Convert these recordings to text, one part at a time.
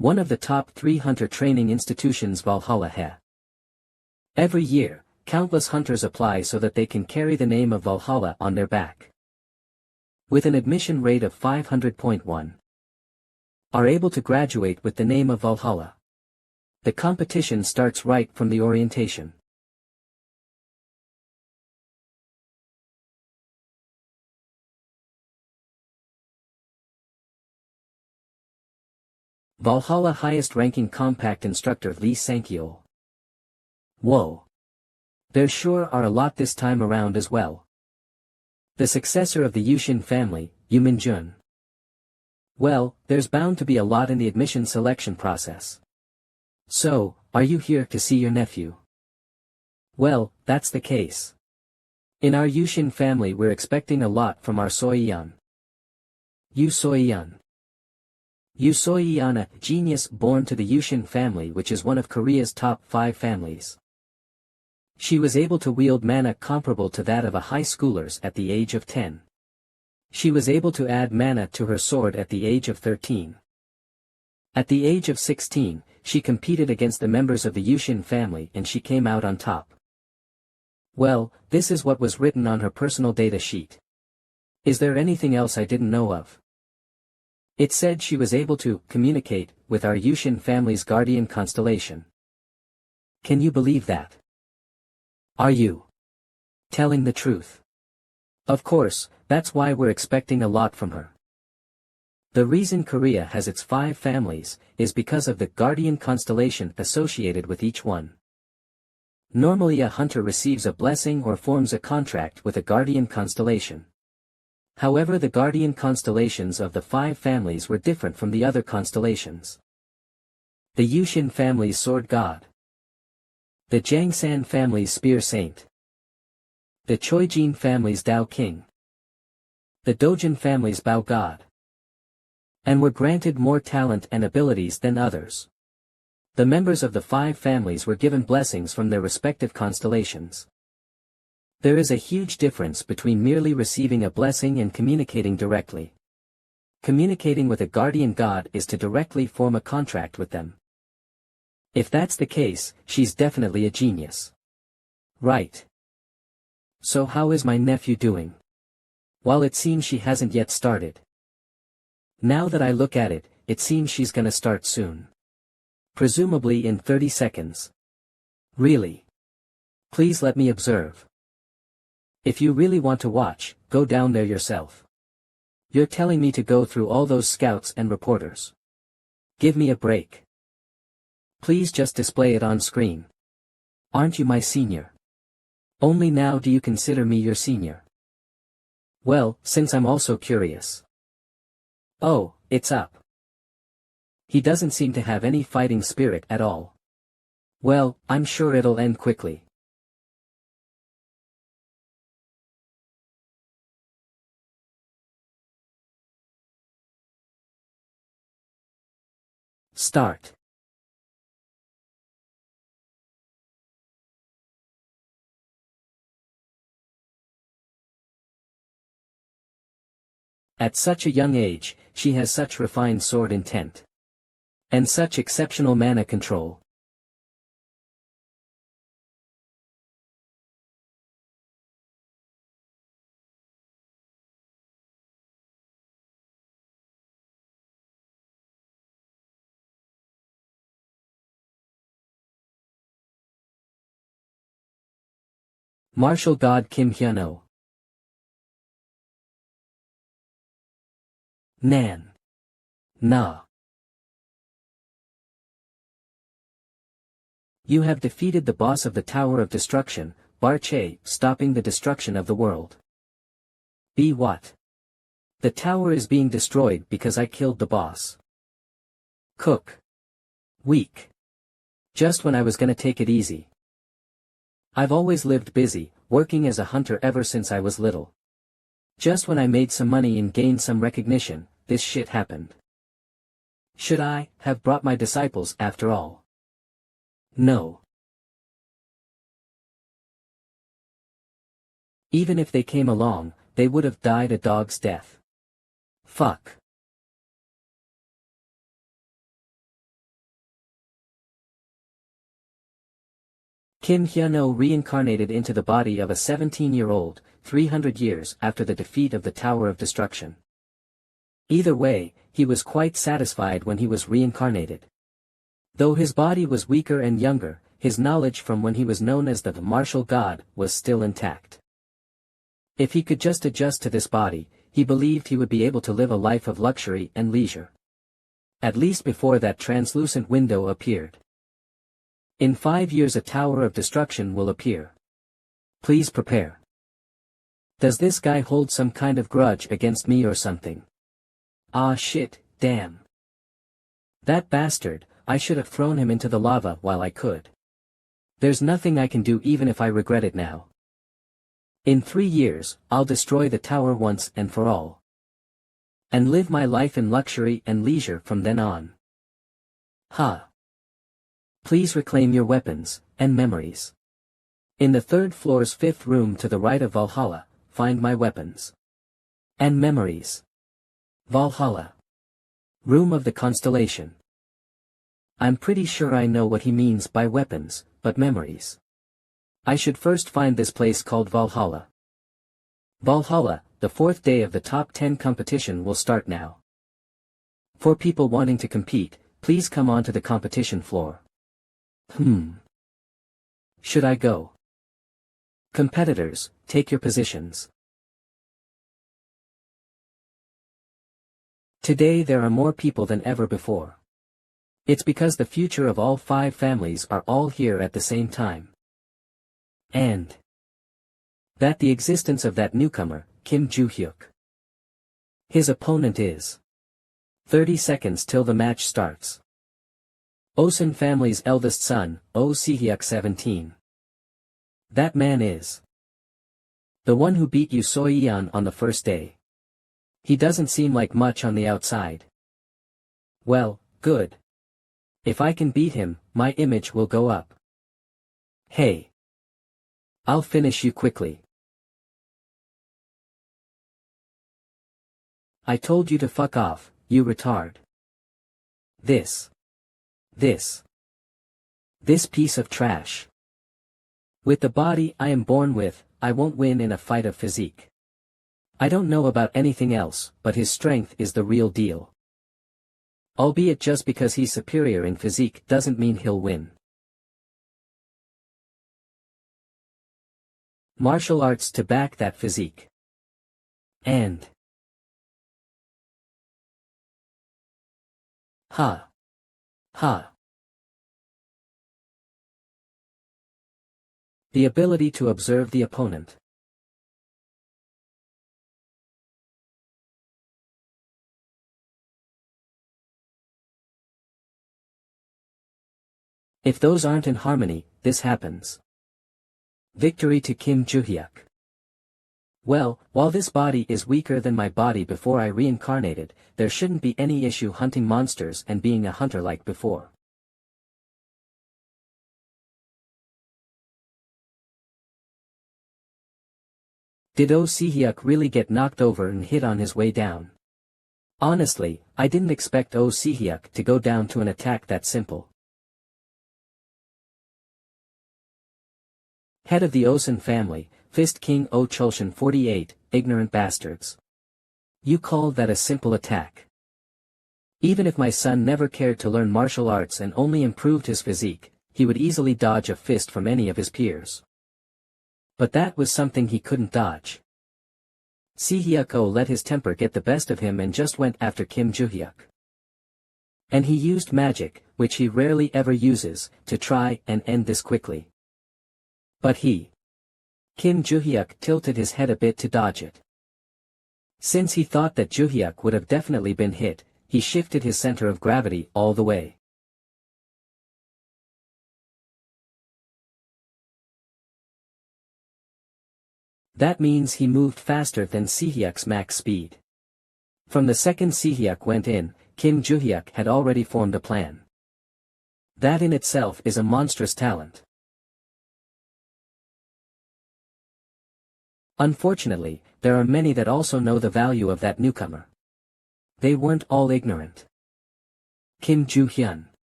one of the top 3 hunter training institutions Valhalla. Every year, countless hunters apply so that they can carry the name of Valhalla on their back. With an admission rate of 500.1, are able to graduate with the name of Valhalla. The competition starts right from the orientation. Valhalla highest-ranking compact instructor Lee Sankyol. Whoa. There sure are a lot this time around as well. The successor of the Yushin family, Yu Minjun. Well, there's bound to be a lot in the admission selection process. So, are you here to see your nephew? Well, that's the case. In our Yushin family we're expecting a lot from our Soyeon. Yu Soyeon. Yu Soyeon, a genius born to the Yushin family, which is one of Korea's top 5 families. She was able to wield mana comparable to that of a high schooler's at the age of 10. She was able to add mana to her sword at the age of 13. At the age of 16, she competed against the members of the Yushin family and she came out on top. Well, this is what was written on her personal data sheet. Is there anything else I didn't know of? It said she was able to communicate with our Yushin family's guardian constellation. Can you believe that? Are you telling the truth? Of course, that's why we're expecting a lot from her. The reason Korea has its 5 families is because of the guardian constellation associated with each one. Normally a hunter receives a blessing or forms a contract with a guardian constellation. However, the guardian constellations of the 5 families were different from the other constellations. The Yushin family's sword god. The Jangsan family's spear saint. The Choijin family's Tao king. The Dojin family's Bao god. And were granted more talent and abilities than others. The members of the 5 families were given blessings from their respective constellations. There is a huge difference between merely receiving a blessing and communicating directly. Communicating with a guardian god is to directly form a contract with them. If that's the case, she's definitely a genius. Right. So how is my nephew doing? While it seems she hasn't yet started. Now that I look at it, it seems she's gonna start soon. Presumably in 30 seconds. Really? Please let me observe. If you really want to watch, go down there yourself. You're telling me to go through all those scouts and reporters. Give me a break. Please just display it on screen. Aren't you my senior? Only now do you consider me your senior. Well, since I'm also curious. Oh, it's up. He doesn't seem to have any fighting spirit at all. Well, I'm sure it'll end quickly. Start. At such a young age, she has such refined sword intent. And such exceptional mana control. Martial God Kim Hyun-oh. Nan. Na. You have defeated the boss of the Tower of Destruction, Bar Che, stopping the destruction of the world. Be what? The tower is being destroyed because I killed the boss. Cook. Weak. Just when I was gonna take it easy. I've always lived busy, working as a hunter ever since I was little. Just when I made some money and gained some recognition, this shit happened. Should I have brought my disciples after all? No. Even if they came along, they would have died a dog's death. Fuck. Kim Hyun-oh reincarnated into the body of a 17-year-old, 300 years after the defeat of the Tower of Destruction. Either way, he was quite satisfied when he was reincarnated. Though his body was weaker and younger, his knowledge from when he was known as the martial god was still intact. If he could just adjust to this body, he believed he would be able to live a life of luxury and leisure. At least before that translucent window appeared. In 5 years a Tower of Destruction will appear. Please prepare. Does this guy hold some kind of grudge against me or something? Ah shit, damn. That bastard, I should have thrown him into the lava while I could. There's nothing I can do even if I regret it now. In 3 years, I'll destroy the tower once and for all. And live my life in luxury and leisure from then on. Ha. Please reclaim your weapons, and memories. In the 3rd floor's 5th room to the right of Valhalla, find my weapons. And memories. Valhalla. Room of the Constellation. I'm pretty sure I know what he means by weapons, but memories. I should first find this place called Valhalla. Valhalla, the 4th day of the top 10 competition will start now. For people wanting to compete, please come onto the competition floor. Should I go? Competitors, take your positions. Today there are more people than ever before. It's because the future of all 5 families are all here at the same time. And that the existence of that newcomer, Kim Joo-hyuk. His opponent is 30 seconds till the match starts. Osun family's eldest son, Oh Si-hyuk 17. That man is the one who beat Yoo So-yeon on the first day. He doesn't seem like much on the outside. Well, good. If I can beat him, my image will go up. Hey. I'll finish you quickly. I told you to fuck off, you retard. This piece of trash. With the body I am born with, I won't win in a fight of physique. I don't know about anything else, but his strength is the real deal. Albeit just because he's superior in physique doesn't mean he'll win. Martial arts to back that physique. And ha. The ability to observe the opponent. If those aren't in harmony, this happens. Victory to Kim Joo-hyuk. Well, while this body is weaker than my body before I reincarnated, there shouldn't be any issue hunting monsters and being a hunter like before. Did Oh Si-hyuk really get knocked over and hit on his way down? Honestly, I didn't expect Oh Si-hyuk to go down to an attack that simple. Head of the Osun family, Fist King Oh Chulshan 48, ignorant bastards. You call that a simple attack? Even if my son never cared to learn martial arts and only improved his physique, he would easily dodge a fist from any of his peers. But that was something he couldn't dodge. Si-hyuk Oh let his temper get the best of him and just went after Kim Joo-hyuk. And he used magic, which he rarely ever uses, to try and end this quickly. But Kim Joo-hyuk tilted his head a bit to dodge it. Since he thought that Joo-hyuk would have definitely been hit, he shifted his center of gravity all the way. That means he moved faster than Si-hyuk's max speed. From the second Si-hyuk went in, Kim Joo-hyuk had already formed a plan. That in itself is a monstrous talent. Unfortunately, there are many that also know the value of that newcomer. They weren't all ignorant. Kim Joo-hyun.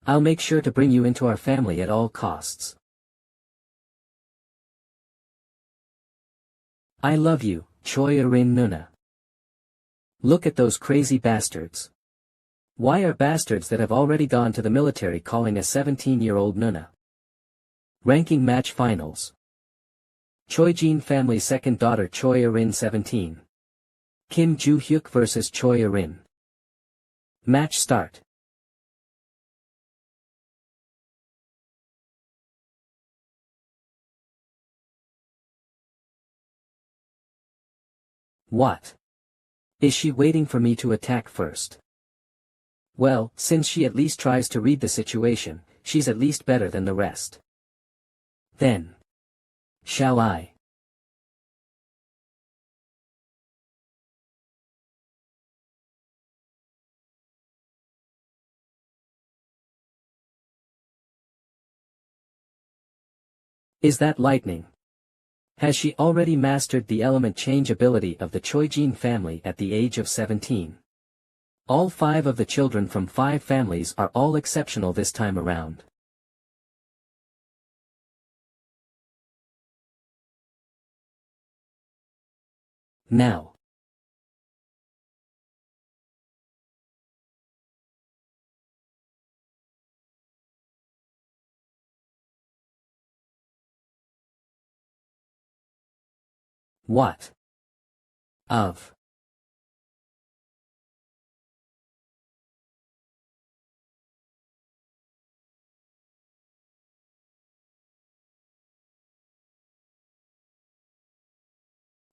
I'll make sure to bring you into our family at all costs. I love you, Choi Arin Nuna. Look at those crazy bastards. Why are bastards that have already gone to the military calling a 17-year-old Nuna? Ranking match finals. Choi Jin family's second daughter Choi Arin 17. Kim Joo-hyuk vs Choi Arin. Match start. What? Is she waiting for me to attack first? Well, since she at least tries to read the situation, she's at least better than the rest. Then. Shall I? Is that lightning? Has she already mastered the element change ability of the Choi Jin family at the age of 17? All 5 of the children from 5 families are all exceptional this time around. Now. What? Of.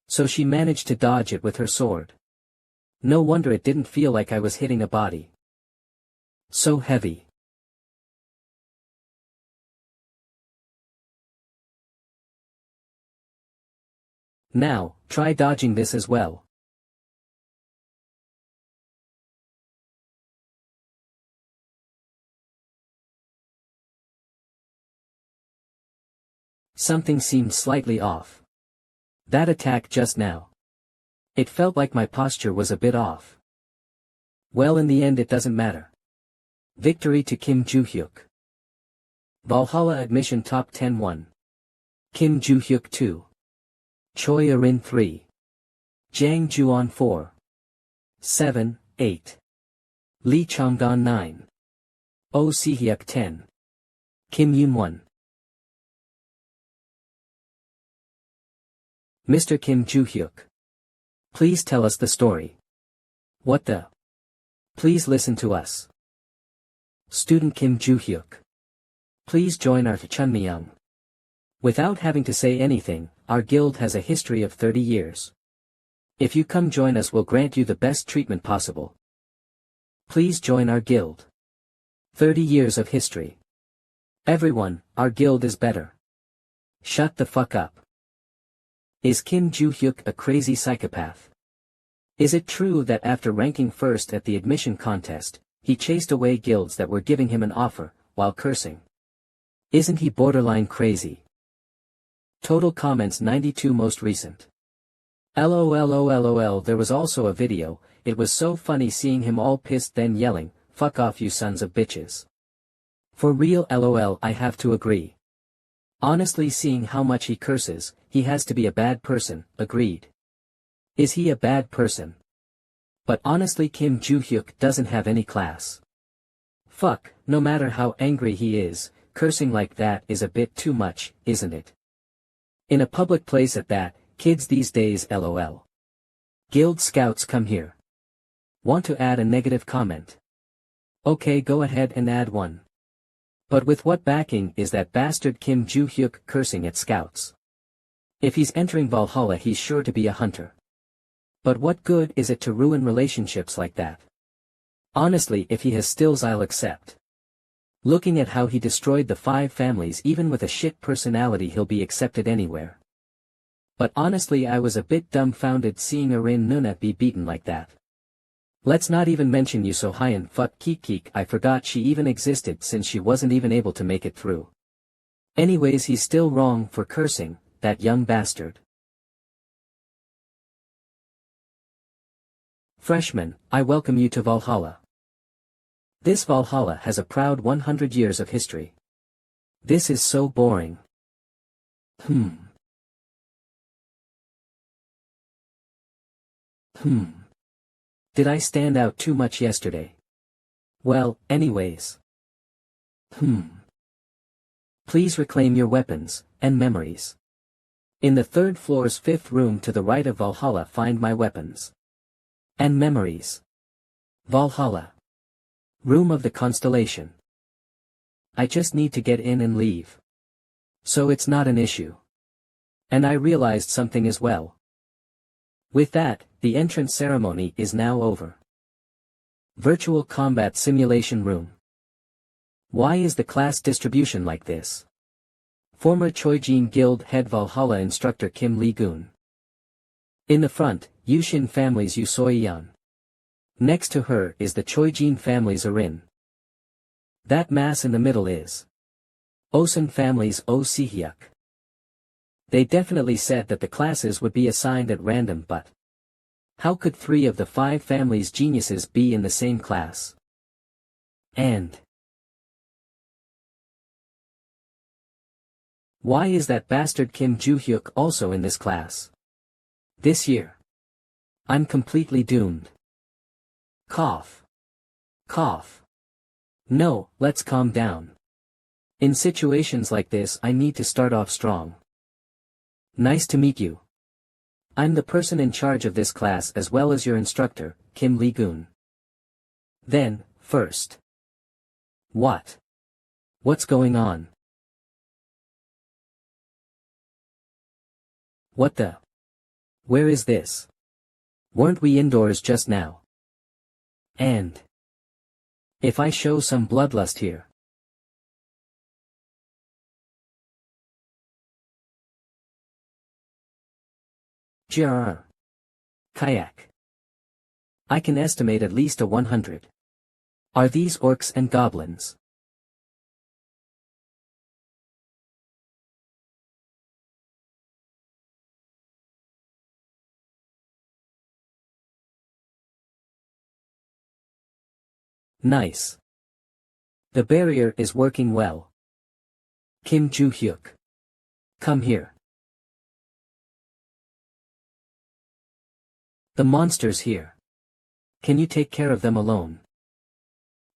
So she managed to dodge it with her sword. No wonder it didn't feel like I was hitting a body. So heavy. Now, try dodging this as well. Something seemed slightly off. That attack just now. It felt like my posture was a bit off. Well, in the end it doesn't matter. Victory to Kim Joo-hyuk. Valhalla Admission Top 10 1. Kim Joo-hyuk 2. Choi Arin 3. Jang Juan 4. 7, 8. Lee Changdon 9. Oh Si-hyuk 10. Kim Yoon 1. Mr. Kim Joo-hyuk. Please tell us the story. What the? Please listen to us. Student Kim Joo-hyuk. Please join our Chunmyeong. Without having to say anything, our guild has a history of 30 years. If you come join us, we'll grant you the best treatment possible. Please join our guild. 30 years of history. Everyone, our guild is better. Shut the fuck up. Is Kim Joo-hyuk a crazy psychopath? Is it true that after ranking first at the admission contest, he chased away guilds that were giving him an offer, while cursing? Isn't he borderline crazy? Total comments 92 most recent. LOL. There was also a video, it was so funny seeing him all pissed then yelling, "Fuck off you sons of bitches." For real LOL, I have to agree. Honestly, seeing how much he curses, he has to be a bad person, agreed. Is he a bad person? But honestly, Kim Joo-hyuk doesn't have any class. Fuck, no matter how angry he is, cursing like that is a bit too much, isn't it? In a public place at that, kids these days LOL. Guild Scouts, come here. Want to add a negative comment? Okay, go ahead and add one. But with what backing is that bastard Kim Joo-hyuk cursing at Scouts? If he's entering Valhalla, he's sure to be a hunter. But what good is it to ruin relationships like that? Honestly, if he has stills, I'll accept. Looking at how he destroyed the 5 families, even with a shit personality he'll be accepted anywhere. But honestly, I was a bit dumbfounded seeing Arin Nuna be beaten like that. Let's not even mention Yuso Hyun fuck Keek. I forgot she even existed since she wasn't even able to make it through. Anyways, he's still wrong for cursing, that young bastard. Freshman, I welcome you to Valhalla. This Valhalla has a proud 100 years of history. This is so boring. Did I stand out too much yesterday? Well, anyways. Please reclaim your weapons, and memories. In the third floor's fifth room to the right of Valhalla, find my weapons. And memories. Valhalla. Room of the Constellation. I just need to get in and leave. So it's not an issue. And I realized something as well. With that, the entrance ceremony is now over. Virtual Combat Simulation Room. Why is the class distribution like this? Former Choijin Guild Head Valhalla Instructor Kim Lee-gun. In the front, Yushin family's Yu Soi-yeon. Next to her is the Choijin family's Arin. That mass in the middle is Osun family's Oh Si-hyuk. They definitely said that the classes would be assigned at random, but how could 3 of the 5 families' geniuses be in the same class? And why is that bastard Kim Joo-hyuk also in this class? This year. I'm completely doomed. Cough. Cough. No, let's calm down. In situations like this I need to start off strong. Nice to meet you. I'm the person in charge of this class as well as your instructor, Kim Lee-gun. Then, first. What? What's going on? What the? Where is this? Weren't we indoors just now? And if I show some bloodlust here? Jar. Kayak. I can estimate at least a 100. Are these orcs and goblins? Nice. The barrier is working well. Kim Joo-hyuk. Come here. The monsters here. Can you take care of them alone?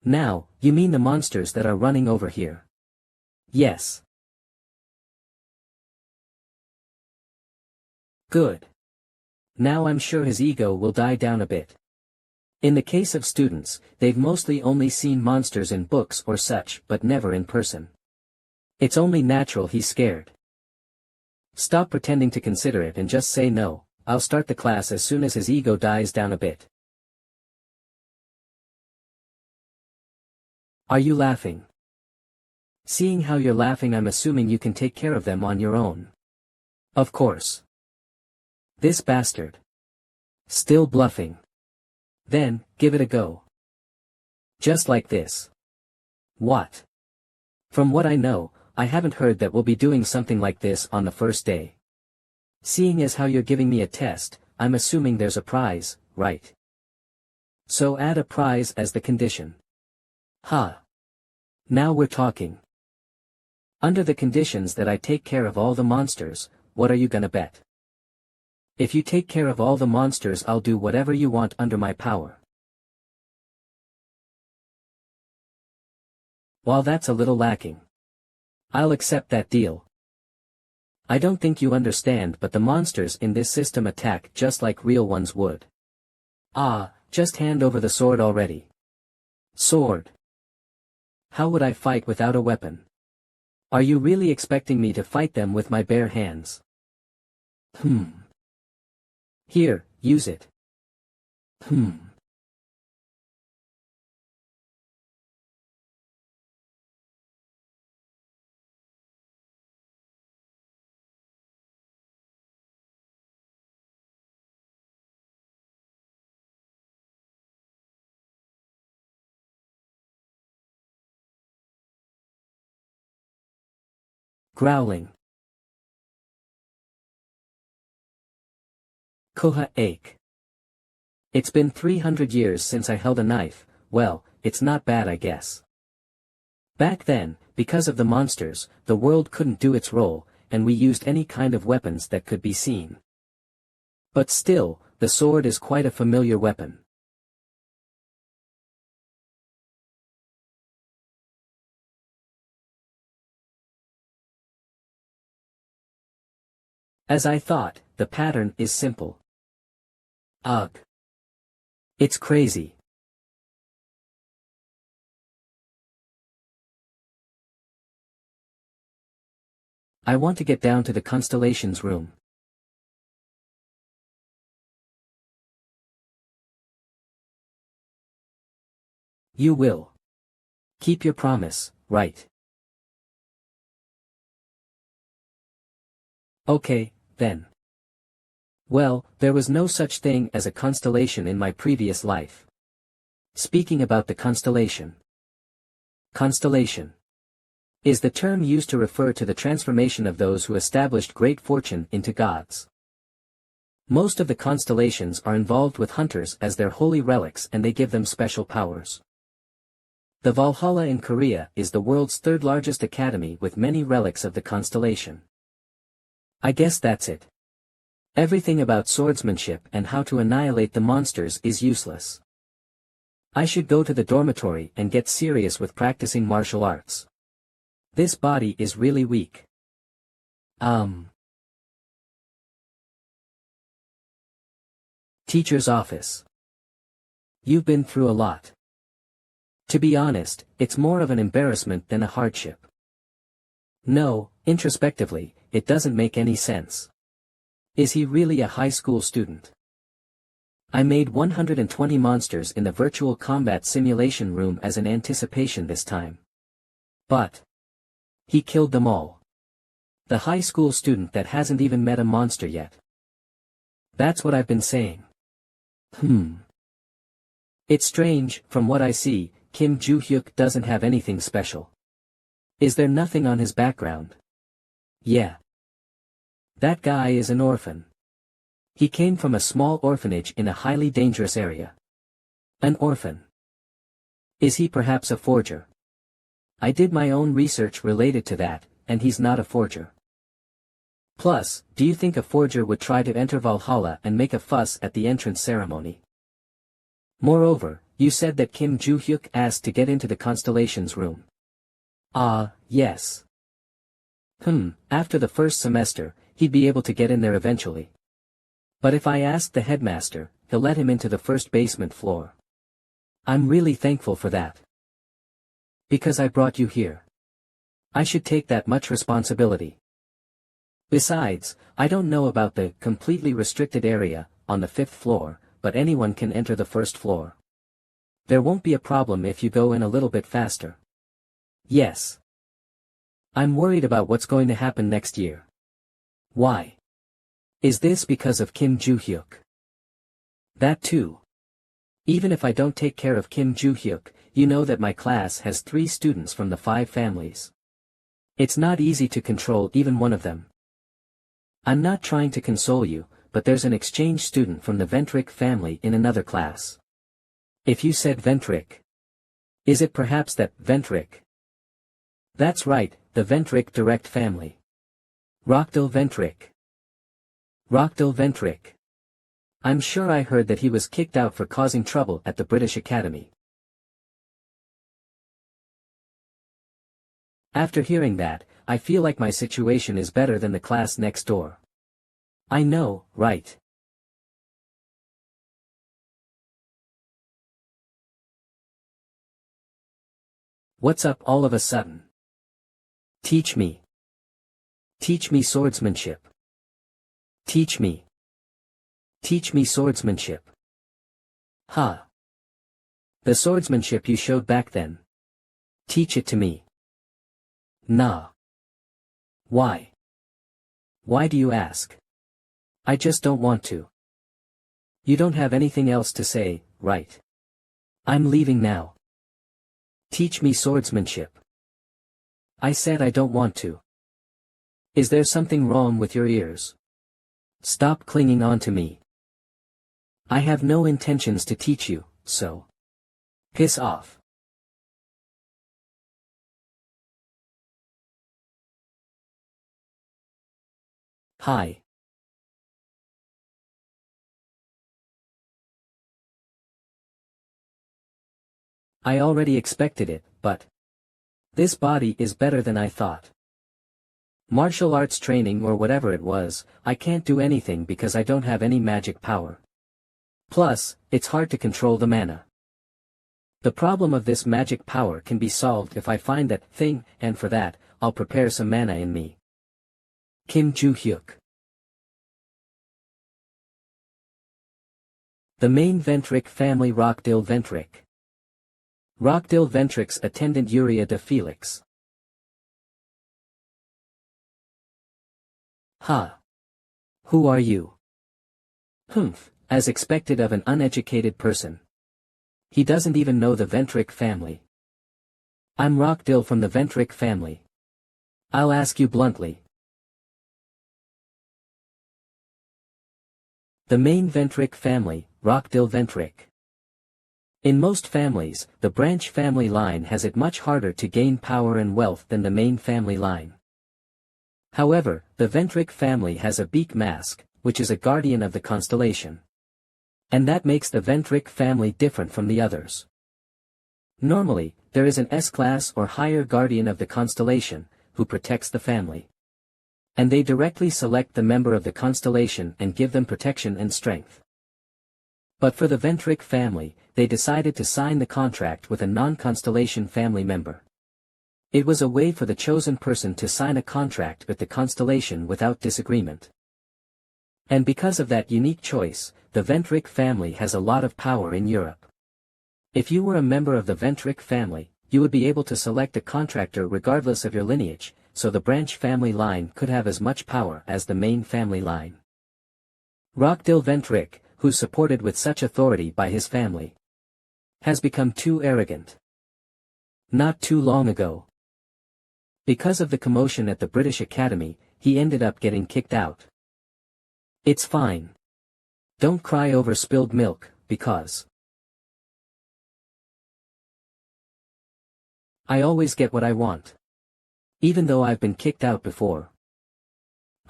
Now, you mean the monsters that are running over here? Yes. Good. Now I'm sure his ego will die down a bit. In the case of students, they've mostly only seen monsters in books or such, but never in person. It's only natural he's scared. Stop pretending to consider it and just say no. I'll start the class as soon as his ego dies down a bit. Are you laughing? Seeing how you're laughing, I'm assuming you can take care of them on your own. Of course. This bastard. Still bluffing. Then, give it a go. Just like this. What? From what I know, I haven't heard that we'll be doing something like this on the first day. Seeing as how you're giving me a test, I'm assuming there's a prize, right? So add a prize as the condition. Ha. Now we're talking. Under the conditions that I take care of all the monsters, what are you gonna bet? If you take care of all the monsters, I'll do whatever you want under my power. While that's a little lacking, I'll accept that deal. I don't think you understand, but the monsters in this system attack just like real ones would. Ah, just hand over the sword already. Sword. How would I fight without a weapon? Are you really expecting me to fight them with my bare hands? Here, use it. Growling. Koha ache. It's been 300 years since I held a knife. Well, it's not bad, I guess. Back then, because of the monsters, the world couldn't do its role, and we used any kind of weapons that could be seen. But still, The sword is quite a familiar weapon. As I thought, the pattern is simple. Ugh. It's crazy. I want to get down to the Constellations room. You will. Keep your promise, right? Okay, then. Well, there was no such thing as a constellation in my previous life. Speaking about the constellation. Constellation is the term used to refer to the transformation of those who established great fortune into gods. Most of the constellations are involved with hunters as their holy relics, and they give them special powers. The Valhalla in Korea is the world's third largest academy with many relics of the constellation. I guess that's it. Everything about swordsmanship and how to annihilate the monsters is useless. I should go to the dormitory and get serious with practicing martial arts. This body is really weak. Teacher's office. You've been through a lot. To be honest, it's more of an embarrassment than a hardship. No, introspectively, it doesn't make any sense. Is he really a high school student? I made 120 monsters in the virtual combat simulation room as an anticipation this time. But he killed them all. The high school student that hasn't even met a monster yet. That's what I've been saying. It's strange, from what I see, Kim Joo-hyuk doesn't have anything special. Is there nothing on his background? Yeah. That guy is an orphan. He came from a small orphanage in a highly dangerous area. An orphan. Is he perhaps a forger? I did my own research related to that, and he's not a forger. Plus, do you think a forger would try to enter Valhalla and make a fuss at the entrance ceremony? Moreover, you said that Kim Joo-hyuk asked to get into the Constellations room. Yes. After the first semester, he'd be able to get in there eventually. But if I ask the headmaster, he'll let him into the first basement floor. I'm really thankful for that. Because I brought you here. I should take that much responsibility. Besides, I don't know about the completely restricted area on the 5th floor, but anyone can enter the 1st floor. There won't be a problem if you go in a little bit faster. Yes. I'm worried about what's going to happen next year. Why? Is this because of Kim Joo-hyuk? That too. Even if I don't take care of Kim Joo-hyuk, you know that my class has 3 students from the 5 families. It's not easy to control even one of them. I'm not trying to console you, but there's an exchange student from the Ventric family in another class. If you said Ventric, is it perhaps that Ventric? That's right, the Ventric direct family. Rockdale Ventric. Rockdale Ventric. I'm sure I heard that he was kicked out for causing trouble at the British Academy. After hearing that, I feel like my situation is better than the class next door. I know, right? What's up all of a sudden? Teach me. Teach me swordsmanship. Teach me. Teach me swordsmanship. Huh. The swordsmanship you showed back then. Teach it to me. Nah. Why? Why do you ask? I just don't want to. You don't have anything else to say, right? I'm leaving now. Teach me swordsmanship. I said I don't want to. Is there something wrong with your ears? Stop clinging on to me. I have no intentions to teach you, so piss off. Hi. I already expected it, but this body is better than I thought. Martial arts training or whatever it was, I can't do anything because I don't have any magic power. Plus, it's hard to control the mana. The problem of this magic power can be solved if I find that thing, and for that, I'll prepare some mana in me. Kim Joo-hyuk. The main Ventric family Rockdill Ventric. Rockdill Ventric's attendant Yuria de Felix. Ha! Who are you? Humph, as expected of an uneducated person. He doesn't even know the Ventric family. I'm Rockdill from the Ventric family. I'll ask you bluntly. The main Ventric family, Rockdill Ventric. In most families, the branch family line has it much harder to gain power and wealth than the main family line. However, the Ventric family has a beak mask, which is a guardian of the constellation. And that makes the Ventric family different from the others. Normally, there is an S-class or higher guardian of the constellation, who protects the family. And they directly select the member of the constellation and give them protection and strength. But for the Ventric family, they decided to sign the contract with a non-constellation family member. It was a way for the chosen person to sign a contract with the constellation without disagreement. And because of that unique choice, the Ventric family has a lot of power in Europe. If you were a member of the Ventric family, you would be able to select a contractor regardless of your lineage, so the branch family line could have as much power as the main family line. Rockdill Ventric, who's supported with such authority by his family, has become too arrogant. Not too long ago, because of the commotion at the British Academy, he ended up getting kicked out. It's fine. Don't cry over spilled milk, because I always get what I want. Even though I've been kicked out before.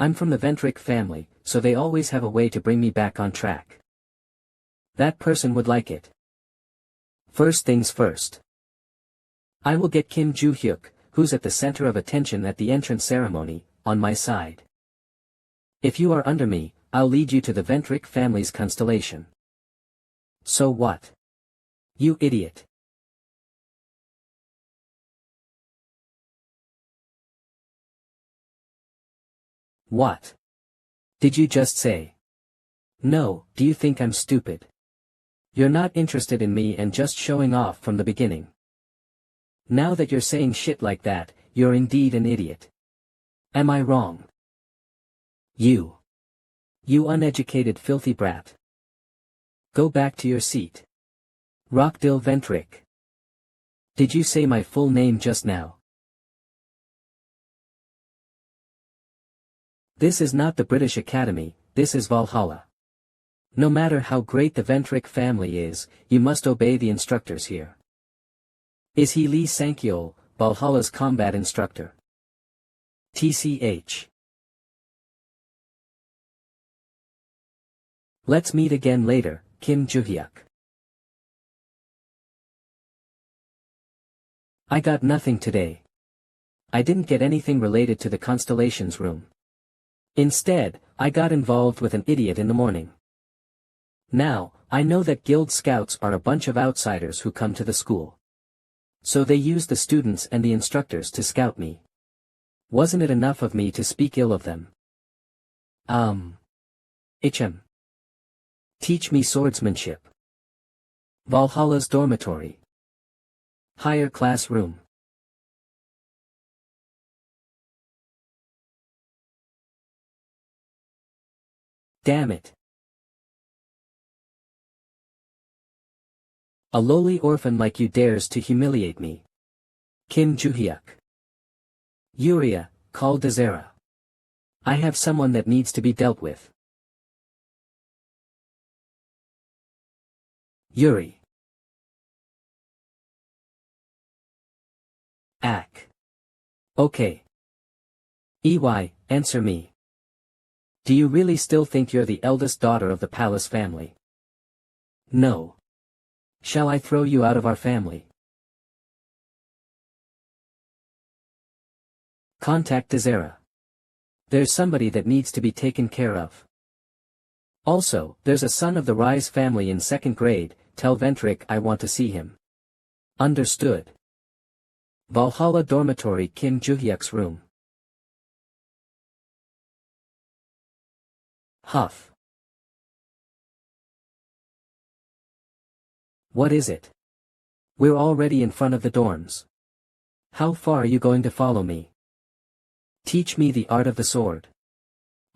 I'm from the Ventric family, so they always have a way to bring me back on track. That person would like it. First things first. I will get Kim Joo-hyuk, who's at the center of attention at the entrance ceremony, on my side. If you are under me, I'll lead you to the Ventric family's constellation. So what? You idiot. What? Did you just say? No, do you think I'm stupid? You're not interested in me and just showing off from the beginning. Now that you're saying shit like that, you're indeed an idiot. Am I wrong? You uneducated filthy brat. Go back to your seat. Rockdill Ventric. Did you say my full name just now? This is not the British Academy, this is Valhalla. No matter how great the Ventric family is, you must obey the instructors here. Is he Lee Sang-yeol, Valhalla's combat instructor? TCH. Let's meet again later, Kim Joo-hyuk. I got nothing today. I didn't get anything related to the Constellations room. Instead, I got involved with an idiot in the morning. Now, I know that Guild Scouts are a bunch of outsiders who come to the school. So they use the students and the instructors to scout me. Wasn't it enough of me to speak ill of them? HM. Teach me swordsmanship. Valhalla's dormitory. Higher class room. Damn it. A lowly orphan like you dares to humiliate me. Kim Joo-hyuk. Yuria, call Dezera. I have someone that needs to be dealt with. Yuri. Ak. Okay. EY, answer me. Do you really still think you're the eldest daughter of the palace family? No. Shall I throw you out of our family? Contact Dezera. There's somebody that needs to be taken care of. Also, there's a son of the Rise family in 2nd grade, tell Ventric I want to see him. Understood. Valhalla Dormitory, Kim Juhyuk's room. Huff. What is it? We're already in front of the dorms. How far are you going to follow me? Teach me the art of the sword.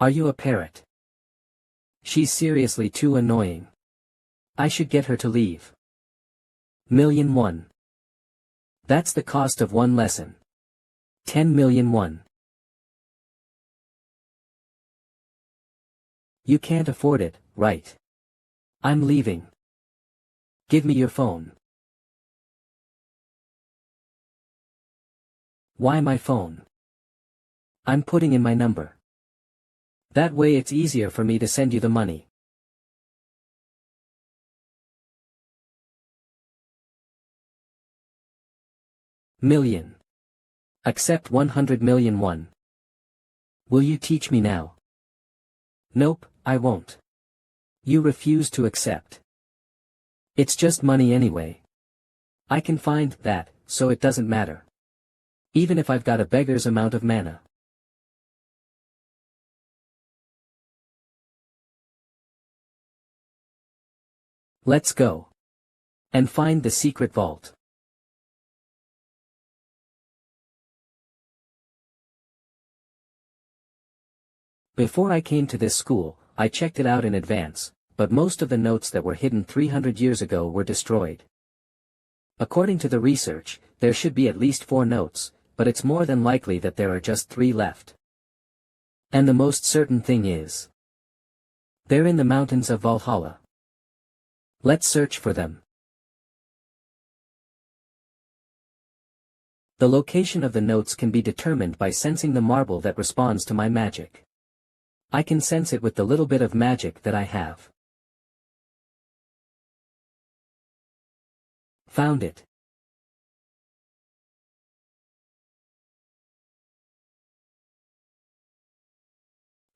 Are you a parrot? She's seriously too annoying. I should get her to leave. 1,000,001. That's the cost of one lesson. 10,000,001. You can't afford it, right? I'm leaving. Give me your phone. Why my phone? I'm putting in my number. That way it's easier for me to send you the money. Million. Accept 100,000,001. Will you teach me now? Nope, I won't. You refuse to accept. It's just money anyway. I can find that, so it doesn't matter. Even if I've got a beggar's amount of mana. Let's go. And find the secret vault. Before I came to this school, I checked it out in advance, but most of the notes that were hidden 300 years ago were destroyed. According to the research, there should be at least 4 notes, but it's more than likely that there are just 3 left. And the most certain thing is, they're in the mountains of Valhalla. Let's search for them. The location of the notes can be determined by sensing the marble that responds to my magic. I can sense it with the little bit of magic that I have. Found it.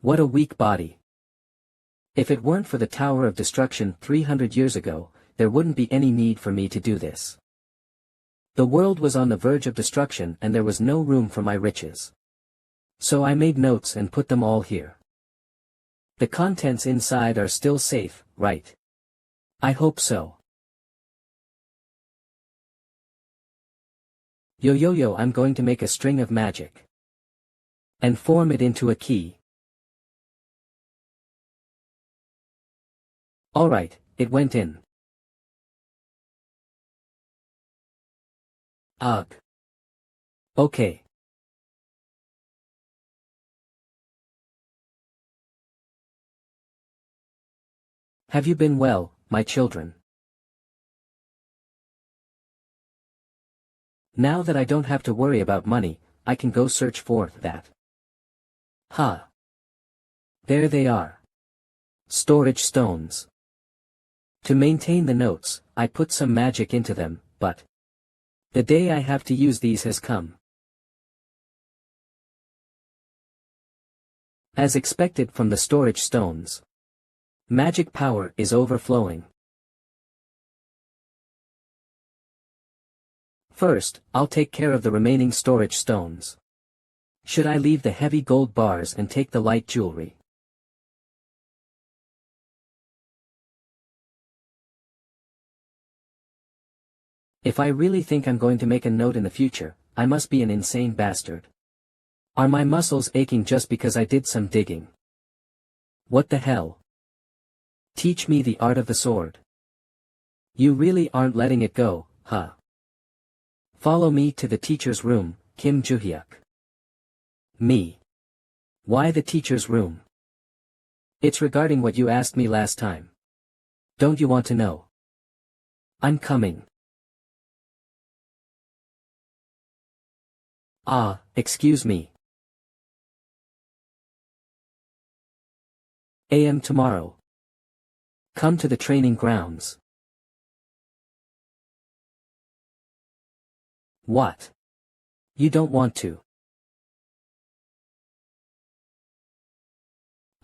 What a weak body. If it weren't for the Tower of Destruction 300 years ago, there wouldn't be any need for me to do this. The world was on the verge of destruction and there was no room for my riches. So I made notes and put them all here. The contents inside are still safe, right? I hope so. Yo, I'm going to make a string of magic. And form it into a key. Alright, it went in. Ugh. Okay. Have you been well, my children? Now that I don't have to worry about money, I can go search for that. Ha. There they are. Storage stones. To maintain the notes, I put some magic into them, but the day I have to use these has come. As expected from the storage stones, magic power is overflowing. First, I'll take care of the remaining storage stones. Should I leave the heavy gold bars and take the light jewelry? If I really think I'm going to make a note in the future, I must be an insane bastard. Are my muscles aching just because I did some digging? What the hell? Teach me the art of the sword. You really aren't letting it go, huh? Follow me to the teacher's room, Kim Juhyuk. Me. Why the teacher's room? It's regarding what you asked me last time. Don't you want to know? I'm coming. Excuse me. AM tomorrow. Come to the training grounds. What? You don't want to?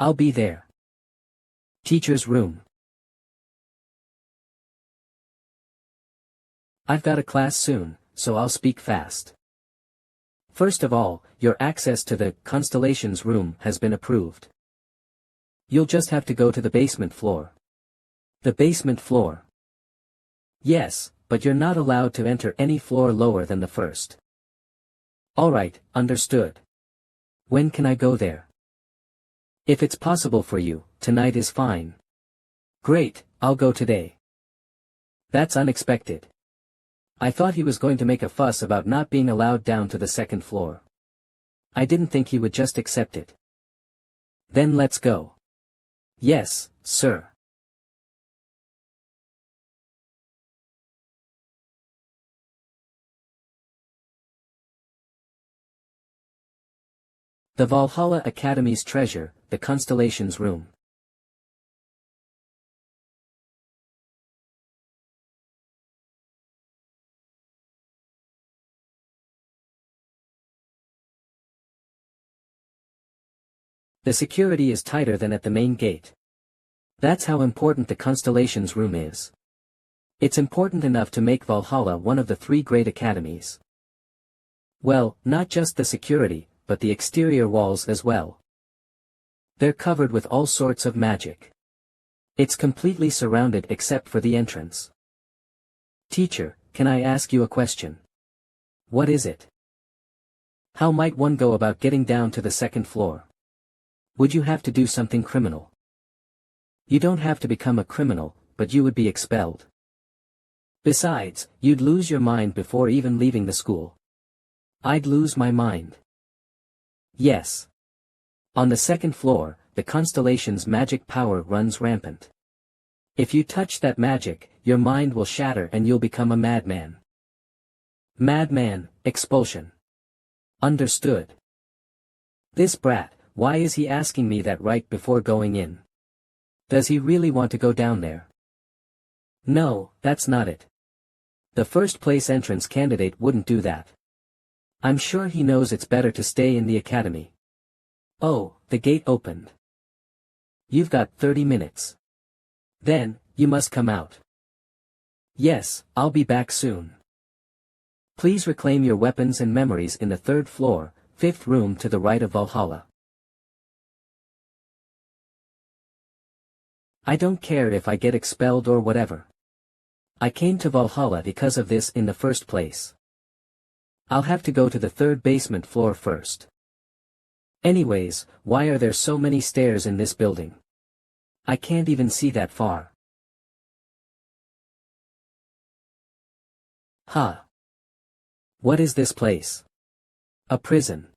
I'll be there. Teacher's room. I've got a class soon, so I'll speak fast. First of all, your access to the Constellations room has been approved. You'll just have to go to the basement floor. The basement floor. Yes, but you're not allowed to enter any floor lower than the first. Alright, understood. When can I go there? If it's possible for you, tonight is fine. Great, I'll go today. That's unexpected. I thought he was going to make a fuss about not being allowed down to the second floor. I didn't think he would just accept it. Then let's go. Yes, sir. The Valhalla Academy's treasure, the Constellations room. The security is tighter than at the main gate. That's how important the Constellations room is. It's important enough to make Valhalla one of the 3 great academies. Well, not just the security, but the exterior walls as well. They're covered with all sorts of magic. It's completely surrounded except for the entrance. Teacher, can I ask you a question? What is it? How might one go about getting down to the second floor? Would you have to do something criminal? You don't have to become a criminal, but you would be expelled. Besides, you'd lose your mind before even leaving the school. I'd lose my mind. Yes. On the second floor, the Constellations' magic power runs rampant. If you touch that magic, your mind will shatter and you'll become a madman. Madman, expulsion. Understood. This brat, why is he asking me that right before going in? Does he really want to go down there? No, that's not it. The first place entrance candidate wouldn't do that. I'm sure he knows it's better to stay in the academy. Oh, the gate opened. You've got 30 minutes. Then, you must come out. Yes, I'll be back soon. Please reclaim your weapons and memories in the 3rd floor, 5th room to the right of Valhalla. I don't care if I get expelled or whatever. I came to Valhalla because of this in the first place. I'll have to go to the 3rd basement floor first. Anyways, why are there so many stairs in this building? I can't even see that far. Huh. What is this place? A prison.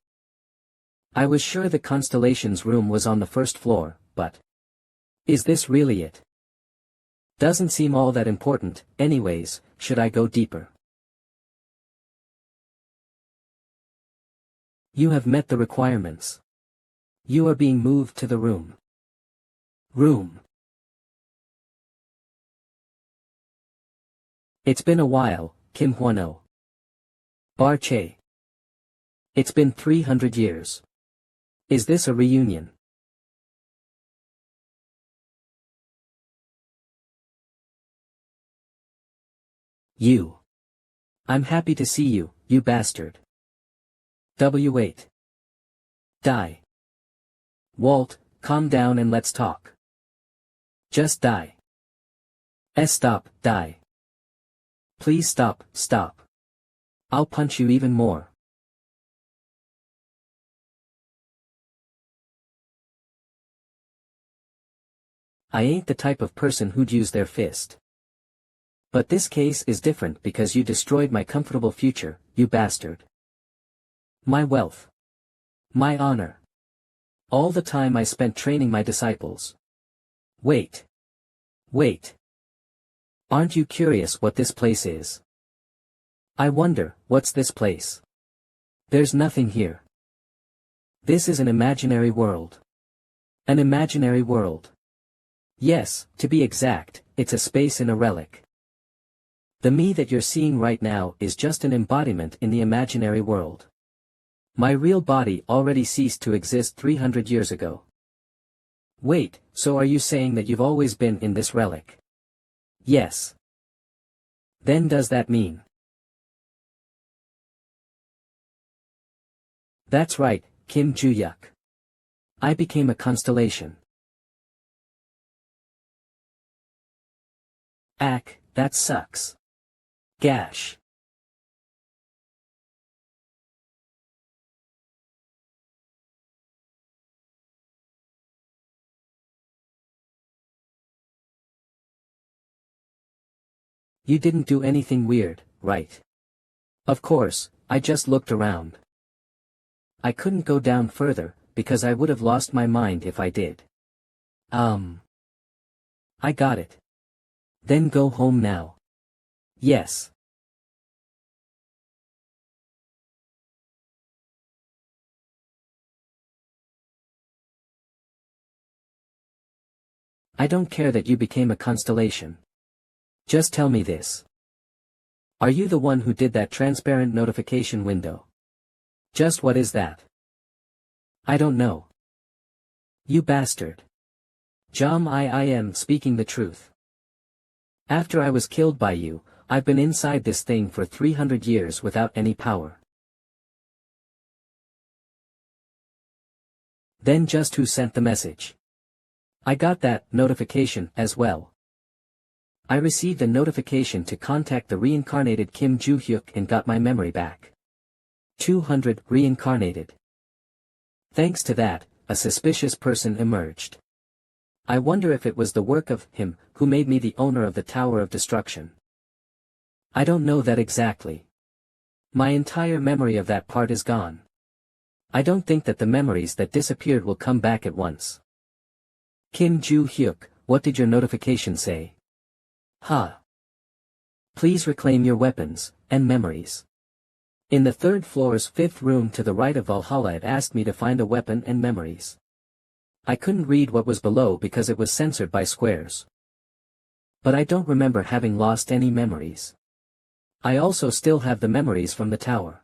I was sure the Constellations room was on the 1st floor, but... is this really it? Doesn't seem all that important, anyways. Should I go deeper? You have met the requirements. You are being moved to the room. Room. It's been a while, Kim Hwano. Barche. It's been 300 years. Is this a reunion? You. I'm happy to see you, you bastard. W8. Die. Walt, calm down and let's talk. Just die. Stop, die. Please stop, stop. I'll punch you even more. I ain't the type of person who'd use their fist. But this case is different because you destroyed my comfortable future, you bastard. My wealth. My honor. All the time I spent training my disciples. Wait. Wait. Aren't you curious what this place is? I wonder, what's this place? There's nothing here. This is an imaginary world. An imaginary world. Yes, to be exact, it's a space in a relic. The me that you're seeing right now is just an embodiment in the imaginary world. My real body already ceased to exist 300 years ago. Wait, so are you saying that you've always been in this relic? Yes. Then does that mean? That's right, Kim Ju-yuk. I became a constellation. Ack, that sucks. Gash. You didn't do anything weird, right? Of course, I just looked around. I couldn't go down further, because I would have lost my mind if I did. I got it. Then go home now. Yes. I don't care that you became a constellation. Just tell me this. Are you the one who did that transparent notification window? Just what is that? I don't know. You bastard. Jom, I am speaking the truth. After I was killed by you, I've been inside this thing for 300 years without any power. Then just who sent the message? I got that notification as well. I received a notification to contact the reincarnated Kim Ju-hyuk and got my memory back. 200 reincarnated. Thanks to that, a suspicious person emerged. I wonder if it was the work of him who made me the owner of the Tower of Destruction. I don't know that exactly. My entire memory of that part is gone. I don't think that the memories that disappeared will come back at once. Kim Ju-hyuk, what did your notification say? Please reclaim your weapons and memories. In the third floor's fifth room to the right of Valhalla, it asked me to find a weapon and memories. I couldn't read what was below because it was censored by squares. But I don't remember having lost any memories. I also still have the memories from the tower.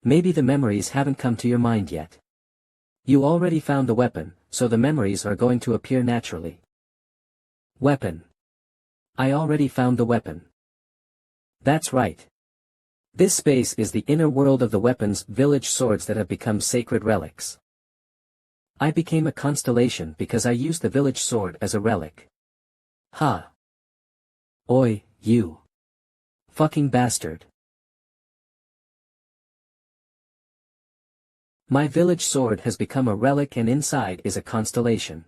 Maybe the memories haven't come to your mind yet. You already found the weapon, so the memories are going to appear naturally. Weapon. I already found the weapon. That's right. This space is the inner world of the weapons village swords that have become sacred relics. I became a constellation because I used the village sword as a relic. Oi, you. Fucking bastard. My village sword has become a relic and inside is a constellation.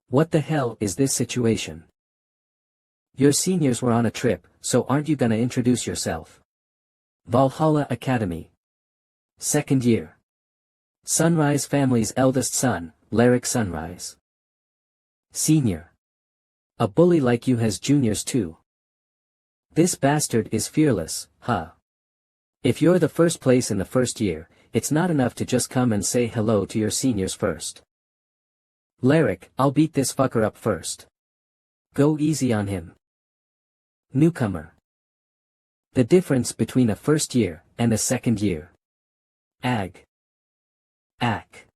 What the hell is this situation? Your seniors were on a trip, so aren't you gonna introduce yourself? Valhalla Academy. Second year. Sunrise family's eldest son, Lyric Sunrise. Senior. A bully like you has juniors too. This bastard is fearless, huh? If you're the first place in the first year, it's not enough to just come and say hello to your seniors first. Lyric, I'll beat this fucker up first. Go easy on him. Newcomer. The difference between a first year and a second year. Ag. Ack.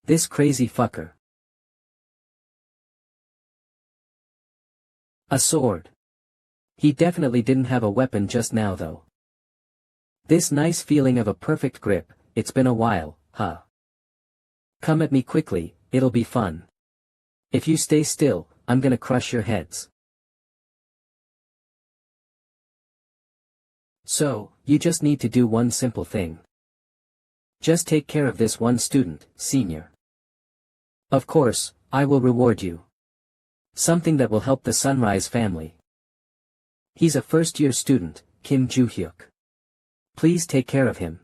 This crazy fucker. A sword. He definitely didn't have a weapon just now though. This nice feeling of a perfect grip, it's been a while, huh? Come at me quickly, it'll be fun. If you stay still, I'm gonna crush your heads. So, you just need to do one simple thing. Just take care of this one student, senior. Of course, I will reward you. Something that will help the Sunrise family. He's a first-year student, Kim Ju-hyuk. Please take care of him.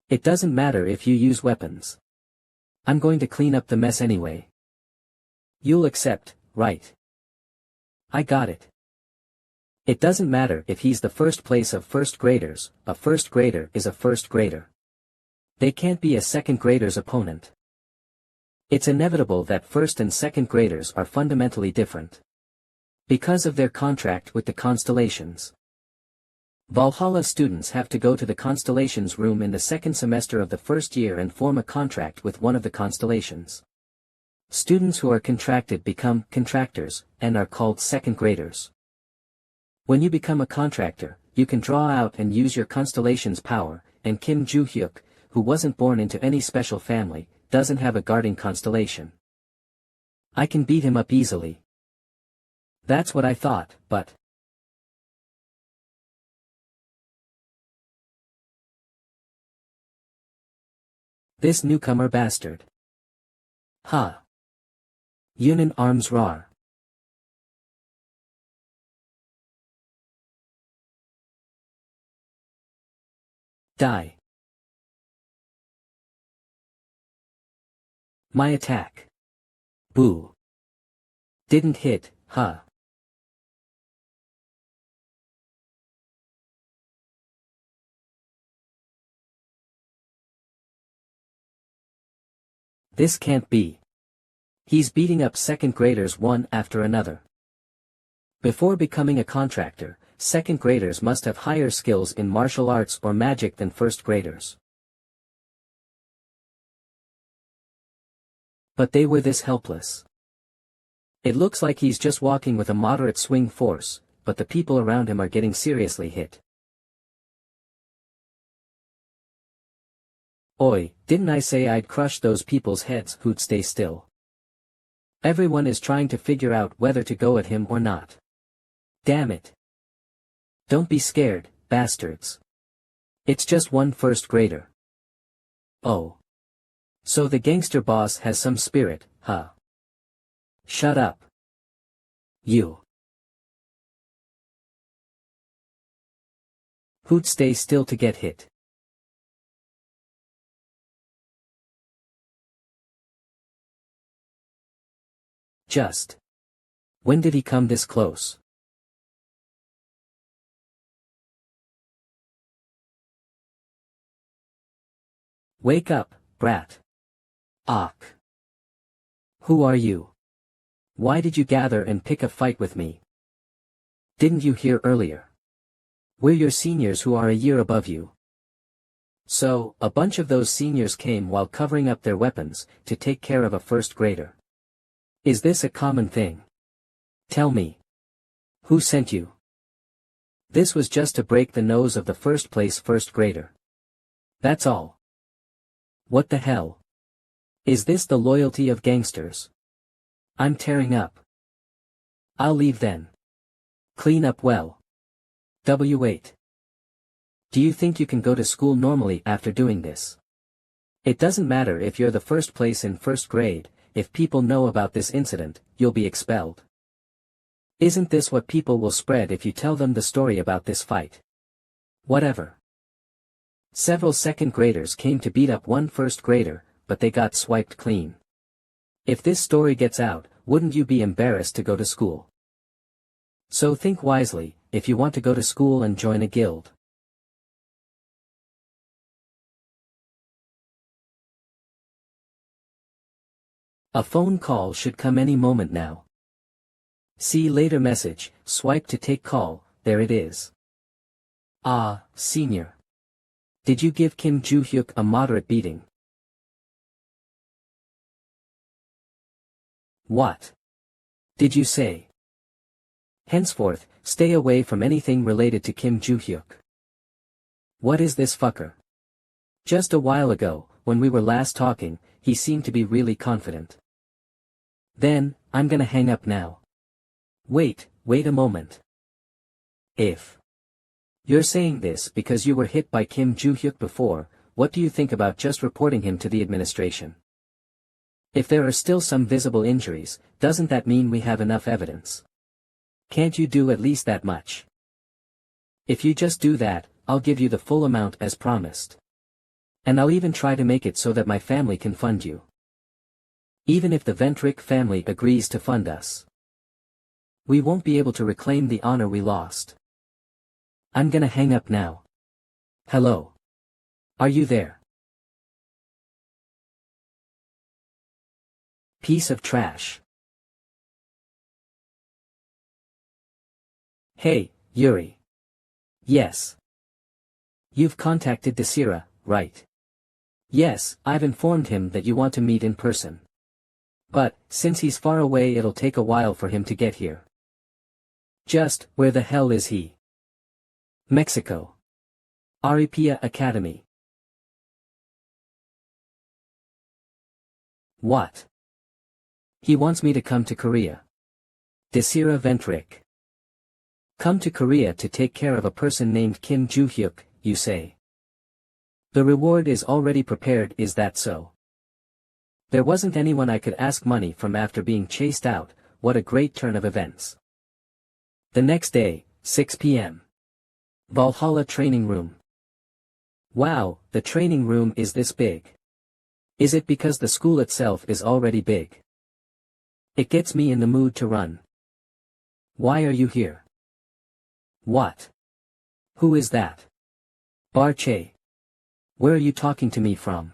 It doesn't matter if you use weapons. I'm going to clean up the mess anyway. You'll accept, right? I got it. It doesn't matter if he's the first place of first graders, a first grader is a first grader. They can't be a second grader's opponent. It's inevitable that first and second graders are fundamentally different. Because of their contract with the Constellations. Valhalla students have to go to the Constellations room in the second semester of the first year and form a contract with one of the Constellations. Students who are contracted become contractors, and are called second graders. When you become a contractor, you can draw out and use your Constellation's power, and Kim Joo-hyuk, who wasn't born into any special family, doesn't have a guarding constellation. I can beat him up easily. That's what I thought, but... This newcomer bastard. Ha. Yunin arms rar. Die. My attack. Boo. Didn't hit, huh? This can't be. He's beating up second graders one after another. Before becoming a contractor, second graders must have higher skills in martial arts or magic than first graders. But they were this helpless. It looks like he's just walking with a moderate swing force, but the people around him are getting seriously hit. Oi, didn't I say I'd crush those people's heads who'd stay still? Everyone is trying to figure out whether to go at him or not. Damn it. Don't be scared, bastards. It's just one first grader. Oh. So the gangster boss has some spirit, huh? Shut up. You. Who'd stay still to get hit? Just. When did he come this close? Wake up, brat. Ach. Who are you? Why did you gather and pick a fight with me? Didn't you hear earlier? We're your seniors who are a year above you. So, a bunch of those seniors came while covering up their weapons, to take care of a first grader. Is this a common thing? Tell me. Who sent you? This was just to break the nose of the first place first grader. That's all. What the hell? Is this the loyalty of gangsters? I'm tearing up. I'll leave then. Clean up well. W8. Do you think you can go to school normally after doing this? It doesn't matter if you're the first place in first grade, if people know about this incident, you'll be expelled. Isn't this what people will spread if you tell them the story about this fight? Whatever. Several second graders came to beat up one first grader, but they got swiped clean. If this story gets out, wouldn't you be embarrassed to go to school? So think wisely, if you want to go to school and join a guild. A phone call should come any moment now. See later message, swipe to take call, there it is. Ah, senior. Did you give Kim Joo-hyuk a moderate beating? What? Did you say? Henceforth, stay away from anything related to Kim Joo-hyuk. What is this fucker? Just a while ago, when we were last talking, he seemed to be really confident. Then, I'm gonna hang up now. Wait a moment. If you're saying this because you were hit by Kim Joo-hyuk before, what do you think about just reporting him to the administration? If there are still some visible injuries, doesn't that mean we have enough evidence? Can't you do at least that much? If you just do that, I'll give you the full amount as promised. And I'll even try to make it so that my family can fund you. Even if the Ventrick family agrees to fund us. We won't be able to reclaim the honor we lost. I'm gonna hang up now. Hello. Are you there? Piece of trash. Hey, Yuri. Yes. You've contacted Desira, right? Yes, I've informed him that you want to meet in person. But, since he's far away, it'll take a while for him to get here. Just, where the hell is he? Mexico. Aripia Academy. What? He wants me to come to Korea. Desira Ventrik. Come to Korea to take care of a person named Kim Joo-hyuk, you say. The reward is already prepared, is that so? There wasn't anyone I could ask money from after being chased out. What a great turn of events. The next day, 6 p.m. Valhalla training room. Wow, the training room is this big. Is it because the school itself is already big? It gets me in the mood to run. Why are you here? What? Who is that? Barche. Where are you talking to me from?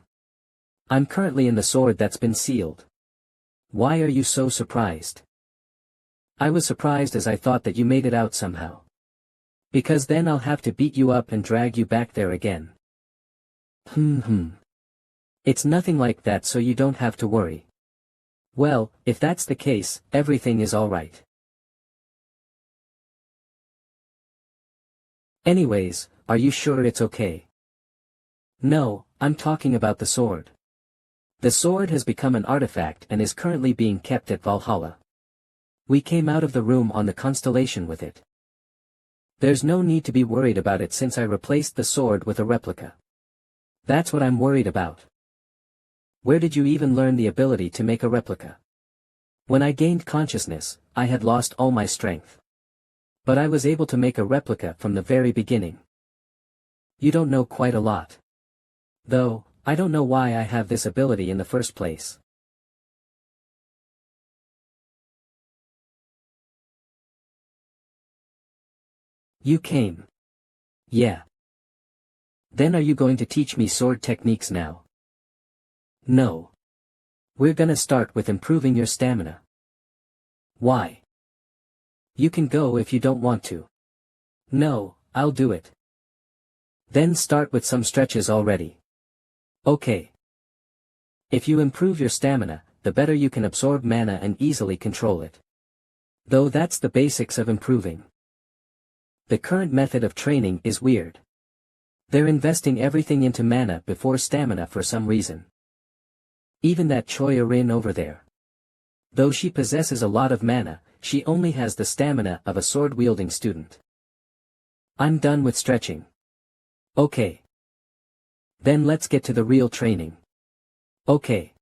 I'm currently in the sword that's been sealed. Why are you so surprised? I was surprised as I thought that you made it out somehow. Because then I'll have to beat you up and drag you back there again. It's nothing like that, so you don't have to worry. Well, if that's the case, everything is alright. Anyways, are you sure it's okay? No, I'm talking about the sword. The sword has become an artifact and is currently being kept at Valhalla. We came out of the room on the Constellation with it. There's no need to be worried about it since I replaced the sword with a replica. That's what I'm worried about. Where did you even learn the ability to make a replica? When I gained consciousness, I had lost all my strength. But I was able to make a replica from the very beginning. You don't know quite a lot. Though, I don't know why I have this ability in the first place. You came. Yeah. Then are you going to teach me sword techniques now? No. We're gonna start with improving your stamina. Why? You can go if you don't want to. No, I'll do it. Then start with some stretches already. Okay. If you improve your stamina, the better you can absorb mana and easily control it. Though that's the basics of improving. The current method of training is weird. They're investing everything into mana before stamina for some reason. Even that Choi Rin over there. Though she possesses a lot of mana, she only has the stamina of a sword-wielding student. I'm done with stretching. Okay. Then let's get to the real training. Okay.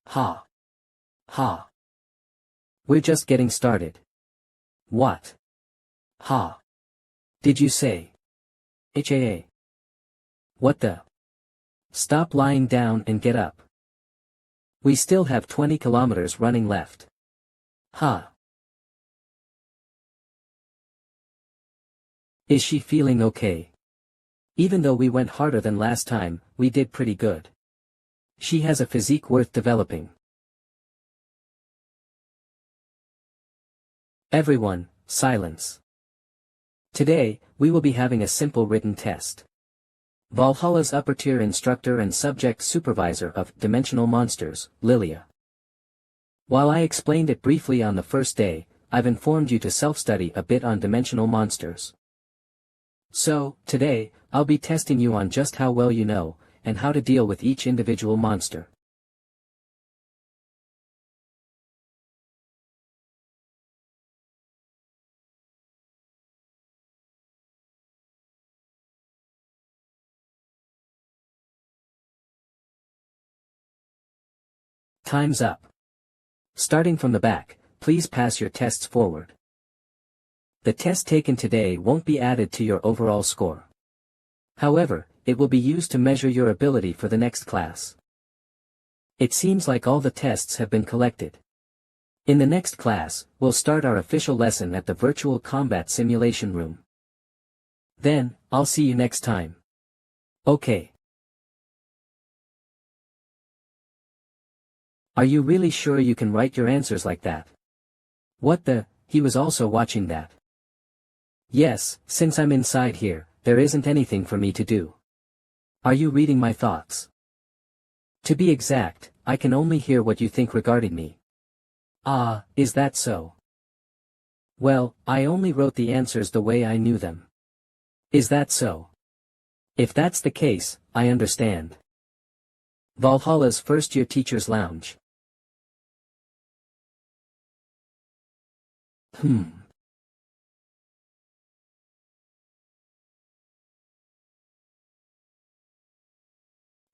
Ha. Ha. We're just getting started. What? Ha. Did you say? HAA. What the? Stop lying down and get up. We still have 20 kilometers running left. Ha. Is she feeling okay? Even though we went harder than last time, we did pretty good. She has a physique worth developing. Everyone, silence. Today, we will be having a simple written test. Valhalla's upper-tier instructor and subject supervisor of Dimensional Monsters, Lilia. While I explained it briefly on the first day, I've informed you to self-study a bit on Dimensional Monsters. So, today, I'll be testing you on just how well you know, and how to deal with each individual monster. Time's up. Starting from the back, please pass your tests forward. The test taken today won't be added to your overall score. However, it will be used to measure your ability for the next class. It seems like all the tests have been collected. In the next class, we'll start our official lesson at the virtual combat simulation room. Then, I'll see you next time. Okay. Are you really sure you can write your answers like that? What the, he was also watching that. Yes, since I'm inside here, there isn't anything for me to do. Are you reading my thoughts? To be exact, I can only hear what you think regarding me. Ah, is that so? Well, I only wrote the answers the way I knew them. Is that so? If that's the case, I understand. Valhalla's first-year teacher's lounge.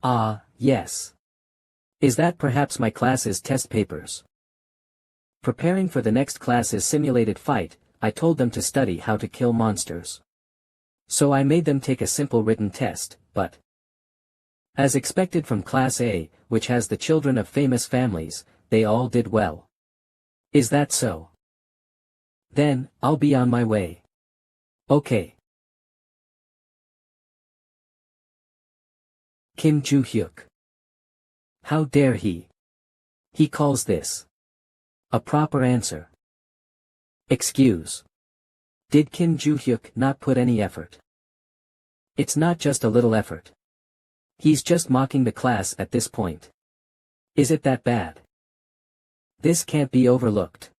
Ah, yes. Is that perhaps my class's test papers? Preparing for the next class's simulated fight, I told them to study how to kill monsters. So I made them take a simple written test, but as expected from Class A, which has the children of famous families, they all did well. Is that so? Then, I'll be on my way. Okay. Kim Joo-hyuk. How dare he? He calls this a proper answer. Excuse. Did Kim Joo-hyuk not put any effort? It's not just a little effort. He's just mocking the class at this point. Is it that bad? This can't be overlooked.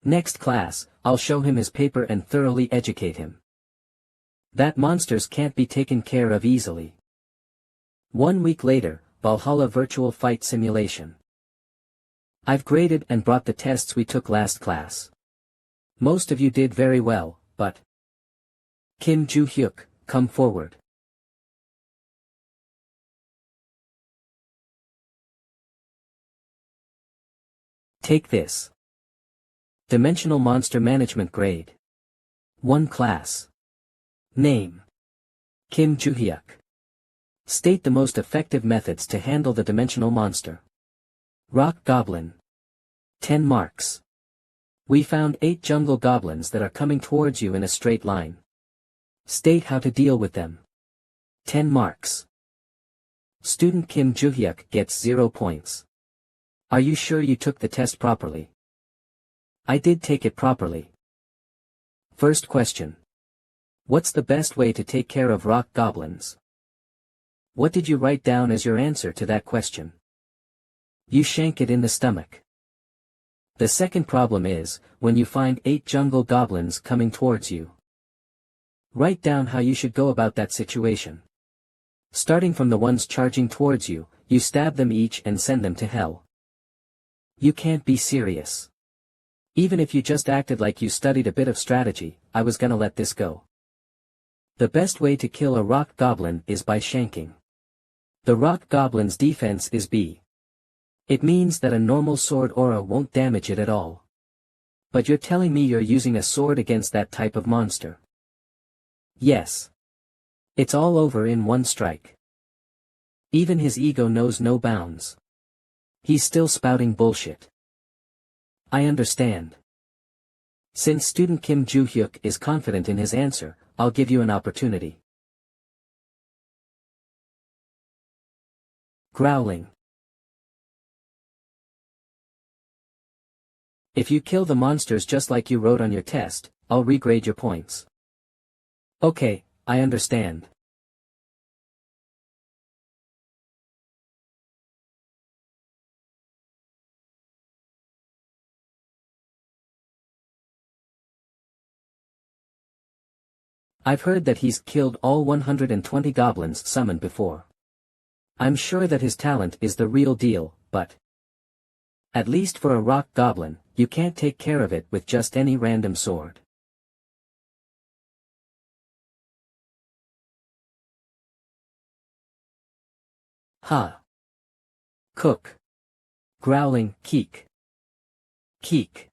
Next class, I'll show him his paper and thoroughly educate him. That monsters can't be taken care of easily. 1 week later, Valhalla Virtual Fight Simulation. I've graded and brought the tests we took last class. Most of you did very well, but Kim Joo-hyuk, come forward. Take this. Dimensional Monster Management Grade. 1 class. Name. Kim Joo-hyuk. State the most effective methods to handle the dimensional monster. Rock Goblin. 10 marks. We found 8 jungle goblins that are coming towards you in a straight line. State how to deal with them. 10 marks. Student Kim Joo-hyuk gets 0 points. Are you sure you took the test properly? I did take it properly. First question. What's the best way to take care of rock goblins? What did you write down as your answer to that question? You shank it in the stomach. The second problem is, when you find 8 jungle goblins coming towards you. Write down how you should go about that situation. Starting from the ones charging towards you, you stab them each and send them to hell. You can't be serious. Even if you just acted like you studied a bit of strategy, I was gonna let this go. The best way to kill a rock goblin is by shanking. The rock goblin's defense is B. It means that a normal sword aura won't damage it at all. But you're telling me you're using a sword against that type of monster? Yes. It's all over in one strike. Even his ego knows no bounds. He's still spouting bullshit. I understand. Since student Kim Joo-hyuk is confident in his answer, I'll give you an opportunity. Growling. If you kill the monsters just like you wrote on your test, I'll regrade your points. Okay, I understand. I've heard that he's killed all 120 goblins summoned before. I'm sure that his talent is the real deal, but at least for a rock goblin, you can't take care of it with just any random sword. Ha. Cook. Growling, keek. Keek.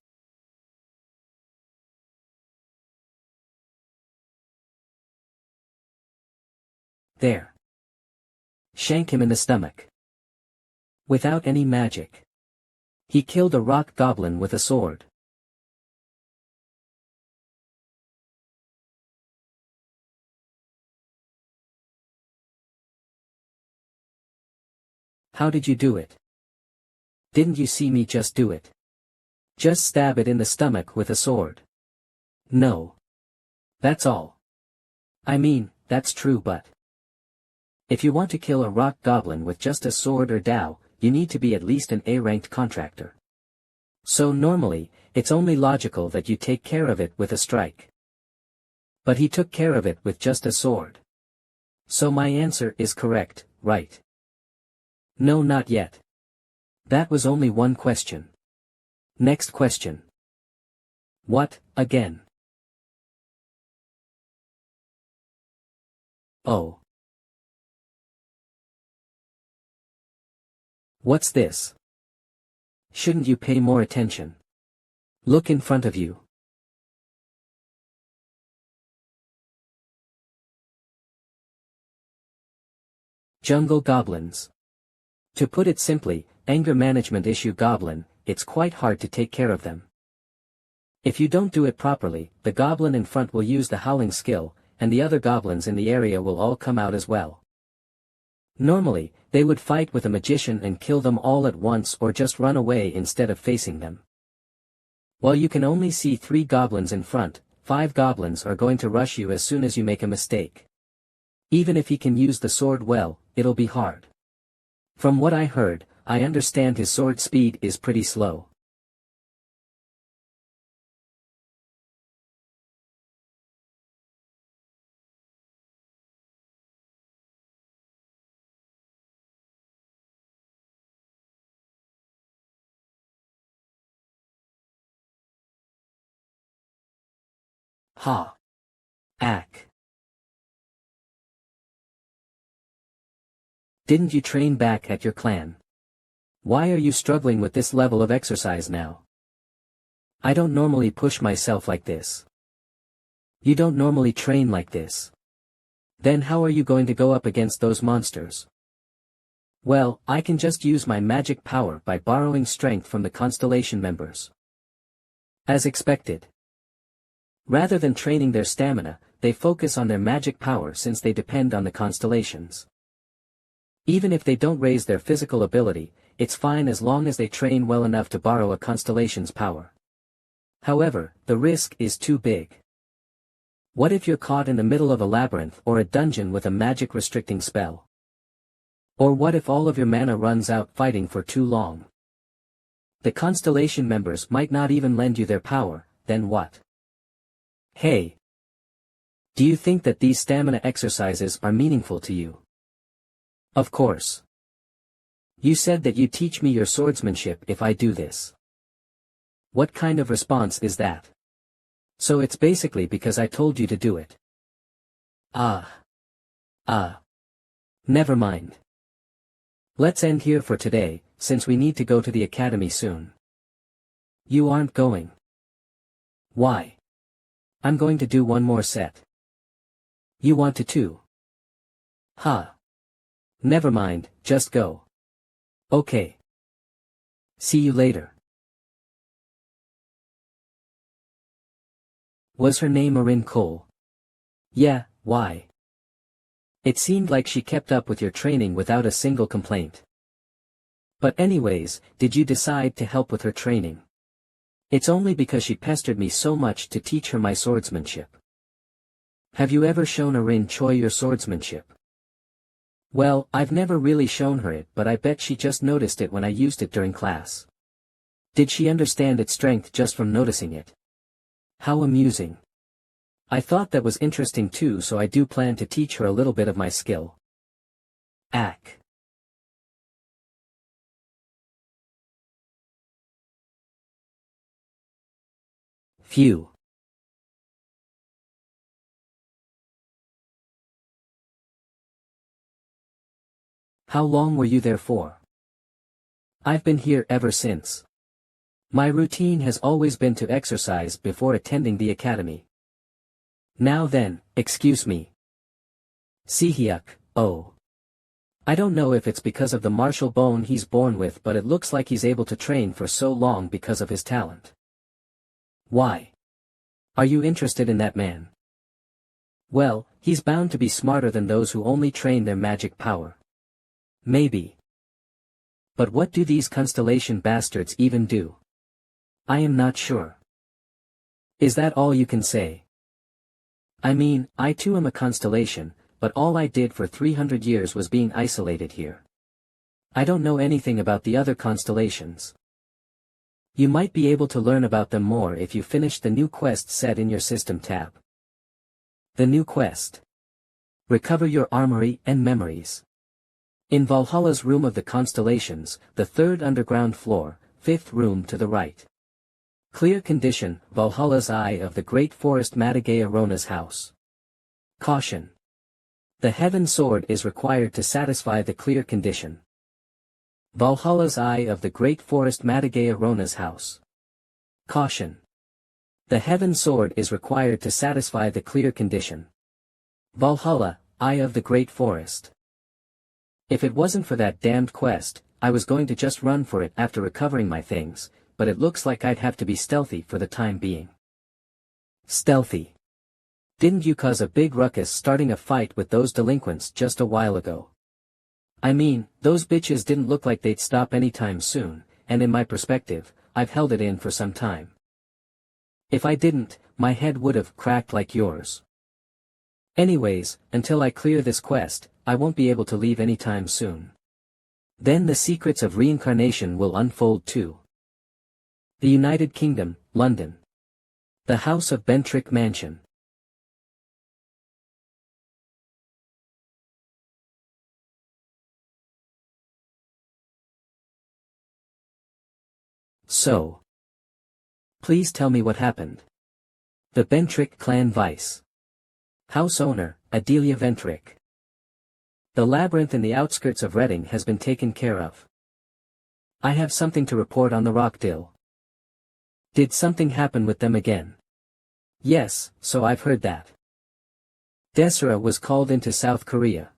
There. Shank him in the stomach. Without any magic. He killed a rock goblin with a sword. How did you do it? Didn't you see me just do it? Just stab it in the stomach with a sword. No. That's all. I mean, that's true, but if you want to kill a rock goblin with just a sword or dao, you need to be at least an A-ranked contractor. So normally, it's only logical that you take care of it with a strike. But he took care of it with just a sword. So my answer is correct, right? No, not yet. That was only one question. Next question. What, again? Oh. What's this? Shouldn't you pay more attention? Look in front of you. Jungle goblins. To put it simply, anger management issue goblin, it's quite hard to take care of them. If you don't do it properly, the goblin in front will use the howling skill, and the other goblins in the area will all come out as well. Normally, they would fight with a magician and kill them all at once or just run away instead of facing them. While you can only see 3 goblins in front, 5 goblins are going to rush you as soon as you make a mistake. Even if he can use the sword well, it'll be hard. From what I heard, I understand his sword speed is pretty slow. Ha. Ack. Didn't you train back at your clan? Why are you struggling with this level of exercise now? I don't normally push myself like this. You don't normally train like this. Then how are you going to go up against those monsters? Well, I can just use my magic power by borrowing strength from the Constellation members. As expected. Rather than training their stamina, they focus on their magic power since they depend on the constellations. Even if they don't raise their physical ability, it's fine as long as they train well enough to borrow a constellation's power. However, the risk is too big. What if you're caught in the middle of a labyrinth or a dungeon with a magic restricting spell? Or what if all of your mana runs out fighting for too long? The constellation members might not even lend you their power, then what? Hey! Do you think that these stamina exercises are meaningful to you? Of course. You said that you teach me your swordsmanship if I do this. What kind of response is that? So it's basically because I told you to do it. Never mind. Let's end here for today, since we need to go to the academy soon. You aren't going. Why? I'm going to do one more set. You want to too? Never mind, just go. Okay. See you later. Was her name Marin Cole? Yeah, why? It seemed like she kept up with your training without a single complaint. But anyways, did you decide to help with her training? It's only because she pestered me so much to teach her my swordsmanship. Have you ever shown Erin Choi your swordsmanship? Well, I've never really shown her it, but I bet she just noticed it when I used it during class. Did she understand its strength just from noticing it? How amusing. I thought that was interesting too, so I do plan to teach her a little bit of my skill. Ack. Phew. How long were you there for? I've been here ever since. My routine has always been to exercise before attending the academy. Now then, excuse me. Sihyuk, oh. I don't know if it's because of the martial bone he's born with, but it looks like he's able to train for so long because of his talent. Why? Are you interested in that man? Well, he's bound to be smarter than those who only train their magic power. Maybe. But what do these constellation bastards even do? I am not sure. Is that all you can say? I mean, I too am a constellation, but all I did for 300 years was being isolated here. I don't know anything about the other constellations. You might be able to learn about them more if you finish the new quest set in your system tab. The new quest. Recover your armory and memories. In Valhalla's room of the constellations, the third underground floor, fifth room to the right. Clear condition, Valhalla's eye of the great forest Madagea Rona's house. Caution. The heaven sword is required to satisfy the clear condition. Valhalla's eye of the great forest Madagea Rona's house. Caution. The heaven sword is required to satisfy the clear condition. Valhalla, eye of the great forest. If it wasn't for that damned quest, I was going to just run for it after recovering my things, but it looks like I'd have to be stealthy for the time being. Stealthy. Didn't you cause a big ruckus starting a fight with those delinquents just a while ago? I mean, those bitches didn't look like they'd stop anytime soon, and in my perspective, I've held it in for some time. If I didn't, my head would have cracked like yours. Anyways, until I clear this quest, I won't be able to leave anytime soon. Then the secrets of reincarnation will unfold too. The United Kingdom, London. The House of Bentrick Mansion. So. Please tell me what happened. The Bentrick clan vice. House owner, Adelia Bentrick. The labyrinth in the outskirts of Reading has been taken care of. I have something to report on the Rockdill. Did something happen with them again? Yes, so I've heard that. Desira was called into South Korea.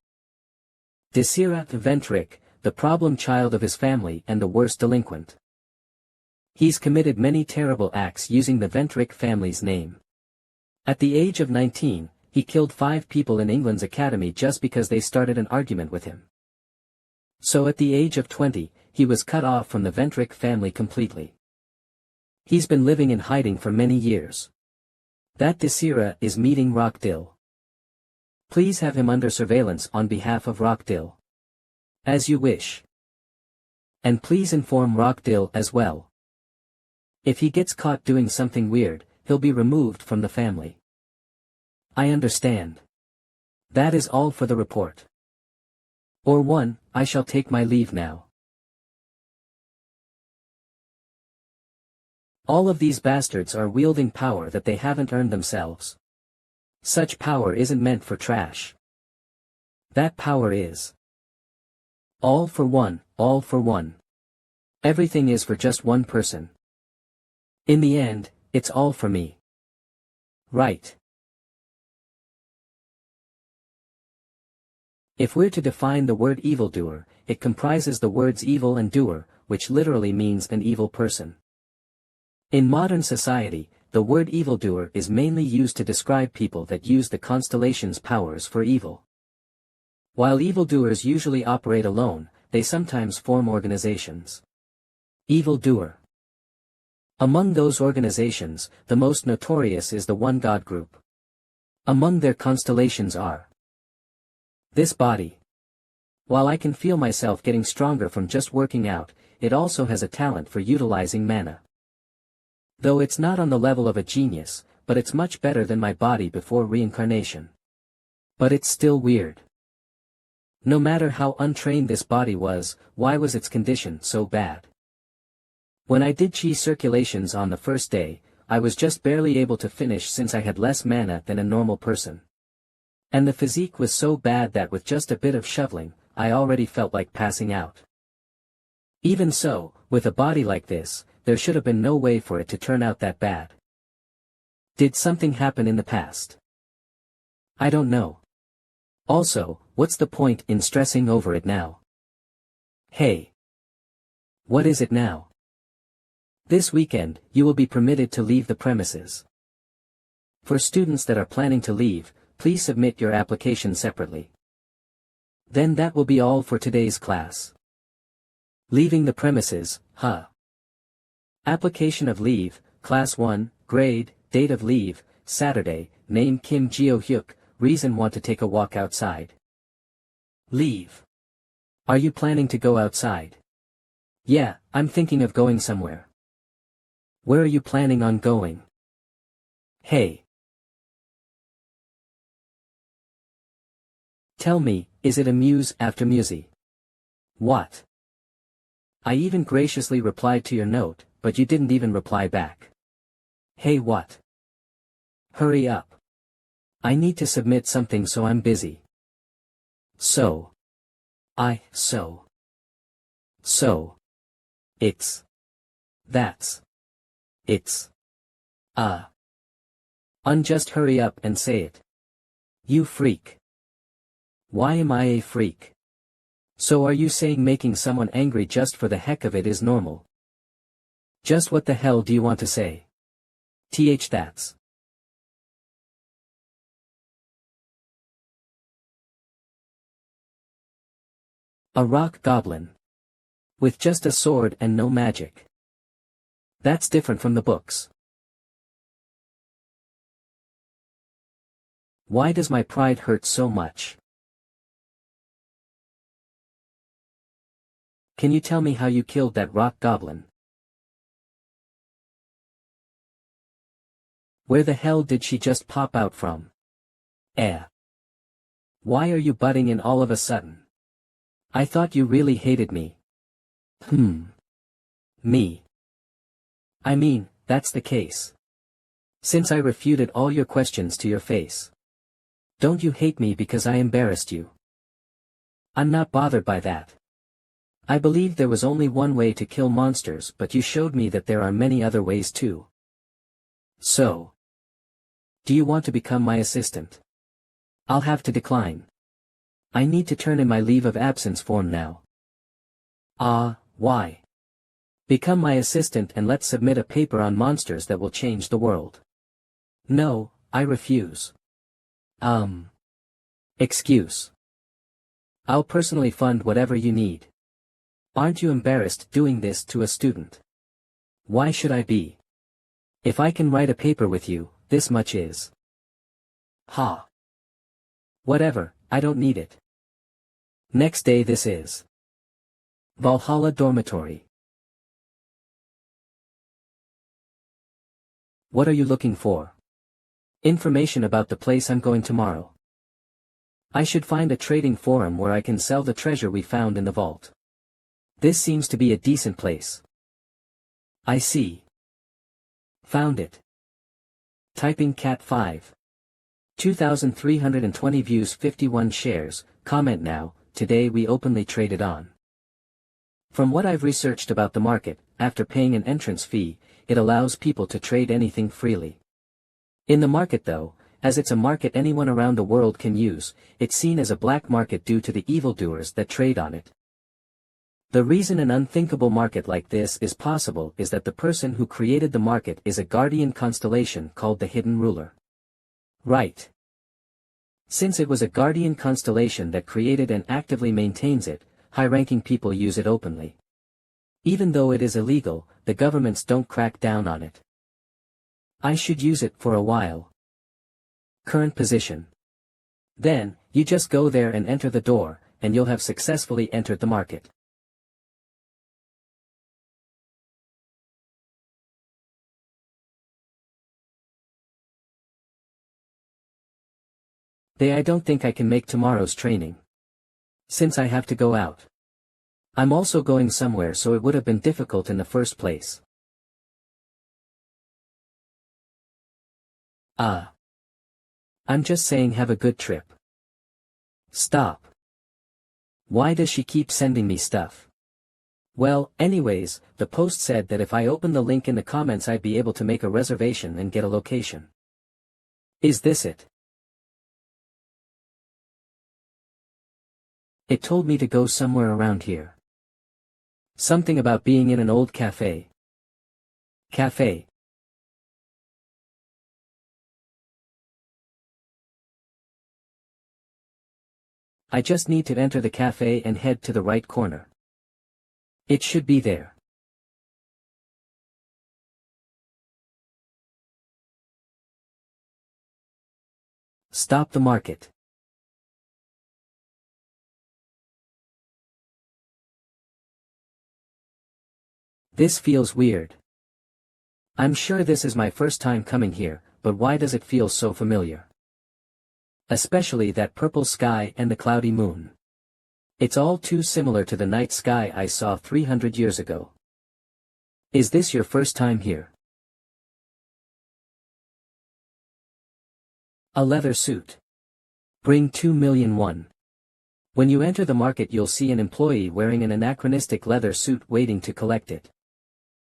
Desira Bentrick, the problem child of his family and the worst delinquent. He's committed many terrible acts using the Bentrick family's name. At the age of 19, he killed 5 people in England's academy just because they started an argument with him. So at the age of 20, he was cut off from the Bentrick family completely. He's been living in hiding for many years. That Desira is meeting Rockdill. Please have him under surveillance on behalf of Rockdill. As you wish. And please inform Rockdill as well. If he gets caught doing something weird, he'll be removed from the family. I understand. That is all for the report. Or one, I shall take my leave now. All of these bastards are wielding power that they haven't earned themselves. Such power isn't meant for trash. That power is. All for one, all for one. Everything is for just one person. In the end, it's all for me. Right. If we're to define the word evildoer, it comprises the words evil and doer, which literally means an evil person. In modern society, the word evildoer is mainly used to describe people that use the constellation's powers for evil. While evildoers usually operate alone, they sometimes form organizations. Evildoer. Among those organizations, the most notorious is the One God Group. Among their constellations are this body. While I can feel myself getting stronger from just working out, it also has a talent for utilizing mana. Though it's not on the level of a genius, but it's much better than my body before reincarnation. But it's still weird. No matter how untrained this body was, why was its condition so bad? When I did chi circulations on the first day, I was just barely able to finish since I had less mana than a normal person. And the physique was so bad that with just a bit of shoveling, I already felt like passing out. Even so, with a body like this, there should have been no way for it to turn out that bad. Did something happen in the past? I don't know. Also, what's the point in stressing over it now? Hey. What is it now? This weekend, you will be permitted to leave the premises. For students that are planning to leave, please submit your application separately. Then that will be all for today's class. Leaving the premises, huh? Application of leave, Class 1, grade, date of leave, Saturday, name Kim Jeo-hyuk, reason want to take a walk outside. Leave. Are you planning to go outside? Yeah, I'm thinking of going somewhere. Where are you planning on going? Hey. Tell me, is it a muse after musy? What? I even graciously replied to your note, but you didn't even reply back. Hey what? Hurry up. I need to submit something so I'm busy. So. It's. That's. It's. Unjust hurry up and say it. You freak. Why am I a freak? So are you saying making someone angry just for the heck of it is normal? Just what the hell do you want to say? That's. A rock goblin. With just a sword and no magic. That's different from the books. Why does my pride hurt so much? Can you tell me how you killed that rock goblin? Where the hell did she just pop out from? Why are you butting in all of a sudden? I thought you really hated me. Me. I mean, that's the case. Since I refuted all your questions to your face. Don't you hate me because I embarrassed you? I'm not bothered by that. I believe there was only one way to kill monsters, but you showed me that there are many other ways too. So. Do you want to become my assistant? I'll have to decline. I need to turn in my leave of absence form now. Why? Become my assistant and let's submit a paper on monsters that will change the world. No, I refuse. Excuse. I'll personally fund whatever you need. Aren't you embarrassed doing this to a student? Why should I be? If I can write a paper with you, this much is. Whatever, I don't need it. Next day this is. Valhalla Dormitory. What are you looking for? Information about the place I'm going tomorrow. I should find a trading forum where I can sell the treasure we found in the vault. This seems to be a decent place. I see. Found it. Typing Cat 5. 2,320 views, 51 shares, comment now, today we openly traded on. From what I've researched about the market, after paying an entrance fee, it allows people to trade anything freely. In the market though, as it's a market anyone around the world can use, it's seen as a black market due to the evildoers that trade on it. The reason an unthinkable market like this is possible is that the person who created the market is a guardian constellation called the Hidden Ruler. Right. Since it was a guardian constellation that created and actively maintains it, high-ranking people use it openly. Even though it is illegal, the governments don't crack down on it. I should use it for a while. Current position. Then, you just go there and enter the door, and you'll have successfully entered the market. I don't think I can make tomorrow's training. Since I have to go out. I'm also going somewhere, so it would have been difficult in the first place. I'm just saying have a good trip. Stop. Why does she keep sending me stuff? Well, anyways, the post said that if I open the link in the comments I'd be able to make a reservation and get a location. Is this it? It told me to go somewhere around here. Something about being in an old cafe. Cafe. I just need to enter the cafe and head to the right corner. It should be there. Stop the market. This feels weird. I'm sure this is my first time coming here, but why does it feel so familiar? Especially that purple sky and the cloudy moon. It's all too similar to the night sky I saw 300 years ago. Is this your first time here? A leather suit. Bring 2,000,001. When you enter the market you'll see an employee wearing an anachronistic leather suit waiting to collect it.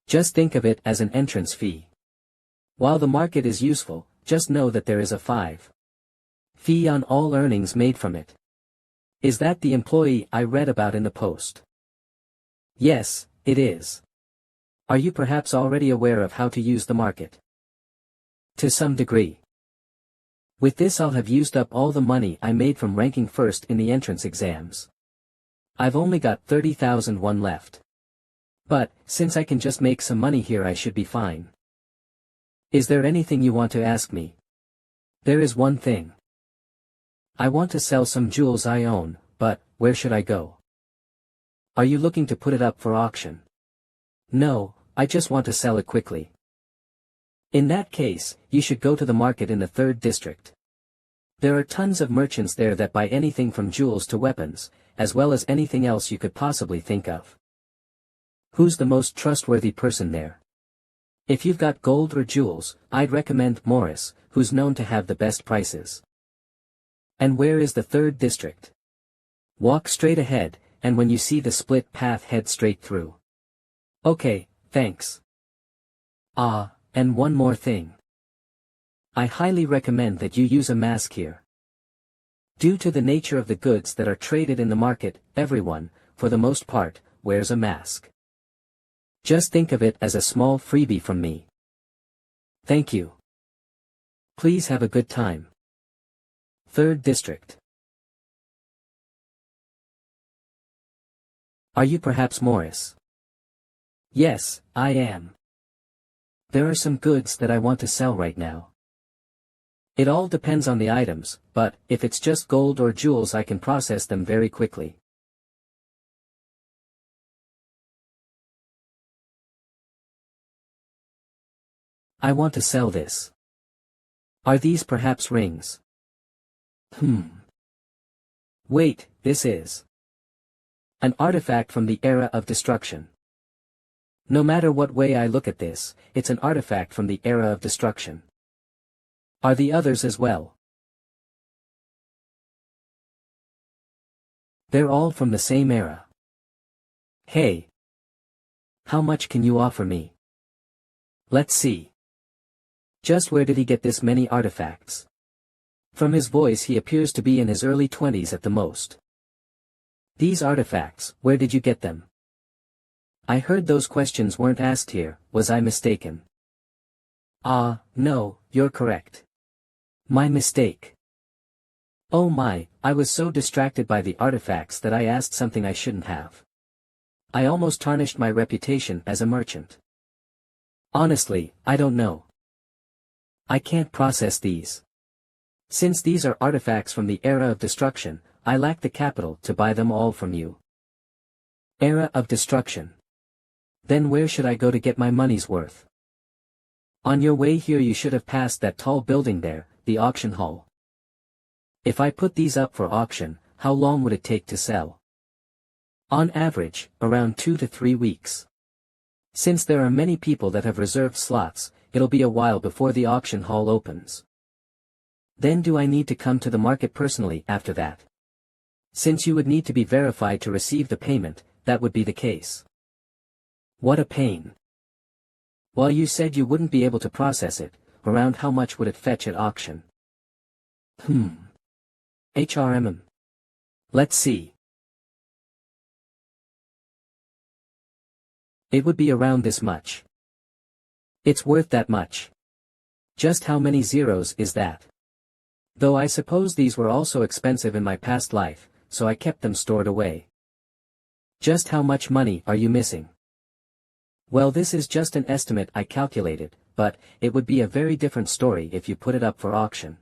Just think of it as an entrance fee. While the market is useful, just know that there is a 5 fee on all earnings made from it. Is that the employee I read about in the post? Yes, it is. Are you perhaps already aware of how to use the market? To some degree. With this I'll have used up all the money I made from ranking first in the entrance exams. I've only got 30,001 left. But, since I can just make some money here I should be fine. Is there anything you want to ask me? There is one thing. I want to sell some jewels I own, but, where should I go? Are you looking to put it up for auction? No, I just want to sell it quickly. In that case, you should go to the market in the 3rd district. There are tons of merchants there that buy anything from jewels to weapons, as well as anything else you could possibly think of. Who's the most trustworthy person there? If you've got gold or jewels, I'd recommend Morris, who's known to have the best prices. And where is the 3rd district? Walk straight ahead, and when you see the split path head straight through. Okay, thanks. And one more thing. I highly recommend that you use a mask here. Due to the nature of the goods that are traded in the market, everyone, for the most part, wears a mask. Just think of it as a small freebie from me. Thank you. Please have a good time. 3rd District. Are you perhaps Morris? Yes, I am. There are some goods that I want to sell right now. It all depends on the items, but, if it's just gold or jewels I can process them very quickly. I want to sell this. Are these perhaps rings? Wait, this is an artifact from the era of destruction. No matter what way I look at this, it's an artifact from the era of destruction. Are the others as well? They're all from the same era. Hey. How much can you offer me? Let's see. Just where did he get this many artifacts? From his voice he appears to be in his early 20s at the most. These artifacts, where did you get them? I heard those questions weren't asked here, was I mistaken? No, you're correct. My mistake. Oh my, I was so distracted by the artifacts that I asked something I shouldn't have. I almost tarnished my reputation as a merchant. Honestly, I don't know. I can't process these. Since these are artifacts from the era of destruction, I lack the capital to buy them all from you. Era of destruction. Then where should I go to get my money's worth? On your way here you should have passed that tall building there, the auction hall. If I put these up for auction, how long would it take to sell? On average, around 2 to 3 weeks. Since there are many people that have reserved slots, it'll be a while before the auction hall opens. Then do I need to come to the market personally after that? Since you would need to be verified to receive the payment, that would be the case. What a pain. Well, you said you wouldn't be able to process it, around how much would it fetch at auction? HRMM. Let's see. It would be around this much. It's worth that much. Just how many zeros is that? Though I suppose these were also expensive in my past life, so I kept them stored away. Just how much money are you missing? Well, this is just an estimate I calculated, but it would be a very different story if you put it up for auction.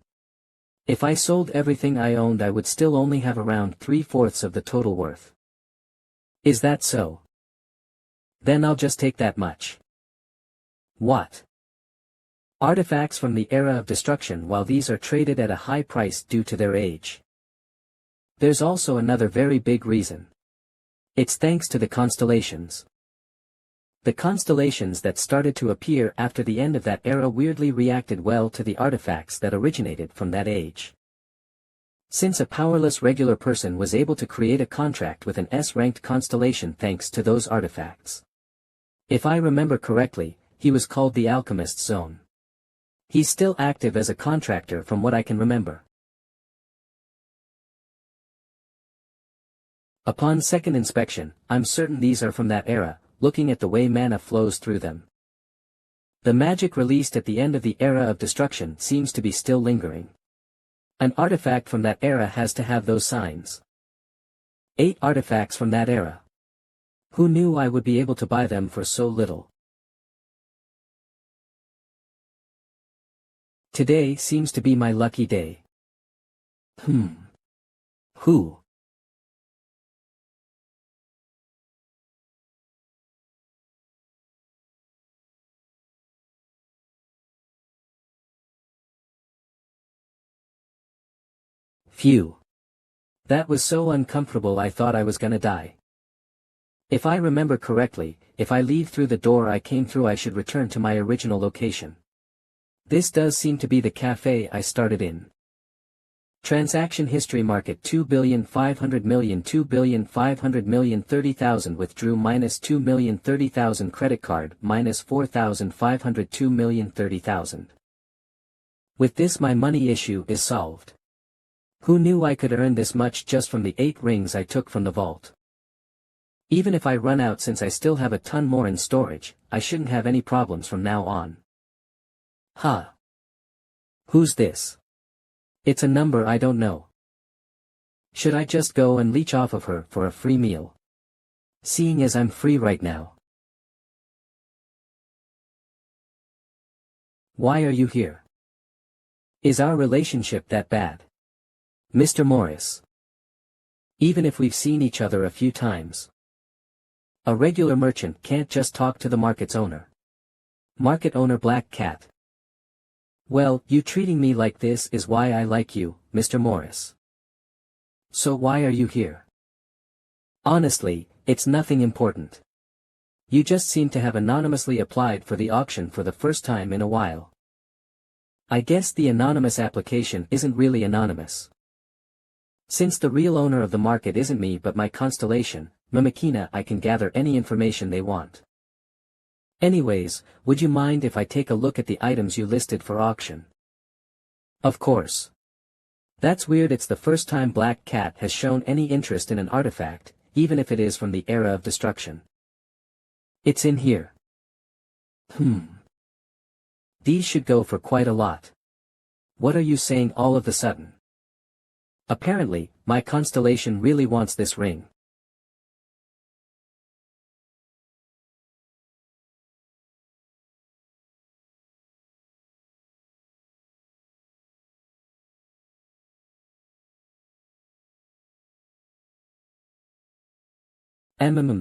If I sold everything I owned, I would still only have around 3/4 of the total worth. Is that so? Then I'll just take that much. What? Artifacts from the era of destruction, while these are traded at a high price due to their age. There's also another very big reason. It's thanks to the constellations. The constellations that started to appear after the end of that era weirdly reacted well to the artifacts that originated from that age. Since a powerless regular person was able to create a contract with an S-ranked constellation thanks to those artifacts. If I remember correctly, he was called the Alchemist's Zone. He's still active as a contractor from what I can remember. Upon second inspection, I'm certain these are from that era, looking at the way mana flows through them. The magic released at the end of the era of destruction seems to be still lingering. An artifact from that era has to have those signs. 8 artifacts from that era. Who knew I would be able to buy them for so little? Today seems to be my lucky day. Who? Phew. That was so uncomfortable, I thought I was gonna die. If I remember correctly, if I leave through the door I came through, I should return to my original location. This does seem to be the cafe I started in. Transaction history: market 2,500,000,000, 2,500,000,000, 30,000 withdrew, minus 2,030,000 credit card, minus 4,500, 2,030,000. With this my money issue is solved. Who knew I could earn this much just from the 8 rings I took from the vault? Even if I run out, since I still have a ton more in storage, I shouldn't have any problems from now on. Huh. Who's this? It's a number I don't know. Should I just go and leech off of her for a free meal? Seeing as I'm free right now. Why are you here? Is our relationship that bad? Mr. Morris. Even if we've seen each other a few times. A regular merchant can't just talk to the market's owner. Market owner Black Cat. Well, you treating me like this is why I like you, Mr. Morris. So why are you here? Honestly, it's nothing important. You just seem to have anonymously applied for the auction for the first time in a while. I guess the anonymous application isn't really anonymous. Since the real owner of the market isn't me but my constellation, Mimikina, I can gather any information they want. Anyways, would you mind if I take a look at the items you listed for auction? Of course. That's weird, it's the first time Black Cat has shown any interest in an artifact, even if it is from the era of destruction. It's in here. These should go for quite a lot. What are you saying all of a sudden? Apparently, my constellation really wants this ring.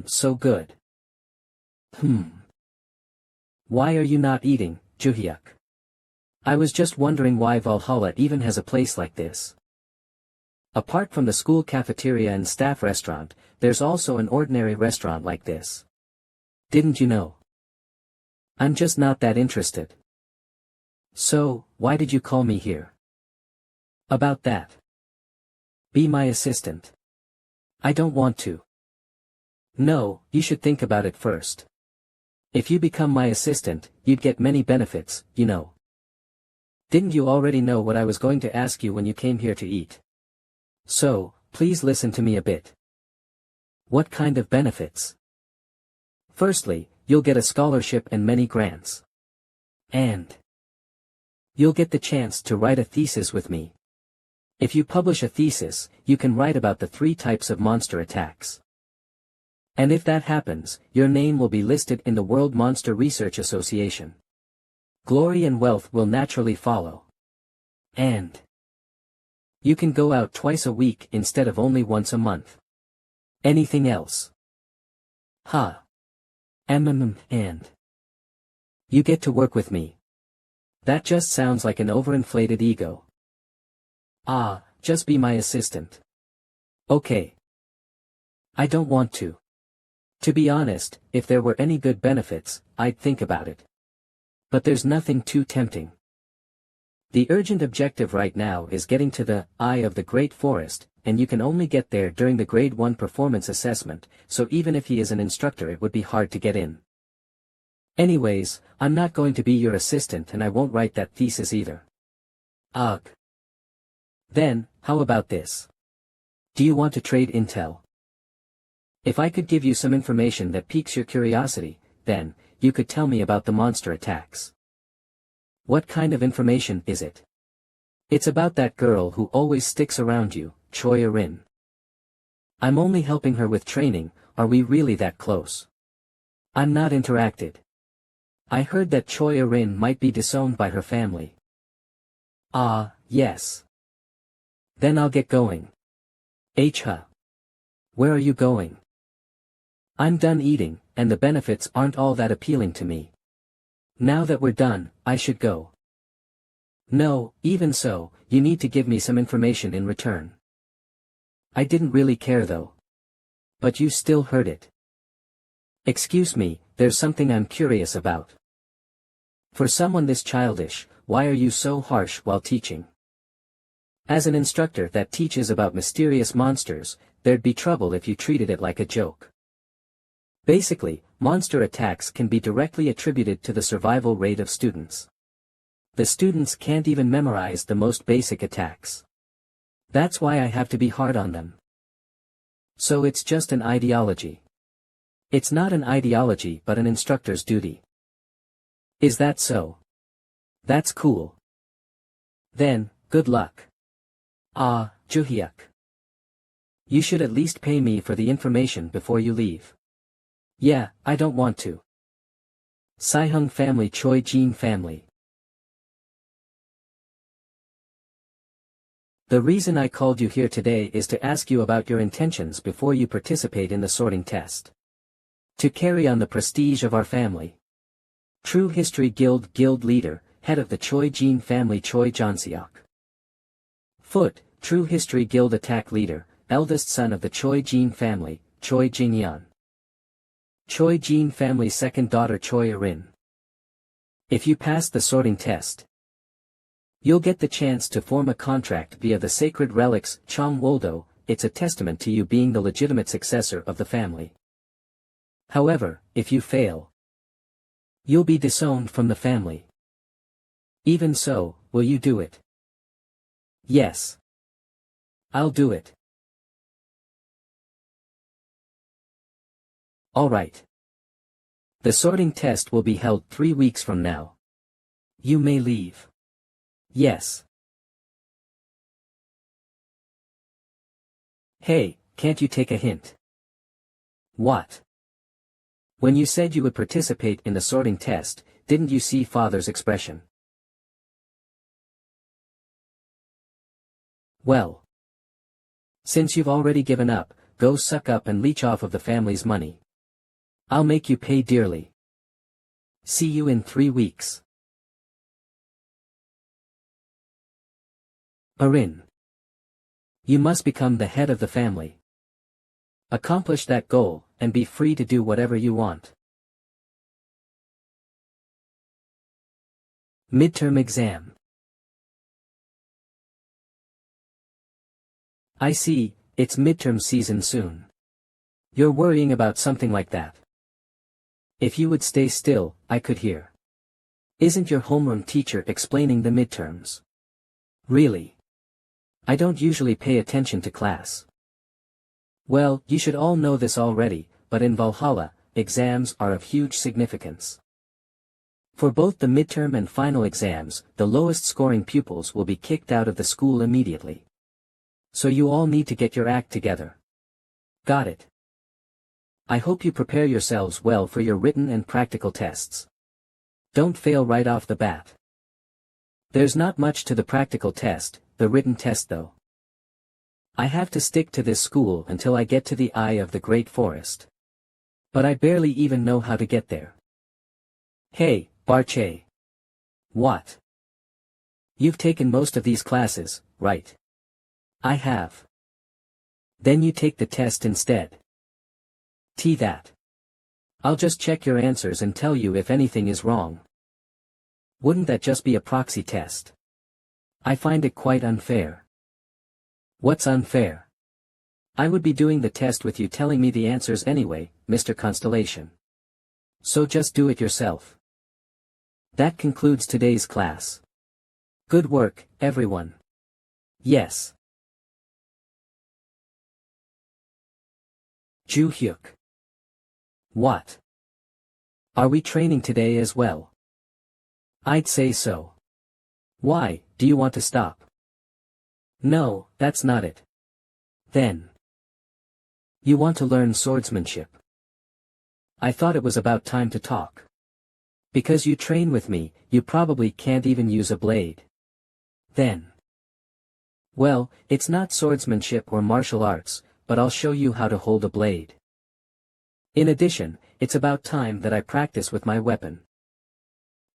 So good. Why are you not eating, Juhyuk? I was just wondering why Valhalla even has a place like this. Apart from the school cafeteria and staff restaurant, there's also an ordinary restaurant like this. Didn't you know? I'm just not that interested. So, why did you call me here? About that. Be my assistant. I don't want to. No, you should think about it first. If you become my assistant, you'd get many benefits, you know. Didn't you already know what I was going to ask you when you came here to eat? So, please listen to me a bit. What kind of benefits? Firstly, you'll get a scholarship and many grants. And you'll get the chance to write a thesis with me. If you publish a thesis, you can write about the 3 types of monster attacks. And if that happens, your name will be listed in the World Monster Research Association. Glory and wealth will naturally follow. And you can go out twice a week instead of only once a month. Anything else? And you get to work with me. That just sounds like an overinflated ego. Just be my assistant. Okay. I don't want to. To be honest, if there were any good benefits, I'd think about it. But there's nothing too tempting. The urgent objective right now is getting to the eye of the Great Forest, and you can only get there during the Grade 1 performance assessment, so even if he is an instructor it would be hard to get in. Anyways, I'm not going to be your assistant and I won't write that thesis either. Ugh. Then, how about this? Do you want to trade intel? If I could give you some information that piques your curiosity, then, you could tell me about the monster attacks. What kind of information is it? It's about that girl who always sticks around you, Choi Erin. I'm only helping her with training, are we really that close? I'm not interacted. I heard that Choi Erin might be disowned by her family. Yes. Then I'll get going. Where are you going? I'm done eating, and the benefits aren't all that appealing to me. Now that we're done, I should go. No, even so, you need to give me some information in return. I didn't really care though. But you still heard it. Excuse me, there's something I'm curious about. For someone this childish, why are you so harsh while teaching? As an instructor that teaches about mysterious monsters, there'd be trouble if you treated it like a joke. Basically, monster attacks can be directly attributed to the survival rate of students. The students can't even memorize the most basic attacks. That's why I have to be hard on them. So it's just an ideology. It's not an ideology but an instructor's duty. Is that so? That's cool. Then, good luck. Juhyuk. You should at least pay me for the information before you leave. Yeah, I don't want to. Saihung family, Choi Jin family. The reason I called you here today is to ask you about your intentions before you participate in the sorting test. To carry on the prestige of our family. True History Guild leader, head of the Choi Jin family, Choi Jonseok. Foot, True History Guild attack leader, eldest son of the Choi Jin family, Choi Jin-yeon. Choi Jin family's second daughter, Choi Erin. If you pass the sorting test, you'll get the chance to form a contract via the sacred relics, Chongwoldo. It's a testament to you being the legitimate successor of the family. However, if you fail, you'll be disowned from the family. Even so, will you do it? Yes. I'll do it. Alright. The sorting test will be held 3 weeks from now. You may leave. Yes. Hey, can't you take a hint? What? When you said you would participate in the sorting test, didn't you see Father's expression? Well. Since you've already given up, go suck up and leech off of the family's money. I'll make you pay dearly. See you in 3 weeks. Erin. You must become the head of the family. Accomplish that goal, and be free to do whatever you want. Midterm exam. I see, it's midterm season soon. You're worrying about something like that. If you would stay still, I could hear. Isn't your homeroom teacher explaining the midterms? Really? I don't usually pay attention to class. Well, you should all know this already, but in Valhalla, exams are of huge significance. For both the midterm and final exams, the lowest scoring pupils will be kicked out of the school immediately. So you all need to get your act together. Got it? I hope you prepare yourselves well for your written and practical tests. Don't fail right off the bat. There's not much to the practical test, the written test though. I have to stick to this school until I get to the eye of the great forest. But I barely even know how to get there. Hey, Barche. What? You've taken most of these classes, right? I have. Then you take the test instead. That. I'll just check your answers and tell you if anything is wrong. Wouldn't that just be a proxy test? I find it quite unfair. What's unfair? I would be doing the test with you telling me the answers anyway, Mr. Constellation. So just do it yourself. That concludes today's class. Good work, everyone. Yes. Ju-hyuk. What? Are we training today as well? I'd say so. Why, do you want to stop? No, that's not it. Then. You want to learn swordsmanship. I thought it was about time to talk. Because you train with me, you probably can't even use a blade. Then. Well, it's not swordsmanship or martial arts, but I'll show you how to hold a blade. In addition, it's about time that I practice with my weapon.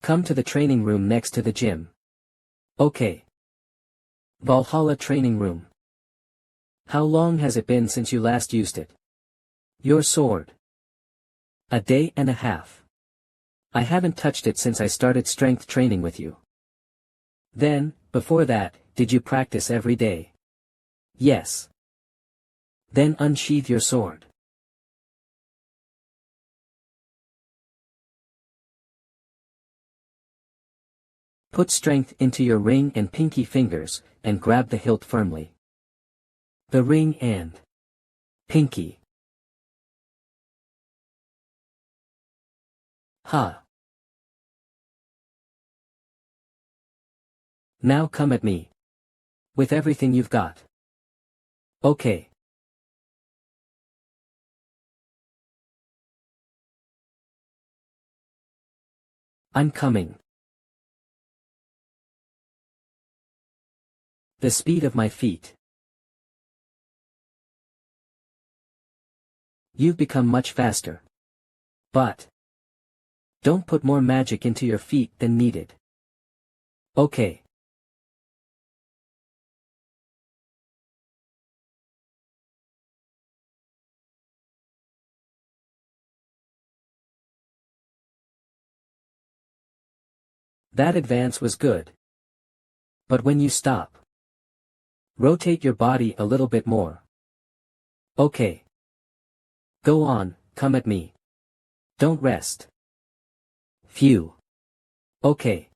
Come to the training room next to the gym. Okay. Valhalla training room. How long has it been since you last used it? Your sword. A day and a half. I haven't touched it since I started strength training with you. Then, before that, did you practice every day? Yes. Then unsheath your sword. Put strength into your ring and pinky fingers, and grab the hilt firmly. The ring and pinky. Ha. Now come at me. With everything you've got. Okay. I'm coming. The speed of my feet. You've become much faster. But don't put more magic into your feet than needed. Okay. That advance was good. But when you stop, rotate your body a little bit more. Okay. Go on, come at me. Don't rest. Phew. Okay.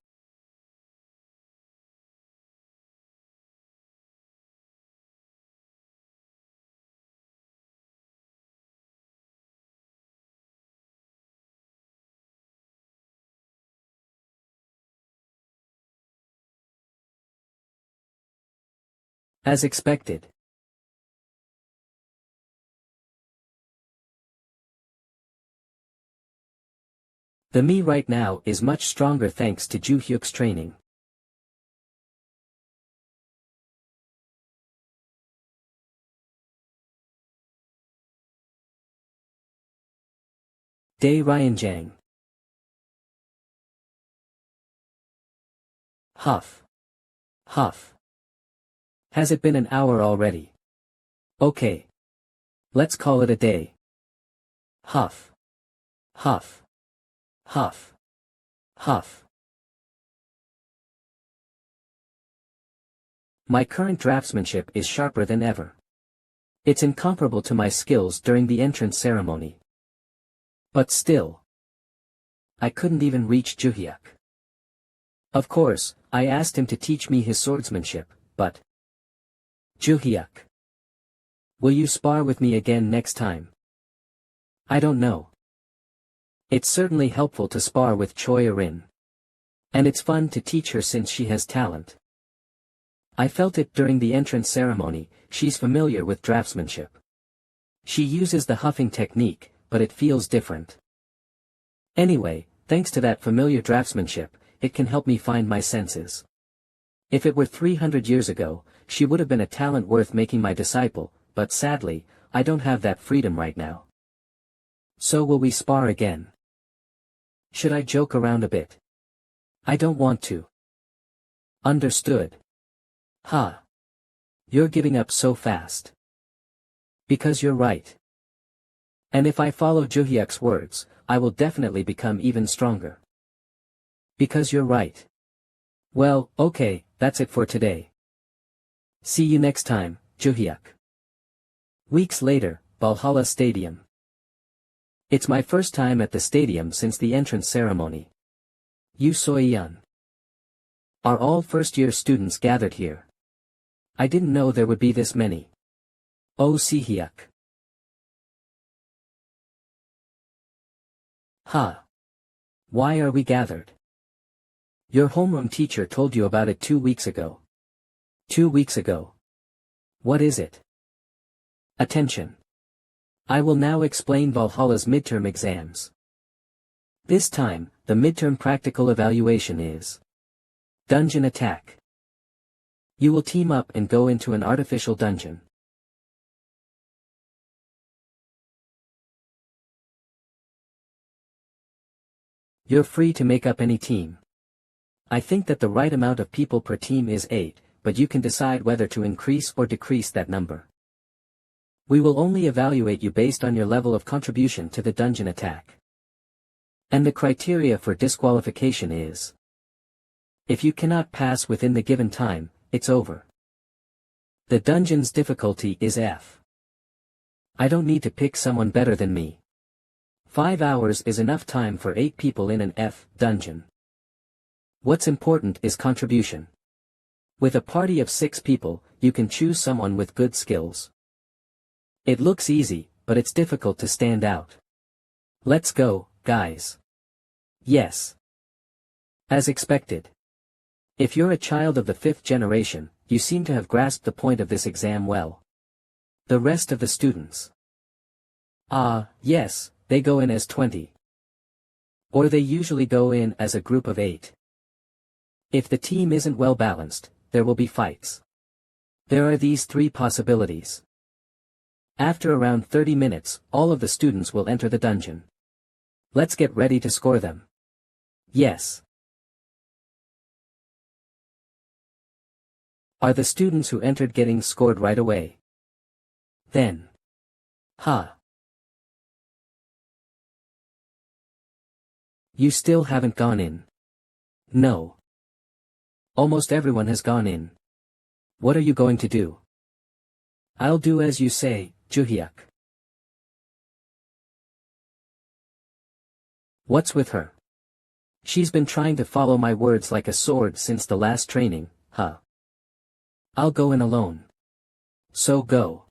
As expected. The me right now is much stronger thanks to Ju-hyuk's training. Day Ryanjang. Huff. Huff. Has it been an hour already? Okay. Let's call it a day. Huff. Huff. Huff. Huff. My current draftsmanship is sharper than ever. It's incomparable to my skills during the entrance ceremony. But still, I couldn't even reach Ju-hyuk. Of course, I asked him to teach me his swordsmanship, but Ju-hyuk, will you spar with me again next time? I don't know. It's certainly helpful to spar with Choi Erin. And it's fun to teach her since she has talent. I felt it during the entrance ceremony, she's familiar with draftsmanship. She uses the huffing technique, but it feels different. Anyway, thanks to that familiar draftsmanship, it can help me find my senses. If it were 300 years ago, she would have been a talent worth making my disciple, but sadly, I don't have that freedom right now. So will we spar again? Should I joke around a bit? I don't want to. Understood. Huh. You're giving up so fast. Because you're right. And if I follow Juhyuk's words, I will definitely become even stronger. Because you're right. Well, okay, that's it for today. See you next time, Juhyuk. Weeks later, Valhalla Stadium. It's my first time at the stadium since the entrance ceremony. Yu Soyeon. Are all first-year students gathered here? I didn't know there would be this many. Oh Sihyuk. Huh. Why are we gathered? Your homeroom teacher told you about it 2 weeks ago. 2 weeks ago. What is it? Attention. I will now explain Valhalla's midterm exams. This time, the midterm practical evaluation is Dungeon Attack. You will team up and go into an artificial dungeon. You're free to make up any team. I think that the right amount of people per team is 8, but you can decide whether to increase or decrease that number. We will only evaluate you based on your level of contribution to the dungeon attack. And the criteria for disqualification is: if you cannot pass within the given time, it's over. The dungeon's difficulty is F. I don't need to pick someone better than me. 5 hours is enough time for 8 people in an F dungeon. What's important is contribution. With a party of 6 people, you can choose someone with good skills. It looks easy, but it's difficult to stand out. Let's go, guys. Yes. As expected. If you're a child of the 5th generation, you seem to have grasped the point of this exam well. The rest of the students. Yes, they go in as 20. Or they usually go in as a group of 8. If the team isn't well balanced, there will be fights. There are these 3 possibilities. After around 30 minutes, all of the students will enter the dungeon. Let's get ready to score them. Yes. Are the students who entered getting scored right away? Then. You still haven't gone in. No. Almost everyone has gone in. What are you going to do? I'll do as you say, Juhyuk. What's with her? She's been trying to follow my words like a sword since the last training, huh? I'll go in alone. So go.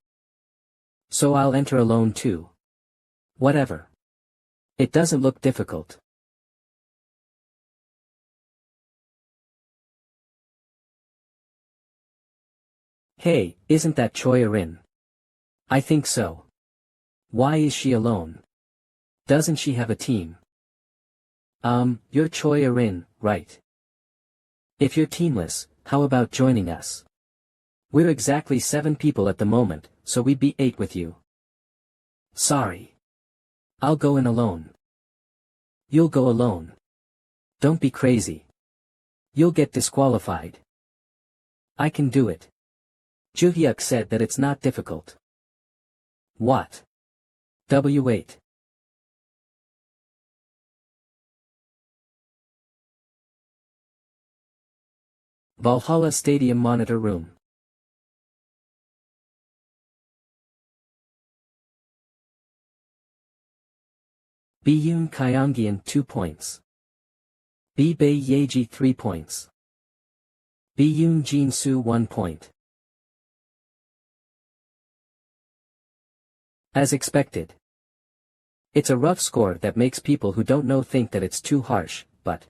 So I'll enter alone too. Whatever. It doesn't look difficult. Hey, isn't that Choi Erin? I think so. Why is she alone? Doesn't she have a team? You're Choi Erin, right? If you're teamless, how about joining us? We're exactly 7 people at the moment, so we'd be 8 with you. Sorry. I'll go in alone. You'll go alone. Don't be crazy. You'll get disqualified. I can do it. Juhyuk said that it's not difficult. What? W8. Valhalla Stadium Monitor Room. Bi-yoon Kyonggian 2 points. Bi-bae Yeji 3 points. Bi-yoon Jin-soo 1 point. As expected. It's a rough score that makes people who don't know think that it's too harsh, but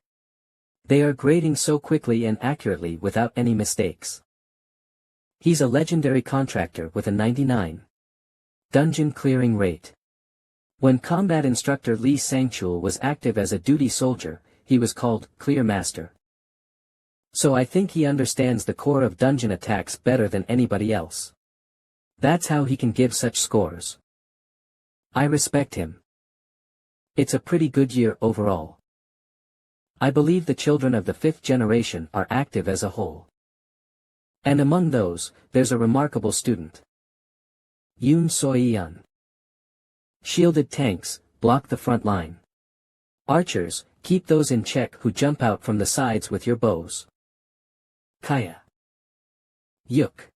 they are grading so quickly and accurately without any mistakes. He's a legendary contractor with a 99 dungeon clearing rate. When combat instructor Lee Sangchul was active as a duty soldier, he was called Clear Master. So I think he understands the core of dungeon attacks better than anybody else. That's how he can give such scores. I respect him. It's a pretty good year overall. I believe the children of the 5th generation are active as a whole. And among those, there's a remarkable student. Yoon Soi-yeon. Shielded tanks, block the front line. Archers, keep those in check who jump out from the sides with your bows. Kaya. Yuk.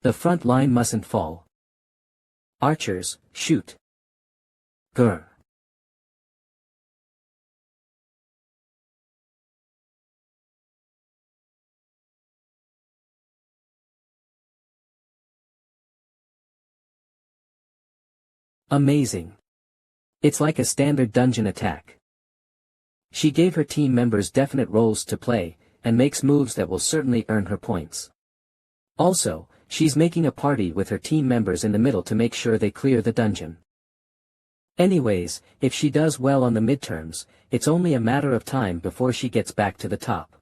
The front line mustn't fall. Archers, shoot. Grr. Amazing. It's like a standard dungeon attack. She gave her team members definite roles to play, and makes moves that will certainly earn her points. Also, she's making a party with her team members in the middle to make sure they clear the dungeon. Anyways, if she does well on the midterms, it's only a matter of time before she gets back to the top.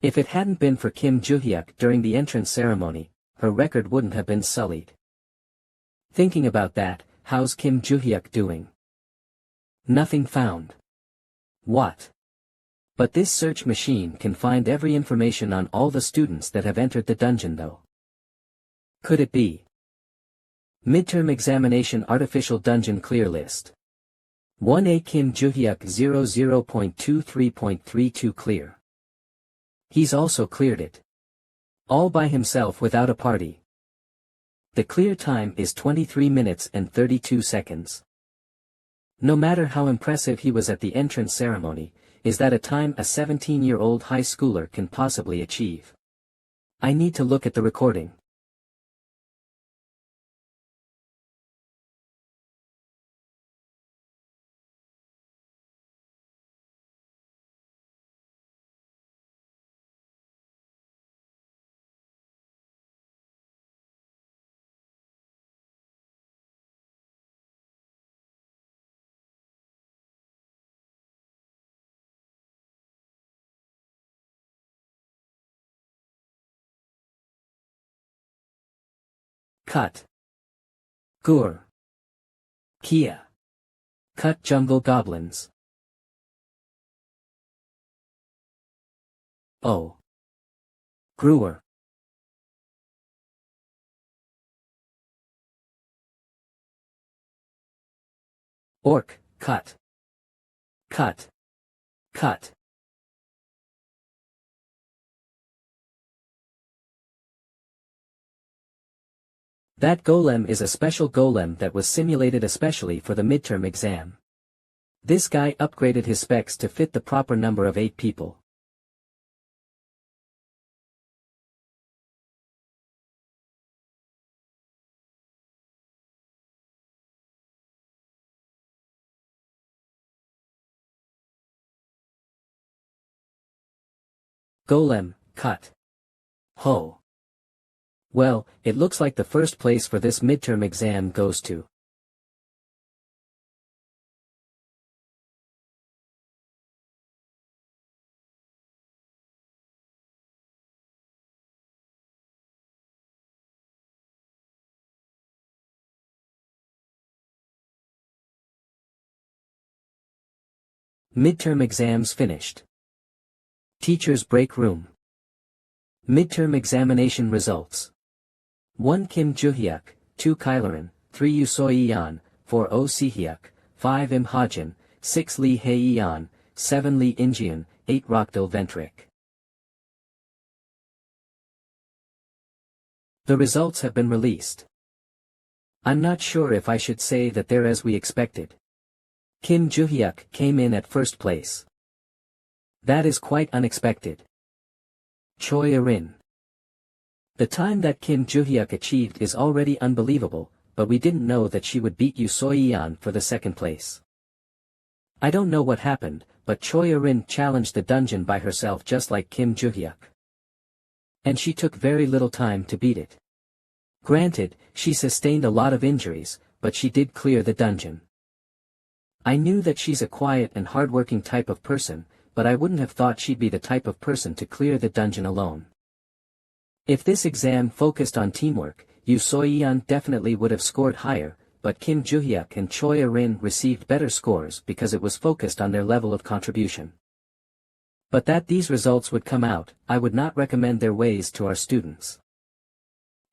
If it hadn't been for Kim Joo-hyuk during the entrance ceremony, her record wouldn't have been sullied. Thinking about that, how's Kim Joo-hyuk doing? Nothing found. What? But this search machine can find every information on all the students that have entered the dungeon though. Could it be? Midterm examination artificial dungeon clear list. 1A Kim Joo-hyuk 00.23.32 clear. He's also cleared it. All by himself without a party. The clear time is 23 minutes and 32 seconds. No matter how impressive he was at the entrance ceremony, is that a time a 17-year-old high schooler can possibly achieve? I need to look at the recording. Cut. Gur. Kia. Cut jungle goblins. Oh. Brewer. Orc, cut. Cut. Cut. That golem is a special golem that was simulated especially for the midterm exam. This guy upgraded his specs to fit the proper number of 8 people. Golem, cut. Ho. Well, it looks like the first place for this midterm exam goes to midterm exams finished. Teachers break room. Midterm examination results. 1 Kim Joo-hyuk, 2 Kylerin, 3 Yoo Soi-yeon, 4 Oh Si-hyuk, 5 Im Ha-jin, 6 Lee Hae-yeon, 7 Lee In-jeon, 8 Rockdil Ventrik. The results have been released. I'm not sure if I should say that they're as we expected. Kim Joo-hyuk came in at first place. That is quite unexpected. Choi Erin. The time that Kim Joo-hyuk achieved is already unbelievable, but we didn't know that she would beat Yu Soiyan for the second place. I don't know what happened, but Choi Erin challenged the dungeon by herself just like Kim Joo-hyuk. And she took very little time to beat it. Granted, she sustained a lot of injuries, but she did clear the dungeon. I knew that she's a quiet and hardworking type of person, but I wouldn't have thought she'd be the type of person to clear the dungeon alone. If this exam focused on teamwork, Yu Soiyan definitely would have scored higher, but Kim Joo-hyuk and Choi Erin received better scores because it was focused on their level of contribution. But that these results would come out, I would not recommend their ways to our students.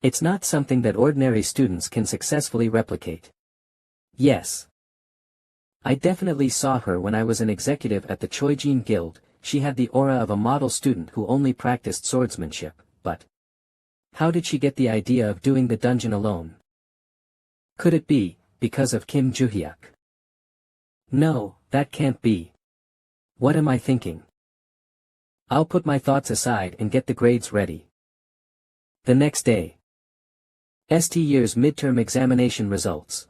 It's not something that ordinary students can successfully replicate. Yes. I definitely saw her when I was an executive at the Choijin Guild. She had the aura of a model student who only practiced swordsmanship, but how did she get the idea of doing the dungeon alone? Could it be because of Kim Joo-hyuk? No, that can't be. What am I thinking? I'll put my thoughts aside and get the grades ready. The next day. ST year's midterm examination results.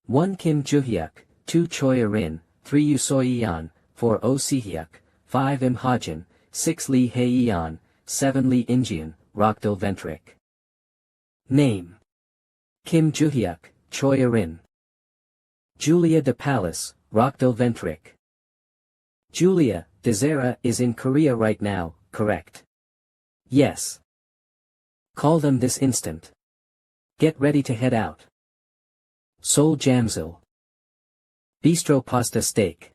1 Kim Joo-hyuk, 2 Choi Erin, 3 Yu Soiyan, 4 Oh Si-hyuk, 5 Im Ha-jin, 6 Lee Hae-yeon, 7 Lee In-jian, Rockdale Ventrik. Name. Kim Joo-hyuk, Choi Erin. Julia de Palace, Rockdale Ventrik. Julia, Desera is in Korea right now, correct? Yes. Call them this instant. Get ready to head out. Seoul Jamsil. Bistro Pasta Steak.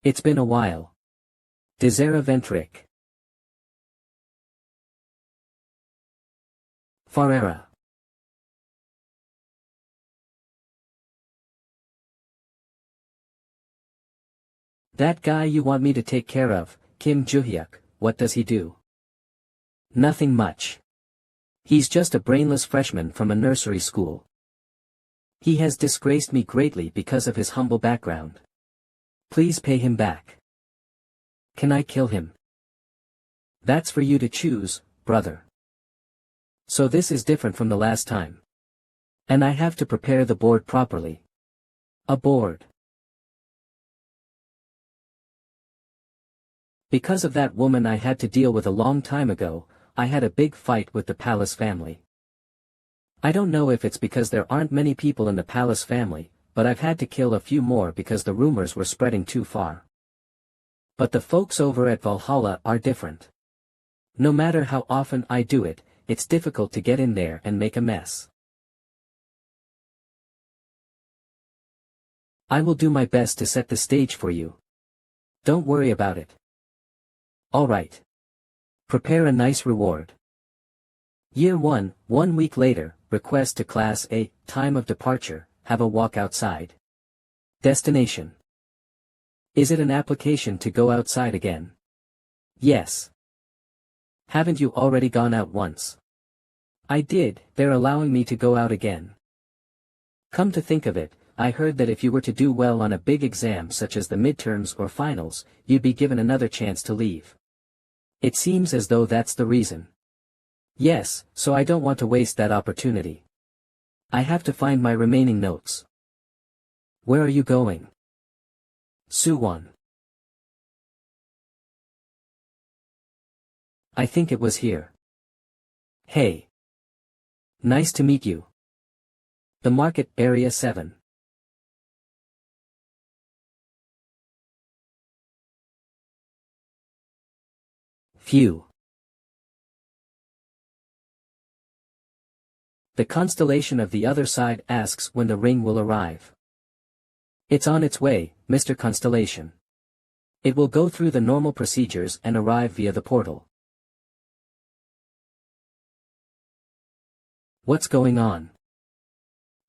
It's been a while. Desera Ventrik. Farera. That guy you want me to take care of, Kim Joo-hyuk, what does he do? Nothing much. He's just a brainless freshman from a nursery school. He has disgraced me greatly because of his humble background. Please pay him back. Can I kill him? That's for you to choose, brother. So this is different from the last time. And I have to prepare the board properly. A board. Because of that woman I had to deal with a long time ago, I had a big fight with the Palace family. I don't know if it's because there aren't many people in the Palace family, but I've had to kill a few more because the rumors were spreading too far. But the folks over at Valhalla are different. No matter how often I do it, it's difficult to get in there and make a mess. I will do my best to set the stage for you. Don't worry about it. Alright. Prepare a nice reward. Year 1, 1 week later, request to Class A, time of departure, have a walk outside. Destination. Is it an application to go outside again? Yes. Haven't you already gone out once? I did, they're allowing me to go out again. Come to think of it, I heard that if you were to do well on a big exam such as the midterms or finals, you'd be given another chance to leave. It seems as though that's the reason. Yes, so I don't want to waste that opportunity. I have to find my remaining notes. Where are you going? Suwon. I think it was here. Hey. Nice to meet you. The Market, Area 7. Phew. The constellation of the other side asks when the ring will arrive. It's on its way, Mr. Constellation. It will go through the normal procedures and arrive via the portal. What's going on?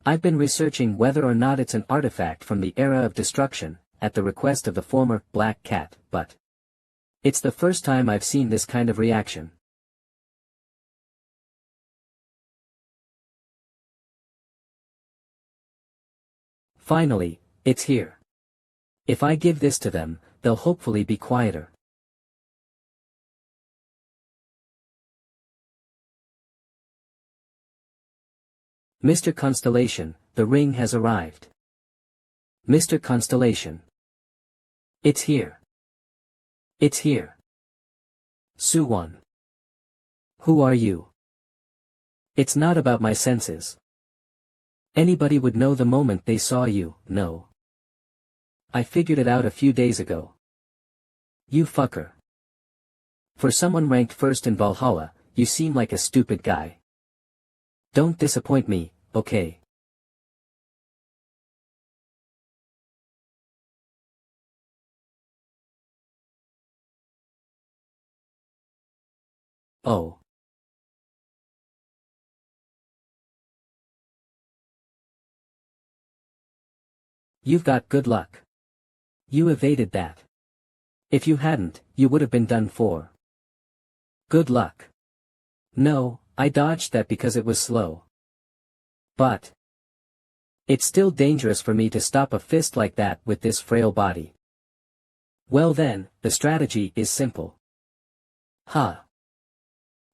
I've been researching whether or not it's an artifact from the era of destruction, at the request of the former Black Cat, but it's the first time I've seen this kind of reaction. Finally, it's here. If I give this to them, they'll hopefully be quieter. Mr. Constellation, the ring has arrived. Mr. Constellation. It's here. It's here. Suwon. Who are you? It's not about my senses. Anybody would know the moment they saw you, no. I figured it out a few days ago. You fucker. For someone ranked first in Valhalla, you seem like a stupid guy. Don't disappoint me, okay? Oh. You've got good luck. You evaded that. If you hadn't, you would have been done for. Good luck. No, I dodged that because it was slow. But it's still dangerous for me to stop a fist like that with this frail body. Well then, the strategy is simple. Huh.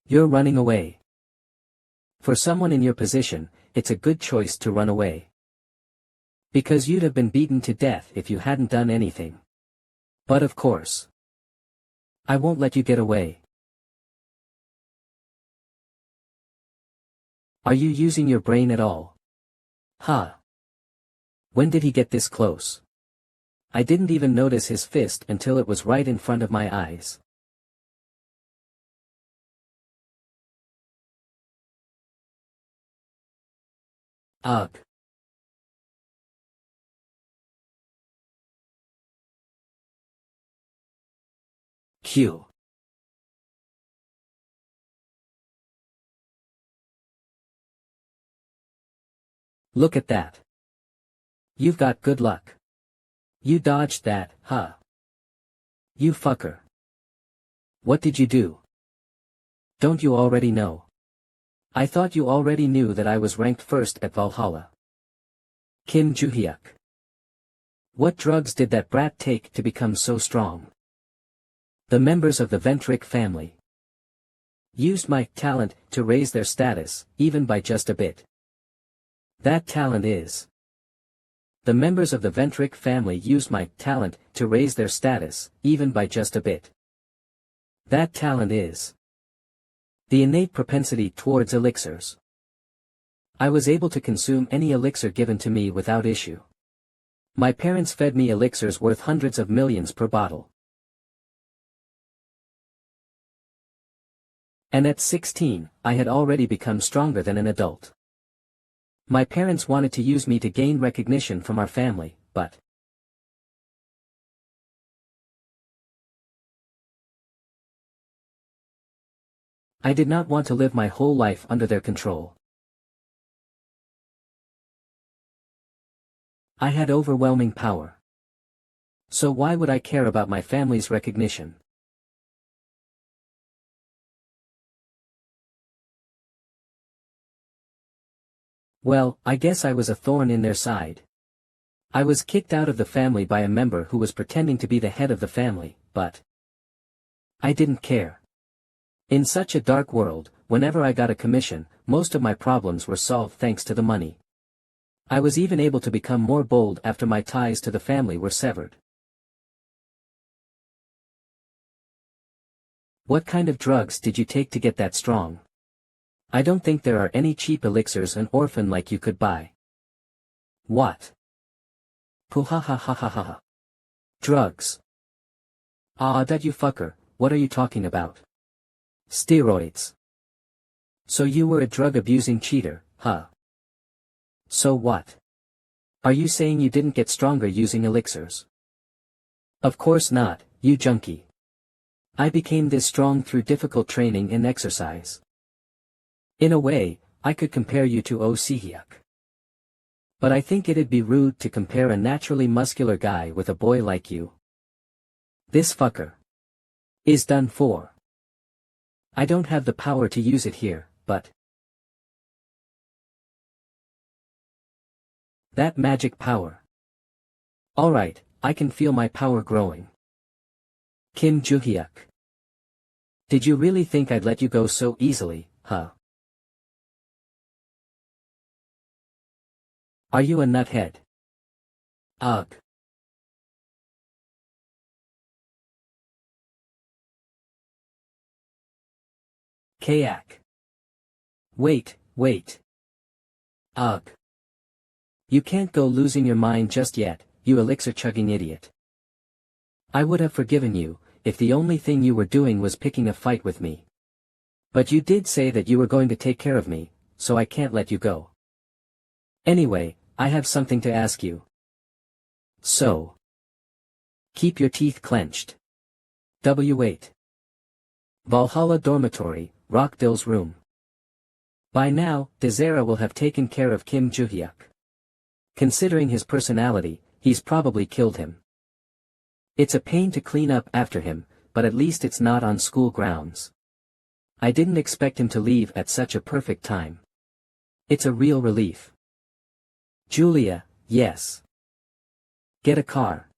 You're running away. For someone in your position, it's a good choice to run away. Because you'd have been beaten to death if you hadn't done anything. But of course. I won't let you get away. Are you using your brain at all? Huh. When did he get this close? I didn't even notice his fist until it was right in front of my eyes. Ugh. Q. Look at that. You've got good luck. You dodged that, huh? You fucker. What did you do? Don't you already know? I thought you already knew that I was ranked first at Valhalla. Kim Joo-hyuk. What drugs did that brat take to become so strong? The members of the Ventric family used my talent to raise their status, even by just a bit. That talent is. The members of the Ventric family used my talent to raise their status, even by just a bit. That talent is. The innate propensity towards elixirs. I was able to consume any elixir given to me without issue. My parents fed me elixirs worth hundreds of millions per bottle. And at 16, I had already become stronger than an adult. My parents wanted to use me to gain recognition from our family, but I did not want to live my whole life under their control. I had overwhelming power. So why would I care about my family's recognition? Well, I guess I was a thorn in their side. I was kicked out of the family by a member who was pretending to be the head of the family, but I didn't care. In such a dark world, whenever I got a commission, most of my problems were solved thanks to the money. I was even able to become more bold after my ties to the family were severed. What kind of drugs did you take to get that strong? I don't think there are any cheap elixirs an orphan like you could buy. What? Puhahahahaha. Drugs. Ah, that you fucker, what are you talking about? Steroids. So you were a drug-abusing cheater, huh? So what? Are you saying you didn't get stronger using elixirs? Of course not, you junkie. I became this strong through difficult training and exercise. In a way, I could compare you to Oh Si-hyuk. But I think it'd be rude to compare a naturally muscular guy with a boy like you. This fucker is done for. I don't have the power to use it here, but that magic power. Alright, I can feel my power growing. Kim Joo-hyuk. Did you really think I'd let you go so easily, huh? Are you a nuthead? Ugh. Kayak. Wait. Ugh. You can't go losing your mind just yet, you elixir-chugging idiot. I would have forgiven you, if the only thing you were doing was picking a fight with me. But you did say that you were going to take care of me, so I can't let you go. Anyway, I have something to ask you. So. Keep your teeth clenched. W8. Valhalla Dormitory, Rockdill's room. By now, Desera will have taken care of Kim Joo-hyuk. Considering his personality, he's probably killed him. It's a pain to clean up after him, but at least it's not on school grounds. I didn't expect him to leave at such a perfect time. It's a real relief. Julia, yes. Get a car.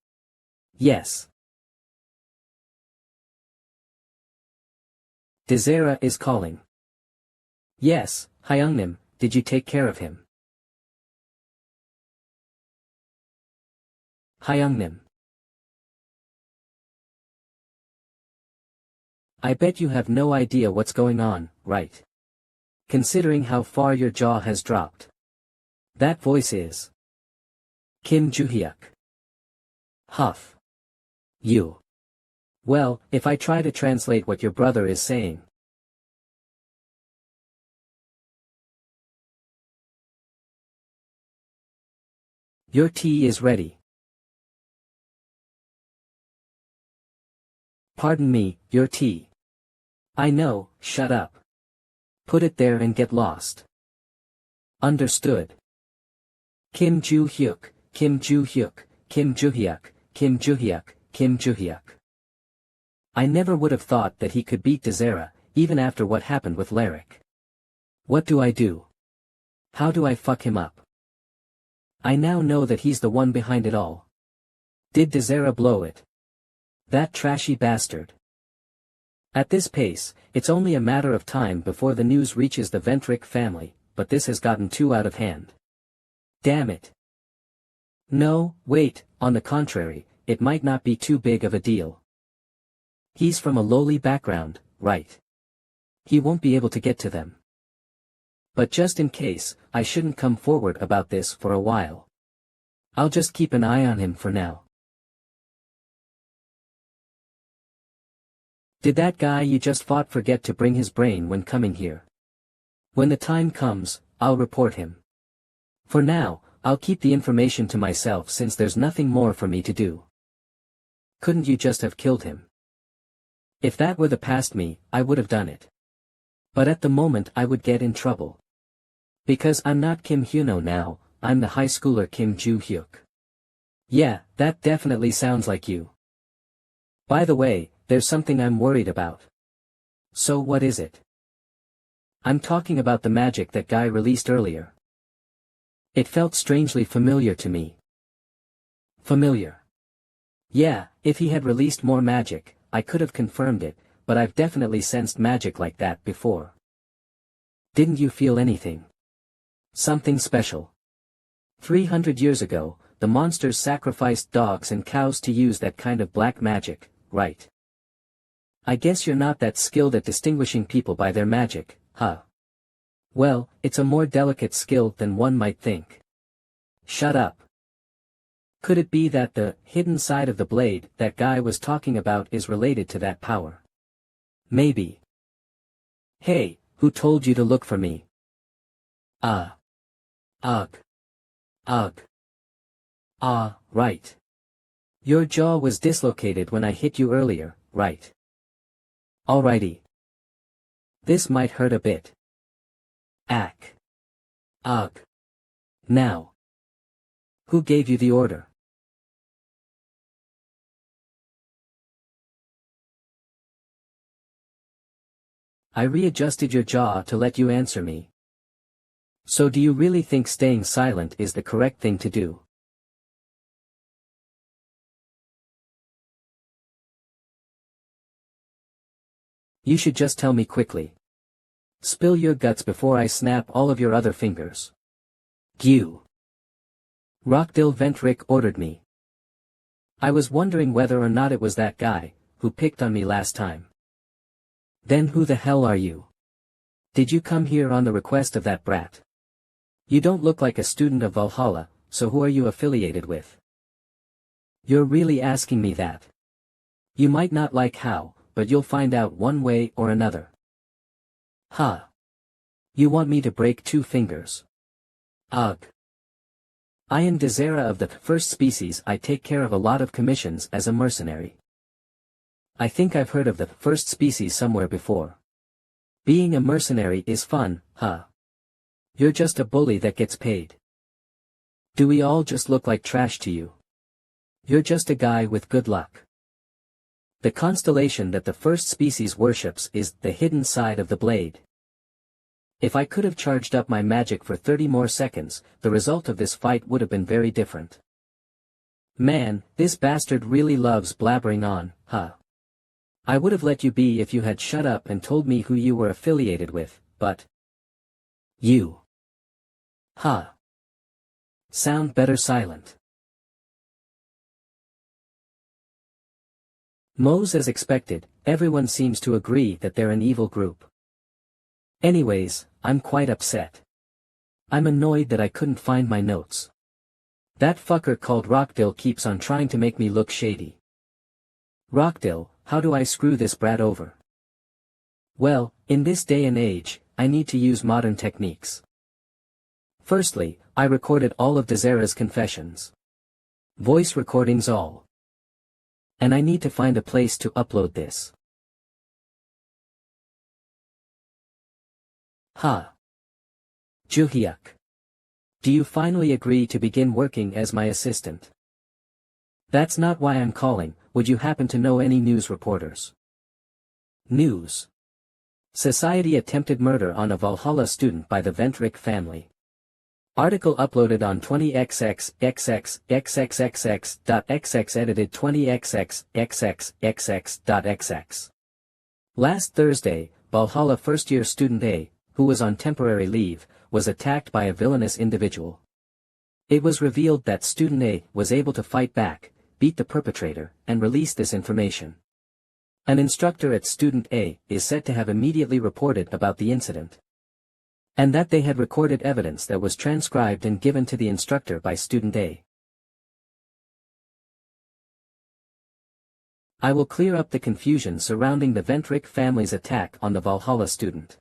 Yes. Desera is calling. Yes, Hyungnim, did you take care of him? Hyungnim. I bet you have no idea what's going on, right? Considering how far your jaw has dropped. That voice is Kim Joo-hyuk. Huff. You. Well, if I try to translate what your brother is saying. Your tea is ready. Pardon me, your tea. I know, shut up. Put it there and get lost. Understood. Kim Joo-hyuk, Kim Joo-hyuk, Kim Joo-hyuk, Kim Joo-hyuk, Kim Joo-hyuk. I never would have thought that he could beat Desera, even after what happened with Lyric. What do I do? How do I fuck him up? I now know that he's the one behind it all. Did Desera blow it? That trashy bastard. At this pace, it's only a matter of time before the news reaches the Ventric family, but this has gotten too out of hand. Damn it. No, wait, on the contrary, it might not be too big of a deal. He's from a lowly background, right? He won't be able to get to them. But just in case, I shouldn't come forward about this for a while. I'll just keep an eye on him for now. Did that guy you just fought forget to bring his brain when coming here? When the time comes, I'll report him. For now, I'll keep the information to myself since there's nothing more for me to do. Couldn't you just have killed him? If that were the past me, I would have done it. But at the moment I would get in trouble. Because I'm not Kim Hyuno now, I'm the high schooler Kim Joo-hyuk. Yeah, that definitely sounds like you. By the way, there's something I'm worried about. So what is it? I'm talking about the magic that guy released earlier. It felt strangely familiar to me. Familiar. Yeah, if he had released more magic, I could have confirmed it, but I've definitely sensed magic like that before. Didn't you feel anything? Something special. 300 years ago, the monsters sacrificed dogs and cows to use that kind of black magic, right? I guess you're not that skilled at distinguishing people by their magic, huh? Well, it's a more delicate skill than one might think. Shut up. Could it be that the hidden side of the blade that guy was talking about is related to that power? Maybe. Hey, who told you to look for me? Ugh. Ugh. Ah, right. Your jaw was dislocated when I hit you earlier, right? Alrighty. This might hurt a bit. Ack. Ugh. Now. Who gave you the order? I readjusted your jaw to let you answer me. So do you really think staying silent is the correct thing to do? You should just tell me quickly. Spill your guts before I snap all of your other fingers. Gyu. Rockdil Ventrik ordered me. I was wondering whether or not it was that guy, who picked on me last time. Then who the hell are you? Did you come here on the request of that brat? You don't look like a student of Valhalla, so who are you affiliated with? You're really asking me that? You might not like how, but you'll find out one way or another. Huh. You want me to break 2 fingers? Ugh. I am Desera of the first species. I take care of a lot of commissions as a mercenary. I think I've heard of the first species somewhere before. Being a mercenary is fun, huh? You're just a bully that gets paid. Do we all just look like trash to you? You're just a guy with good luck. The constellation that the first species worships is the hidden side of the blade. If I could have charged up my magic for 30 more seconds, the result of this fight would have been very different. Man, this bastard really loves blabbering on, huh? I would have let you be if you had shut up and told me who you were affiliated with, but... You. Huh. Sound better silent. Mose, as expected, everyone seems to agree that they're an evil group. Anyways, I'm quite upset. I'm annoyed that I couldn't find my notes. That fucker called Rockdil keeps on trying to make me look shady. Rockdil, how do I screw this brat over? Well, in this day and age, I need to use modern techniques. Firstly, I recorded all of Desera's confessions. Voice recordings all. And I need to find a place to upload this. Ha. Juhyuk. Do you finally agree to begin working as my assistant? That's not why I'm calling. Would you happen to know any news reporters? News. Society attempted murder on a Valhalla student by the Ventrik family. Article uploaded on 20xxxxxxxx.xx edited 20xxxxxx.xx. Last Thursday, Valhalla first-year student A, who was on temporary leave, was attacked by a villainous individual. It was revealed that student A was able to fight back, beat the perpetrator, and release this information. An instructor at student A is said to have immediately reported about the incident. And that they had recorded evidence that was transcribed and given to the instructor by student A. I will clear up the confusion surrounding the Ventrik family's attack on the Valhalla student.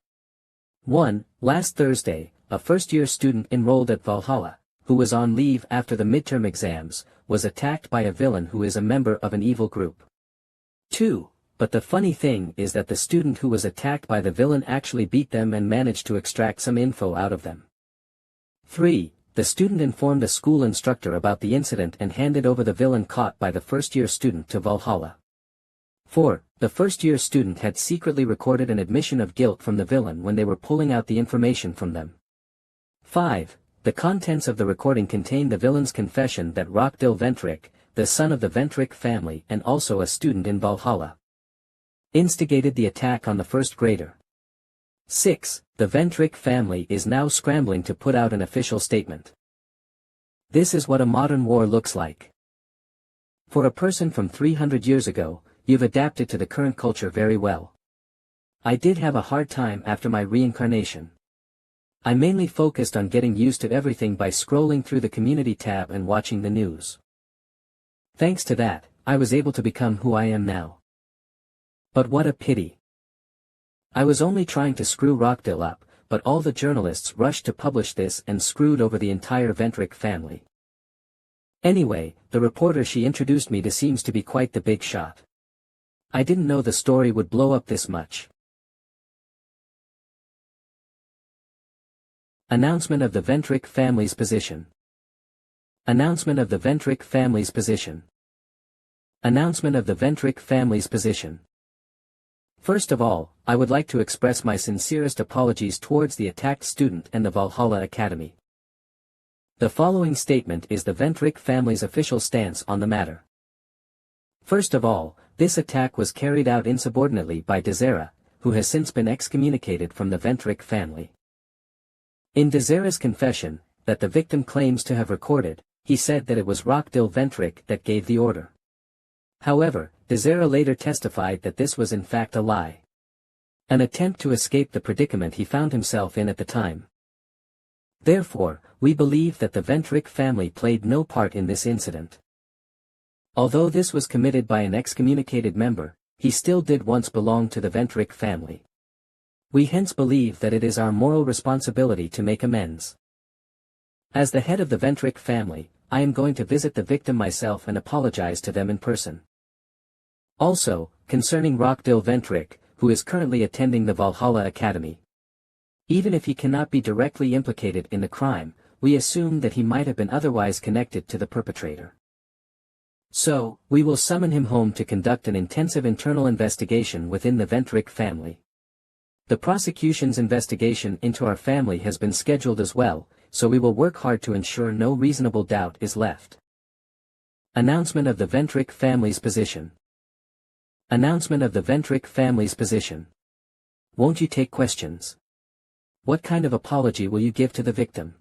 1. Last Thursday, a first-year student enrolled at Valhalla, who was on leave after the midterm exams, was attacked by a villain who is a member of an evil group. 2. But the funny thing is that the student who was attacked by the villain actually beat them and managed to extract some info out of them. 3. The student informed a school instructor about the incident and handed over the villain caught by the first-year student to Valhalla. 4. The first-year student had secretly recorded an admission of guilt from the villain when they were pulling out the information from them. 5. The contents of the recording contained the villain's confession that Rockdil Ventrik, the son of the Ventrik family and also a student in Valhalla, instigated the attack on the first grader. 6. The Ventrik family is now scrambling to put out an official statement. This is what a modern war looks like. For a person from 300 years ago, you've adapted to the current culture very well. I did have a hard time after my reincarnation. I mainly focused on getting used to everything by scrolling through the community tab and watching the news. Thanks to that, I was able to become who I am now. But what a pity. I was only trying to screw Rockdil up, but all the journalists rushed to publish this and screwed over the entire Ventrik family. Anyway, the reporter she introduced me to seems to be quite the big shot. I didn't know the story would blow up this much. Announcement of the Ventrik family's position. Announcement of the Ventrik family's position. Announcement of the Ventrik family's position. First of all, I would like to express my sincerest apologies towards the attacked student and the Valhalla Academy. The following statement is the Ventrik family's official stance on the matter. First of all, this attack was carried out insubordinately by Desera, who has since been excommunicated from the Ventrik family. In Desera's confession, that the victim claims to have recorded, he said that it was Rockdil Ventric that gave the order. However, Desera later testified that this was in fact a lie. An attempt to escape the predicament he found himself in at the time. Therefore, we believe that the Ventric family played no part in this incident. Although this was committed by an excommunicated member, he still did once belong to the Ventric family. We hence believe that it is our moral responsibility to make amends. As the head of the Ventric family, I am going to visit the victim myself and apologize to them in person. Also, concerning Rockdil Ventric, who is currently attending the Valhalla Academy. Even if he cannot be directly implicated in the crime, we assume that he might have been otherwise connected to the perpetrator. So, we will summon him home to conduct an intensive internal investigation within the Ventric family. The prosecution's investigation into our family has been scheduled as well, so we will work hard to ensure no reasonable doubt is left. Announcement of the Ventric family's position. Announcement of the Ventric family's position. Won't you take questions? What kind of apology will you give to the victim?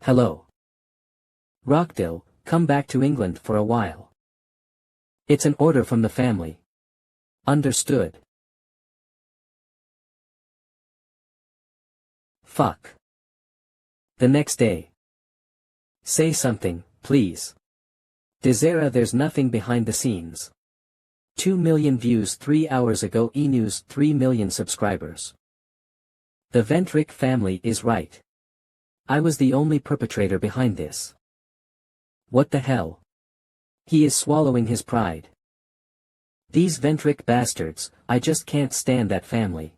Hello. Rockdil, come back to England for a while. It's an order from the family. Understood. Fuck. The next day. Say something, please. Desera, there's nothing behind the scenes. 2 million views 3 hours ago. E-News 3 million subscribers. The Ventric family is right. I was the only perpetrator behind this. What the hell? He is swallowing his pride. These Ventric bastards, I just can't stand that family.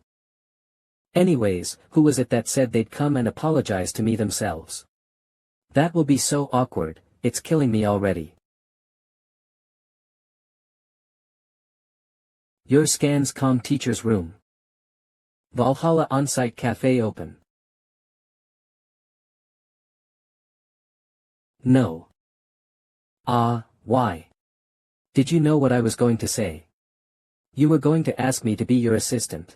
Anyways, who was it that said they'd come and apologize to me themselves? That will be so awkward, it's killing me already. Your scans com teacher's room. Valhalla on-site cafe open. No. Why? Did you know what I was going to say? You were going to ask me to be your assistant.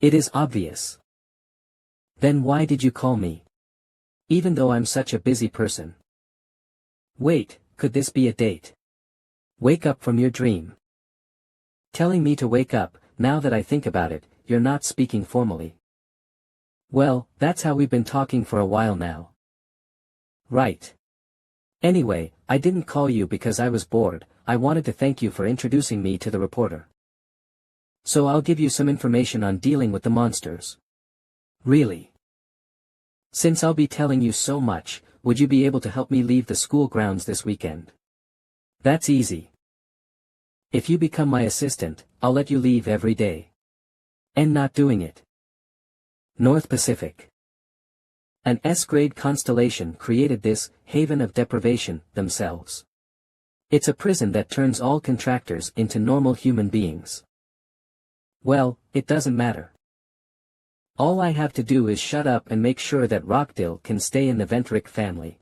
It is obvious. Then why did you call me? Even though I'm such a busy person. Wait, could this be a date? Wake up from your dream. Telling me to wake up, now that I think about it, you're not speaking formally. Well, that's how we've been talking for a while now. Right. Anyway, I didn't call you because I was bored, I wanted to thank you for introducing me to the reporter. So I'll give you some information on dealing with the monsters. Really? Since I'll be telling you so much, would you be able to help me leave the school grounds this weekend? That's easy. If you become my assistant, I'll let you leave every day. And not doing it. North Pacific. An S-grade constellation created this haven of deprivation themselves. It's a prison that turns all contractors into normal human beings. Well, it doesn't matter. All I have to do is shut up and make sure that Rockdil can stay in the Ventric family.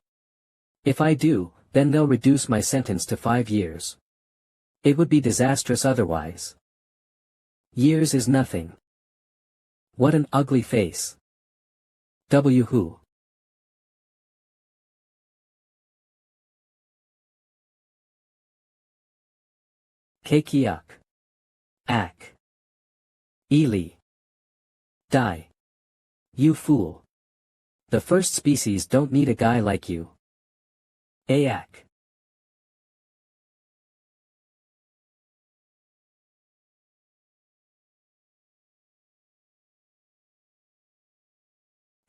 If I do, then they'll reduce my sentence to 5 years. It would be disastrous otherwise. Years is nothing. What an ugly face. Who? Kekiak. Ak. Ely. Die. You fool. The first species don't need a guy like you. Ayak.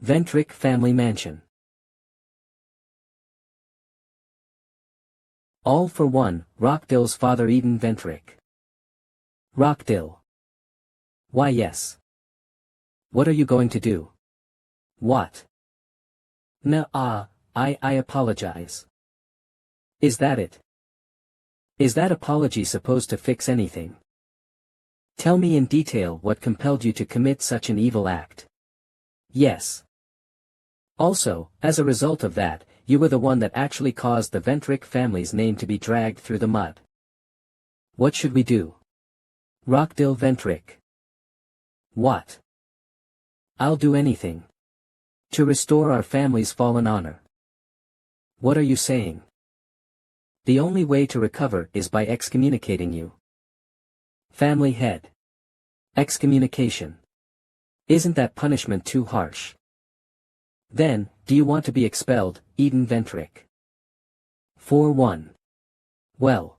Ventric family mansion. All for one, Rockdil's father Eden Ventric. Rockdil. Why yes. What are you going to do? What? I apologize. Is that it? Is that apology supposed to fix anything? Tell me in detail what compelled you to commit such an evil act. Yes. Also, as a result of that, you were the one that actually caused the Ventric family's name to be dragged through the mud. What should we do? Rockdil Ventric. What? I'll do anything. To restore our family's fallen honor. What are you saying? The only way to recover is by excommunicating you. Family head. Excommunication. Isn't that punishment too harsh? Then, do you want to be expelled, Eden Ventric? 4-1. Well.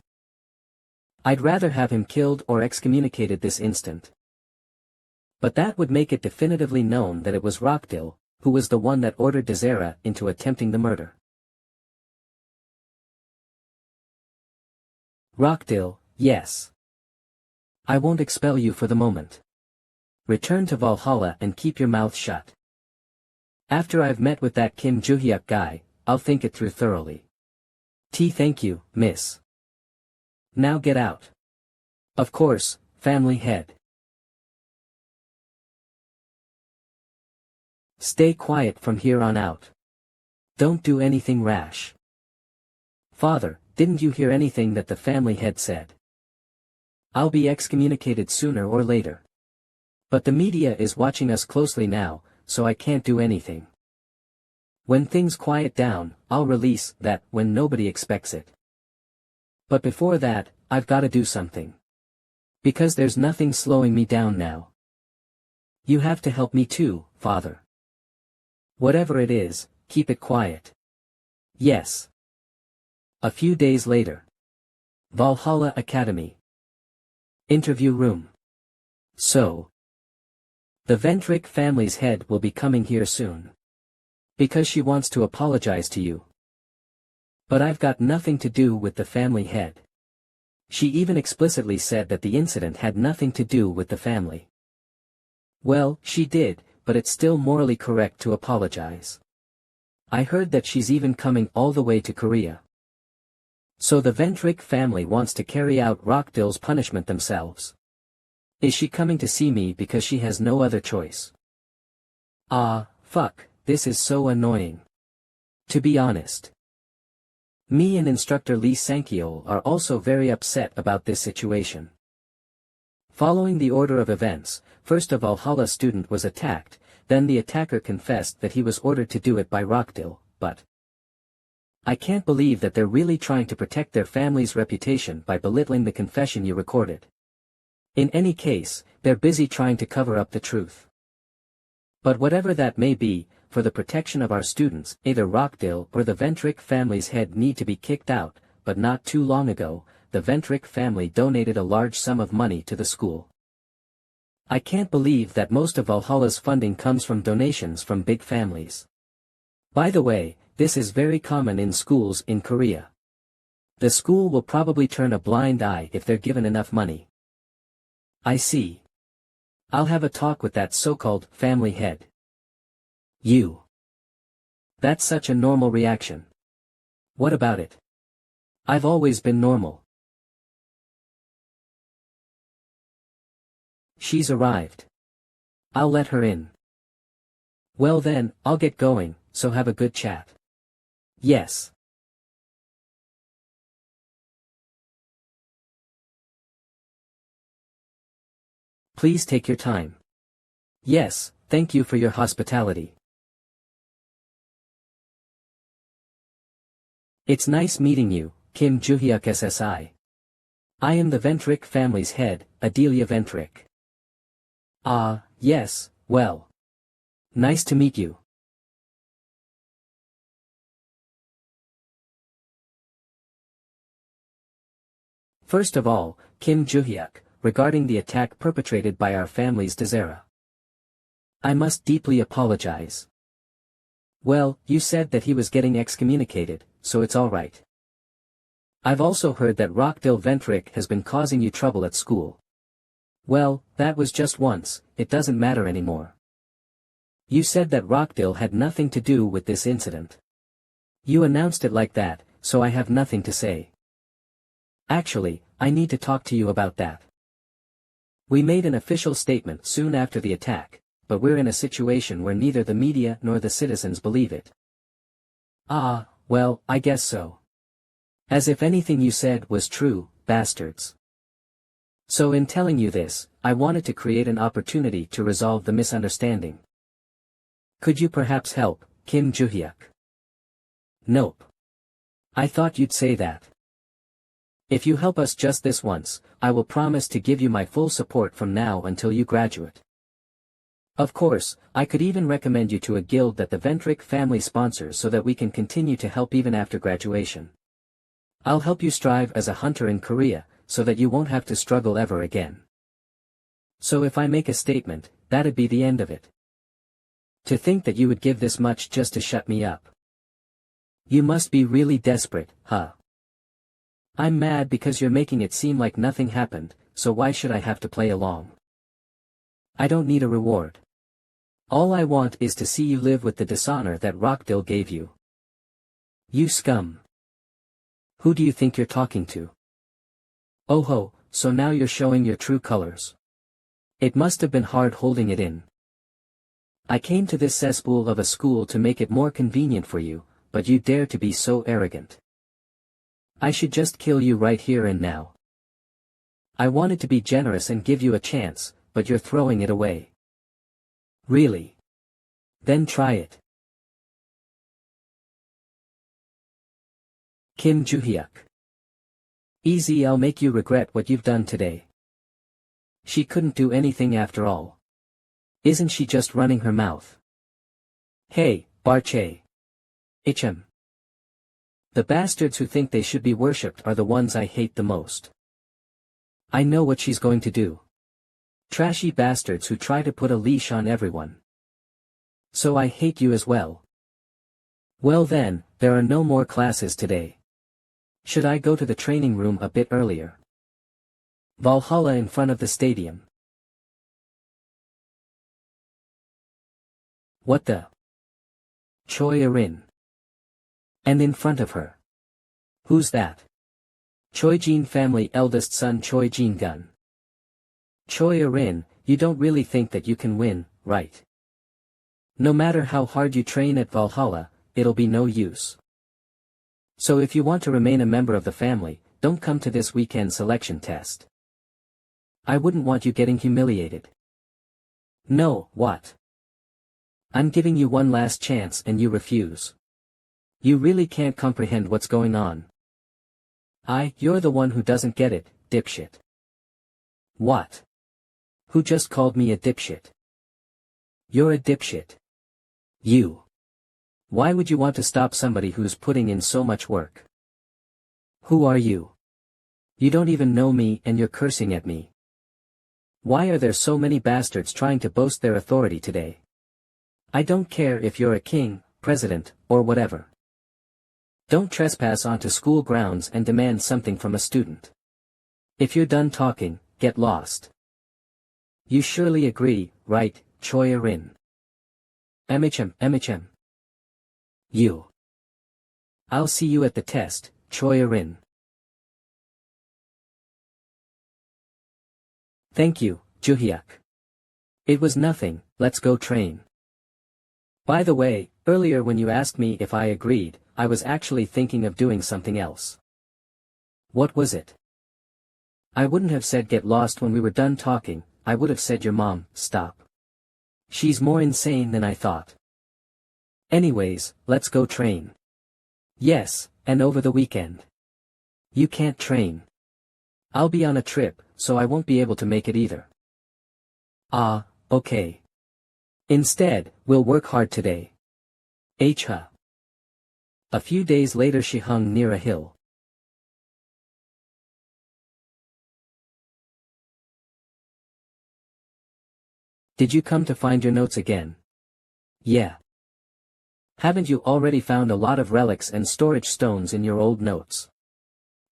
I'd rather have him killed or excommunicated this instant. But that would make it definitively known that it was Rockdil, who was the one that ordered Desera into attempting the murder. Rockdil, yes. I won't expel you for the moment. Return to Valhalla and keep your mouth shut. After I've met with that Kim Joo-hyuk guy, I'll think it through thoroughly. Thank you, miss. Now get out. Of course, family head. Stay quiet from here on out. Don't do anything rash. Father, didn't you hear anything that the family head said? I'll be excommunicated sooner or later. But the media is watching us closely now, so I can't do anything. When things quiet down, I'll release that when nobody expects it. But before that, I've got to do something. Because there's nothing slowing me down now. You have to help me too, Father. Whatever it is, keep it quiet. Yes. A few days later. Valhalla Academy. Interview room. So. The Ventric family's head will be coming here soon. Because she wants to apologize to you. But I've got nothing to do with the family head. She even explicitly said that the incident had nothing to do with the family. Well, she did, but it's still morally correct to apologize. I heard that she's even coming all the way to Korea. So the Ventric family wants to carry out Rockdil's punishment themselves. Is she coming to see me because she has no other choice? Ah, fuck, this is so annoying. To be honest. Me and instructor Lee Sang-kyol are also very upset about this situation. Following the order of events, first a Valhalla student was attacked, then the attacker confessed that he was ordered to do it by Rockdil, but I can't believe that they're really trying to protect their family's reputation by belittling the confession you recorded. In any case, they're busy trying to cover up the truth. But whatever that may be, for the protection of our students, either Rockdil or the Ventric family's head need to be kicked out, but not too long ago, the Ventric family donated a large sum of money to the school. I can't believe that most of Valhalla's funding comes from donations from big families. By the way, this is very common in schools in Korea. The school will probably turn a blind eye if they're given enough money. I see. I'll have a talk with that so-called family head. You. That's such a normal reaction. What about it? I've always been normal. She's arrived. I'll let her in. Well then, I'll get going, so have a good chat. Yes. Please take your time. Yes, thank you for your hospitality. It's nice meeting you, Kim Joo-hyuk SSI. I am the Ventric family's head, Adelia Ventric. Ah, yes, well. Nice to meet you. First of all, Kim Joo-hyuk, regarding the attack perpetrated by our family's Desera. I must deeply apologize. Well, you said that he was getting excommunicated, so it's alright. I've also heard that Rockdil Ventric has been causing you trouble at school. Well, that was just once, it doesn't matter anymore. You said that Rockdil had nothing to do with this incident. You announced it like that, so I have nothing to say. Actually, I need to talk to you about that. We made an official statement soon after the attack, but we're in a situation where neither the media nor the citizens believe it. Ah, well, I guess so. As if anything you said was true, bastards. So in telling you this, I wanted to create an opportunity to resolve the misunderstanding. Could you perhaps help, Kim Joo-hyuk? Nope. I thought you'd say that. If you help us just this once, I will promise to give you my full support from now until you graduate. Of course, I could even recommend you to a guild that the Ventric family sponsors so that we can continue to help even after graduation. I'll help you strive as a hunter in Korea, so that you won't have to struggle ever again. So if I make a statement, that'd be the end of it. To think that you would give this much just to shut me up. You must be really desperate, huh? I'm mad because you're making it seem like nothing happened, so why should I have to play along? I don't need a reward. All I want is to see you live with the dishonor that Rockdale gave you. You scum. Who do you think you're talking to? Oh ho, so now you're showing your true colors. It must have been hard holding it in. I came to this cesspool of a school to make it more convenient for you, but you dare to be so arrogant. I should just kill you right here and now. I wanted to be generous and give you a chance, but you're throwing it away. Really? Then try it. Kim Joo-hyuk. Easy, I'll make you regret what you've done today. She couldn't do anything after all. Isn't she just running her mouth? Hey, Barche. HM. The bastards who think they should be worshipped are the ones I hate the most. I know what she's going to do. Trashy bastards who try to put a leash on everyone. So I hate you as well. Well then, there are no more classes today. Should I go to the training room a bit earlier? Valhalla in front of the stadium. What the? Choi Erin. And in front of her. Who's that? Choi Jin family eldest son Choi Jin Gun. Choi Erin, you don't really think that you can win, right? No matter how hard you train at Valhalla, it'll be no use. So if you want to remain a member of the family, don't come to this weekend selection test. I wouldn't want you getting humiliated. No, what? I'm giving you one last chance and you refuse. You really can't comprehend what's going on. You're the one who doesn't get it, dipshit. What? Who just called me a dipshit? You're a dipshit. You. Why would you want to stop somebody who's putting in so much work? Who are you? You don't even know me and you're cursing at me. Why are there so many bastards trying to boast their authority today? I don't care if you're a king, president, or whatever. Don't trespass onto school grounds and demand something from a student. If you're done talking, get lost. You surely agree, right, Choi Erin? MHM. You. I'll see you at the test, Choi Erin. Thank you, Joo-hyuk. It was nothing, let's go train. By the way, earlier when you asked me if I agreed, I was actually thinking of doing something else. What was it? I wouldn't have said get lost when we were done talking, I would have said your mom, stop. She's more insane than I thought. Anyways, let's go train. Yes, and over the weekend. You can't train. I'll be on a trip, so I won't be able to make it either. Okay. Instead, we'll work hard today. HUA. A few days later she hung near a hill. Did you come to find your notes again? Yeah. Haven't you already found a lot of relics and storage stones in your old notes?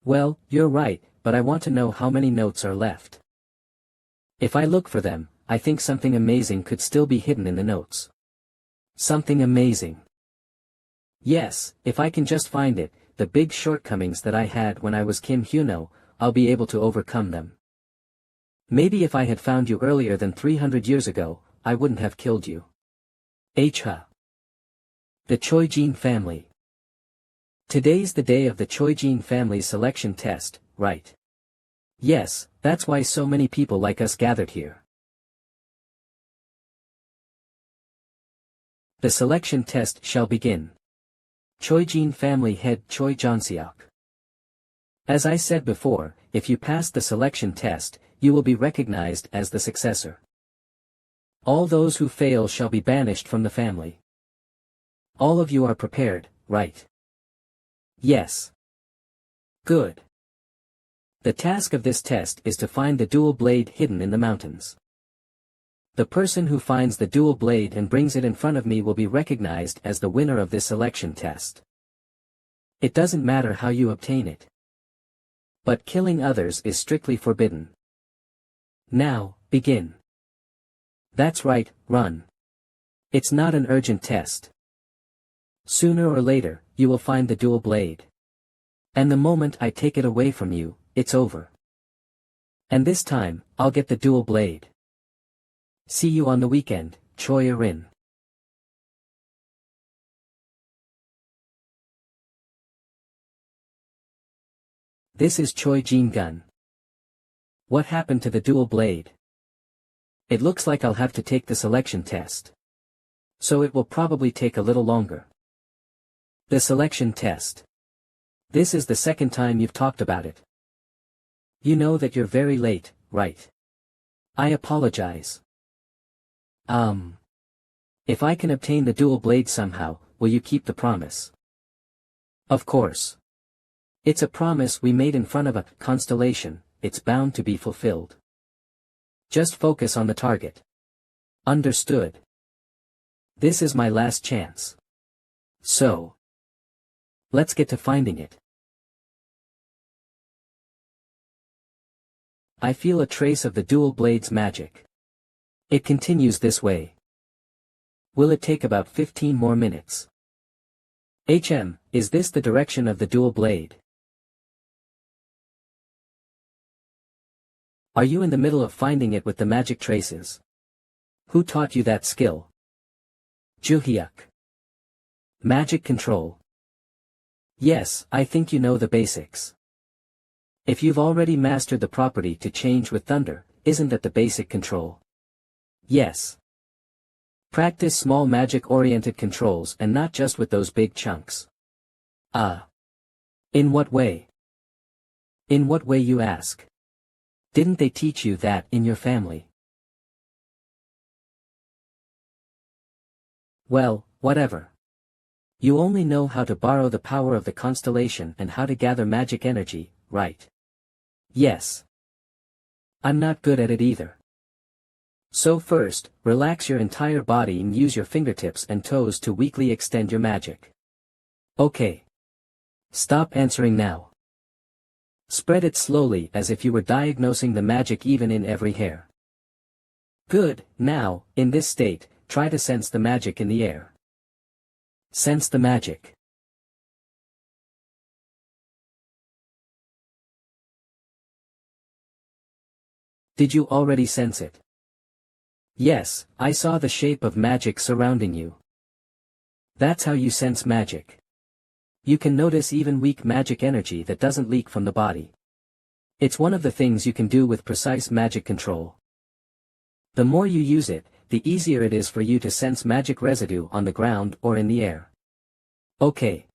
Well, you're right, but I want to know how many notes are left. If I look for them, I think something amazing could still be hidden in the notes. Something amazing. Yes, if I can just find it, the big shortcomings that I had when I was Kim Hyuno, I'll be able to overcome them. Maybe if I had found you earlier than 300 years ago, I wouldn't have killed you. HUA. The Choi Jin family. Today's the day of the Choi Jin family selection test, right? Yes, that's why so many people like us gathered here. The selection test shall begin. Choijin Family Head Choi Jonseok. As I said before, if you pass the selection test, you will be recognized as the successor. All those who fail shall be banished from the family. All of you are prepared, right? Yes. Good. The task of this test is to find the dual blade hidden in the mountains. The person who finds the dual blade and brings it in front of me will be recognized as the winner of this selection test. It doesn't matter how you obtain it. But killing others is strictly forbidden. Now, begin. That's right, run. It's not an urgent test. Sooner or later, you will find the dual blade. And the moment I take it away from you, it's over. And this time, I'll get the dual blade. See you on the weekend, Choi Rin. This is Choi Jin Gun. What happened to the dual blade? It looks like I'll have to take the selection test. So it will probably take a little longer. The selection test. This is the second time you've talked about it. You know that you're very late, right? I apologize. If I can obtain the dual blade somehow, will you keep the promise? Of course. It's a promise we made in front of a constellation, it's bound to be fulfilled. Just focus on the target. Understood. This is my last chance. So, let's get to finding it. I feel a trace of the dual blade's magic. It continues this way. Will it take about 15 more minutes? Is this the direction of the dual blade? Are you in the middle of finding it with the magic traces? Who taught you that skill? Juhyuk. Magic control. Yes, I think you know the basics. If you've already mastered the property to change with thunder, isn't that the basic control? Yes. Practice small magic-oriented controls and not just with those big chunks. In what way? In what way you ask? Didn't they teach you that in your family? Well, whatever. You only know how to borrow the power of the constellation and how to gather magic energy, right? Yes. I'm not good at it either. So first, relax your entire body and use your fingertips and toes to weakly extend your magic. Okay. Stop answering now. Spread it slowly as if you were diagnosing the magic even in every hair. Good, now, in this state, try to sense the magic in the air. Sense the magic. Did you already sense it? Yes, I saw the shape of magic surrounding you. That's how you sense magic. You can notice even weak magic energy that doesn't leak from the body. It's one of the things you can do with precise magic control. The more you use it, the easier it is for you to sense magic residue on the ground or in the air. Okay.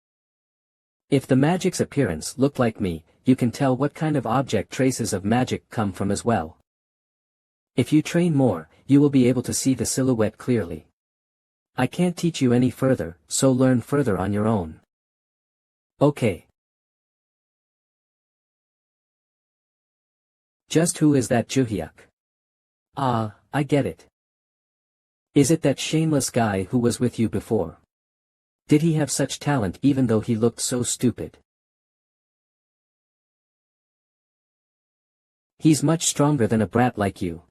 If the magic's appearance looked like me, you can tell what kind of object traces of magic come from as well. If you train more, you will be able to see the silhouette clearly. I can't teach you any further, so learn further on your own. Okay. Just who is that Juhyuk? I get it. Is it that shameless guy who was with you before? Did he have such talent even though he looked so stupid? He's much stronger than a brat like you.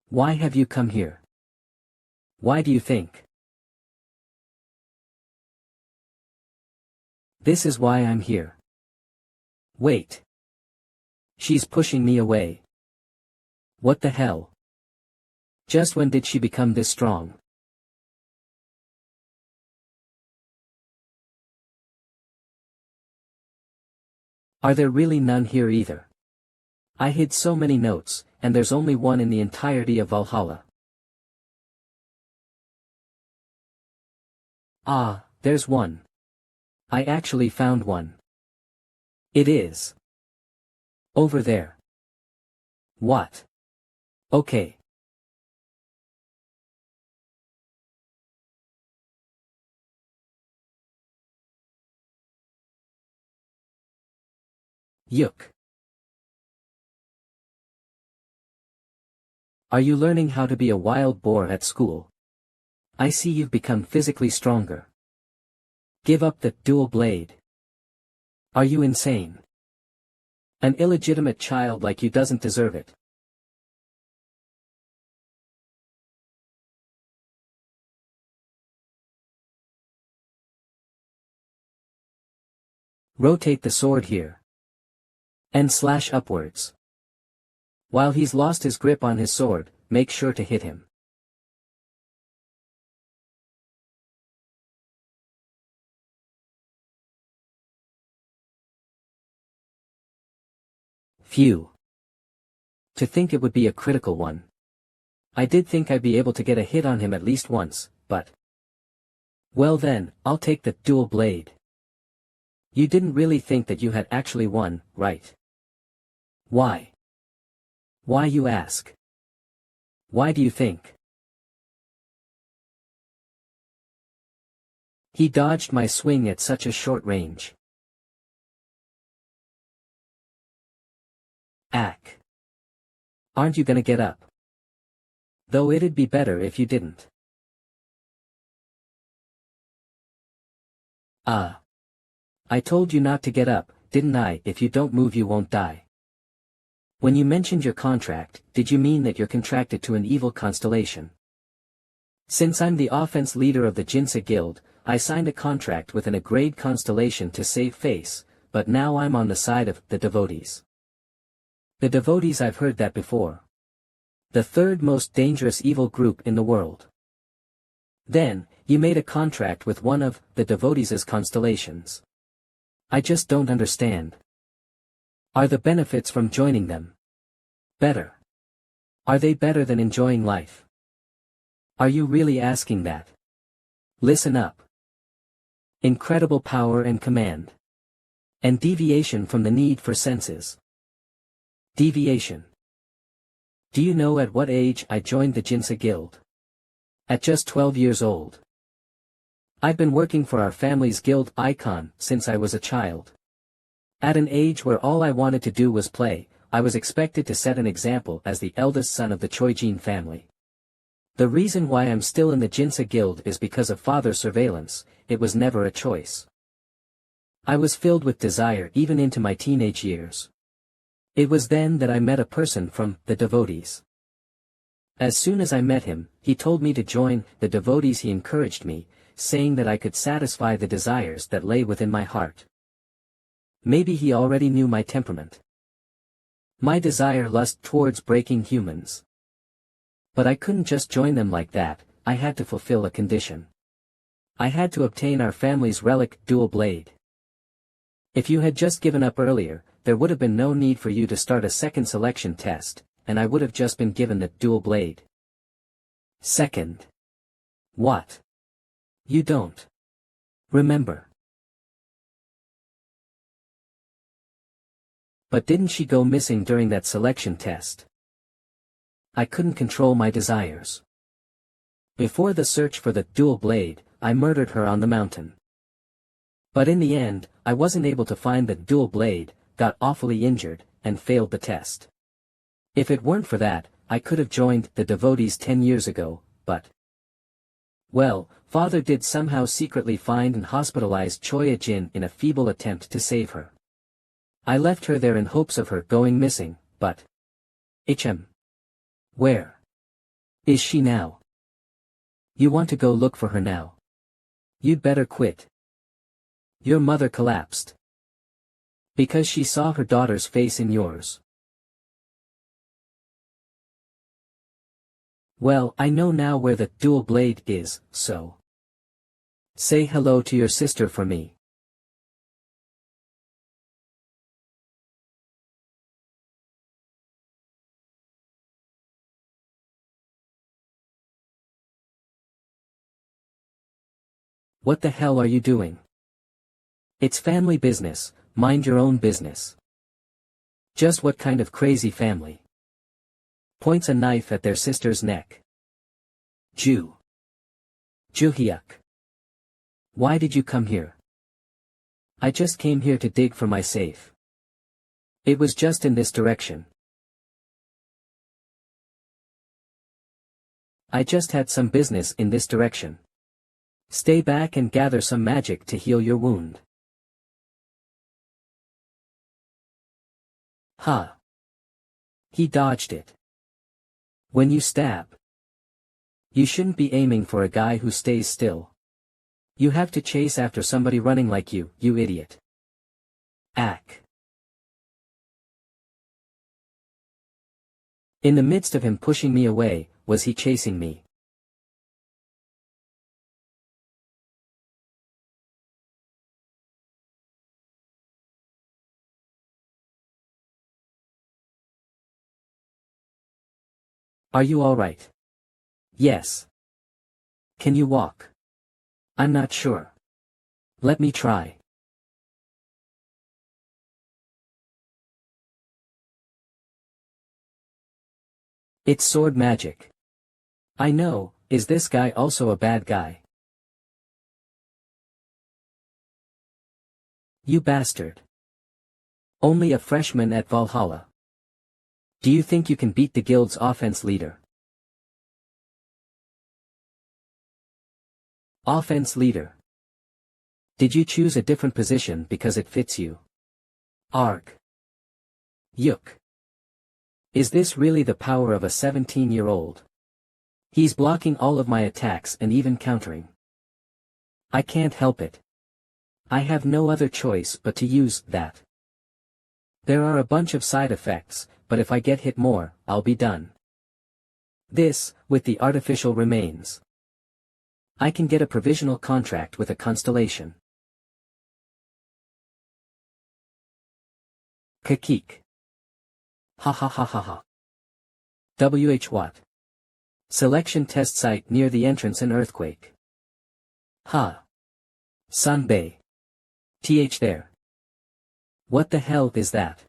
Why have you come here? Why do you think? This is why I'm here. Wait. She's pushing me away. What the hell? Just when did she become this strong? Are there really none here either? I hid so many notes, and there's only one in the entirety of Valhalla. Ah, there's one. I actually found one. It is over there. What? Okay. Yuck. Are you learning how to be a wild boar at school? I see you've become physically stronger. Give up that dual blade. Are you insane? An illegitimate child like you doesn't deserve it. Rotate the sword here. And slash upwards. While he's lost his grip on his sword, make sure to hit him. Phew. To think it would be a critical one. I did think I'd be able to get a hit on him at least once, but... Well then, I'll take the dual blade. You didn't really think that you had actually won, right? Why? Why, you ask? Why do you think? He dodged my swing at such a short range. Ack. Aren't you gonna get up? Though it'd be better if you didn't. I told you not to get up, didn't I? If you don't move you won't die. When you mentioned your contract, did you mean that you're contracted to an evil constellation? Since I'm the offense leader of the Jinsa Guild, I signed a contract with an agreed constellation to save face, but now I'm on the side of the devotees. The devotees, I've heard that before. The third most dangerous evil group in the world. Then, you made a contract with one of the devotees' constellations. I just don't understand. Are the benefits from joining them better? Are they better than enjoying life? Are you really asking that? Listen up. Incredible power and command. And deviation from the need for senses. Deviation. Do you know at what age I joined the Jinsa Guild? At just 12 years old. I've been working for our family's guild icon since I was a child. At an age where all I wanted to do was play, I was expected to set an example as the eldest son of the Choijin family. The reason why I'm still in the Jinsa Guild is because of father's surveillance. It was never a choice. I was filled with desire even into my teenage years. It was then that I met a person from the devotees. As soon as I met him, he told me to join the devotees. He encouraged me, saying that I could satisfy the desires that lay within my heart. Maybe he already knew my temperament. My desire lust towards breaking humans. But I couldn't just join them like that, I had to fulfill a condition. I had to obtain our family's relic, dual blade. If you had just given up earlier, there would have been no need for you to start a second selection test, and I would have just been given the dual blade. Second. What? You don't remember. But didn't she go missing during that selection test? I couldn't control my desires. Before the search for the dual blade, I murdered her on the mountain. But in the end, I wasn't able to find the dual blade, got awfully injured, and failed the test. If it weren't for that, I could have joined the devotees 10 years ago, but... Well, father did somehow secretly find and hospitalize Choya Jin in a feeble attempt to save her. I left her there in hopes of her going missing, but... Where is she now? You want to go look for her now? You'd better quit. Your mother collapsed. Because she saw her daughter's face in yours. Well, I know now where the dual blade is, so... Say hello to your sister for me. What the hell are you doing? It's family business, mind your own business. Just what kind of crazy family? Points a knife at their sister's neck. Juhyuk. Why did you come here? I just came here to dig for my safe. It was just in this direction. I just had some business in this direction. Stay back and gather some magic to heal your wound. Ha! He dodged it. When you stab, you shouldn't be aiming for a guy who stays still. You have to chase after somebody running like you idiot. Ack. In the midst of him pushing me away, was he chasing me? Are you alright? Yes. Can you walk? I'm not sure. Let me try. It's sword magic. I know, is this guy also a bad guy? You bastard. Only a freshman at Valhalla. Do you think you can beat the guild's offense leader? Offense leader. Did you choose a different position because it fits you? Arg. Yuk. Is this really the power of a 17-year-old? He's blocking all of my attacks and even countering. I can't help it. I have no other choice but to use that. There are a bunch of side effects, but if I get hit more, I'll be done. This, with the artificial remains. I can get a provisional contract with a constellation. Kakik. Ha ha ha ha ha. What? Selection test site near the entrance in earthquake. Ha. Sanbei. There. What the hell is that?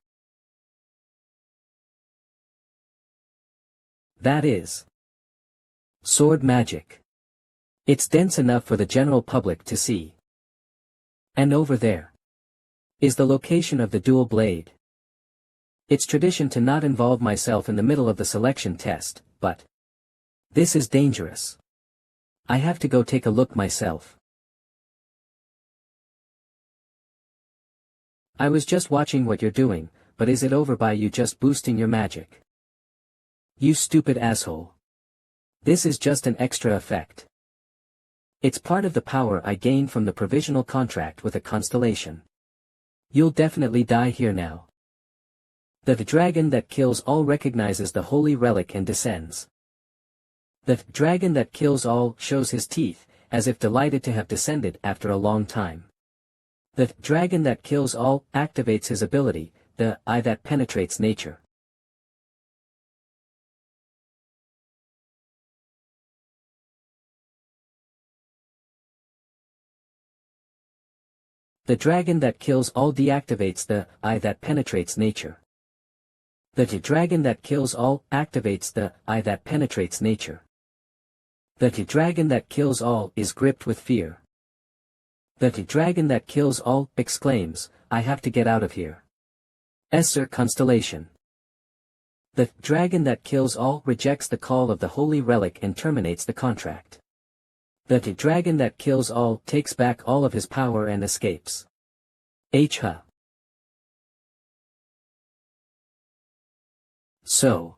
That is sword magic. It's dense enough for the general public to see. And over there is the location of the dual blade. It's tradition to not involve myself in the middle of the selection test, but this is dangerous. I have to go take a look myself. I was just watching what you're doing, but is it over by you just boosting your magic? You stupid asshole. This is just an extra effect. It's part of the power I gained from the provisional contract with a constellation. You'll definitely die here now. The dragon that kills all recognizes the holy relic and descends. The dragon that kills all shows his teeth, as if delighted to have descended after a long time. The dragon that kills all activates his ability, the eye that penetrates nature. The dragon that kills all deactivates the eye that penetrates nature. The dragon that kills all activates the eye that penetrates nature. The dragon that kills all is gripped with fear. The dragon that kills all exclaims, I have to get out of here. Esser Constellation. The dragon that kills all rejects the call of the holy relic and terminates the contract. The dragon that kills all takes back all of his power and escapes. HOUND. So.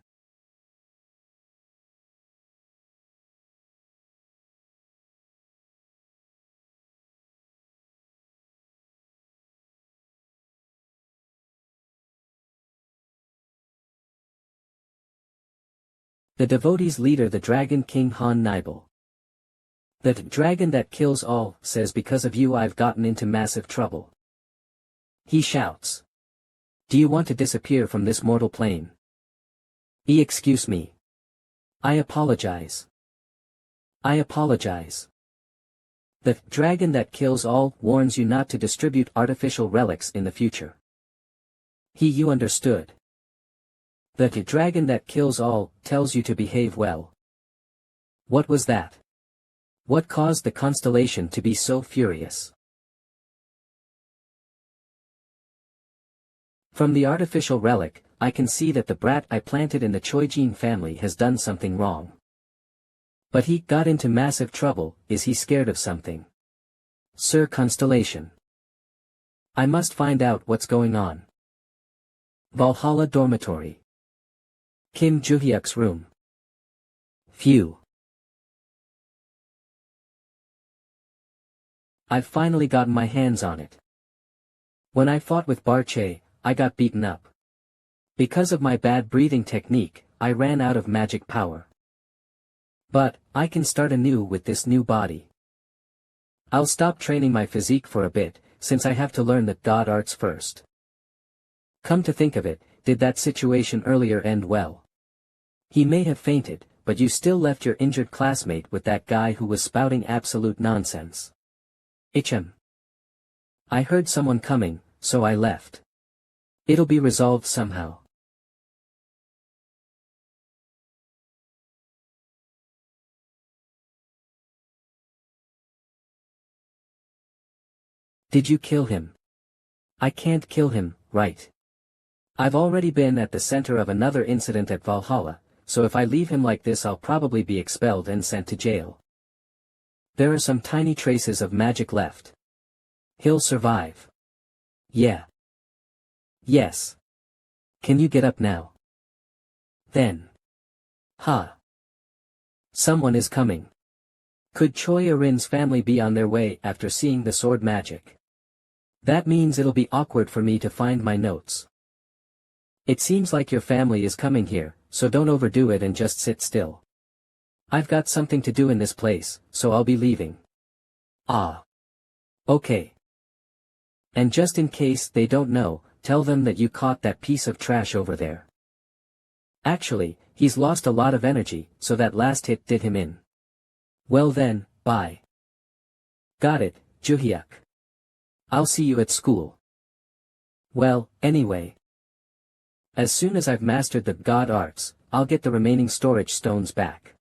The devotee's leader, the Dragon King Han Nibel. The dragon that kills all says, because of you I've gotten into massive trouble. He shouts. Do you want to disappear from this mortal plane? Excuse me. I apologize. I apologize. The dragon that kills all warns you not to distribute artificial relics in the future. You understood. The dragon that kills all tells you to behave well. What was that? What caused the constellation to be so furious? From the artificial relic, I can see that the brat I planted in the Choijin family has done something wrong. But he got into massive trouble. Is he scared of something? Sir Constellation. I must find out what's going on. Valhalla Dormitory. Kim Joo-hyuk's room. Phew. I've finally gotten my hands on it. When I fought with Barche, I got beaten up. Because of my bad breathing technique, I ran out of magic power. But, I can start anew with this new body. I'll stop training my physique for a bit, since I have to learn the god arts first. Come to think of it, did that situation earlier end well? He may have fainted, but you still left your injured classmate with that guy who was spouting absolute nonsense. I heard someone coming, so I left. It'll be resolved somehow. Did you kill him? I can't kill him, right? I've already been at the center of another incident at Valhalla, so if I leave him like this I'll probably be expelled and sent to jail. There are some tiny traces of magic left. He'll survive. Yeah. Yes. Can you get up now? Then. Someone is coming. Could Choi Arin's family be on their way after seeing the sword magic? That means it'll be awkward for me to find my notes. It seems like your family is coming here, so don't overdo it and just sit still. I've got something to do in this place, so I'll be leaving. Okay. And just in case they don't know, tell them that you caught that piece of trash over there. Actually, he's lost a lot of energy, so that last hit did him in. Well then, bye. Got it, Joo-hyuk. I'll see you at school. Well, anyway. As soon as I've mastered the god arts, I'll get the remaining storage stones back.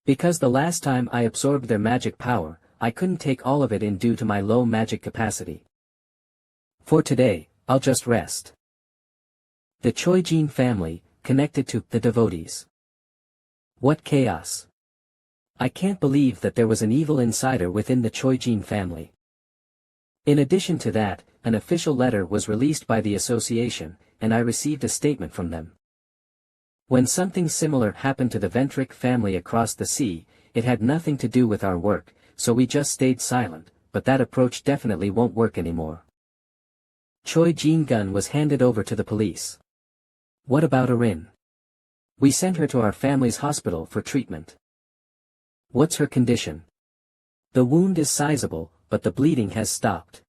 Because the last time I absorbed their magic power, I couldn't take all of it in due to my low magic capacity. For today, I'll just rest. The Choijin family, connected to the devotees. What chaos. I can't believe that there was an evil insider within the Choijin family. In addition to that, an official letter was released by the association, and I received a statement from them. When something similar happened to the Ventric family across the sea, it had nothing to do with our work, so we just stayed silent, but that approach definitely won't work anymore. Choi Jin-gun was handed over to the police. What about Arin? We sent her to our family's hospital for treatment. What's her condition? The wound is sizable, but the bleeding has stopped.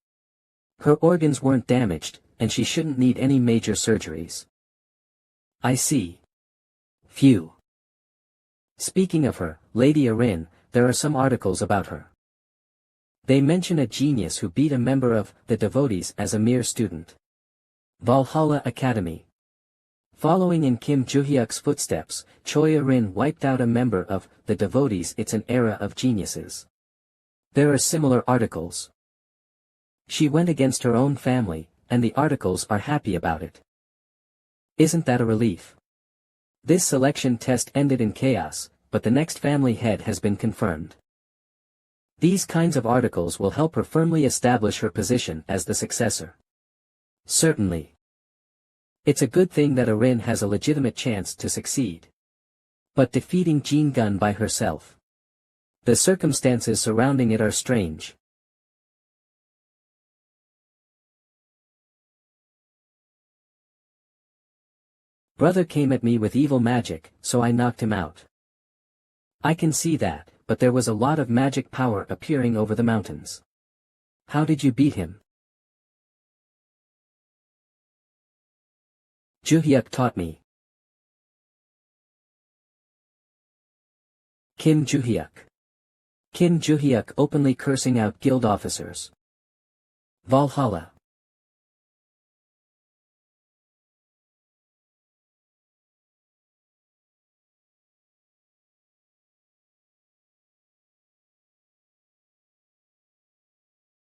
Her organs weren't damaged, and she shouldn't need any major surgeries. I see. Phew. Speaking of her, Lady Arin, there are some articles about her. They mention a genius who beat a member of the devotees as a mere student. Valhalla Academy. Following in Kim Joo-hyuk's footsteps, Choi Arin wiped out a member of the devotees. It's an era of geniuses. There are similar articles. She went against her own family, and the articles are happy about it. Isn't that a relief? This selection test ended in chaos, but the next family head has been confirmed. These kinds of articles will help her firmly establish her position as the successor. Certainly. It's a good thing that Arin has a legitimate chance to succeed. But defeating Jin-gun by herself. The circumstances surrounding it are strange. Brother came at me with evil magic, so I knocked him out. I can see that, but there was a lot of magic power appearing over the mountains. How did you beat him? Joo-hyuk taught me. Kim Joo-hyuk. Kim Joo-hyuk openly cursing out guild officers. Valhalla.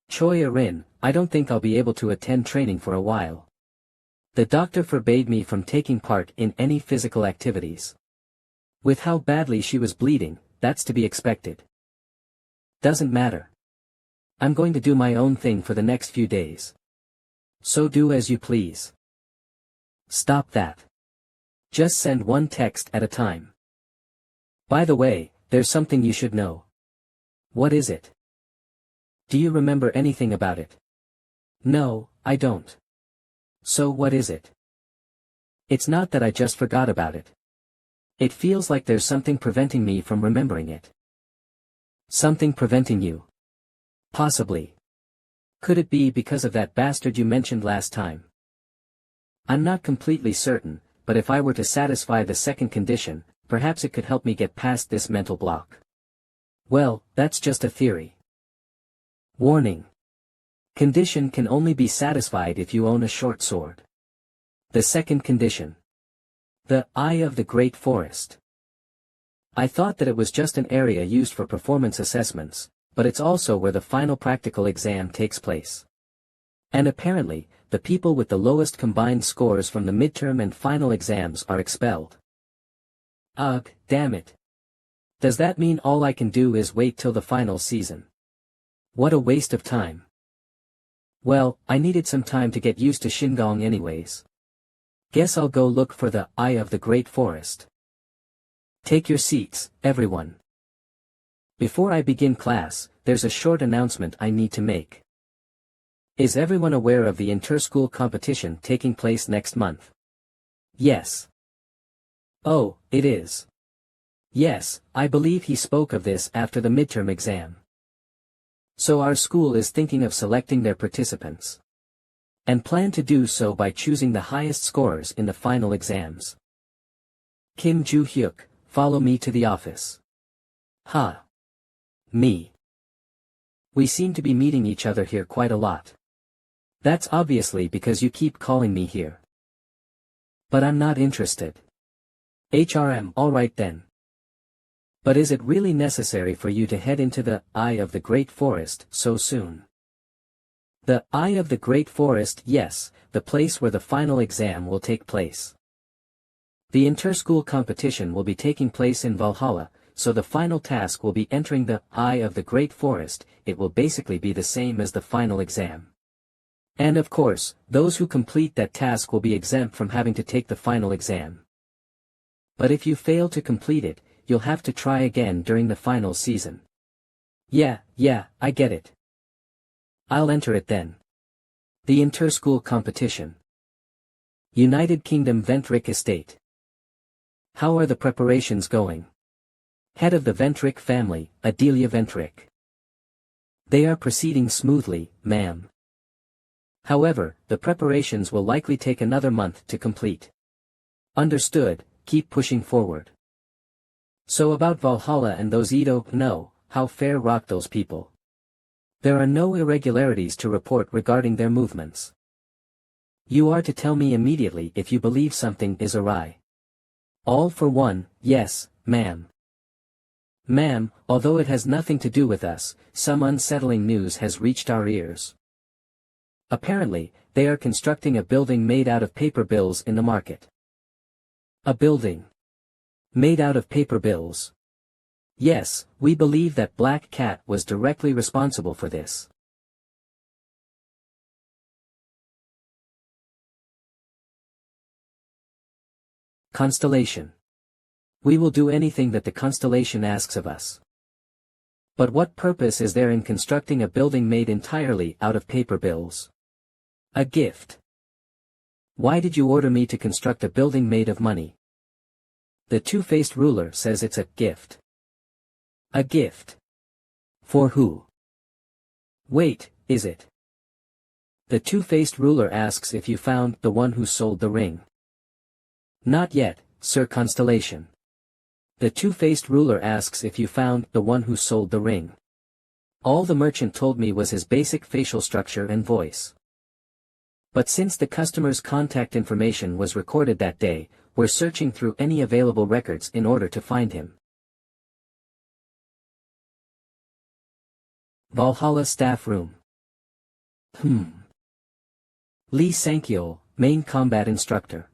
Choi Erin, I don't think I'll be able to attend training for a while. The doctor forbade me from taking part in any physical activities. With how badly she was bleeding, that's to be expected. Doesn't matter. I'm going to do my own thing for the next few days. So do as you please. Stop that. Just send one text at a time. By the way, there's something you should know. What is it? Do you remember anything about it? No, I don't. So what is it? It's not that I just forgot about it. It feels like there's something preventing me from remembering it. Something preventing you? Possibly. Could it be because of that bastard you mentioned last time? I'm not completely certain, but if I were to satisfy the second condition, perhaps it could help me get past this mental block. Well, that's just a theory. Warning. Condition can only be satisfied if you own a short sword. The second condition. The Eye of the Great Forest. I thought that it was just an area used for performance assessments, but it's also where the final practical exam takes place. And apparently, the people with the lowest combined scores from the midterm and final exams are expelled. Ugh, damn it. Does that mean all I can do is wait till the final season? What a waste of time. Well, I needed some time to get used to Shingon anyways. Guess I'll go look for the Eye of the Great Forest. Take your seats, everyone. Before I begin class, there's a short announcement I need to make. Is everyone aware of the inter-school competition taking place next month? Yes. Oh, it is. Yes, I believe he spoke of this after the midterm exam. So our school is thinking of selecting their participants. And plan to do so by choosing the highest scorers in the final exams. Kim Joo-hyuk, follow me to the office. Huh. Me. We seem to be meeting each other here quite a lot. That's obviously because you keep calling me here. But I'm not interested. HRM, alright then. But is it really necessary for you to head into the Eye of the Great Forest so soon? The Eye of the Great Forest, yes, the place where the final exam will take place. The inter-school competition will be taking place in Valhalla, so the final task will be entering the Eye of the Great Forest. It will basically be the same as the final exam. And of course, those who complete that task will be exempt from having to take the final exam. But if you fail to complete it, you'll have to try again during the final season. Yeah, I get it. I'll enter it then. The inter-school competition. United Kingdom Ventric Estate. How are the preparations going? Head of the Ventric family, Adelia Ventric. They are proceeding smoothly, ma'am. However, the preparations will likely take another month to complete. Understood, keep pushing forward. So about Valhalla and those Edo, no, how fair rock those people. There are no irregularities to report regarding their movements. You are to tell me immediately if you believe something is awry. All for one, yes, ma'am. Ma'am, although it has nothing to do with us, some unsettling news has reached our ears. Apparently, they are constructing a building made out of paper bills in the market. A building made out of paper bills. Yes, we believe that Black Cat was directly responsible for this. Constellation. We will do anything that the Constellation asks of us. But what purpose is there in constructing a building made entirely out of paper bills? A gift. Why did you order me to construct a building made of money? The two-faced ruler says it's a gift. A gift. For who? Wait, is it? The two-faced ruler asks if you found the one who sold the ring. Not yet, Sir Constellation. The two-faced ruler asks if you found the one who sold the ring. All the merchant told me was his basic facial structure and voice. But since the customer's contact information was recorded that day, we're searching through any available records in order to find him. Valhalla Staff Room. Lee Sankyeol, Main Combat Instructor.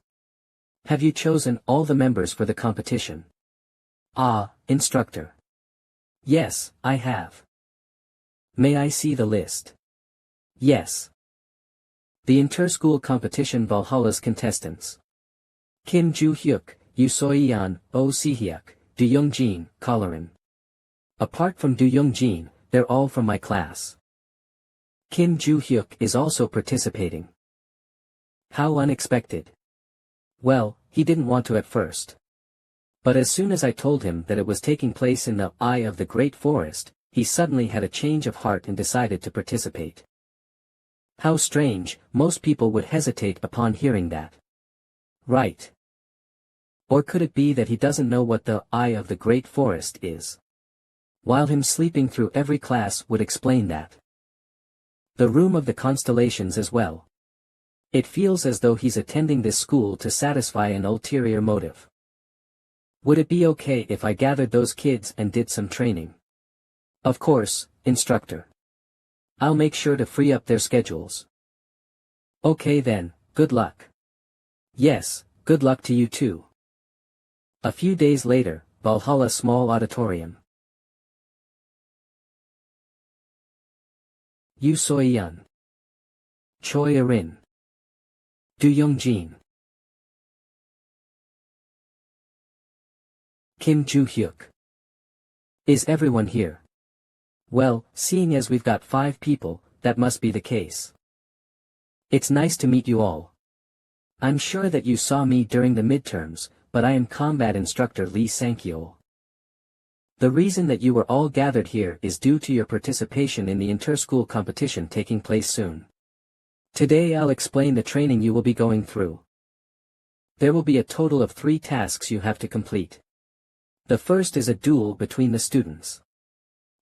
Have you chosen all the members for the competition? Ah, Instructor. Yes, I have. May I see the list? Yes. The inter-school competition Valhalla's contestants. Kim Joo-hyuk, Yoo Seo-yeon, Oh Si-hyuk, Do Young-jin, Kolarin. Apart from Do Young-jin, they're all from my class. Kim Joo-hyuk is also participating. How unexpected. Well, he didn't want to at first. But as soon as I told him that it was taking place in the eye of the great forest, he suddenly had a change of heart and decided to participate. How strange, most people would hesitate upon hearing that. Right. Or could it be that he doesn't know what the eye of the great forest is? While him sleeping through every class would explain that. The room of the constellations as well. It feels as though he's attending this school to satisfy an ulterior motive. Would it be okay if I gathered those kids and did some training? Of course, Instructor. I'll make sure to free up their schedules. Okay then, good luck. Yes, good luck to you too. A few days later, Valhalla Small Auditorium. Yoo Seo-yeon, Choi Erin, Do Young-jin, Kim Joo-hyuk. Is everyone here? Well, seeing as we've got 5 people, that must be the case. It's nice to meet you all. I'm sure that you saw me during the midterms, but I am Combat Instructor Lee Sankyeol. The reason that you were all gathered here is due to your participation in the inter-school competition taking place soon. Today I'll explain the training you will be going through. There will be a total of 3 tasks you have to complete. The first is a duel between the students.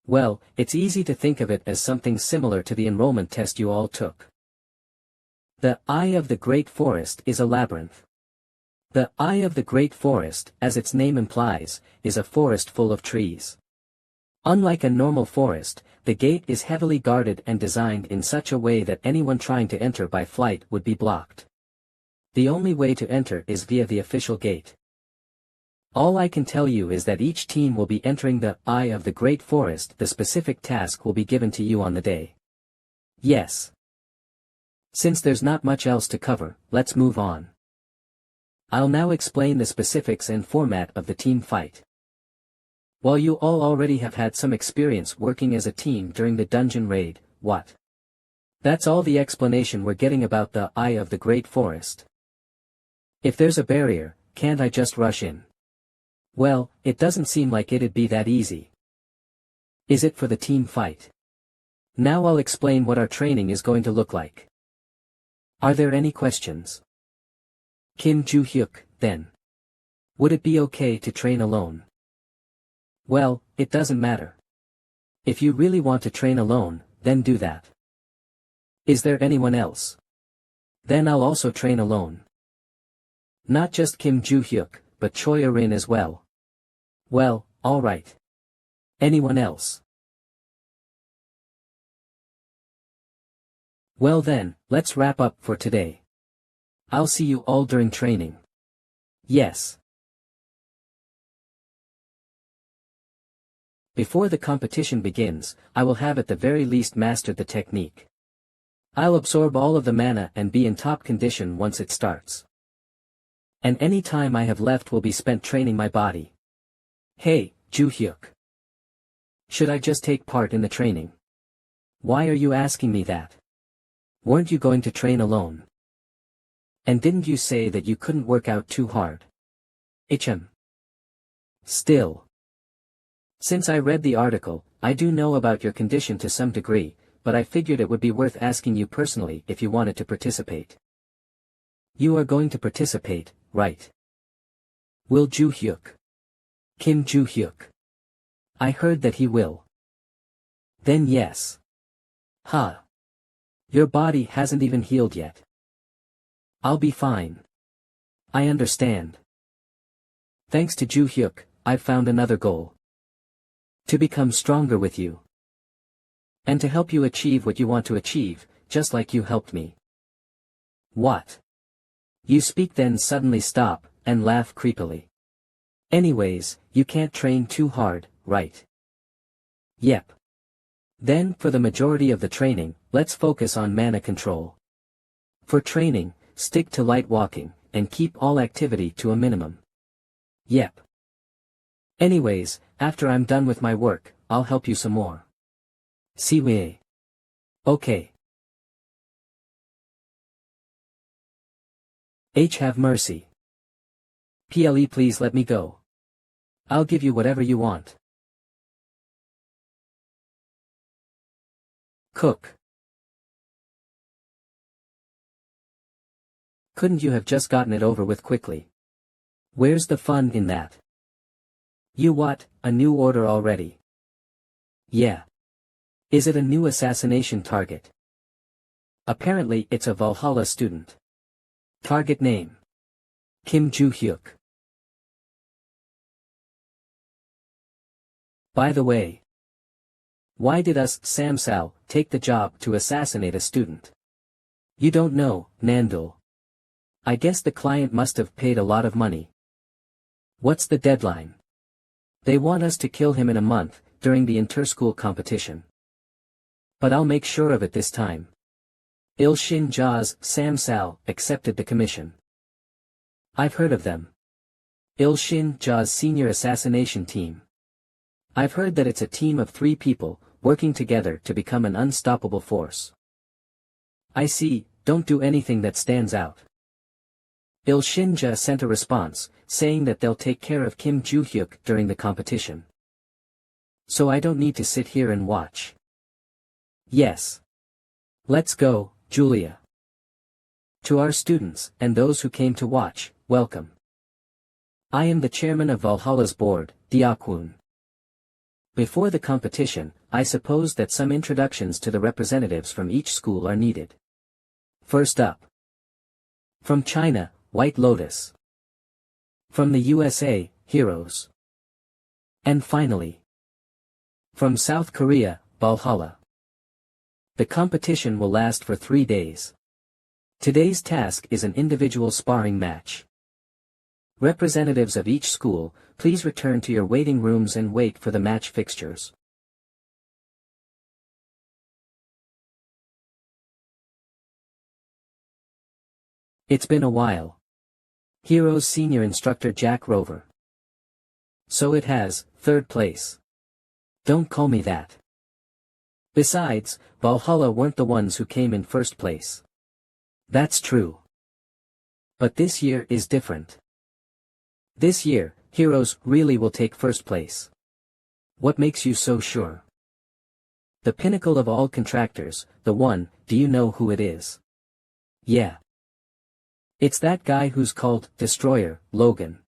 Well, it's easy to think of it as something similar to the enrollment test you all took. The eye of the great forest is a labyrinth. The eye of the great forest, as its name implies, is a forest full of trees. Unlike a normal forest, the gate is heavily guarded and designed in such a way that anyone trying to enter by flight would be blocked. The only way to enter is via the official gate. All I can tell you is that each team will be entering the eye of the great forest. The specific task will be given to you on the day. Yes. Since there's not much else to cover, let's move on. I'll now explain the specifics and format of the team fight. While you all already have had some experience working as a team during the dungeon raid, what? That's all the explanation we're getting about the eye of the great forest. If there's a barrier, can't I just rush in? Well, it doesn't seem like it'd be that easy. Is it for the team fight? Now I'll explain what our training is going to look like. Are there any questions? Kim Joo-hyuk, then. Would it be okay to train alone? Well, it doesn't matter. If you really want to train alone, then do that. Is there anyone else? Then I'll also train alone. Not just Kim Joo-hyuk, but Choi Erin as well. Well, alright. Anyone else? Well then, let's wrap up for today. I'll see you all during training. Yes. Before the competition begins, I will have at the very least mastered the technique. I'll absorb all of the mana and be in top condition once it starts. And any time I have left will be spent training my body. Hey, Joo-hyuk. Should I just take part in the training? Why are you asking me that? Weren't you going to train alone? And didn't you say that you couldn't work out too hard? Still. Since I read the article, I do know about your condition to some degree, but I figured it would be worth asking you personally if you wanted to participate. You are going to participate, right? Will Joo-hyuk? Kim Joo-hyuk. I heard that he will. Then yes. Ha. Your body hasn't even healed yet. I'll be fine. I understand. Thanks to Joo-hyuk, I've found another goal. To become stronger with you. And to help you achieve what you want to achieve, just like you helped me. What? You speak then suddenly stop, and laugh creepily. Anyways, you can't train too hard, right? Yep. Then for the majority of the training, let's focus on mana control. For training, stick to light walking, and keep all activity to a minimum. Yep. Anyways, after I'm done with my work, I'll help you some more. Siwei. Okay. Have mercy. PLE please let me go. I'll give you whatever you want. Cook. Couldn't you have just gotten it over with quickly? Where's the fun in that? You what, a new order already? Yeah. Is it a new assassination target? Apparently it's a Valhalla student. Target name. Kim Joo-hyuk. By the way. Why did us Samsal take the job to assassinate a student? You don't know, Nandul. I guess the client must have paid a lot of money. What's the deadline? They want us to kill him in a month, during the inter-school competition. But I'll make sure of it this time. Ilshin Ja's Samsal accepted the commission. I've heard of them. Ilshin Ja's senior assassination team. I've heard that it's a team of 3 people, working together to become an unstoppable force. I see, don't do anything that stands out. Ilshinja sent a response, saying that they'll take care of Kim Joo-hyuk during the competition. So I don't need to sit here and watch. Yes. Let's go, Julia. To our students, and those who came to watch, welcome. I am the chairman of Valhalla's board, Diakwun. Before the competition, I suppose that some introductions to the representatives from each school are needed. First up. From China, White Lotus. From the USA, Heroes. And finally. From South Korea, Valhalla. The competition will last for 3 days. Today's task is an individual sparring match. Representatives of each school, please return to your waiting rooms and wait for the match fixtures. It's been a while. Heroes senior instructor Jack Rover. So it has, 3rd place. Don't call me that. Besides, Valhalla weren't the ones who came in 1st place. That's true. But this year is different. This year, Heroes really will take 1st place. What makes you so sure? The pinnacle of all contractors, the one, do you know who it is? Yeah. It's that guy who's called Destroyer, Logan.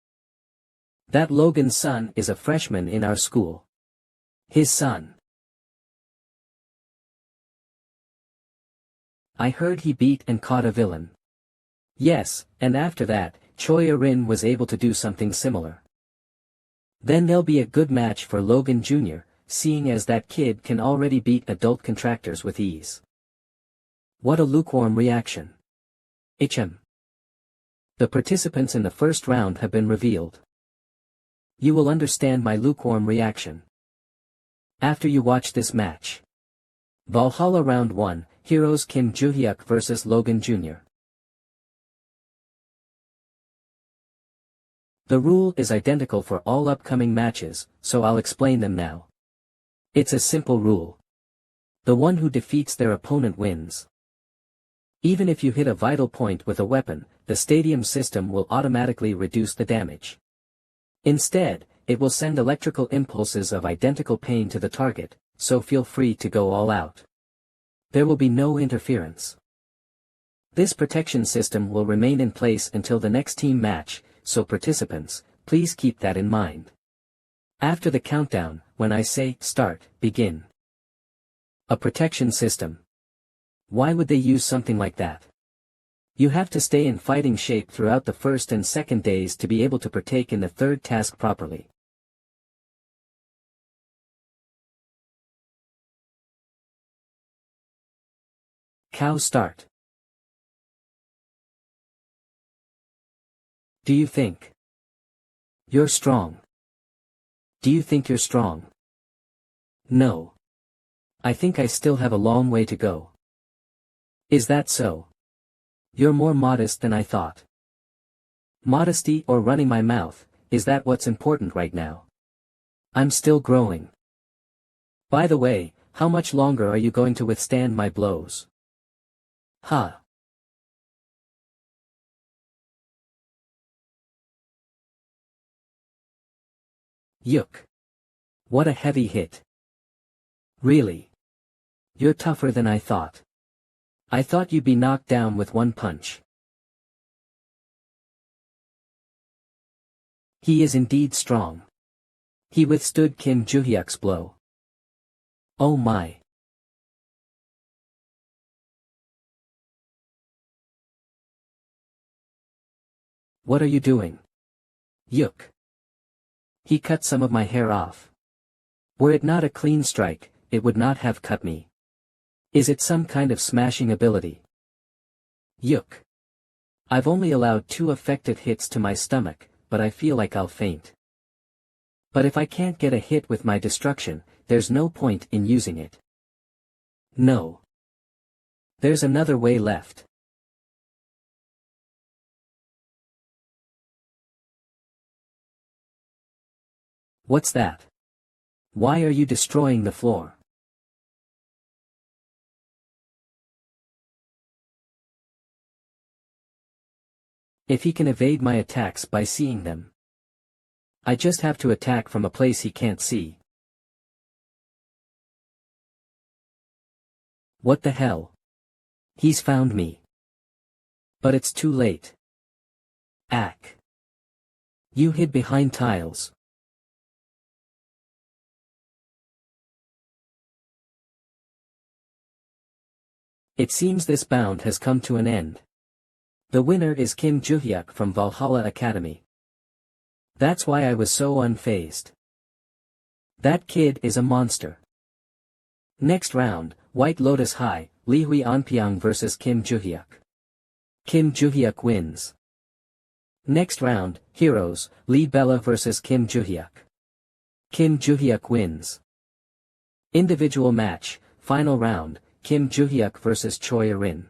That Logan's son is a freshman in our school. His son. I heard he beat and caught a villain. Yes, and after that, Choi Rin was able to do something similar. Then there'll be a good match for Logan Jr., seeing as that kid can already beat adult contractors with ease. What a lukewarm reaction. The participants in the 1st round have been revealed. You will understand my lukewarm reaction after you watch this match. Valhalla Round 1, Heroes Kim Joo-hyuk vs Logan Jr. The rule is identical for all upcoming matches, so I'll explain them now. It's a simple rule. The one who defeats their opponent wins. Even if you hit a vital point with a weapon, the stadium system will automatically reduce the damage. Instead, it will send electrical impulses of identical pain to the target, so feel free to go all out. There will be no interference. This protection system will remain in place until the next team match, so participants, please keep that in mind. After the countdown, when I say, start, begin. A protection system. Why would they use something like that? You have to stay in fighting shape throughout the first and second days to be able to partake in the third task properly. Cow start. Do you think you're strong? Do you think you're strong? No. I think I still have a long way to go. Is that so? You're more modest than I thought. Modesty or running my mouth, is that what's important right now? I'm still growing. By the way, how much longer are you going to withstand my blows? Huh. Yuck. What a heavy hit. Really? You're tougher than I thought. I thought you'd be knocked down with one punch. He is indeed strong. He withstood Kim Joo-hyuk's blow. Oh my. What are you doing? Yuck. He cut some of my hair off. Were it not a clean strike, it would not have cut me. Is it some kind of smashing ability? Yuck. I've only allowed 2 effective hits to my stomach, but I feel like I'll faint. But if I can't get a hit with my destruction, there's no point in using it. No. There's another way left. What's that? Why are you destroying the floor? If he can evade my attacks by seeing them, I just have to attack from a place he can't see. What the hell? He's found me. But it's too late. Ack. You hid behind tiles. It seems this bound has come to an end. The winner is Kim Joo-hyuk from Valhalla Academy. That's why I was so unfazed. That kid is a monster. Next round, White Lotus High, Lee Hui Anpyeong vs Kim Joo-hyuk. Kim Joo-hyuk wins. Next round, Heroes, Lee Bella vs Kim Joo-hyuk. Kim Joo-hyuk wins. Individual match, final round, Kim Joo-hyuk vs Choi Erin.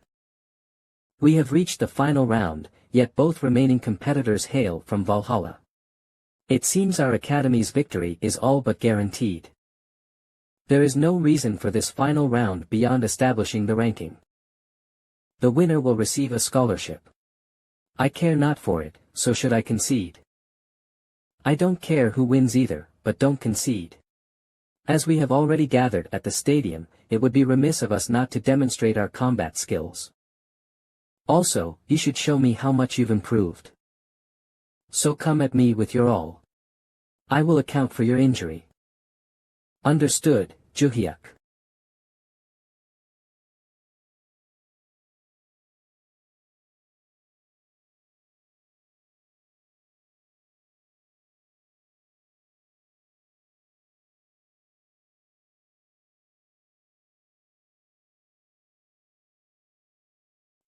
We have reached the final round, yet both remaining competitors hail from Valhalla. It seems our academy's victory is all but guaranteed. There is no reason for this final round beyond establishing the ranking. The winner will receive a scholarship. I care not for it, so should I concede? I don't care who wins either, but don't concede. As we have already gathered at the stadium, it would be remiss of us not to demonstrate our combat skills. Also, you should show me how much you've improved. So come at me with your all. I will account for your injury. Understood, Joo-hyuk.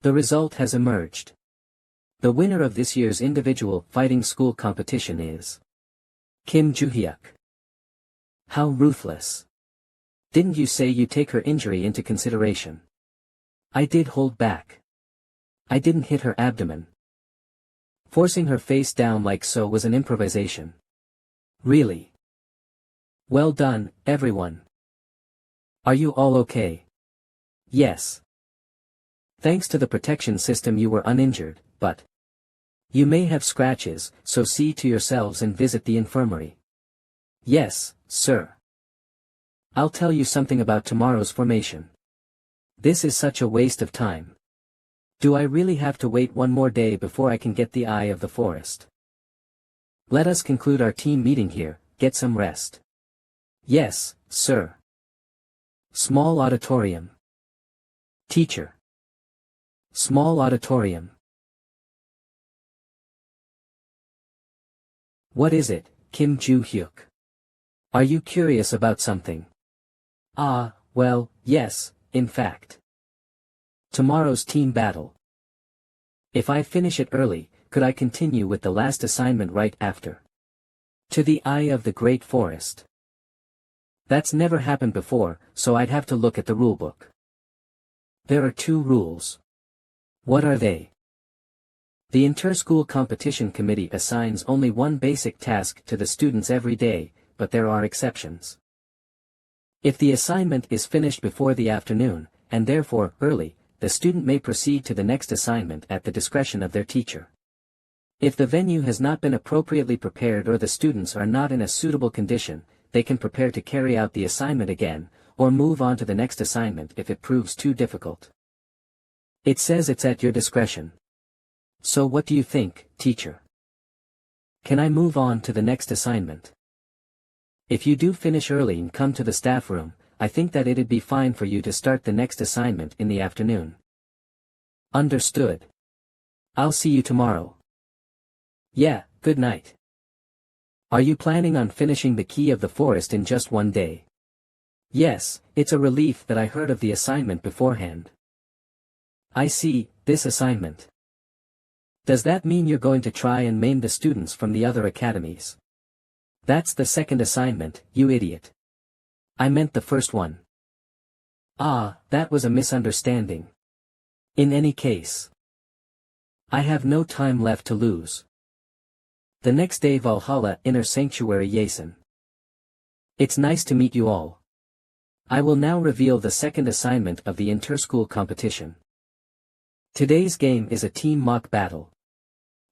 The result has emerged. The winner of this year's individual fighting school competition is Kim Joo-hyuk. How ruthless. Didn't you say you take her injury into consideration? I did hold back. I didn't hit her abdomen. Forcing her face down like so was an improvisation. Really? Well done, everyone. Are you all okay? Yes. Thanks to the protection system you were uninjured, but you may have scratches, so see to yourselves and visit the infirmary. Yes, sir. I'll tell you something about tomorrow's formation. This is such a waste of time. Do I really have to wait one more day before I can get the eye of the forest? Let us conclude our team meeting here. get some rest. Yes, sir. Small auditorium. Teacher. Small auditorium. What is it, Kim Joo-hyuk? Are you curious about something? Ah, well, yes, in fact. Tomorrow's team battle. If I finish it early, could I continue with the last assignment right after? To the eye of the great forest. That's never happened before, so I'd have to look at the rulebook. There are 2 rules. What are they? The inter-school competition committee assigns only one basic task to the students every day, but there are exceptions. If the assignment is finished before the afternoon, and therefore early, the student may proceed to the next assignment at the discretion of their teacher. If the venue has not been appropriately prepared or the students are not in a suitable condition, they can prepare to carry out the assignment again, or move on to the next assignment if it proves too difficult. It says it's at your discretion. So what do you think, teacher? Can I move on to the next assignment? If you do finish early and come to the staff room, I think that it'd be fine for you to start the next assignment in the afternoon. Understood. I'll see you tomorrow. Yeah, good night. Are you planning on finishing the Key of the Forest in just one day? Yes, it's a relief that I heard of the assignment beforehand. I see, this assignment. Does that mean you're going to try and maim the students from the other academies? That's the second assignment, you idiot. I meant the first one. Ah, that was a misunderstanding. In any case, I have no time left to lose. The next day, Valhalla Inner Sanctuary, Yasen. It's nice to meet you all. I will now reveal the second assignment of the inter-school competition. Today's game is a team mock battle.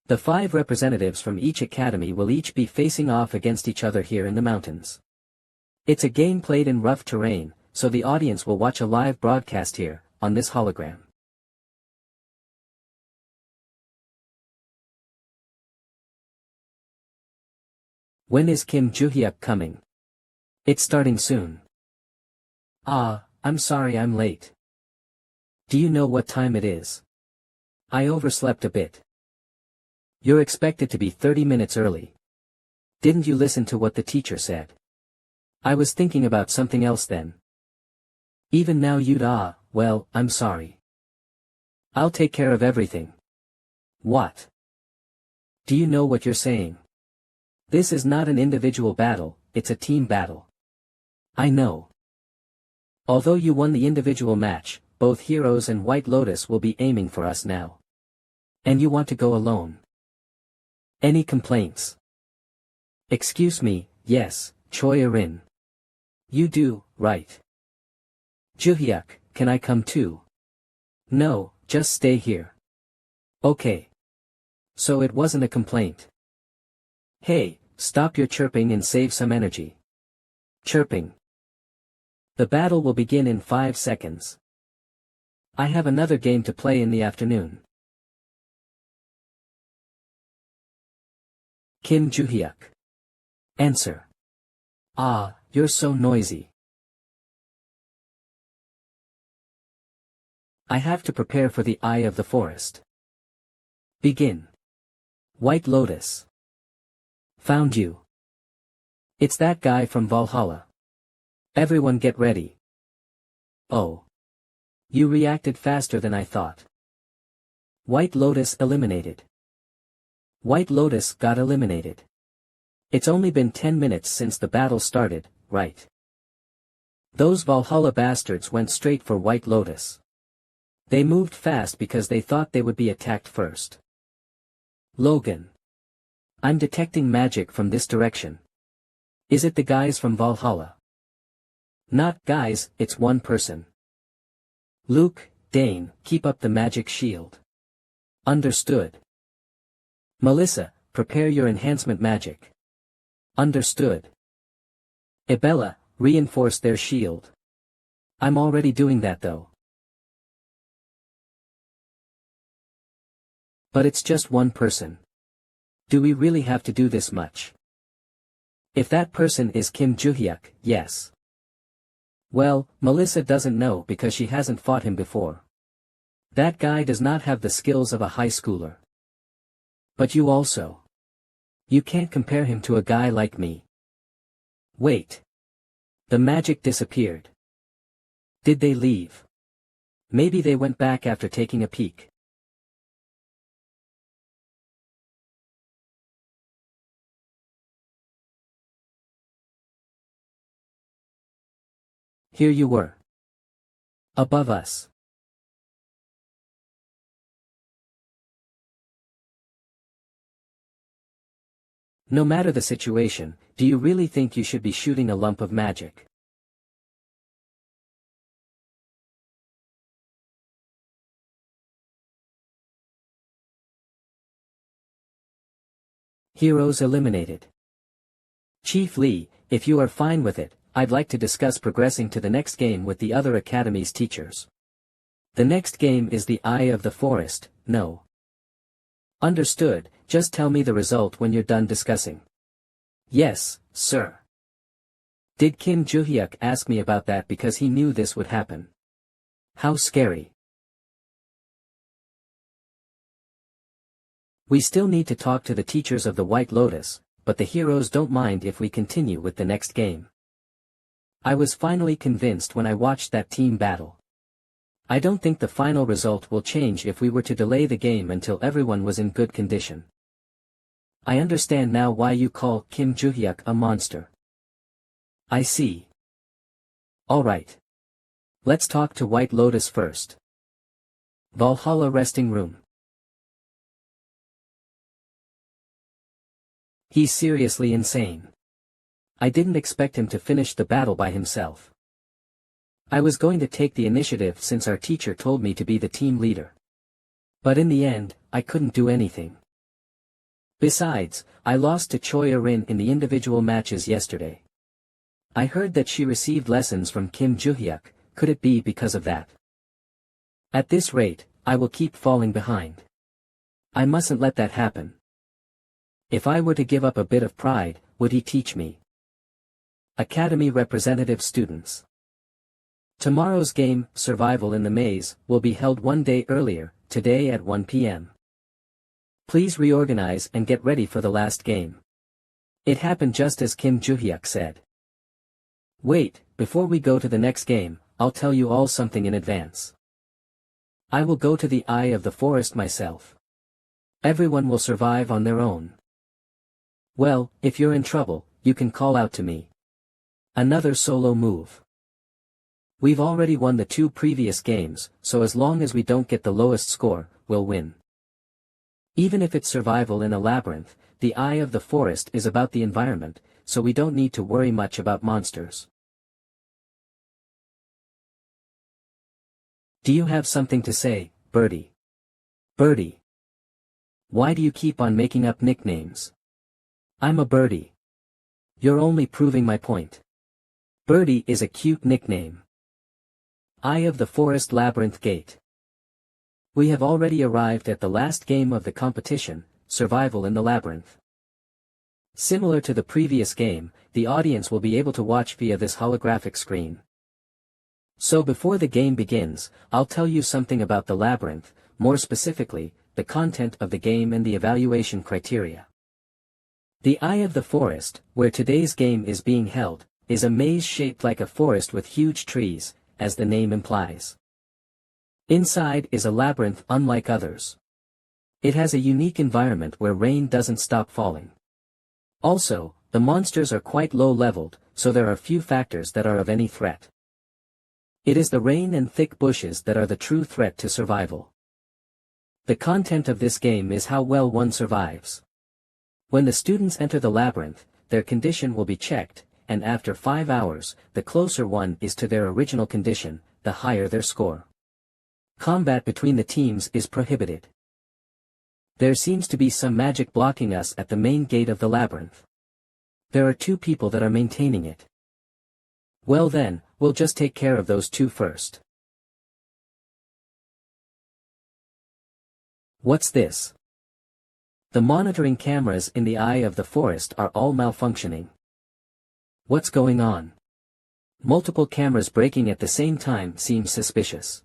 The 5 representatives from each academy will each be facing off against each other here in the mountains. It's a game played in rough terrain, so the audience will watch a live broadcast here, on this hologram. When is Kim Joo-hyuk coming? It's starting soon. Ah, I'm sorry I'm late. Do you know what time it is? I overslept a bit. You're expected to be 30 minutes early. Didn't you listen to what the teacher said? I was thinking about something else then. Even now well, I'm sorry. I'll take care of everything. What? Do you know what you're saying? This is not an individual battle, it's a team battle. I know. Although you won the individual match, both Heroes and White Lotus will be aiming for us now. And you want to go alone? Any complaints? Excuse me, yes, Choi Erin. You do, right? Joo-hyuk, can I come too? No, just stay here. Okay. So it wasn't a complaint. Hey, stop your chirping and save some energy. Chirping. The battle will begin in 5 seconds. I have another game to play in the afternoon. Kim Joo-hyuk. Answer. Ah, you're so noisy. I have to prepare for the Eye of the Forest. Begin. White Lotus. Found you. It's that guy from Valhalla. Everyone get ready. Oh. You reacted faster than I thought. White Lotus eliminated. White Lotus got eliminated. It's only been 10 minutes since the battle started, right? Those Valhalla bastards went straight for White Lotus. They moved fast because they thought they would be attacked first. Logan. I'm detecting magic from this direction. Is it the guys from Valhalla? Not guys, it's one person. Luke, Dane, keep up the magic shield. Understood. Melissa, prepare your enhancement magic. Understood. Ibella, reinforce their shield. I'm already doing that though. But it's just one person. Do we really have to do this much? If that person is Kim Joo-hyuk, yes. Well, Melissa doesn't know because she hasn't fought him before. That guy does not have the skills of a high schooler. But you also. You can't compare him to a guy like me. Wait. The magic disappeared. Did they leave? Maybe they went back after taking a peek. Here you were. Above us. No matter the situation, do you really think you should be shooting a lump of magic? Heroes eliminated. Chief Lee, if you are fine with it, I'd like to discuss progressing to the next game with the other academy's teachers. The next game is the Eye of the Forest, no. Understood, just tell me the result when you're done discussing. Yes, sir. Did Kim Joo-hyuk ask me about that because he knew this would happen? How scary. We still need to talk to the teachers of the White Lotus, but the heroes don't mind if we continue with the next game. I was finally convinced when I watched that team battle. I don't think the final result will change if we were to delay the game until everyone was in good condition. I understand now why you call Kim Joo-hyuk a monster. I see. Alright. Let's talk to White Lotus first. Valhalla resting room. He's seriously insane. I didn't expect him to finish the battle by himself. I was going to take the initiative since our teacher told me to be the team leader. But in the end, I couldn't do anything. Besides, I lost to Choi Erin in the individual matches yesterday. I heard that she received lessons from Kim Joo-hyuk, could it be because of that? At this rate, I will keep falling behind. I mustn't let that happen. If I were to give up a bit of pride, would he teach me? Academy representative students. Tomorrow's game, Survival in the Maze, will be held one day earlier, today at 1 p.m. Please reorganize and get ready for the last game. It happened just as Kim Joo-hyuk said. Wait, before we go to the next game, I'll tell you all something in advance. I will go to the Eye of the Forest myself. Everyone will survive on their own. Well, if you're in trouble, you can call out to me. Another solo move. We've already won the 2 previous games, so as long as we don't get the lowest score, we'll win. Even if it's survival in a labyrinth, the Eye of the Forest is about the environment, so we don't need to worry much about monsters. Do you have something to say, Birdie? Birdie. Why do you keep on making up nicknames? I'm a birdie. You're only proving my point. Birdie is a cute nickname. Eye of the Forest Labyrinth Gate. We have already arrived at the last game of the competition, Survival in the Labyrinth. Similar to the previous game, the audience will be able to watch via this holographic screen. So before the game begins, I'll tell you something about the labyrinth, more specifically, the content of the game and the evaluation criteria. The Eye of the Forest, where today's game is being held, is a maze shaped like a forest with huge trees, as the name implies. Inside is a labyrinth unlike others. It has a unique environment where rain doesn't stop falling. Also, the monsters are quite low-leveled, so there are few factors that are of any threat. It is the rain and thick bushes that are the true threat to survival. The content of this game is how well one survives. When the students enter the labyrinth, their condition will be checked, and after 5 hours, the closer one is to their original condition, the higher their score. Combat between the teams is prohibited. There seems to be some magic blocking us at the main gate of the labyrinth. There are 2 people that are maintaining it. Well then, we'll just take care of those 2 first. What's this? The monitoring cameras in the Eye of the Forest are all malfunctioning. What's going on? Multiple cameras breaking at the same time seems suspicious.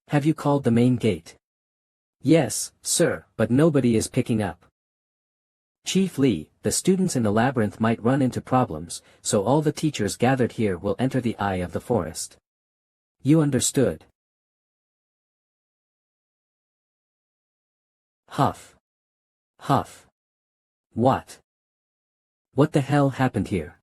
Have you called the main gate? Yes, sir, but nobody is picking up. Chief Lee, the students in the labyrinth might run into problems, so all the teachers gathered here will enter the eye of the forest. You understood? Huff. Huff. What? What the hell happened here?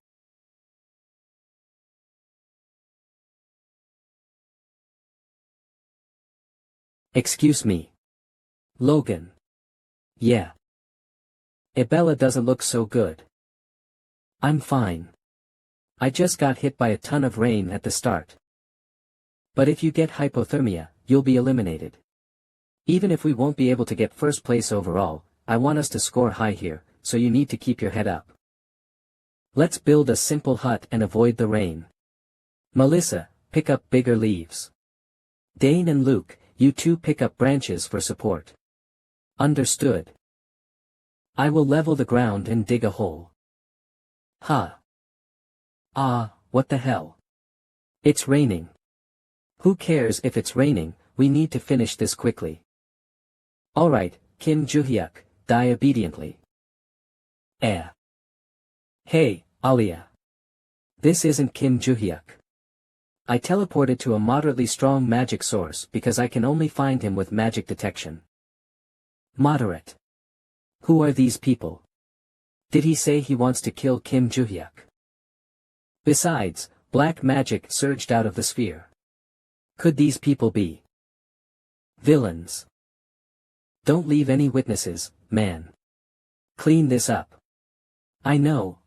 Excuse me. Logan. Yeah. Ibella doesn't look so good. I'm fine. I just got hit by a ton of rain at the start. But if you get hypothermia, you'll be eliminated. Even if we won't be able to get first place overall, I want us to score high here, so you need to keep your head up. Let's build a simple hut and avoid the rain. Melissa, pick up bigger leaves. Dane and Luke, you two pick up branches for support. Understood. I will level the ground and dig a hole. Huh. Ah, what the hell? It's raining. Who cares if it's raining, we need to finish this quickly. Alright, Kim Joo-hyuk, die obediently. Hey, Alia. This isn't Kim Joo-hyuk. I teleported to a moderately strong magic source because I can only find him with magic detection. Moderate. Who are these people? Did he say he wants to kill Kim Joo-hyuk? Besides, black magic surged out of the sphere. Could these people be villains? Don't leave any witnesses, man. Clean this up. I know.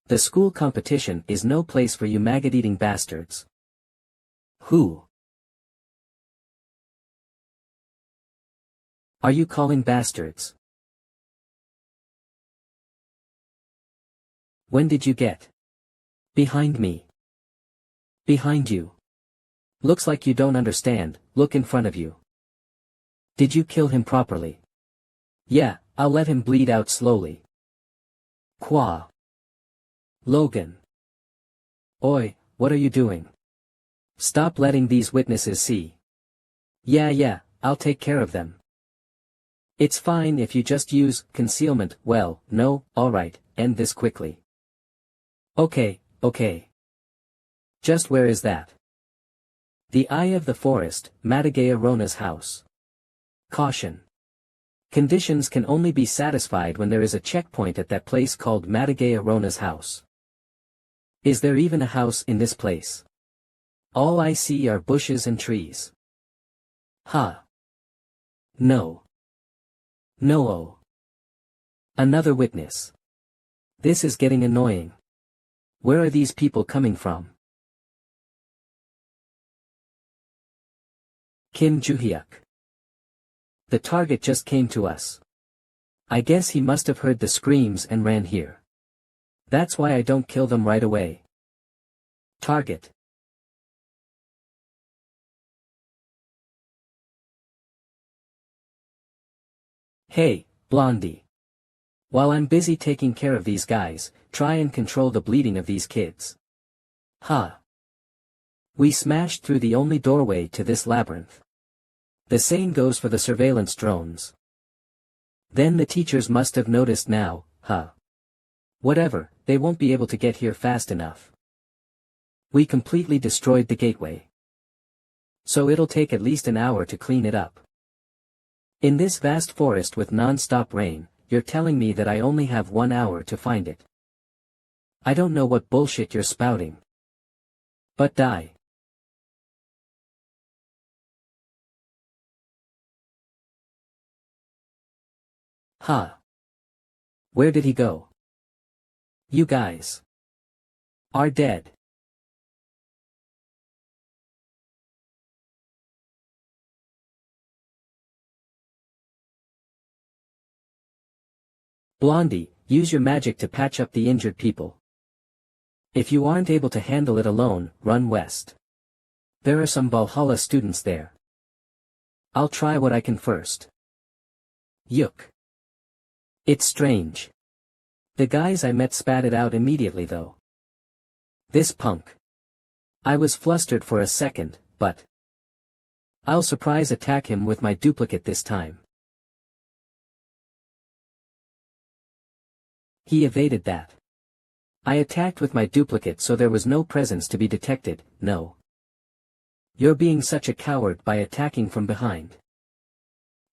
The school competition is no place for you maggot-eating bastards. Who are you calling bastards? When did you get behind me? Behind you. Looks like you don't understand, look in front of you. Did you kill him properly? Yeah, I'll let him bleed out slowly. Qua. Logan. Oi, what are you doing? Stop letting these witnesses see. Yeah, I'll take care of them. It's fine if you just use concealment. Well, no, alright, end this quickly. Okay. Just where is that? The Eye of the Forest, Madagea Rona's house. Caution. Conditions can only be satisfied when there is a checkpoint at that place called Madagea Rona's house. Is there even a house in this place? All I see are bushes and trees. Huh. No. No. Another witness. This is getting annoying. Where are these people coming from? Kim Joo-hyuk. The target just came to us. I guess he must have heard the screams and ran here. That's why I don't kill them right away. Target. Hey, Blondie. While I'm busy taking care of these guys, try and control the bleeding of these kids. Huh. We smashed through the only doorway to this labyrinth. The same goes for the surveillance drones. Then the teachers must have noticed now, huh? Whatever, they won't be able to get here fast enough. We completely destroyed the gateway. So it'll take at least an hour to clean it up. In this vast forest with non-stop rain, you're telling me that I only have 1 hour to find it. I don't know what bullshit you're spouting. But die. Huh. Where did he go? You guys are dead. Blondie, use your magic to patch up the injured people. If you aren't able to handle it alone, run west. There are some Valhalla students there. I'll try what I can first. Yuk. It's strange. The guys I met spat it out immediately though. This punk. I was flustered for a second, but I'll surprise attack him with my duplicate this time. He evaded that. I attacked with my duplicate so there was no presence to be detected. No. You're being such a coward by attacking from behind.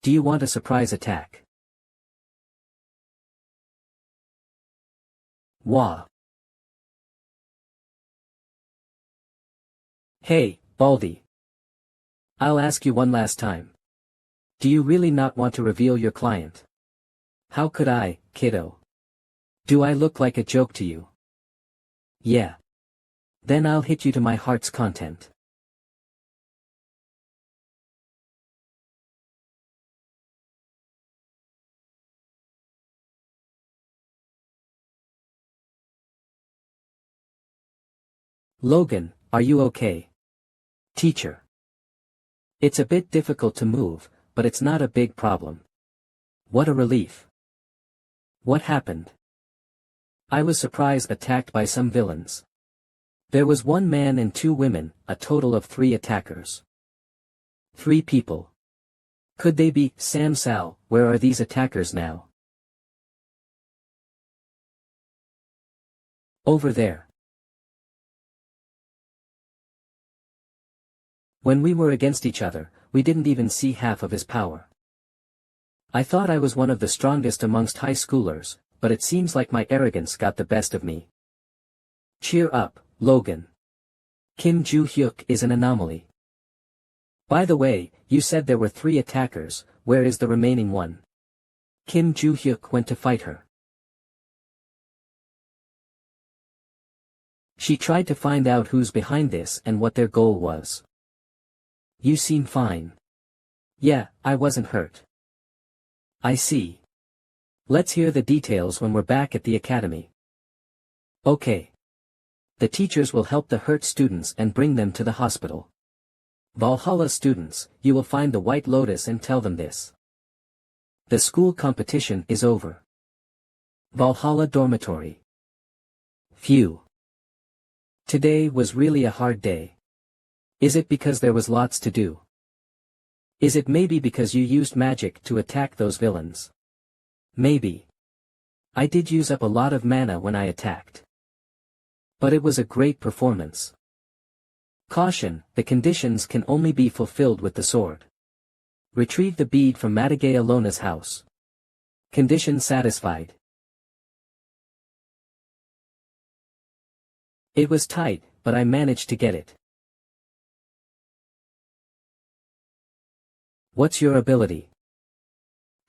Do you want a surprise attack? Wah. Hey, Baldy. I'll ask you one last time. Do you really not want to reveal your client? How could I, kiddo? Do I look like a joke to you? Yeah. Then I'll hit you to my heart's content. Logan, are you okay? Teacher. It's a bit difficult to move, but it's not a big problem. What a relief. What happened? I was surprised attacked by some villains. There was one man and 2 women, a total of 3 attackers. 3 people. Could they be, Sam Sal, where are these attackers now? Over there. When we were against each other, we didn't even see half of his power. I thought I was one of the strongest amongst high schoolers, but it seems like my arrogance got the best of me. Cheer up, Logan. Kim Joo-hyuk is an anomaly. By the way, you said there were 3 attackers, where is the remaining one? Kim Joo-hyuk went to fight her. She tried to find out who's behind this and what their goal was. You seem fine. Yeah, I wasn't hurt. I see. Let's hear the details when we're back at the academy. Okay. The teachers will help the hurt students and bring them to the hospital. Valhalla students, you will find the White Lotus and tell them this. The school competition is over. Valhalla dormitory. Phew. Today was really a hard day. Is it because there was lots to do? Is it maybe because you used magic to attack those villains? Maybe. I did use up a lot of mana when I attacked. But it was a great performance. Caution, the conditions can only be fulfilled with the sword. Retrieve the bead from Madage Alona's house. Condition satisfied. It was tight, but I managed to get it. What's your ability?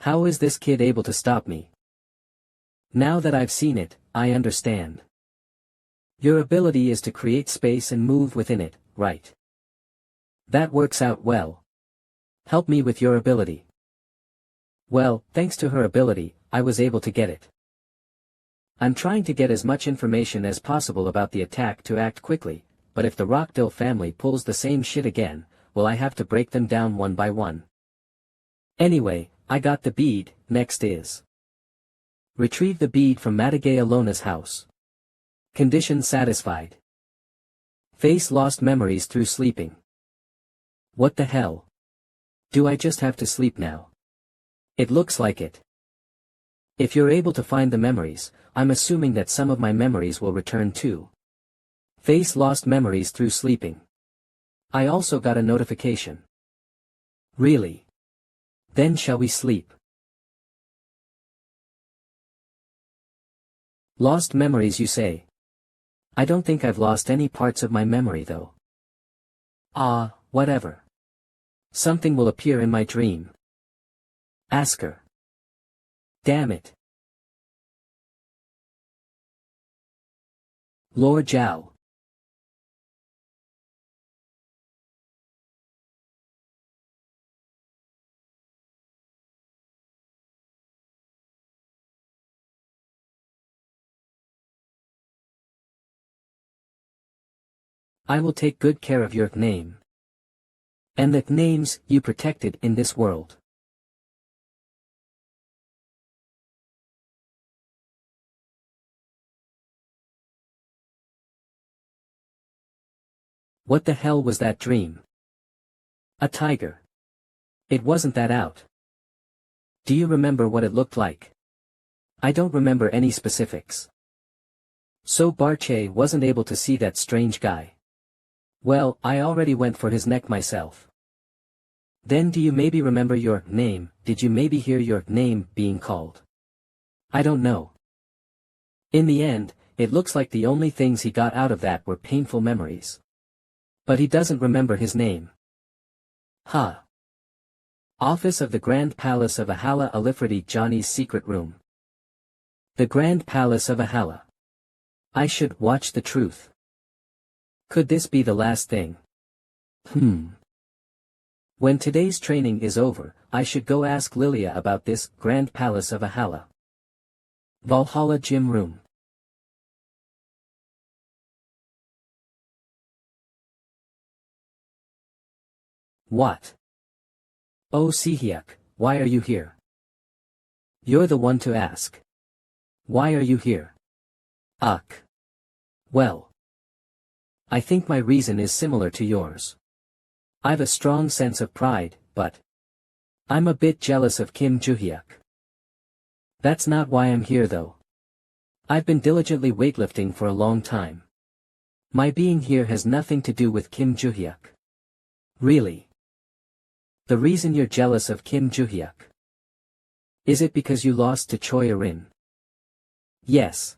How is this kid able to stop me? Now that I've seen it, I understand. Your ability is to create space and move within it, right? That works out well. Help me with your ability. Well, thanks to her ability, I was able to get it. I'm trying to get as much information as possible about the attack to act quickly, but if the Rockdill family pulls the same shit again, will I have to break them down one by one? Anyway, I got the bead. Next is retrieve the bead from Madage Alona's house. Condition satisfied. Face lost memories through sleeping. What the hell? Do I just have to sleep now? It looks like it. If you're able to find the memories, I'm assuming that some of my memories will return too. Face lost memories through sleeping. I also got a notification. Really? Then shall we sleep? Lost memories you say? I don't think I've lost any parts of my memory though. Ah, whatever. Something will appear in my dream. Ask her. Damn it. Lord Zhao. I will take good care of your name. And the names you protected in this world. What the hell was that dream? A tiger. It wasn't that out. Do you remember what it looked like? I don't remember any specifics. So Barche wasn't able to see that strange guy. Well, I already went for his neck myself. Then do you maybe remember your name? Did you maybe hear your name being called? I don't know. In the end, it looks like the only things he got out of that were painful memories. But he doesn't remember his name. Huh. Office of the Grand Palace of Ahala Alifredi Johnny's secret room. The Grand Palace of Ahala. I should watch the truth. Could this be the last thing? When today's training is over, I should go ask Lilia about this Grand Palace of Ahala. Valhalla Gym Room. What? Oh Sihiak, why are you here? You're the one to ask. Why are you here? Ugh. Well. I think my reason is similar to yours. I've a strong sense of pride, but I'm a bit jealous of Kim Juhyuk. That's not why I'm here though. I've been diligently weightlifting for a long time. My being here has nothing to do with Kim Juhyuk. Really? The reason you're jealous of Kim Juhyuk? Is it because you lost to Choi Erin? Yes.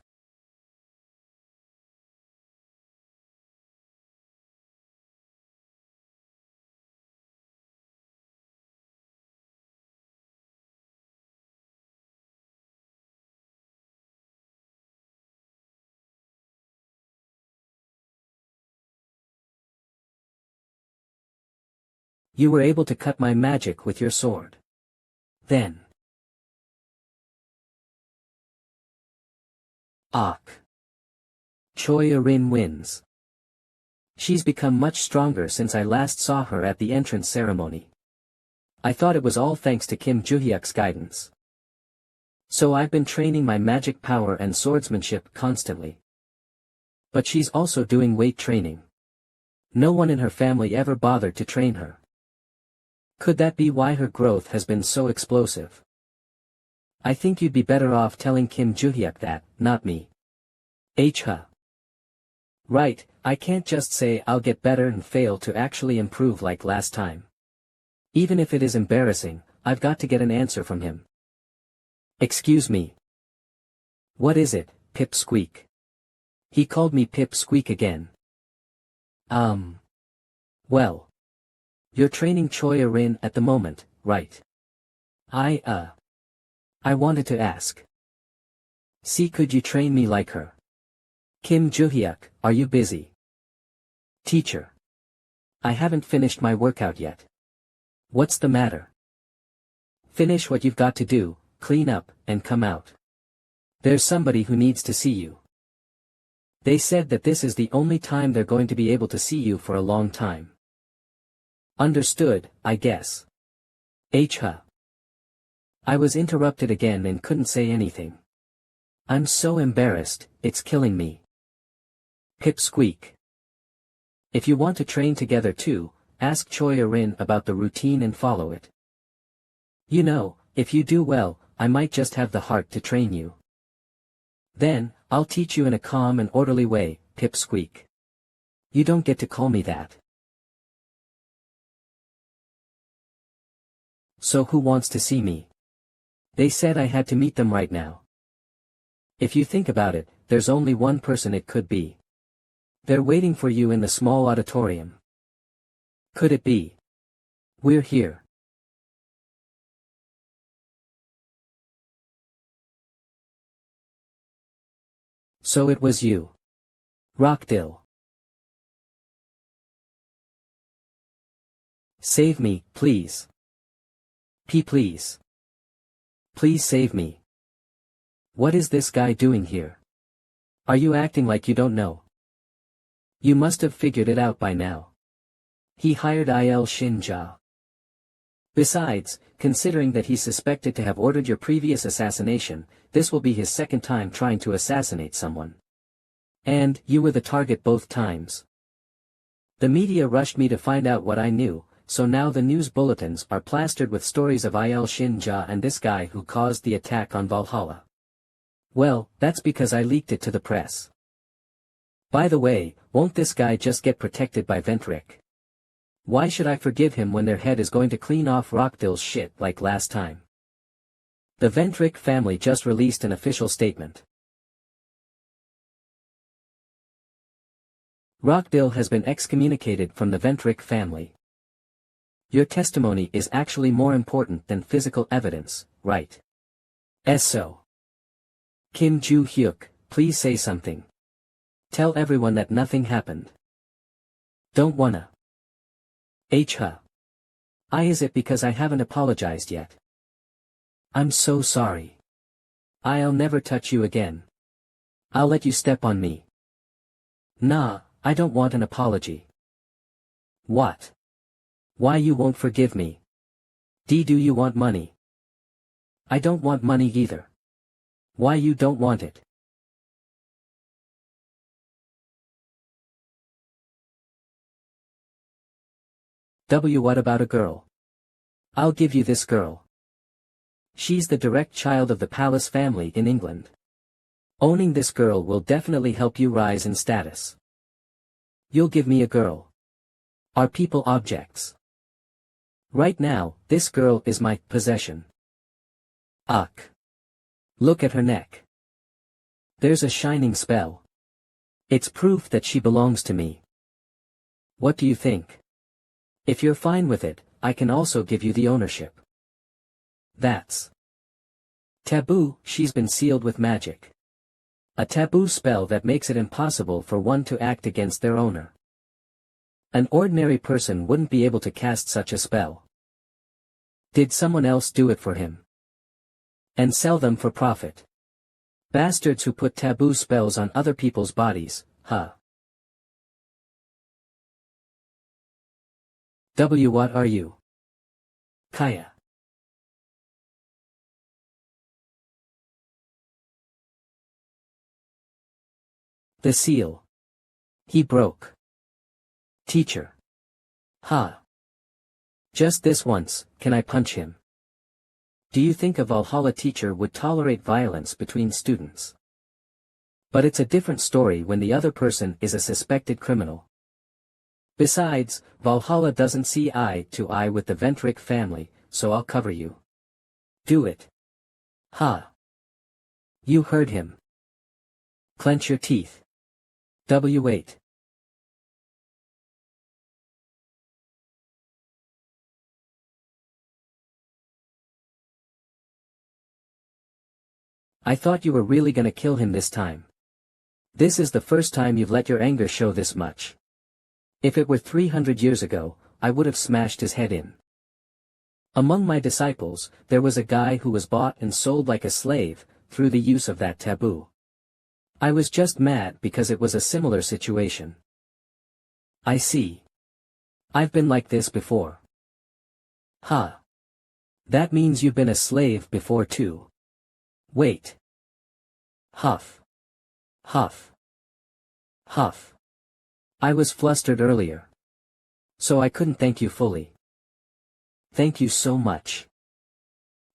You were able to cut my magic with your sword. Then. Choi Erin wins. She's become much stronger since I last saw her at the entrance ceremony. I thought it was all thanks to Kim Juhyuk's guidance. So I've been training my magic power and swordsmanship constantly. But she's also doing weight training. No one in her family ever bothered to train her. Could that be why her growth has been so explosive? I think you'd be better off telling Kim Juhyuk that, not me. Huh. Right, I can't just say I'll get better and fail to actually improve like last time. Even if it is embarrassing, I've got to get an answer from him. Excuse me. What is it, Pipsqueak? He called me Pipsqueak again. Well. You're training Choi Erin at the moment, right? I wanted to ask. See, could you train me like her? Kim Juhyuk, are you busy? Teacher. I haven't finished my workout yet. What's the matter? Finish what you've got to do, clean up, and come out. There's somebody who needs to see you. They said that this is the only time they're going to be able to see you for a long time. Understood, I guess. Huh. I was interrupted again and couldn't say anything. I'm so embarrassed, it's killing me. Pipsqueak. If you want to train together too, ask Choi Erin about the routine and follow it. You know, if you do well, I might just have the heart to train you. Then, I'll teach you in a calm and orderly way, Pipsqueak. You don't get to call me that. So who wants to see me? They said I had to meet them right now. If you think about it, there's only one person it could be. They're waiting for you in the small auditorium. Could it be? We're here. So it was you. Rockdill. Save me, please. Please. Please save me. What is this guy doing here? Are you acting like you don't know? You must have figured it out by now. He hired Il Shinja. Besides, considering that he's suspected to have ordered your previous assassination, this will be his second time trying to assassinate someone. And you were the target both times. The media rushed me to find out what I knew, so now the news bulletins are plastered with stories of Il Shin-ja and this guy who caused the attack on Valhalla. Well, that's because I leaked it to the press. By the way, won't this guy just get protected by Ventrik? Why should I forgive him when their head is going to clean off Rockdill's shit like last time? The Ventrik family just released an official statement. Rockdill has been excommunicated from the Ventrik family. Your testimony is actually more important than physical evidence, right? So. Kim Joo-hyuk, please say something. Tell everyone that nothing happened. Don't wanna. Is it because I haven't apologized yet? I'm so sorry. I'll never touch you again. I'll let you step on me. Nah, I don't want an apology. What? Why you won't forgive me? Do you want money? I don't want money either. Why you don't want it? What about a girl? I'll give you this girl. She's the direct child of the palace family in England. Owning this girl will definitely help you rise in status. You'll give me a girl. Are people objects? Right now, this girl is my possession. Ugh. Look at her neck. There's a shining spell. It's proof that she belongs to me. What do you think? If you're fine with it, I can also give you the ownership. That's taboo. She's been sealed with magic. A taboo spell that makes it impossible for one to act against their owner. An ordinary person wouldn't be able to cast such a spell. Did someone else do it for him? And sell them for profit? Bastards who put taboo spells on other people's bodies, huh? What are you? Kaya. The seal. He broke. Teacher. Huh. Just this once, can I punch him? Do you think a Valhalla teacher would tolerate violence between students? But it's a different story when the other person is a suspected criminal. Besides, Valhalla doesn't see eye to eye with the Ventrik family, so I'll cover you. Do it. Huh. You heard him. Clench your teeth. W8. I thought you were really gonna kill him this time. This is the first time you've let your anger show this much. If it were 300 years ago, I would have smashed his head in. Among my disciples, there was a guy who was bought and sold like a slave, through the use of that taboo. I was just mad because it was a similar situation. I see. I've been like this before. Huh. That means you've been a slave before too. Wait. Huff. Huff. Huff. I was flustered earlier. So I couldn't thank you fully. Thank you so much.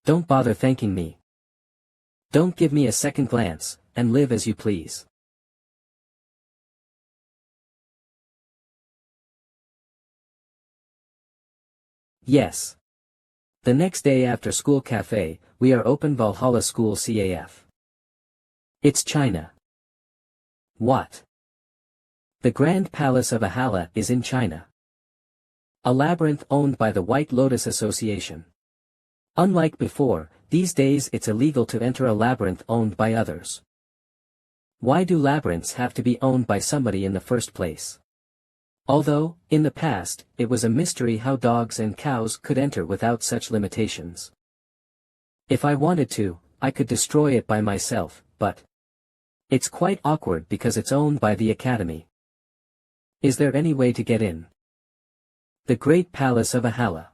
Don't bother thanking me. Don't give me a second glance, and live as you please. Yes. The next day after school cafe, we are open Valhalla School CAF. It's China. What? The Grand Palace of Valhalla is in China. A labyrinth owned by the White Lotus Association. Unlike before, these days it's illegal to enter a labyrinth owned by others. Why do labyrinths have to be owned by somebody in the first place? Although, in the past, it was a mystery how dogs and cows could enter without such limitations. If I wanted to, I could destroy it by myself, but it's quite awkward because it's owned by the Academy. Is there any way to get in? The Great Palace of Valhalla.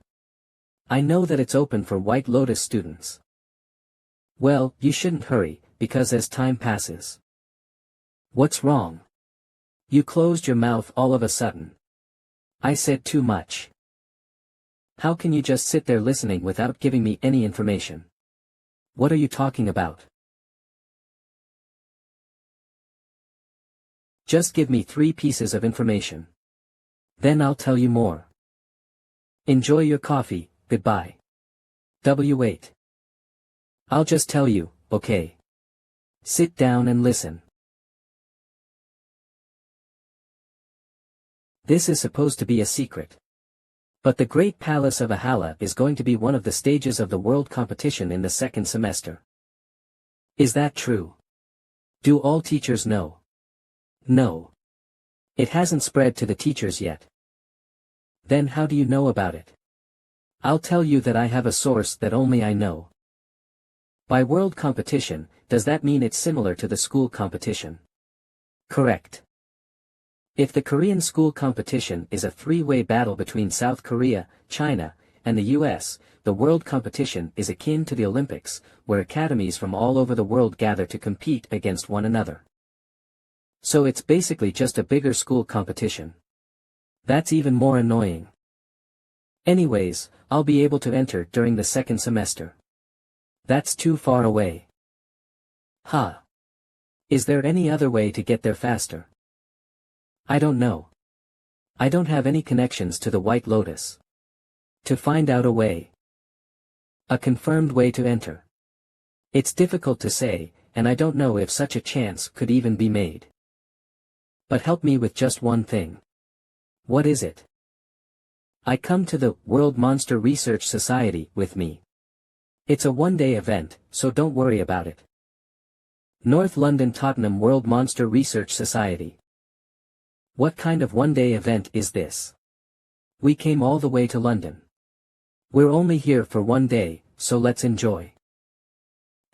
I know that it's open for White Lotus students. Well, you shouldn't hurry, because as time passes. What's wrong? You closed your mouth all of a sudden. I said too much. How can you just sit there listening without giving me any information? What are you talking about? Just give me 3 pieces of information. Then I'll tell you more. Enjoy your coffee, goodbye. W8. I'll just tell you, okay. Sit down and listen. This is supposed to be a secret. But the Great Palace of Ahala is going to be one of the stages of the world competition in the 2nd semester. Is that true? Do all teachers know? No. It hasn't spread to the teachers yet. Then how do you know about it? I'll tell you that I have a source that only I know. By world competition, does that mean it's similar to the school competition? Correct. If the Korean school competition is a 3-way battle between South Korea, China, and the US, the world competition is akin to the Olympics, where academies from all over the world gather to compete against one another. So it's basically just a bigger school competition. That's even more annoying. Anyways, I'll be able to enter during the 2nd semester. That's too far away. Huh. Is there any other way to get there faster? I don't know. I don't have any connections to the White Lotus. To find out a way. A confirmed way to enter. It's difficult to say, and I don't know if such a chance could even be made. But help me with just one thing. What is it? I come to the World Monster Research Society with me. It's a 1-day event, so don't worry about it. North London Tottenham World Monster Research Society. What kind of 1-day event is this? We came all the way to London. We're only here for 1 day, so let's enjoy.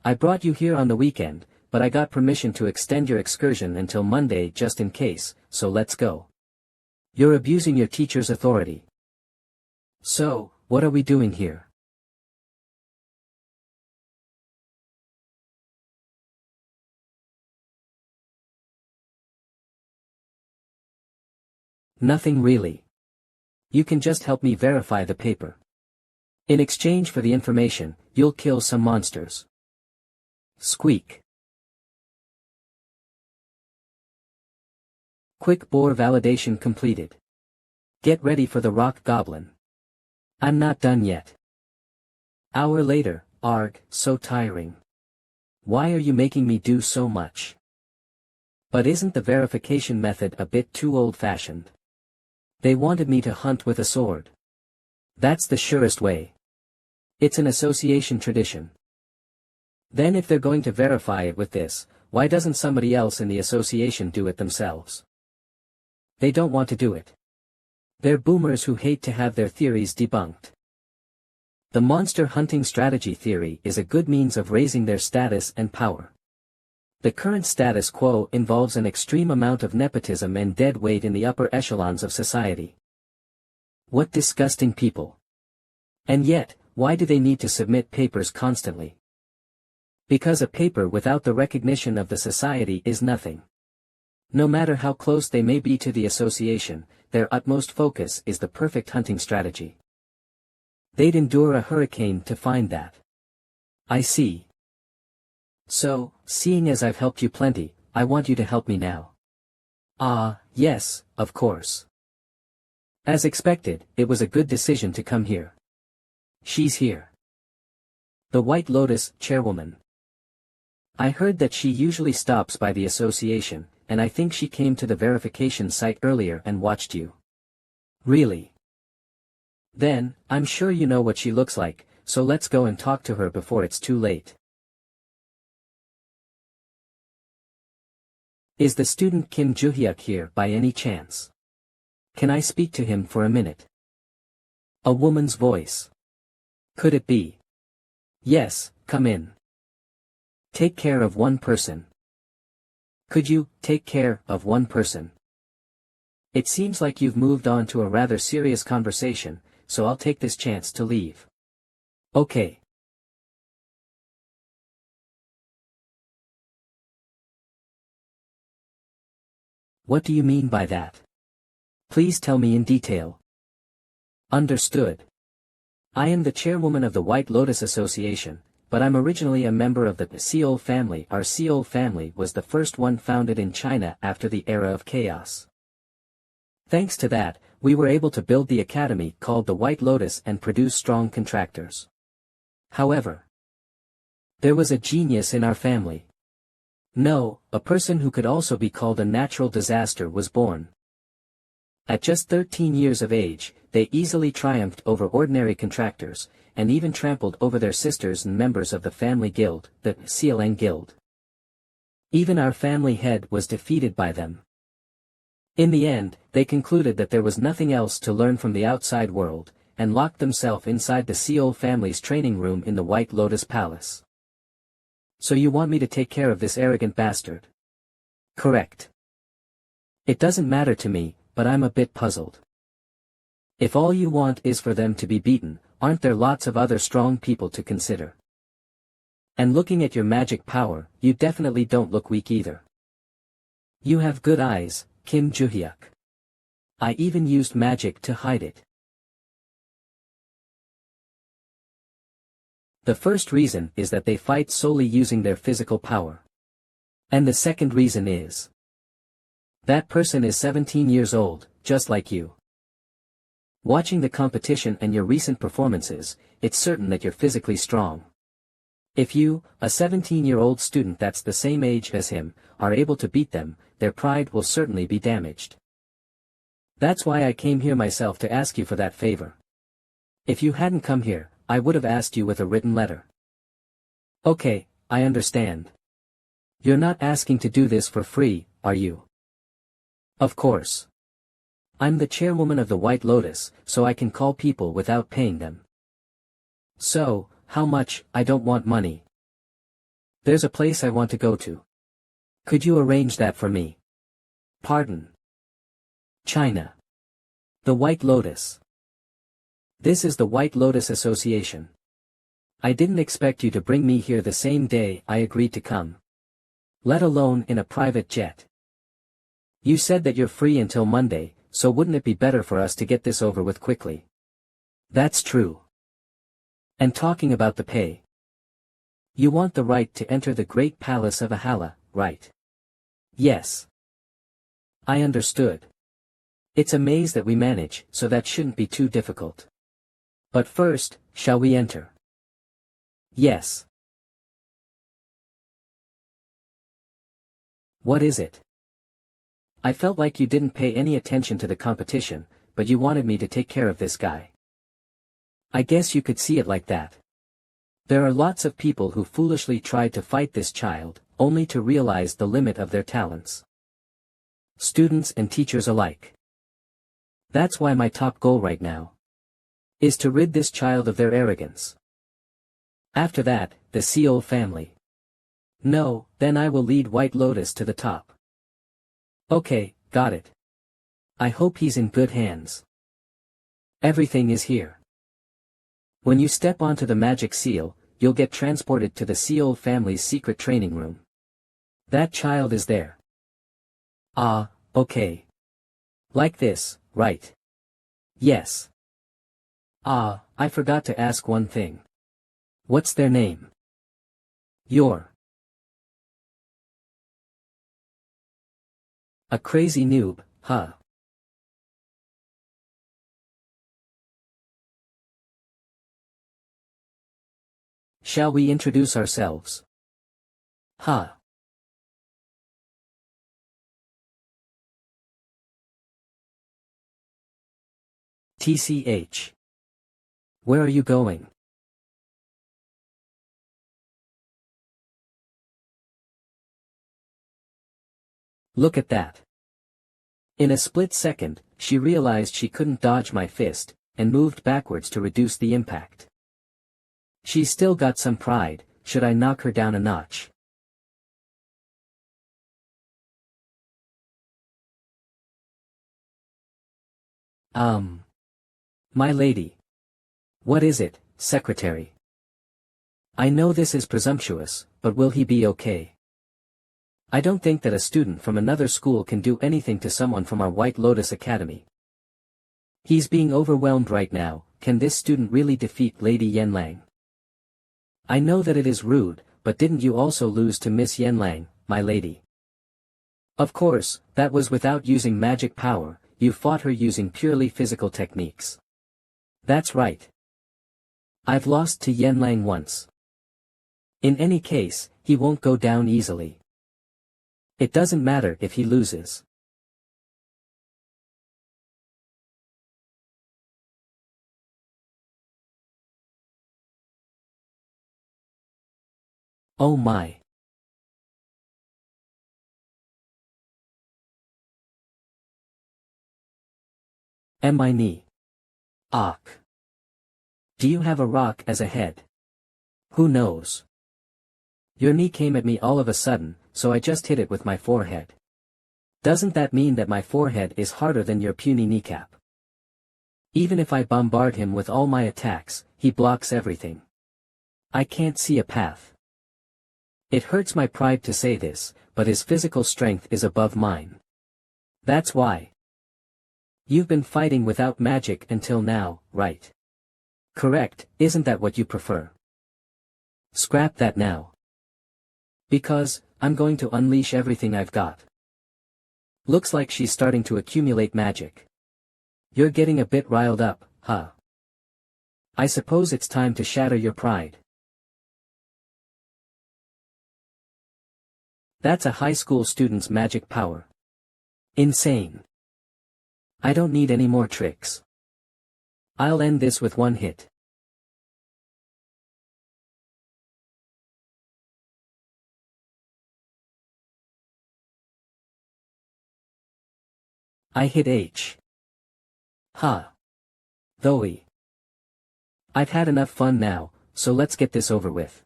I brought you here on the weekend, but I got permission to extend your excursion until Monday just in case, so let's go. You're abusing your teacher's authority. So, what are we doing here? Nothing really. You can just help me verify the paper. In exchange for the information, you'll kill some monsters. Squeak. Quick bore validation completed. Get ready for the rock goblin. I'm not done yet. Hour later, arg, so tiring. Why are you making me do so much? But isn't the verification method a bit too old-fashioned? They wanted me to hunt with a sword. That's the surest way. It's an association tradition. Then if they're going to verify it with this, why doesn't somebody else in the association do it themselves? They don't want to do it. They're boomers who hate to have their theories debunked. The monster hunting strategy theory is a good means of raising their status and power. The current status quo involves an extreme amount of nepotism and dead weight in the upper echelons of society. What disgusting people. And yet, why do they need to submit papers constantly? Because a paper without the recognition of the society is nothing. No matter how close they may be to the association, their utmost focus is the perfect hunting strategy. They'd endure a hurricane to find that. I see. So, seeing as I've helped you plenty, I want you to help me now. Ah, yes, of course. As expected, it was a good decision to come here. She's here. The White Lotus chairwoman. I heard that she usually stops by the association, and I think she came to the verification site earlier and watched you. Really? Then, I'm sure you know what she looks like, so let's go and talk to her before it's too late. Is the student Kim Juhyuk here by any chance? Can I speak to him for a minute? A woman's voice. Could it be? Yes, come in. Take care of one person. Could you take care of one person? It seems like you've moved on to a rather serious conversation, so I'll take this chance to leave. Okay. What do you mean by that? Please tell me in detail. Understood. I am the chairwoman of the White Lotus Association, but I'm originally a member of the Seoul family. Our Seoul family was the first one founded in China after the era of chaos. Thanks to that, we were able to build the academy called the White Lotus and produce strong contractors. However, there was a genius in our family. No, a person who could also be called a natural disaster was born. At just 13 years of age, they easily triumphed over ordinary contractors, and even trampled over their sisters and members of the family guild, the CLN Guild. Even our family head was defeated by them. In the end, they concluded that there was nothing else to learn from the outside world, and locked themselves inside the Seoul family's training room in the White Lotus Palace. So you want me to take care of this arrogant bastard? Correct. It doesn't matter to me, but I'm a bit puzzled. If all you want is for them to be beaten, aren't there lots of other strong people to consider? And looking at your magic power, you definitely don't look weak either. You have good eyes, Kim Joo-hyuk. I even used magic to hide it. The first reason is that they fight solely using their physical power. And the second reason is that person is 17 years old, just like you. Watching the competition and your recent performances, it's certain that you're physically strong. If you, a 17-year-old student that's the same age as him, are able to beat them, their pride will certainly be damaged. That's why I came here myself to ask you for that favor. If you hadn't come here, I would have asked you with a written letter. Okay, I understand. You're not asking to do this for free, are you? Of course. I'm the chairwoman of the White Lotus, so I can call people without paying them. So, how much? I don't want money. There's a place I want to go to. Could you arrange that for me? Pardon. China. The White Lotus. This is the White Lotus Association. I didn't expect you to bring me here the same day I agreed to come. Let alone in a private jet. You said that you're free until Monday, so wouldn't it be better for us to get this over with quickly? That's true. And talking about the pay. You want the right to enter the Great Palace of Ahala, right? Yes. I understood. It's a maze that we manage, so that shouldn't be too difficult. But first, shall we enter? Yes. What is it? I felt like you didn't pay any attention to the competition, but you wanted me to take care of this guy. I guess you could see it like that. There are lots of people who foolishly tried to fight this child, only to realize the limit of their talents. Students and teachers alike. That's why my top goal right now is to rid this child of their arrogance. After that, the Seoul family. No, then I will lead White Lotus to the top. Okay, got it. I hope he's in good hands. Everything is here. When you step onto the magic seal, you'll get transported to the Seoul family's secret training room. That child is there. Ah, okay. Like this, right? Yes. Ah, I forgot to ask one thing. What's their name? You're a crazy noob, huh? Shall we introduce ourselves? Huh. TCH. Where are you going? Look at that. In a split second, she realized she couldn't dodge my fist, and moved backwards to reduce the impact. She's still got some pride, should I knock her down a notch? My lady. What is it, secretary? I know this is presumptuous, but will he be okay? I don't think that a student from another school can do anything to someone from our White Lotus Academy. He's being overwhelmed right now. Can this student really defeat Lady Yanlang? I know that it is rude, but didn't you also lose to Miss Yanlang, my lady? Of course, that was without using magic power. You fought her using purely physical techniques. That's right. I've lost to Yanlang once. In any case, he won't go down easily. It doesn't matter if he loses. Oh my. Am I knee? Ach. Do you have a rock as a head? Who knows? Your knee came at me all of a sudden, so I just hit it with my forehead. Doesn't that mean that my forehead is harder than your puny kneecap? Even if I bombard him with all my attacks, he blocks everything. I can't see a path. It hurts my pride to say this, but his physical strength is above mine. That's why. You've been fighting without magic until now, right? Correct, isn't that what you prefer? Scrap that now. Because, I'm going to unleash everything I've got. Looks like she's starting to accumulate magic. You're getting a bit riled up, huh? I suppose it's time to shatter your pride. That's a high school student's magic power. Insane. I don't need any more tricks. I'll end this with one hit. I hit H. Ha. Though. I've had enough fun now, so let's get this over with.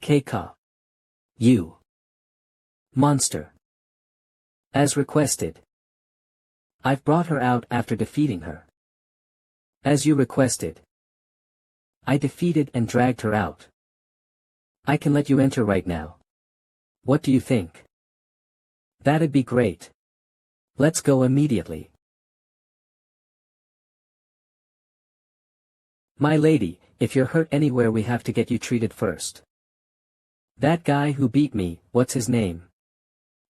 K-Ka. You. Monster. As requested. I've brought her out after defeating her. As you requested. I defeated and dragged her out. I can let you enter right now. What do you think? That'd be great. Let's go immediately. My lady, if you're hurt anywhere we have to get you treated first. That guy who beat me, what's his name?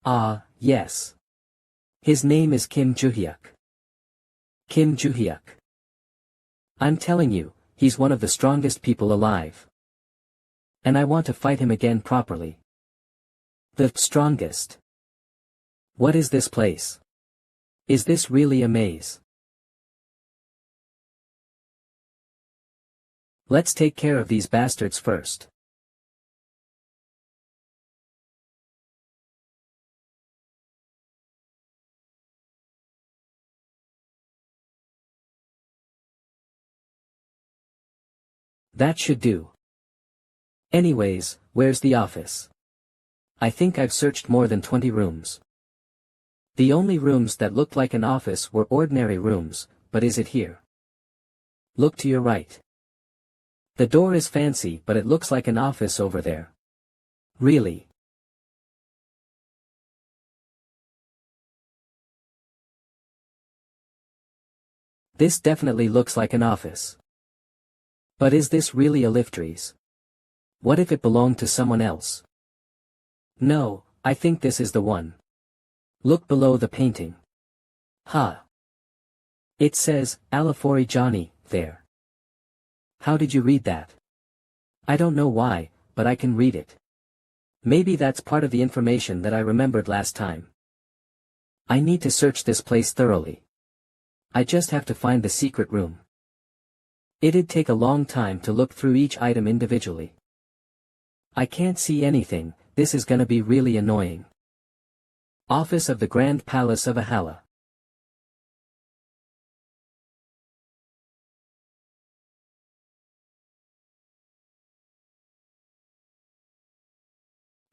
Ah, yes. His name is Kim Juhyuk. Kim Juhyuk. I'm telling you, he's one of the strongest people alive. And I want to fight him again properly. The strongest. What is this place? Is this really a maze? Let's take care of these bastards first. That should do. Anyways, where's the office? I think I've searched more than 20 rooms. The only rooms that looked like an office were ordinary rooms, but is it here? Look to your right. The door is fancy, but it looks like an office over there. Really? This definitely looks like an office. But is this really a Liftrees? What if it belonged to someone else? No, I think this is the one. Look below the painting. Ha! It says, Alafori Johnny, there. How did you read that? I don't know why, but I can read it. Maybe that's part of the information that I remembered last time. I need to search this place thoroughly. I just have to find the secret room. It'd take a long time to look through each item individually. I can't see anything, this is gonna be really annoying. Office of the Grand Palace of Ahala.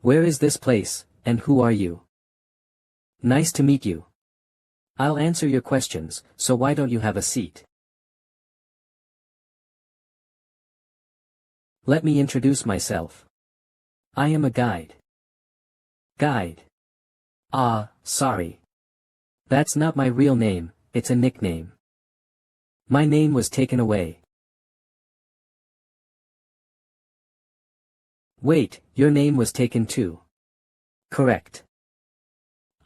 Where is this place, and who are you? Nice to meet you. I'll answer your questions, so why don't you have a seat? Let me introduce myself. I am a guide. Guide. Ah, sorry. That's not my real name, it's a nickname. My name was taken away. Wait, your name was taken too. Correct.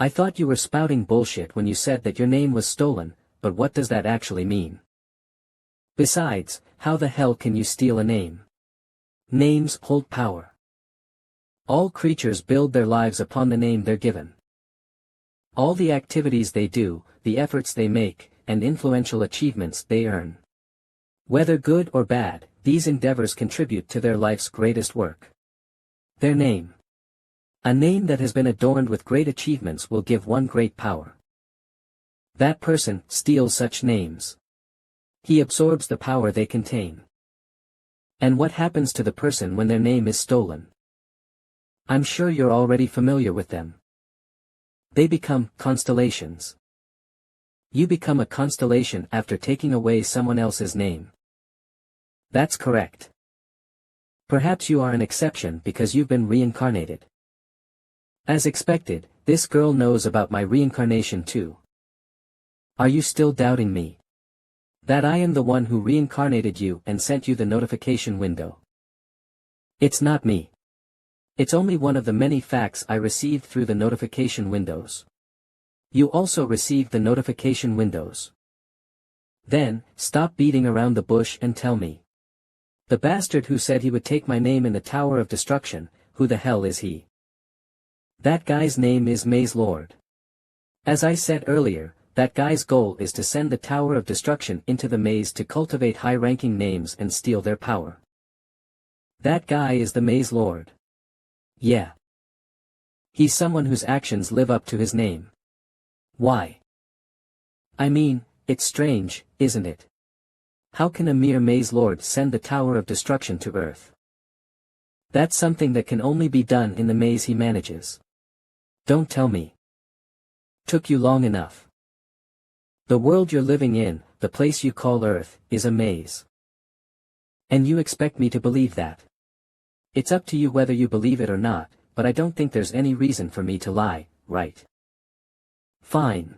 I thought you were spouting bullshit when you said that your name was stolen, but what does that actually mean? Besides, how the hell can you steal a name? Names hold power. All creatures build their lives upon the name they're given. All the activities they do, the efforts they make, and influential achievements they earn. Whether good or bad, these endeavors contribute to their life's greatest work. Their name. A name that has been adorned with great achievements will give one great power. That person steals such names. He absorbs the power they contain. And what happens to the person when their name is stolen? I'm sure you're already familiar with them. They become constellations. You become a constellation after taking away someone else's name. That's correct. Perhaps you are an exception because you've been reincarnated. As expected, this girl knows about my reincarnation too. Are you still doubting me? That I am the one who reincarnated you and sent you the notification window? It's not me. It's only one of the many facts I received through the notification windows. You also received the notification windows. Then, stop beating around the bush and tell me. The bastard who said he would take my name in the Tower of Destruction, who the hell is he? That guy's name is Maze Lord. As I said earlier, that guy's goal is to send the Tower of Destruction into the maze to cultivate high-ranking names and steal their power. That guy is the Maze Lord. Yeah. He's someone whose actions live up to his name. Why? I mean, it's strange, isn't it? How can a mere Maze Lord send the Tower of Destruction to Earth? That's something that can only be done in the maze he manages. Don't tell me. Took you long enough. The world you're living in, the place you call Earth, is a maze. And you expect me to believe that? It's up to you whether you believe it or not, but I don't think there's any reason for me to lie, right? Fine.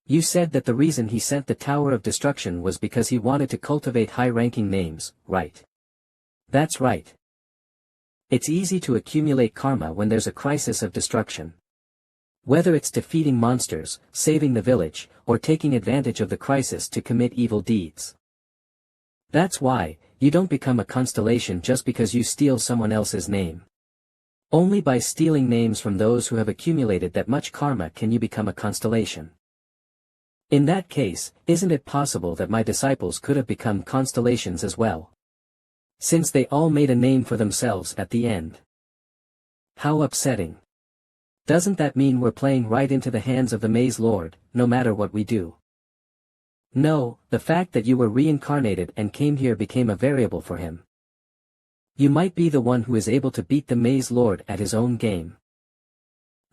You said that the reason he sent the Tower of Destruction was because he wanted to cultivate high-ranking names, right? That's right. It's easy to accumulate karma when there's a crisis of destruction. Whether it's defeating monsters, saving the village, or taking advantage of the crisis to commit evil deeds. That's why, you don't become a constellation just because you steal someone else's name. Only by stealing names from those who have accumulated that much karma can you become a constellation. In that case, isn't it possible that my disciples could have become constellations as well? Since they all made a name for themselves at the end. How upsetting. Doesn't that mean we're playing right into the hands of the Maze Lord, no matter what we do? No, the fact that you were reincarnated and came here became a variable for him. You might be the one who is able to beat the Maze Lord at his own game.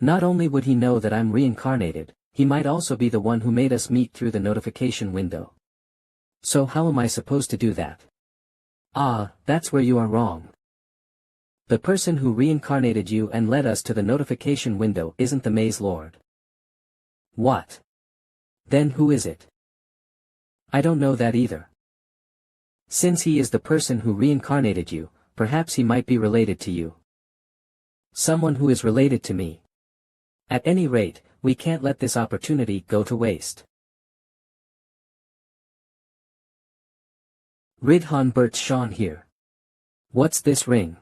Not only would he know that I'm reincarnated, he might also be the one who made us meet through the notification window. So how am I supposed to do that? Ah, that's where you are wrong. The person who reincarnated you and led us to the notification window isn't the Maze Lord. What? Then who is it? I don't know that either. Since he is the person who reincarnated you, perhaps he might be related to you. Someone who is related to me. At any rate, we can't let this opportunity go to waste. Ridhan Bert Sean here. What's this ring?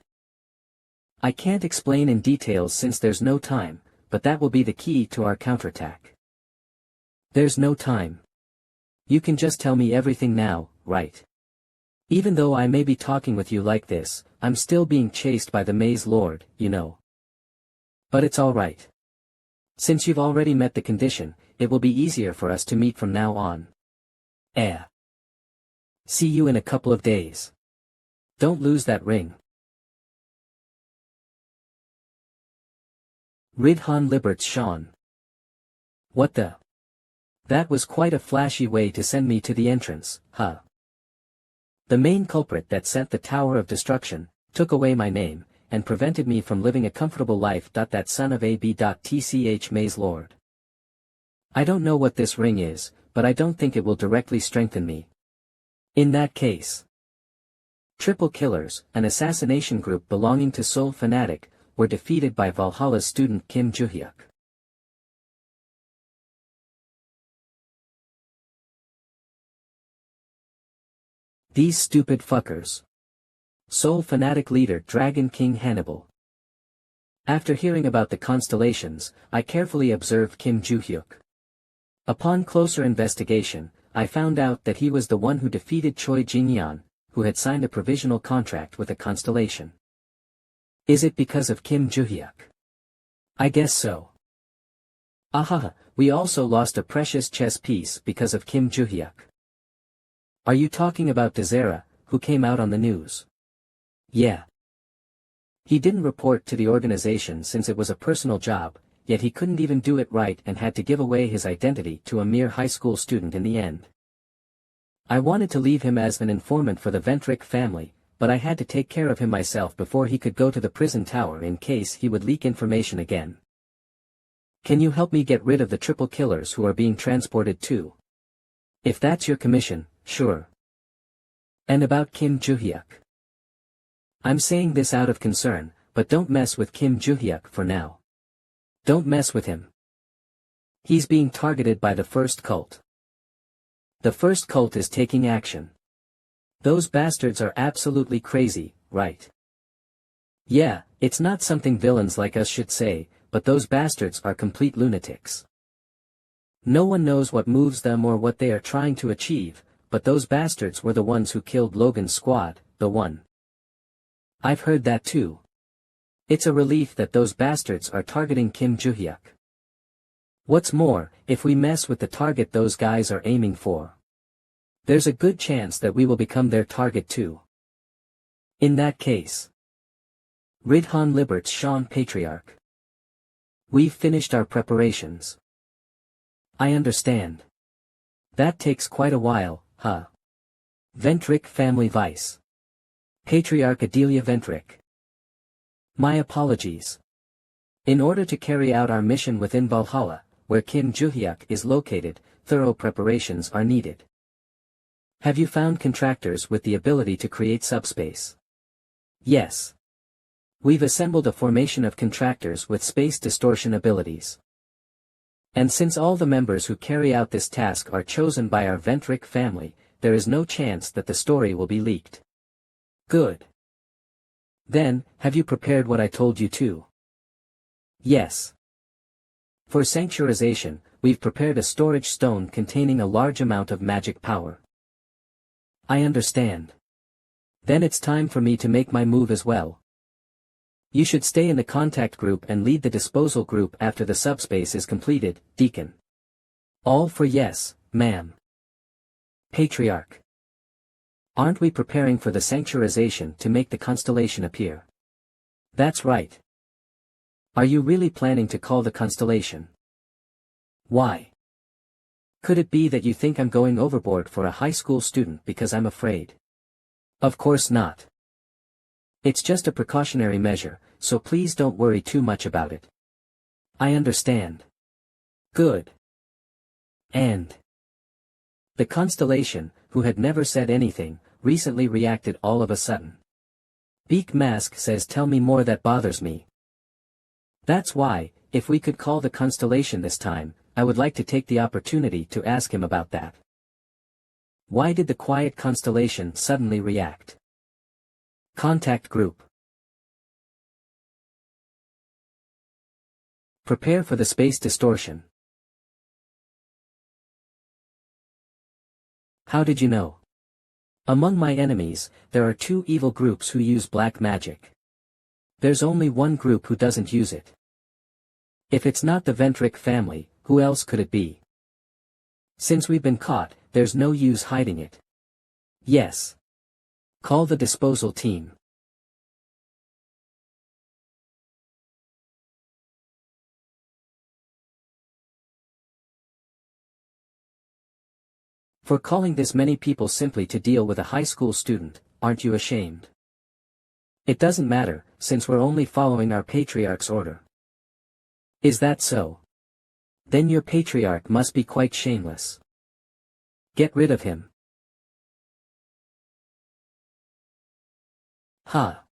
I can't explain in details since there's no time, but that will be the key to our counterattack. There's no time. You can just tell me everything now, right? Even though I may be talking with you like this, I'm still being chased by the Maze Lord, you know. But it's alright. Since you've already met the condition, it will be easier for us to meet from now on. See you in a couple of days. Don't lose that ring. Ridhan Liberts Sean. What the? That was quite a flashy way to send me to the entrance, huh? The main culprit that sent the Tower of Destruction, took away my name, and prevented me from living a comfortable life. That son of a b. Tch Maze Lord. I don't know what this ring is, but I don't think it will directly strengthen me. In that case. Triple Killers, an assassination group belonging to Soul Fanatic, were defeated by Valhalla's student Kim Joo-hyuk. These stupid fuckers. Soul Fanatic leader Dragon King Hannibal. After hearing about the Constellations, I carefully observed Kim Joo-hyuk. Upon closer investigation, I found out that he was the one who defeated Choi Jin-yeon, who had signed a provisional contract with a constellation. Is it because of Kim Joo-hyuk? I guess so. Ahaha, we also lost a precious chess piece because of Kim Joo-hyuk. Are you talking about Dezera, who came out on the news? Yeah. He didn't report to the organization since it was a personal job, yet he couldn't even do it right and had to give away his identity to a mere high school student in the end. I wanted to leave him as an informant for the Ventric family, but I had to take care of him myself before he could go to the prison tower in case he would leak information again. Can you help me get rid of the triple killers who are being transported too? If that's your commission, sure. And about Kim Joo-hyuk? I'm saying this out of concern, but don't mess with Kim Joo-hyuk for now. Don't mess with him. He's being targeted by the first cult. The first cult is taking action. Those bastards are absolutely crazy, right? Yeah, it's not something villains like us should say, but those bastards are complete lunatics. No one knows what moves them or what they are trying to achieve, but those bastards were the ones who killed Logan's squad, the one. I've heard that too. It's a relief that those bastards are targeting Kim Joo-hyuk. What's more, if we mess with the target those guys are aiming for, there's a good chance that we will become their target too. In that case, rid Han Libert's Sean Patriarch. We've finished our preparations. I understand. That takes quite a while, huh? Ventric family vice. Patriarch Adelia Ventric. My apologies. In order to carry out our mission within Valhalla, where Kim Joo-hyuk is located, thorough preparations are needed. Have you found contractors with the ability to create subspace? Yes. We've assembled a formation of contractors with space distortion abilities. And since all the members who carry out this task are chosen by our Ventric family, there is no chance that the story will be leaked. Good. Then, have you prepared what I told you to? Yes. For sanctuarization, we've prepared a storage stone containing a large amount of magic power. I understand. Then it's time for me to make my move as well. You should stay in the contact group and lead the disposal group after the subspace is completed, Deacon. All for yes, ma'am. Patriarch. Aren't we preparing for the sanctuarization to make the constellation appear? That's right. Are you really planning to call the constellation? Why? Could it be that you think I'm going overboard for a high school student because I'm afraid? Of course not. It's just a precautionary measure, so please don't worry too much about it. I understand. Good. And the constellation, who had never said anything, recently reacted all of a sudden. Beak Mask says tell me more that bothers me. That's why, if we could call the constellation this time, I would like to take the opportunity to ask him about that. Why did the quiet constellation suddenly react? Contact group. Prepare for the space distortion. How did you know? Among my enemies, there are two evil groups who use black magic. There's only one group who doesn't use it. If it's not the Ventric family, who else could it be? Since we've been caught, there's no use hiding it. Yes. Call the disposal team. For calling this many people simply to deal with a high school student, aren't you ashamed? It doesn't matter, since we're only following our Patriarch's order. Is that so? Then your patriarch must be quite shameless. Get rid of him. Ha!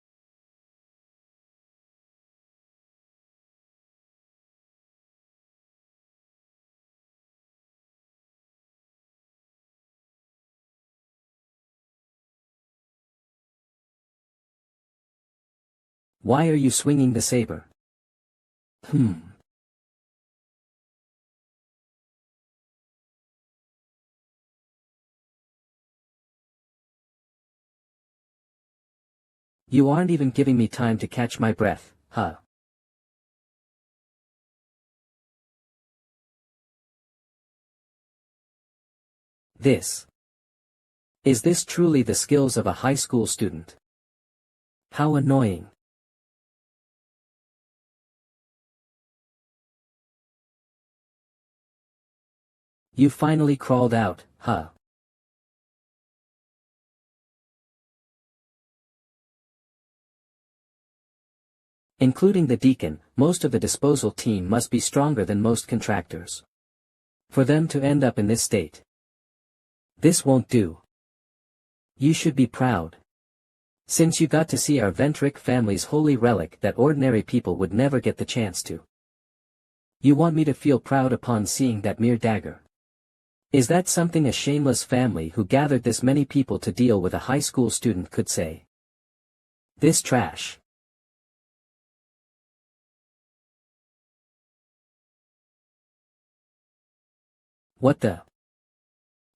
Why are you swinging the saber? You aren't even giving me time to catch my breath, huh? This. Is this truly the skills of a high school student? How annoying. You finally crawled out, huh? Including the deacon, most of the disposal team must be stronger than most contractors. For them to end up in this state. This won't do. You should be proud. Since you got to see our Ventric family's holy relic that ordinary people would never get the chance to. You want me to feel proud upon seeing that mere dagger. Is that something a shameless family who gathered this many people to deal with a high school student could say? This trash. What the?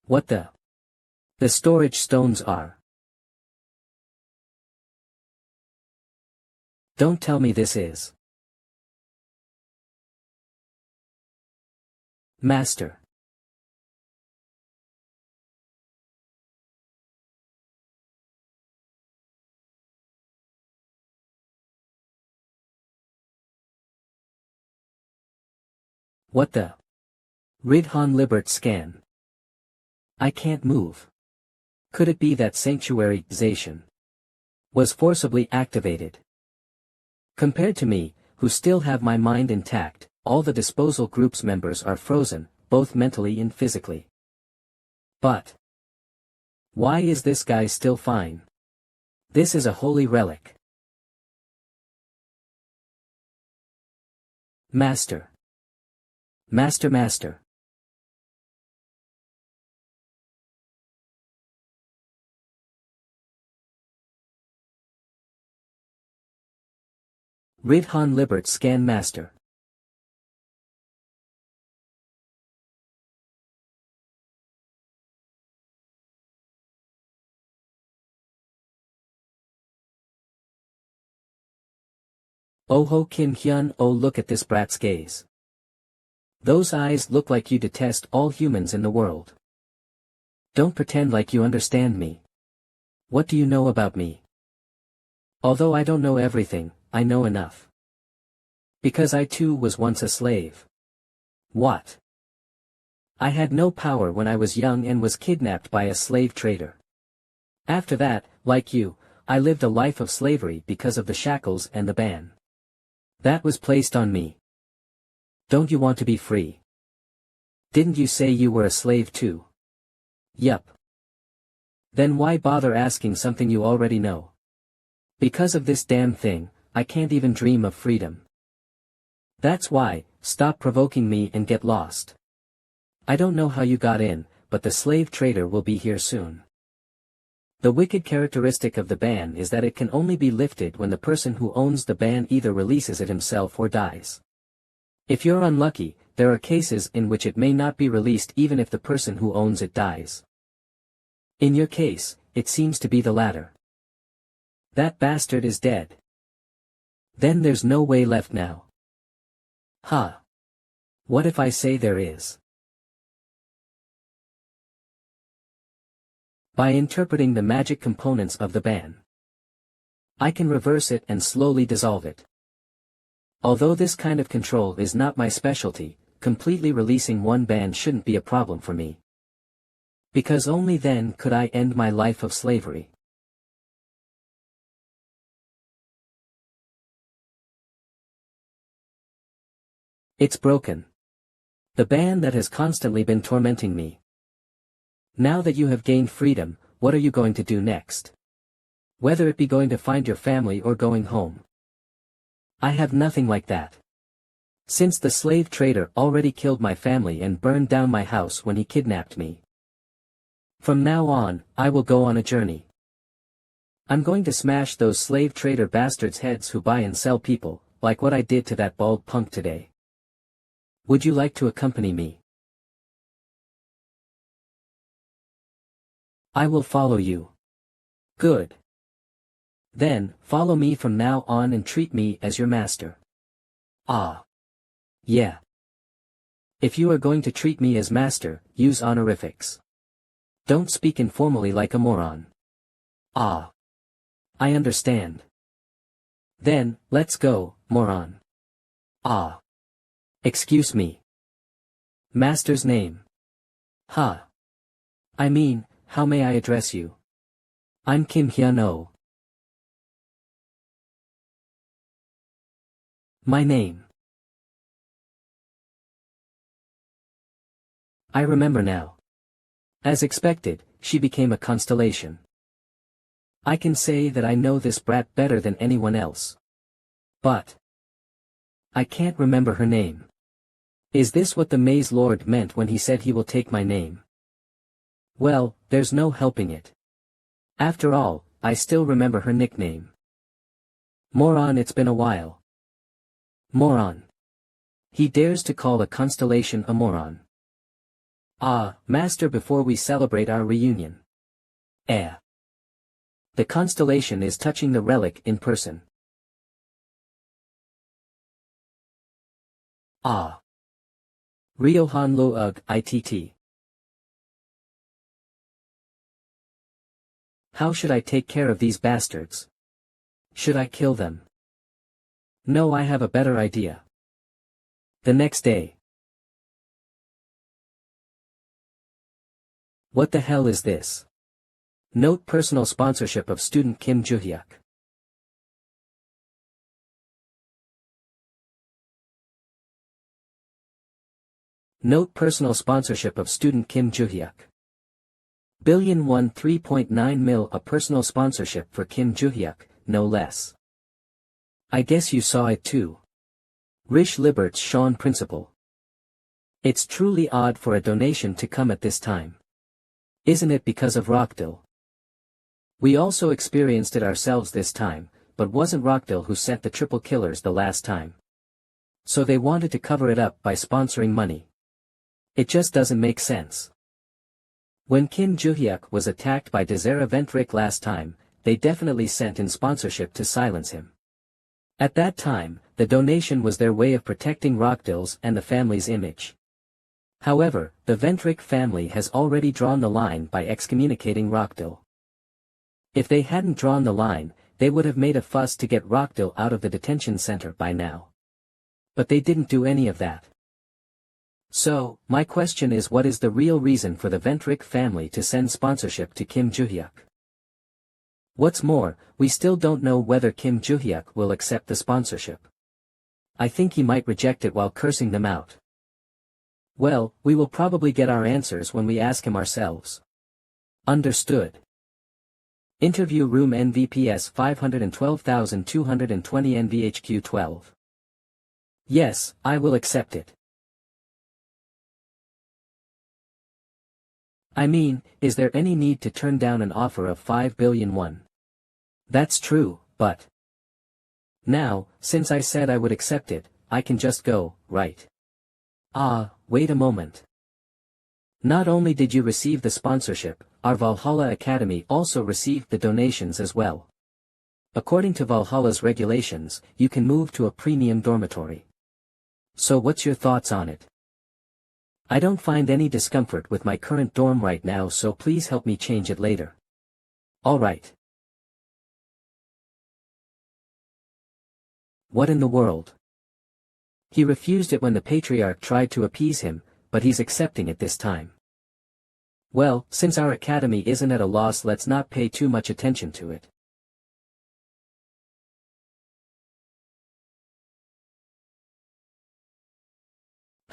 What the? The storage stones are. Don't tell me this is. Master. What the? Ridhan Libert scan. I can't move. Could it be that sanctuarization was forcibly activated? Compared to me, who still have my mind intact, all the disposal group's members are frozen, both mentally and physically. But why is this guy still fine? This is a holy relic. Master. Master, master. Ridhan Libert scan master. Oh ho Kim Hyun, oh look at this brat's gaze. Those eyes look like you detest all humans in the world. Don't pretend like you understand me. What do you know about me? Although I don't know everything, I know enough. Because I too was once a slave. What? I had no power when I was young and was kidnapped by a slave trader. After that, like you, I lived a life of slavery because of the shackles and the ban that was placed on me. Don't you want to be free? Didn't you say you were a slave too? Yup. Then why bother asking something you already know? Because of this damn thing, I can't even dream of freedom. That's why, stop provoking me and get lost. I don't know how you got in, but the slave trader will be here soon. The wicked characteristic of the ban is that it can only be lifted when the person who owns the ban either releases it himself or dies. If you're unlucky, there are cases in which it may not be released even if the person who owns it dies. In your case, it seems to be the latter. That bastard is dead. Then there's no way left now. Huh. What if I say there is? By interpreting the magic components of the ban, I can reverse it and slowly dissolve it. Although this kind of control is not my specialty, completely releasing one ban shouldn't be a problem for me. Because only then could I end my life of slavery. It's broken. The ban that has constantly been tormenting me. Now that you have gained freedom, what are you going to do next? Whether it be going to find your family or going home. I have nothing like that. Since the slave trader already killed my family and burned down my house when he kidnapped me. From now on, I will go on a journey. I'm going to smash those slave trader bastards' heads who buy and sell people, like what I did to that bald punk today. Would you like to accompany me? I will follow you. Good. Then, follow me from now on and treat me as your master. Ah. Yeah. If you are going to treat me as master, use honorifics. Don't speak informally like a moron. Ah. I understand. Then, let's go, moron. Ah. Excuse me. Master's name. Ha. I mean, how may I address you? I'm Kim Hyun-oh. My name. I remember now. As expected, she became a constellation. I can say that I know this brat better than anyone else. But I can't remember her name. Is this what the Maze Lord meant when he said he will take my name? Well, there's no helping it. After all, I still remember her nickname. Moron, it's been a while. Moron. He dares to call a constellation a moron. Ah, master, before we celebrate our reunion. The constellation is touching the relic in person. Ah. Ryohan lo ug itt. How should I take care of these bastards? Should I kill them? No, I have a better idea. The next day. What the hell is this? Note: personal sponsorship of student Kim Joo-hyuk. Note: personal sponsorship of student Kim Joo-hyuk. Billion won 3.9 mil, a personal sponsorship for Kim Joo-hyuk, no less. I guess you saw it too. Rish Libert's Sean Principal. It's truly odd for a donation to come at this time. Isn't it because of Rockdale? We also experienced it ourselves this time, but wasn't Rockdale who sent the triple killers the last time? So they wanted to cover it up by sponsoring money. It just doesn't make sense. When Kim Joo-hyuk was attacked by Desera Ventrik last time, they definitely sent in sponsorship to silence him. At that time, the donation was their way of protecting Rockdale's and the family's image. However, the Ventrik family has already drawn the line by excommunicating Rockdale. If they hadn't drawn the line, they would have made a fuss to get Rockdale out of the detention center by now. But they didn't do any of that. So, my question is, what is the real reason for the Ventrik family to send sponsorship to Kim Joo-hyuk? What's more, we still don't know whether Kim Joo-hyuk will accept the sponsorship. I think he might reject it while cursing them out. Well, we will probably get our answers when we ask him ourselves. Understood. Interview room NVPS 512220 NVHQ 12. Yes, I will accept it. I mean, is there any need to turn down an offer of 5 billion won? That's true, but now, since I said I would accept it, I can just go, right? Ah, wait a moment. Not only did you receive the sponsorship, our Valhalla Academy also received the donations as well. According to Valhalla's regulations, you can move to a premium dormitory. So what's your thoughts on it? I don't find any discomfort with my current dorm right now, so please help me change it later. Alright. What in the world? He refused it when the patriarch tried to appease him, but he's accepting it this time. Well, since our academy isn't at a loss, let's not pay too much attention to it.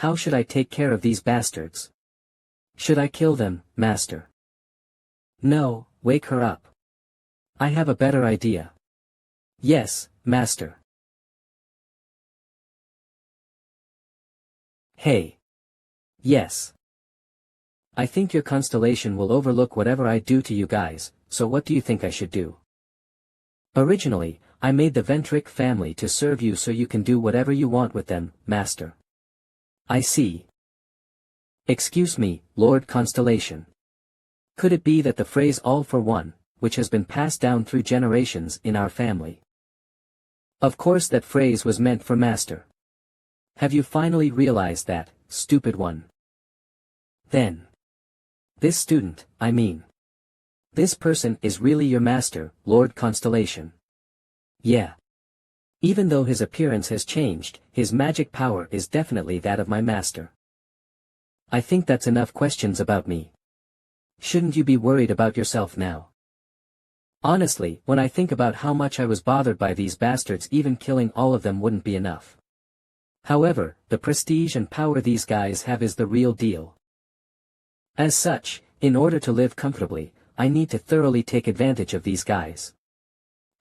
How should I take care of these bastards? Should I kill them, master? No, wake her up. I have a better idea. Yes, master. Hey. Yes. I think your constellation will overlook whatever I do to you guys, so what do you think I should do? Originally, I made the Ventric family to serve you so you can do whatever you want with them, master. I see. Excuse me, Lord Constellation. Could it be that the phrase all for one, which has been passed down through generations in our family? Of course that phrase was meant for master. Have you finally realized that, stupid one? Then. This student, I mean. This person is really your master, Lord Constellation. Yeah. Even though his appearance has changed, his magic power is definitely that of my master. I think that's enough questions about me. Shouldn't you be worried about yourself now? Honestly, when I think about how much I was bothered by these bastards, even killing all of them wouldn't be enough. However, the prestige and power these guys have is the real deal. As such, in order to live comfortably, I need to thoroughly take advantage of these guys.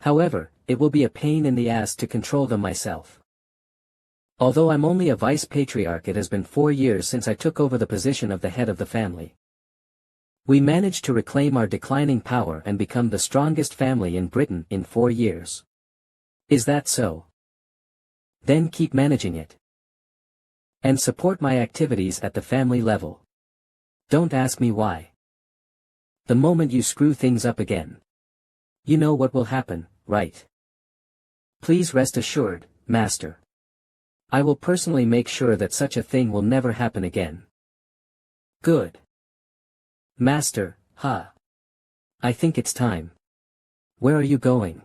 However, it will be a pain in the ass to control them myself. Although I'm only a vice patriarch, it has been 4 years since I took over the position of the head of the family. We managed to reclaim our declining power and become the strongest family in Britain in 4 years. Is that so? Then keep managing it. And support my activities at the family level. Don't ask me why. The moment you screw things up again, you know what will happen, right? Please rest assured, master. I will personally make sure that such a thing will never happen again. Good. Master, I think it's time. Where are you going?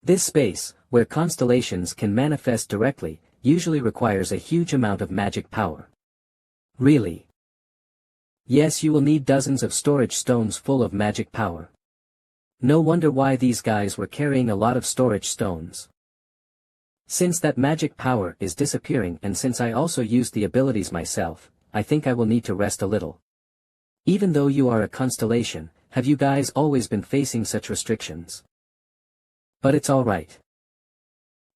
This space, where constellations can manifest directly, usually requires a huge amount of magic power. Really? Yes, you will need dozens of storage stones full of magic power. No wonder why these guys were carrying a lot of storage stones. Since that magic power is disappearing and since I also used the abilities myself, I think I will need to rest a little. Even though you are a constellation, have you guys always been facing such restrictions? But it's alright.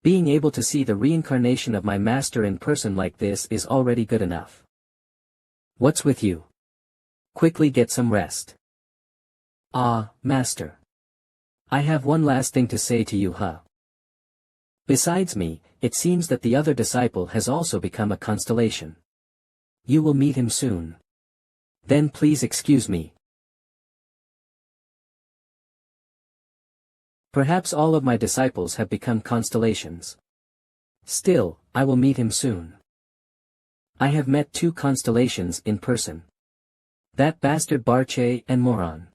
Being able to see the reincarnation of my master in person like this is already good enough. What's with you? Quickly get some rest. Master. I have one last thing to say to you, Besides me, it seems that the other disciple has also become a constellation. You will meet him soon. Then please excuse me. Perhaps all of my disciples have become constellations. Still, I will meet him soon. I have met 2 constellations in person. That bastard Barche and Moron.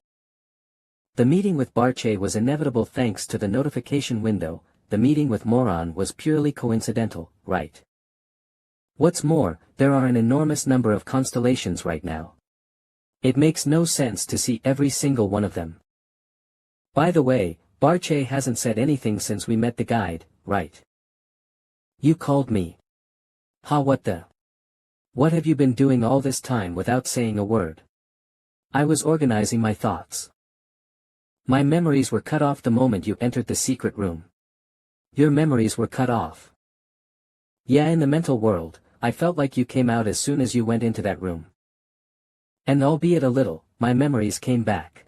The meeting with Barche was inevitable thanks to the notification window. The meeting with Moron was purely coincidental, right? What's more, there are an enormous number of constellations right now. It makes no sense to see every single one of them. By the way, Barche hasn't said anything since we met the guide, right? You called me. What the? What have you been doing all this time without saying a word? I was organizing my thoughts. My memories were cut off the moment you entered the secret room. Your memories were cut off. Yeah, in the mental world, I felt like you came out as soon as you went into that room. And albeit a little, my memories came back.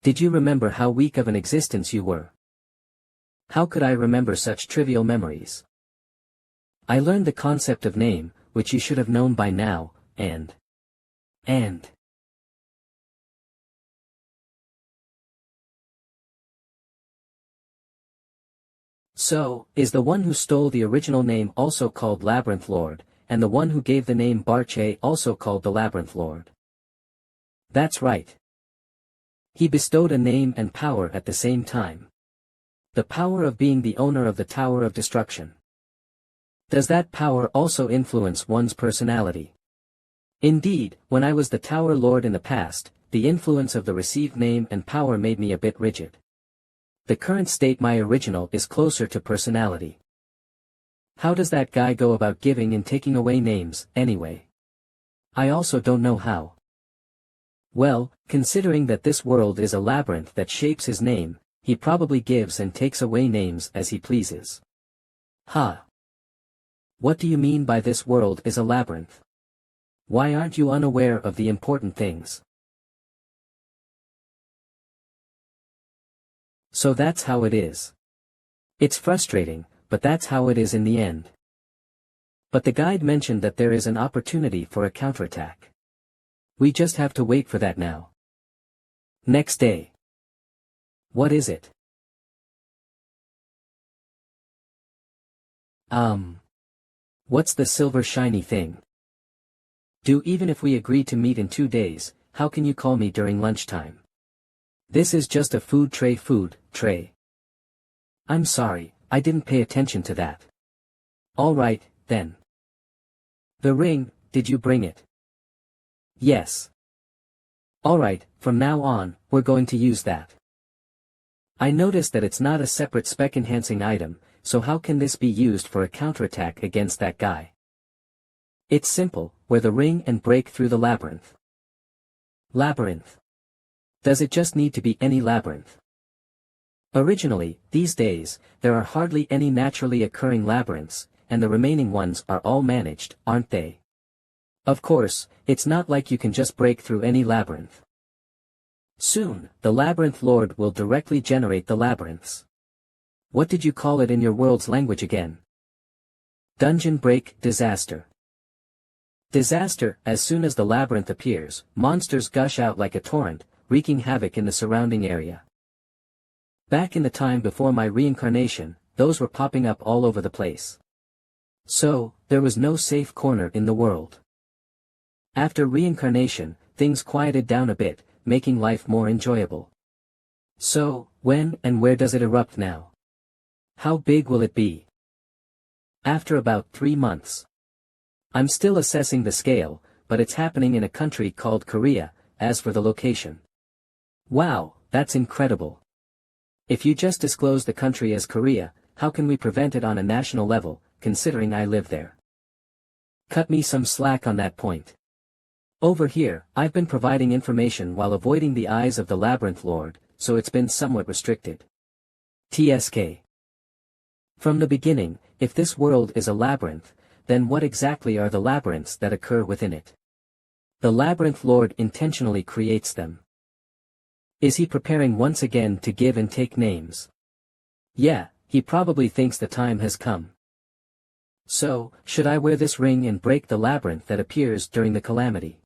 Did you remember how weak of an existence you were? How could I remember such trivial memories? I learned the concept of name, which you should have known by now, and. So, is the one who stole the original name also called Labyrinth Lord, and the one who gave the name Barche also called the Labyrinth Lord? That's right. He bestowed a name and power at the same time. The power of being the owner of the Tower of Destruction. Does that power also influence one's personality? Indeed, when I was the Tower Lord in the past, the influence of the received name and power made me a bit rigid. The current state, my original, is closer to personality. How does that guy go about giving and taking away names, anyway? I also don't know how. Well, considering that this world is a labyrinth that shapes his name, he probably gives and takes away names as he pleases. Huh. What do you mean by this world is a labyrinth? Why aren't you unaware of the important things? So that's how it is. It's frustrating, but that's how it is in the end. But the guide mentioned that there is an opportunity for a counterattack. We just have to wait for that now. Next day. What is it? What's the silver shiny thing? Even if we agree to meet in 2 days, how can you call me during lunchtime? This is just a food tray. I'm sorry, I didn't pay attention to that. Alright, then. The ring, did you bring it? Yes. Alright, from now on, we're going to use that. I noticed that it's not a separate spec-enhancing item, so how can this be used for a counterattack against that guy? It's simple, wear the ring and break through the labyrinth. Labyrinth. Does it just need to be any labyrinth? Originally, these days, there are hardly any naturally occurring labyrinths, and the remaining ones are all managed, aren't they? Of course, it's not like you can just break through any labyrinth. Soon, the Labyrinth Lord will directly generate the labyrinths. What did you call it in your world's language again? Dungeon break, disaster. Disaster, as soon as the labyrinth appears, monsters gush out like a torrent, wreaking havoc in the surrounding area. Back in the time before my reincarnation, those were popping up all over the place. So, there was no safe corner in the world. After reincarnation, things quieted down a bit, making life more enjoyable. So, when and where does it erupt now? How big will it be? After about 3 months. I'm still assessing the scale, but it's happening in a country called Korea. As for the location. Wow, that's incredible. If you just disclose the country as Korea, how can we prevent it on a national level, considering I live there? Cut me some slack on that point. Over here, I've been providing information while avoiding the eyes of the Labyrinth Lord, so it's been somewhat restricted. TSK. From the beginning, if this world is a labyrinth, then what exactly are the labyrinths that occur within it? The Labyrinth Lord intentionally creates them. Is he preparing once again to give and take names? Yeah, he probably thinks the time has come. So, should I wear this ring and break the labyrinth that appears during the calamity?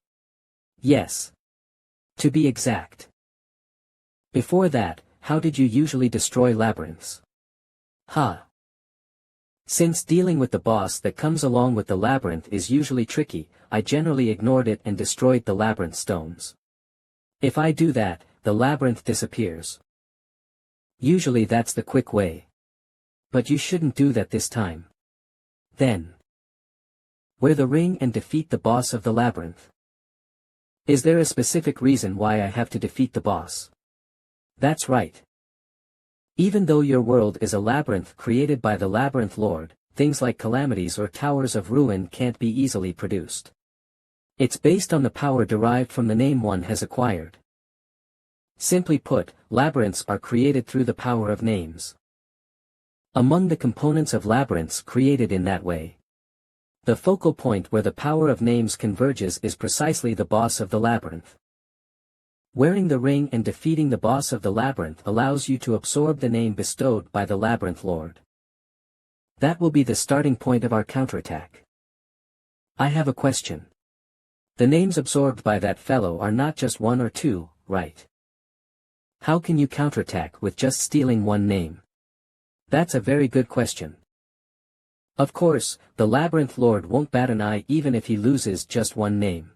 Yes. To be exact. Before that, how did you usually destroy labyrinths? Since dealing with the boss that comes along with the labyrinth is usually tricky, I generally ignored it and destroyed the labyrinth stones. If I do that, the labyrinth disappears. Usually that's the quick way. But you shouldn't do that this time. Then. Wear the ring and defeat the boss of the labyrinth. Is there a specific reason why I have to defeat the boss? That's right. Even though your world is a labyrinth created by the Labyrinth Lord, things like calamities or towers of ruin can't be easily produced. It's based on the power derived from the name one has acquired. Simply put, labyrinths are created through the power of names. Among the components of labyrinths created in that way, the focal point where the power of names converges is precisely the boss of the labyrinth. Wearing the ring and defeating the boss of the labyrinth allows you to absorb the name bestowed by the Labyrinth Lord. That will be the starting point of our counterattack. I have a question. The names absorbed by that fellow are not just 1 or 2, right? How can you counterattack with just stealing one name? That's a very good question. Of course, the Labyrinth Lord won't bat an eye even if he loses just one name.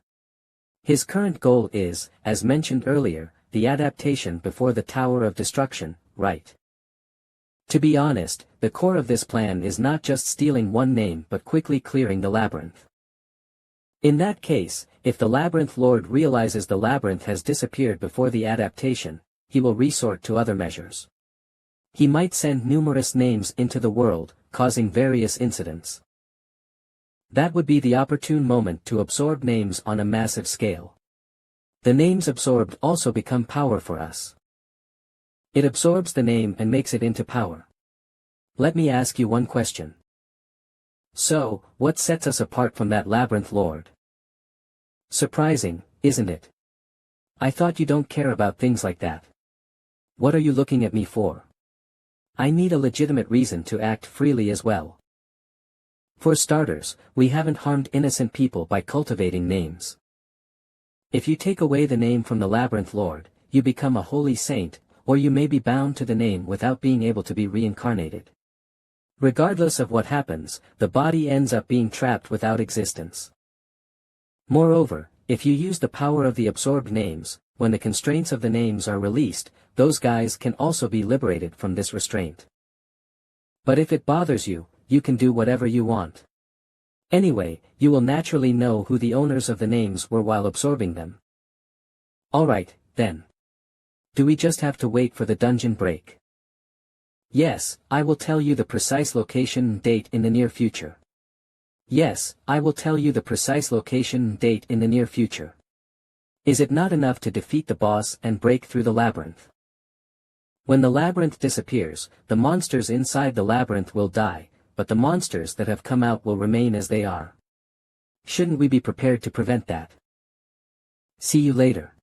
His current goal is, as mentioned earlier, the adaptation before the Tower of Destruction, right? To be honest, the core of this plan is not just stealing one name but quickly clearing the labyrinth. In that case, if the Labyrinth Lord realizes the labyrinth has disappeared before the adaptation, he will resort to other measures. He might send numerous names into the world, causing various incidents. That would be the opportune moment to absorb names on a massive scale. The names absorbed also become power for us. It absorbs the name and makes it into power. Let me ask you one question. So, what sets us apart from that labyrinth lord? Surprising, isn't it? I thought you don't care about things like that. What are you looking at me for? I need a legitimate reason to act freely as well. For starters, we haven't harmed innocent people by cultivating names. If you take away the name from the labyrinth lord, you become a holy saint, or you may be bound to the name without being able to be reincarnated. Regardless of what happens, the body ends up being trapped without existence. Moreover, if you use the power of the absorbed names, when the constraints of the names are released, those guys can also be liberated from this restraint. But if it bothers you, you can do whatever you want. Anyway, you will naturally know who the owners of the names were while absorbing them. Alright, then. Do we just have to wait for the dungeon break? Yes, I will tell you the precise location and date in the near future. Yes, I will tell you the precise location and date in the near future. Is it not enough to defeat the boss and break through the labyrinth? When the labyrinth disappears, the monsters inside the labyrinth will die, but the monsters that have come out will remain as they are. Shouldn't we be prepared to prevent that? See you later.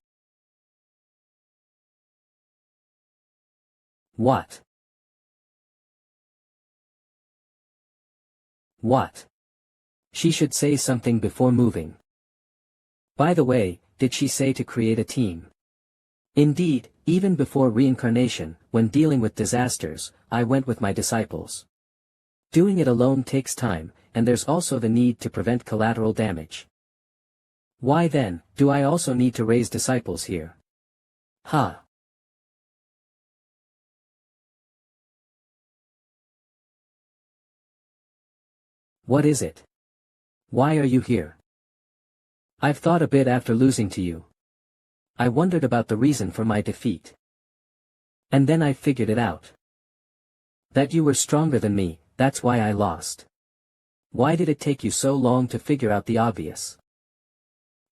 What? What? She should say something before moving. By the way, did she say to create a team? Indeed, even before reincarnation, when dealing with disasters, I went with my disciples. Doing it alone takes time, and there's also the need to prevent collateral damage. Why then, do I also need to raise disciples here? Ha! What is it? Why are you here? I've thought a bit after losing to you. I wondered about the reason for my defeat. And then I figured it out. That you were stronger than me, that's why I lost. Why did it take you so long to figure out the obvious?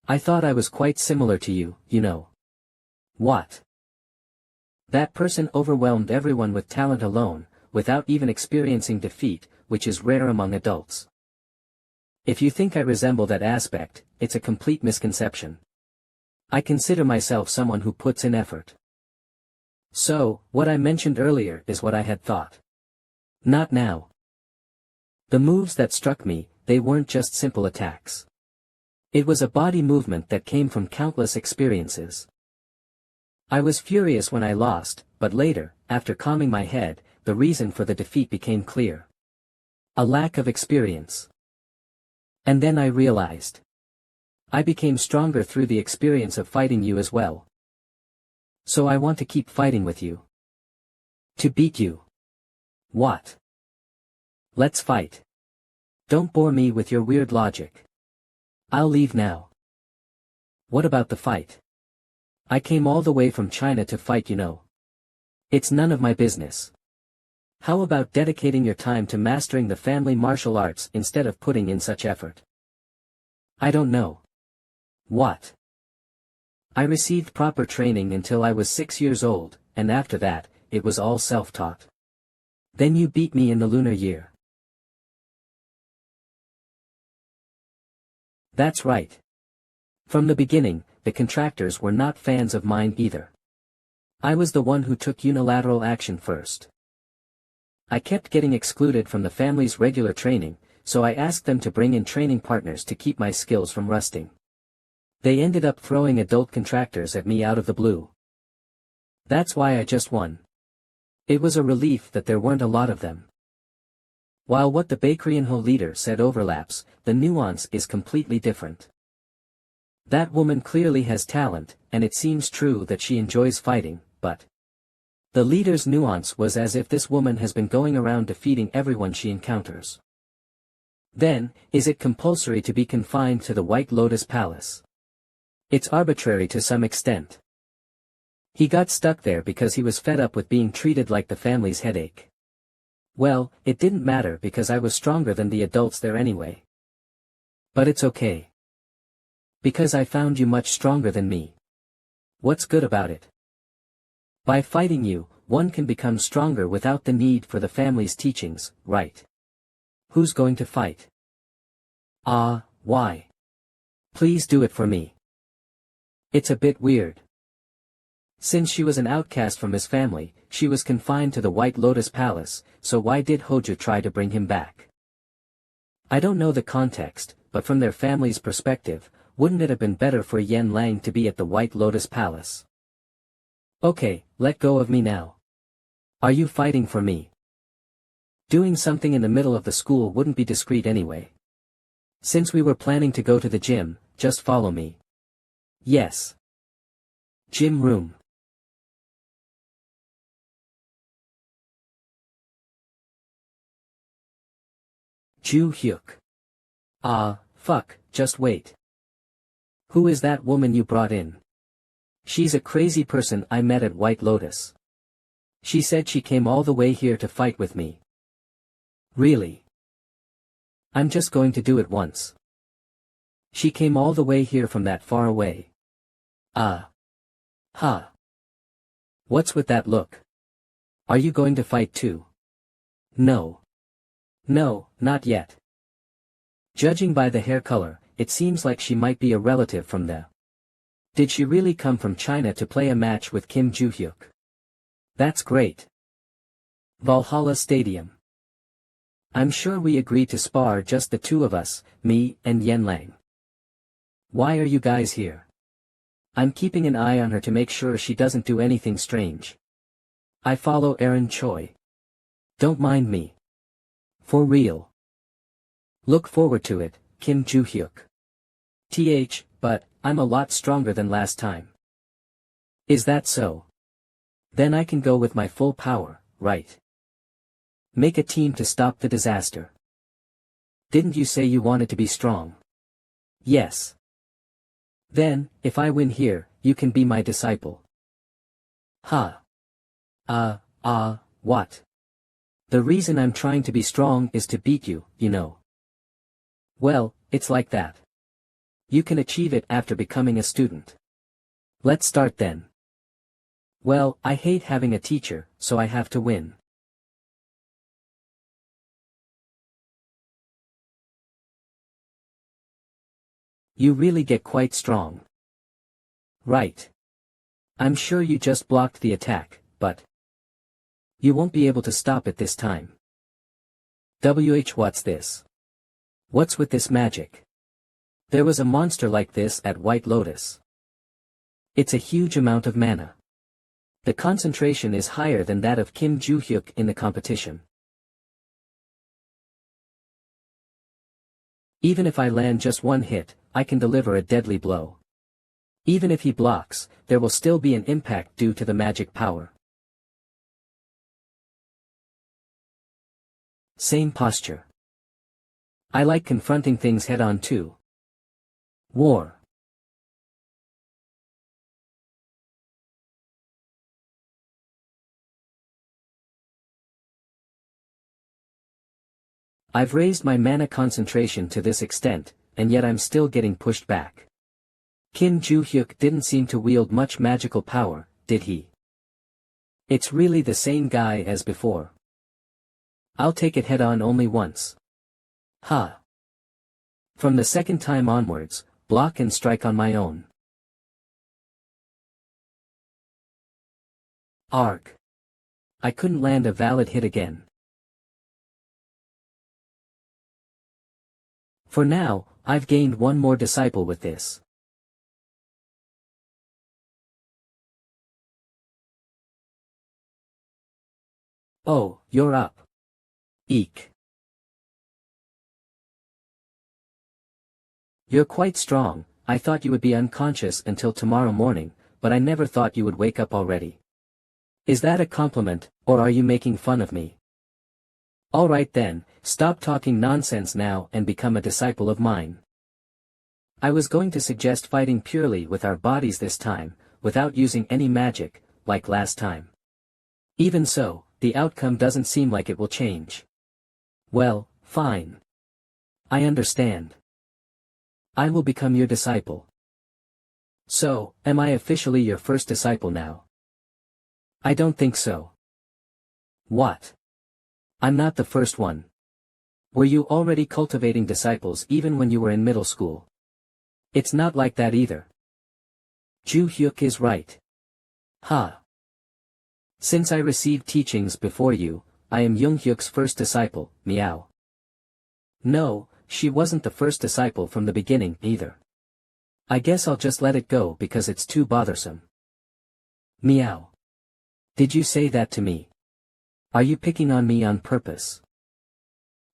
I thought I was quite similar to you, you know. What? That person overwhelmed everyone with talent alone, without even experiencing defeat, which is rare among adults. If you think I resemble that aspect, it's a complete misconception. I consider myself someone who puts in effort. So, what I mentioned earlier is what I had thought. Not now. The moves that struck me, they weren't just simple attacks. It was a body movement that came from countless experiences. I was furious when I lost, but later, after calming my head, the reason for the defeat became clear. A lack of experience. And then I realized. I became stronger through the experience of fighting you as well. So I want to keep fighting with you. To beat you. What? Let's fight. Don't bore me with your weird logic. I'll leave now. What about the fight? I came all the way from China to fight, you know. It's none of my business. How about dedicating your time to mastering the family martial arts instead of putting in such effort? I don't know. What? I received proper training until I was 6 years old, and after that, it was all self-taught. Then you beat me in the lunar year. That's right. From the beginning, the contractors were not fans of mine either. I was the one who took unilateral action first. I kept getting excluded from the family's regular training, so I asked them to bring in training partners to keep my skills from rusting. They ended up throwing adult contractors at me out of the blue. That's why I just won. It was a relief that there weren't a lot of them. While what the Bakrianho leader said overlaps, the nuance is completely different. That woman clearly has talent, and it seems true that she enjoys fighting, but the leader's nuance was as if this woman has been going around defeating everyone she encounters. Then, is it compulsory to be confined to the White Lotus Palace? It's arbitrary to some extent. He got stuck there because he was fed up with being treated like the family's headache. Well, it didn't matter because I was stronger than the adults there anyway. But it's okay. Because I found you much stronger than me. What's good about it? By fighting you, one can become stronger without the need for the family's teachings, right? Who's going to fight? Why? Please do it for me. It's a bit weird. Since she was an outcast from his family, she was confined to the White Lotus Palace, so why did Hoju try to bring him back? I don't know the context, but from their family's perspective, wouldn't it have been better for Yen Lang to be at the White Lotus Palace? Okay, let go of me now. Are you fighting for me? Doing something in the middle of the school wouldn't be discreet anyway. Since we were planning to go to the gym, just follow me. Yes. Gym room. Ju Hyuk. Fuck, just wait. Who is that woman you brought in? She's a crazy person I met at White Lotus. She said she came all the way here to fight with me. Really? I'm just going to do it once. She came all the way here from that far away. What's with that look? Are you going to fight too? No. No, not yet. Judging by the hair color, it seems like she might be a relative from there. Did she really come from China to play a match with Kim Ju-hyuk? That's great. Valhalla Stadium. I'm sure we agreed to spar just the two of us, me and Yen Lang. Why are you guys here? I'm keeping an eye on her to make sure she doesn't do anything strange. I follow Aaron Choi. Don't mind me. For real. Look forward to it, Kim Ju-hyuk. But, I'm a lot stronger than last time. Is that so? Then I can go with my full power, right? Make a team to stop the disaster. Didn't you say you wanted to be strong? Yes. Then, if I win here, you can be my disciple. What? The reason I'm trying to be strong is to beat you, you know. Well, it's like that. You can achieve it after becoming a student. Let's start then. Well, I hate having a teacher, so I have to win. You really get quite strong. Right. I'm sure you just blocked the attack, but you won't be able to stop it this time. What's this? What's with this magic? There was a monster like this at White Lotus. It's a huge amount of mana. The concentration is higher than that of Kim Ju-hyuk in the competition. Even if I land just one hit, I can deliver a deadly blow. Even if he blocks, there will still be an impact due to the magic power. Same posture. I like confronting things head-on too. War. I've raised my mana concentration to this extent, and yet I'm still getting pushed back. Kim Ju-hyuk didn't seem to wield much magical power, did he? It's really the same guy as before. I'll take it head-on only once. From the second time onwards, block and strike on my own. Arg. I couldn't land a valid hit again. For now, I've gained one more disciple with this. Oh, you're up. Eek. You're quite strong. I thought you would be unconscious until tomorrow morning, but I never thought you would wake up already. Is that a compliment, or are you making fun of me? Alright then, stop talking nonsense now and become a disciple of mine. I was going to suggest fighting purely with our bodies this time, without using any magic, like last time. Even so, the outcome doesn't seem like it will change. Well, fine. I understand. I will become your disciple. So, am I officially your first disciple now? I don't think so. What? I'm not the first one. Were you already cultivating disciples even when you were in middle school? It's not like that either. Ju Hyuk is right. Ha. Since I received teachings before you, I am Young Hyuk's first disciple, meow. No, she wasn't the first disciple from the beginning either. I guess I'll just let it go because it's too bothersome. Meow. Did you say that to me? Are you picking on me on purpose?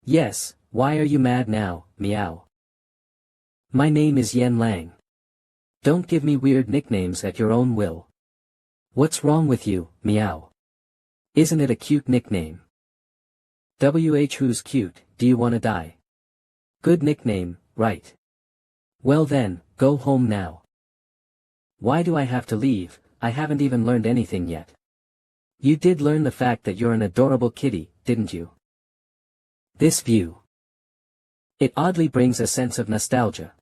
Yes, why are you mad now, meow? My name is Yen Lang. Don't give me weird nicknames at your own will. What's wrong with you, meow? Isn't it a cute nickname? Who's cute, do you wanna die? Good nickname, right? Well then, go home now. Why do I have to leave? I haven't even learned anything yet. You did learn the fact that you're an adorable kitty, didn't you? This view. It oddly brings a sense of nostalgia.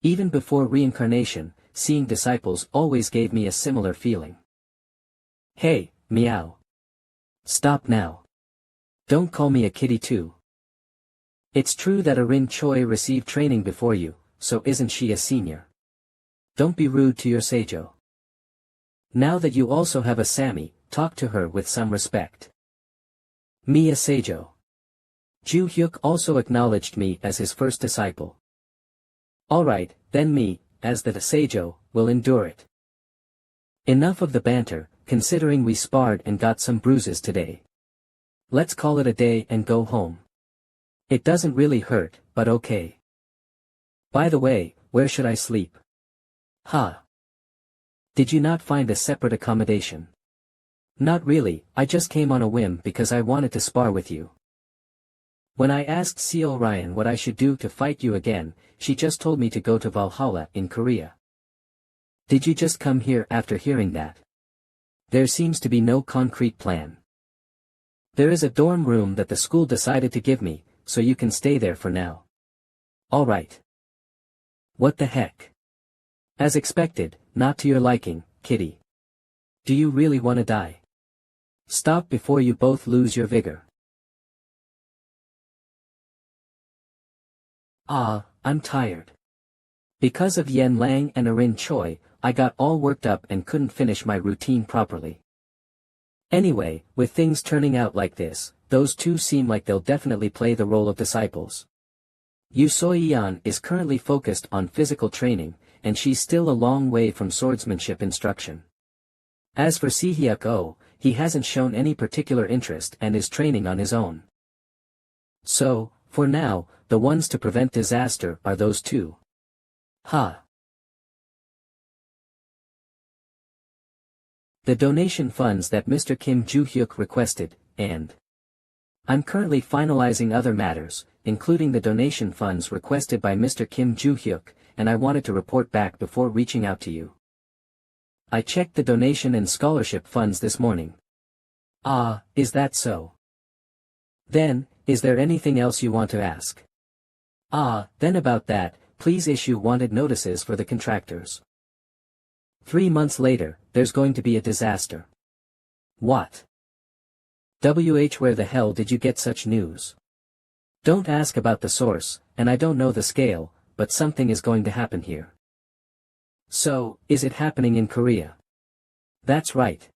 Even before reincarnation, seeing disciples always gave me a similar feeling. Hey, meow. Stop now. Don't call me a kitty too. It's true that Erin Choi received training before you, so isn't she a senior? Don't be rude to your Seijo. Now that you also have a Sammy, talk to her with some respect. Me a Seijo. Ju Hyuk also acknowledged me as his first disciple. Alright, then me, as the Seijo, will endure it. Enough of the banter, considering we sparred and got some bruises today. Let's call it a day and go home. It doesn't really hurt, but okay. By the way, where should I sleep? Ha. Did you not find a separate accommodation? Not really, I just came on a whim because I wanted to spar with you. When I asked Seo Ryan what I should do to fight you again, she just told me to go to Valhalla in Korea. Did you just come here after hearing that? There seems to be no concrete plan. There is a dorm room that the school decided to give me, so you can stay there for now. Alright. What the heck? As expected, not to your liking, kitty. Do you really want to die? Stop before you both lose your vigor. I'm tired. Because of Yen Lang and Erin Choi, I got all worked up and couldn't finish my routine properly. Anyway, with things turning out like this, those two seem like they'll definitely play the role of disciples. Yu Soi-yeon is currently focused on physical training, and she's still a long way from swordsmanship instruction. As for Si-hyuk-oh, he hasn't shown any particular interest and is training on his own. So, for now, the ones to prevent disaster are those two. Ha. The donation funds that Mr. Kim Joo-hyuk requested, and I'm currently finalizing other matters, including the donation funds requested by Mr. Kim Joo-hyuk, and I wanted to report back before reaching out to you. I checked the donation and scholarship funds this morning. Is that so? Then, is there anything else you want to ask? Then about that, please issue wanted notices for the contractors. 3 months later, there's going to be a disaster. What? Where the hell did you get such news? Don't ask about the source, and I don't know the scale, but something is going to happen here. So, is it happening in Korea? That's right.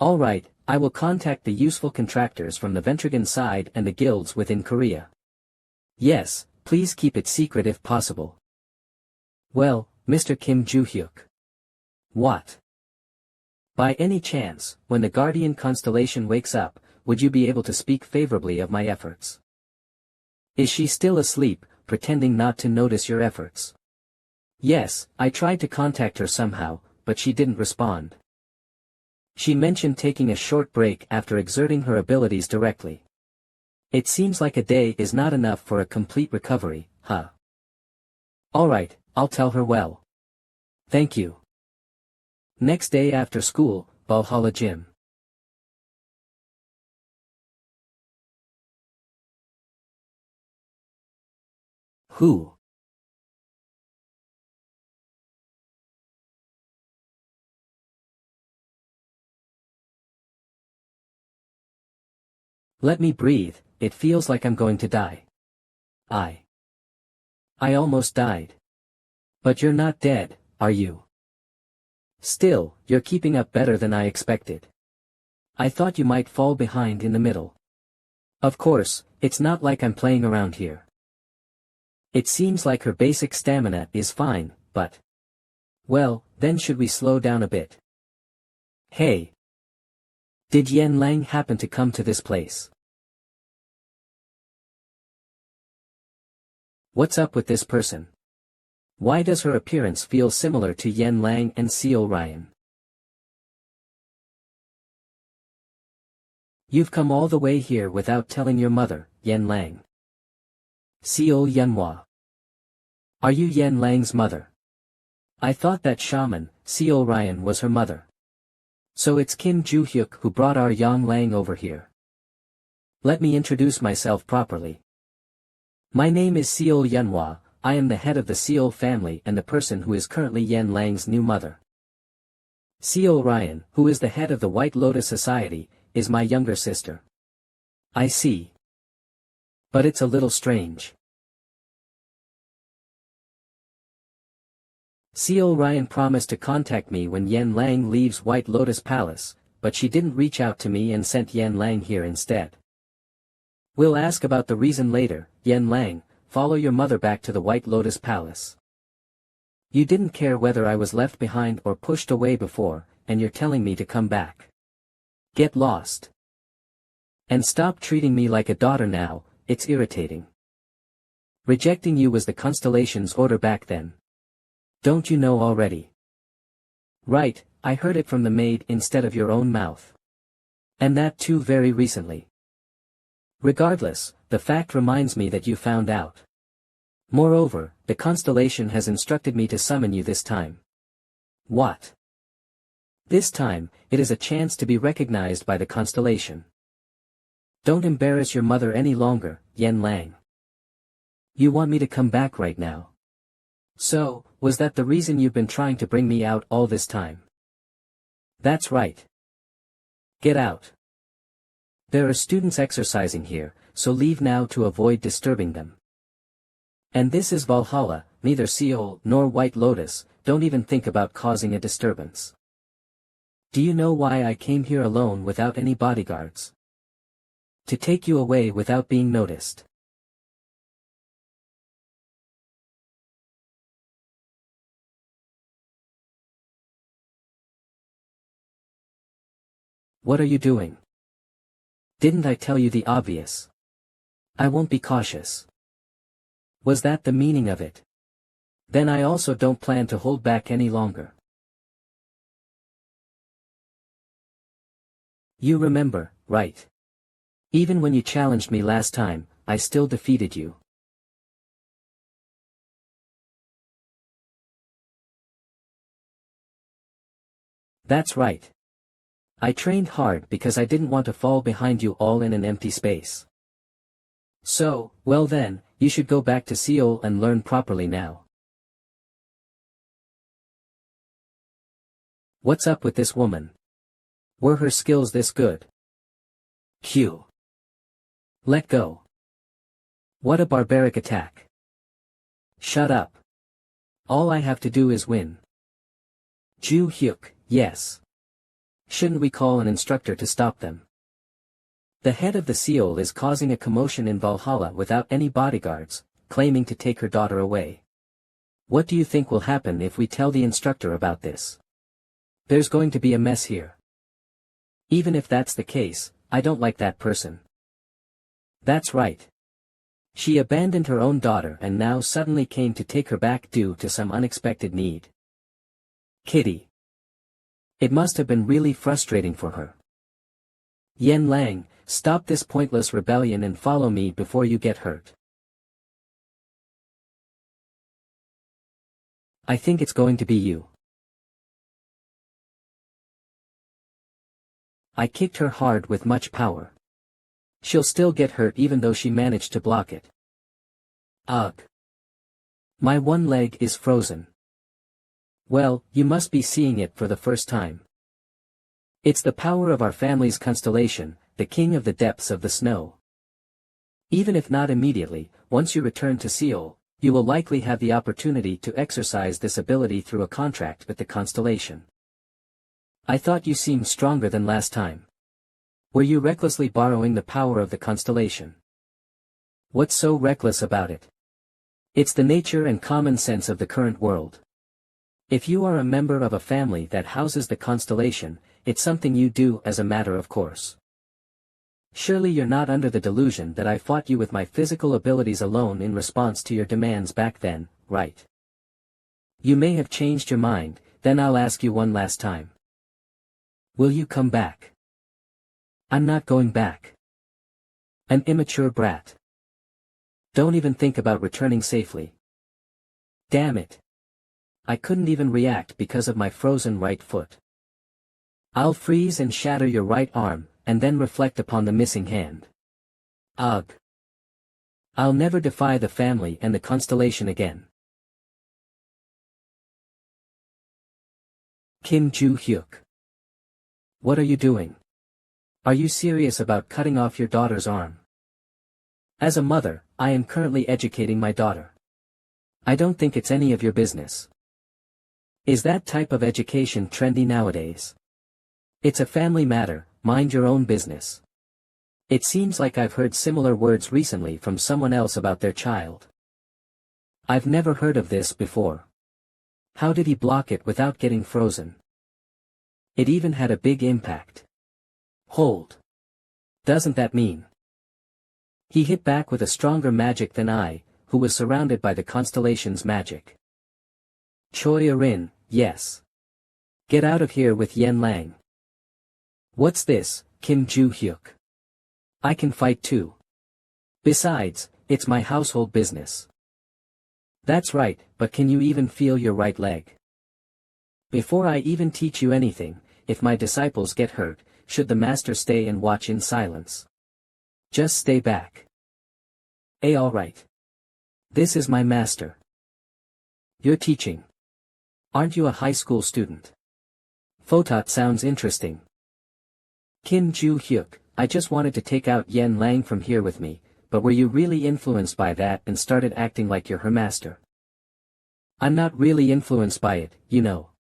Alright, I will contact the useful contractors from the Ventrigan side and the guilds within Korea. Yes, please keep it secret if possible. Well, Mr. Kim Joo-hyuk. What? By any chance, when the Guardian Constellation wakes up, would you be able to speak favorably of my efforts? Is she still asleep, pretending not to notice your efforts? Yes, I tried to contact her somehow, but she didn't respond. She mentioned taking a short break after exerting her abilities directly. It seems like a day is not enough for a complete recovery, huh? Alright, I'll tell her well. Thank you. Next day after school, Valhalla Gym. Who? Let me breathe, it feels like I'm going to die. I almost died. But you're not dead, are you? Still, you're keeping up better than I expected. I thought you might fall behind in the middle. Of course, it's not like I'm playing around here. It seems like her basic stamina is fine, but... Well, then should we slow down a bit? Hey! Did Yen Lang happen to come to this place? What's up with this person? Why does her appearance feel similar to Yen Lang and Seal Ryan? You've come all the way here without telling your mother, Yen Lang. Seal Yanhua. Are you Yen Lang's mother? I thought that shaman, Seal Ryan, was her mother. So it's Kim Ju-hyuk who brought our Yang Lang over here. Let me introduce myself properly. My name is Seal Yanhua, I am the head of the Seal family and the person who is currently Yen Lang's new mother. Seal Ryan, who is the head of the White Lotus Society, is my younger sister. I see. But it's a little strange. Seal Ryan promised to contact me when Yen Lang leaves White Lotus Palace, but she didn't reach out to me and sent Yen Lang here instead. We'll ask about the reason later. Yen Lang, follow your mother back to the White Lotus Palace. You didn't care whether I was left behind or pushed away before, and you're telling me to come back. Get lost. And stop treating me like a daughter now, it's irritating. Rejecting you was the Constellations' order back then. Don't you know already? Right, I heard it from the maid instead of your own mouth. And that too very recently. Regardless, the fact reminds me that you found out. Moreover, the Constellation has instructed me to summon you this time. What? This time, it is a chance to be recognized by the Constellation. Don't embarrass your mother any longer, Yen Lang. You want me to come back right now? So, was that the reason you've been trying to bring me out all this time? That's right. Get out. There are students exercising here, so leave now to avoid disturbing them. And this is Valhalla, neither Seoul nor White Lotus, don't even think about causing a disturbance. Do you know why I came here alone without any bodyguards? To take you away without being noticed. What are you doing? Didn't I tell you the obvious? I won't be cautious. Was that the meaning of it? Then I also don't plan to hold back any longer. You remember, right? Even when you challenged me last time, I still defeated you. That's right. I trained hard because I didn't want to fall behind you all in an empty space. So, well then, you should go back to Seoul and learn properly now. What's up with this woman? Were her skills this good? Q. Let go. What a barbaric attack. Shut up. All I have to do is win. Ju-hyuk, yes. Shouldn't we call an instructor to stop them? The head of the Seoul is causing a commotion in Valhalla without any bodyguards, claiming to take her daughter away. What do you think will happen if we tell the instructor about this? There's going to be a mess here. Even if that's the case, I don't like that person. That's right. She abandoned her own daughter and now suddenly came to take her back due to some unexpected need. Kitty. It must have been really frustrating for her. Yen Lang, stop this pointless rebellion and follow me before you get hurt. I think it's going to be you. I kicked her hard with much power. She'll still get hurt even though she managed to block it. Ugh. My one leg is frozen. Well, you must be seeing it for the first time. It's the power of our family's constellation, the king of the depths of the snow. Even if not immediately, once you return to Seoul, you will likely have the opportunity to exercise this ability through a contract with the constellation. I thought you seemed stronger than last time. Were you recklessly borrowing the power of the constellation? What's so reckless about it? It's the nature and common sense of the current world. If you are a member of a family that houses the constellation, it's something you do as a matter of course. Surely you're not under the delusion that I fought you with my physical abilities alone in response to your demands back then, right? You may have changed your mind, then I'll ask you one last time. Will you come back? I'm not going back. An immature brat. Don't even think about returning safely. Damn it. I couldn't even react because of my frozen right foot. I'll freeze and shatter your right arm, and then reflect upon the missing hand. Ugh. I'll never defy the family and the constellation again. Kim Joo-hyuk. What are you doing? Are you serious about cutting off your daughter's arm? As a mother, I am currently educating my daughter. I don't think it's any of your business. Is that type of education trendy nowadays? It's a family matter, mind your own business. It seems like I've heard similar words recently from someone else about their child. I've never heard of this before. How did he block it without getting frozen? It even had a big impact. Hold. Doesn't that mean? He hit back with a stronger magic than I, who was surrounded by the constellation's magic. Choi Arin, yes. Get out of here with Yen Lang. What's this, Kim Joo-hyuk? I can fight too. Besides, it's my household business. That's right, but can you even feel your right leg? Before I even teach you anything, if my disciples get hurt, should the master stay and watch in silence? Just stay back. Alright. This is my master. You're teaching. Aren't you a high school student? Photot sounds interesting. Kim Joo-hyuk, I just wanted to take out Yen Lang from here with me, but were you really influenced by that and started acting like you're her master? I'm not really influenced by it, you know.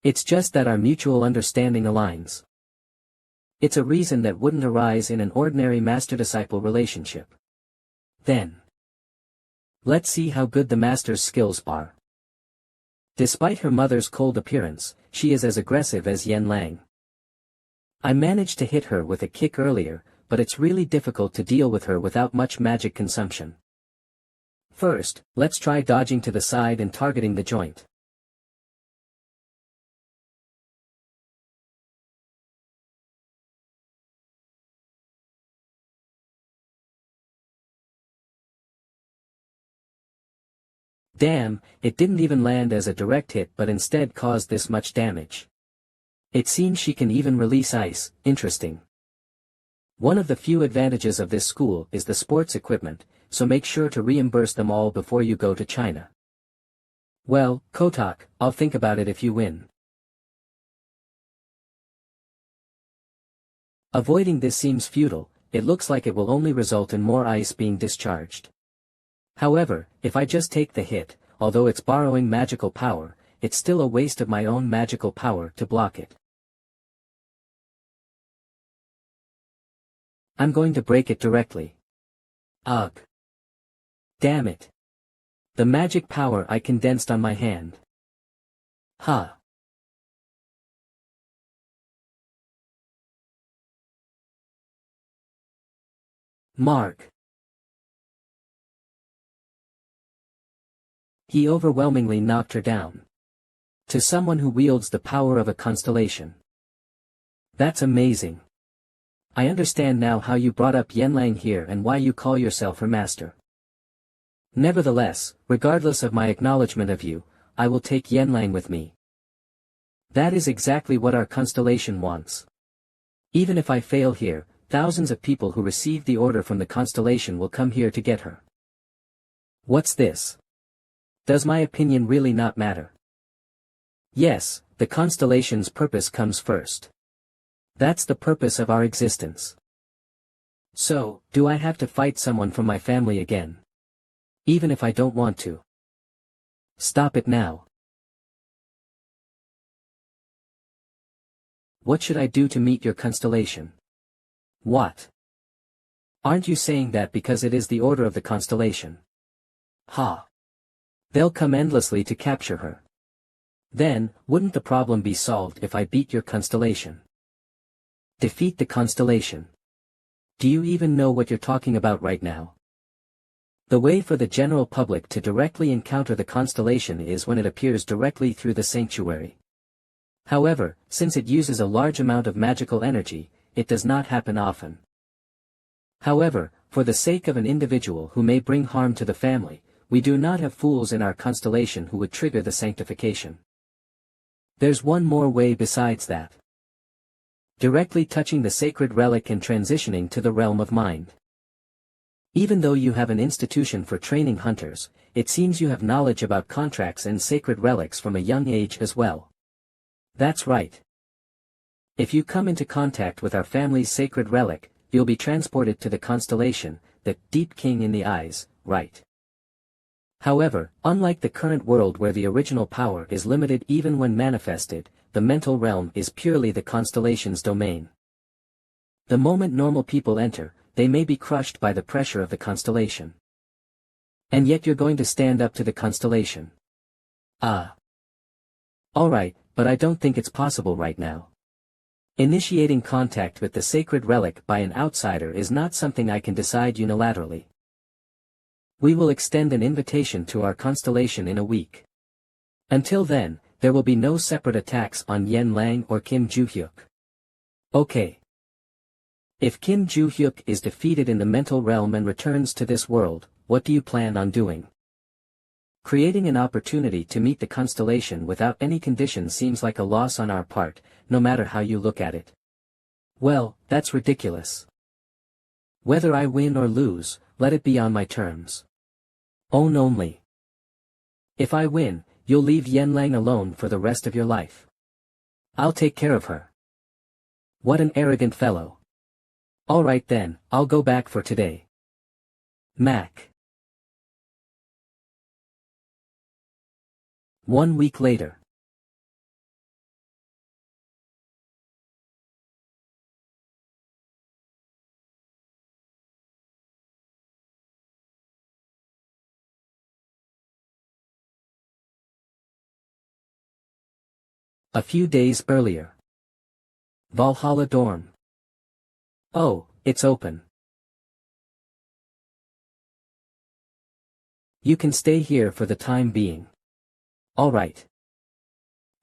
It's just that our mutual understanding aligns. It's a reason that wouldn't arise in an ordinary master-disciple relationship. Then, let's see how good the master's skills are. Despite her mother's cold appearance, she is as aggressive as Yen Lang. I managed to hit her with a kick earlier, but it's really difficult to deal with her without much magic consumption. First, let's try dodging to the side and targeting the joint. Damn, it didn't even land as a direct hit but instead caused this much damage. It seems she can even release ice, interesting. One of the few advantages of this school is the sports equipment, so make sure to reimburse them all before you go to China. Well, Kotak, I'll think about it if you win. Avoiding this seems futile, it looks like it will only result in more ice being discharged. However, if I just take the hit, although it's borrowing magical power, it's still a waste of my own magical power to block it. I'm going to break it directly. Ugh. Damn it. The magic power I condensed on my hand. Huh. Mark. He overwhelmingly knocked her down. To someone who wields the power of a constellation. That's amazing. I understand now how you brought up Yen Lang here and why you call yourself her master. Nevertheless, regardless of my acknowledgement of you, I will take Yen Lang with me. That is exactly what our constellation wants. Even if I fail here, thousands of people who receive the order from the constellation will come here to get her. What's this? Does my opinion really not matter? Yes, the constellation's purpose comes first. That's the purpose of our existence. So, do I have to fight someone from my family again? Even if I don't want to. Stop it now. What should I do to meet your constellation? What? Aren't you saying that because it is the order of the constellation? Ha! They'll come endlessly to capture her. Then, wouldn't the problem be solved if I beat your constellation? Defeat the constellation. Do you even know what you're talking about right now? The way for the general public to directly encounter the constellation is when it appears directly through the sanctuary. However, since it uses a large amount of magical energy, it does not happen often. However, for the sake of an individual who may bring harm to the family, we do not have fools in our constellation who would trigger the sanctification. There's one more way besides that. Directly touching the sacred relic and transitioning to the realm of mind. Even though you have an institution for training hunters, it seems you have knowledge about contracts and sacred relics from a young age as well. That's right. If you come into contact with our family's sacred relic, you'll be transported to the constellation, the deep king in the eyes, right? However, unlike the current world where the original power is limited even when manifested, the mental realm is purely the constellation's domain. The moment normal people enter, they may be crushed by the pressure of the constellation. And yet you're going to stand up to the constellation. Ah. Alright, but I don't think it's possible right now. Initiating contact with the sacred relic by an outsider is not something I can decide unilaterally. We will extend an invitation to our constellation in a week. Until then, there will be no separate attacks on Yen Lang or Kim Ju-hyuk. Okay. If Kim Ju-hyuk is defeated in the mental realm and returns to this world, what do you plan on doing? Creating an opportunity to meet the constellation without any condition seems like a loss on our part, no matter how you look at it. Well, that's ridiculous. Whether I win or lose, let it be on my terms. Own only. If I win, you'll leave Yen Lang alone for the rest of your life. I'll take care of her. What an arrogant fellow. Alright then, I'll go back for today. Mac. 1 week later. A few days earlier. Valhalla dorm. Oh, it's open. You can stay here for the time being. Alright.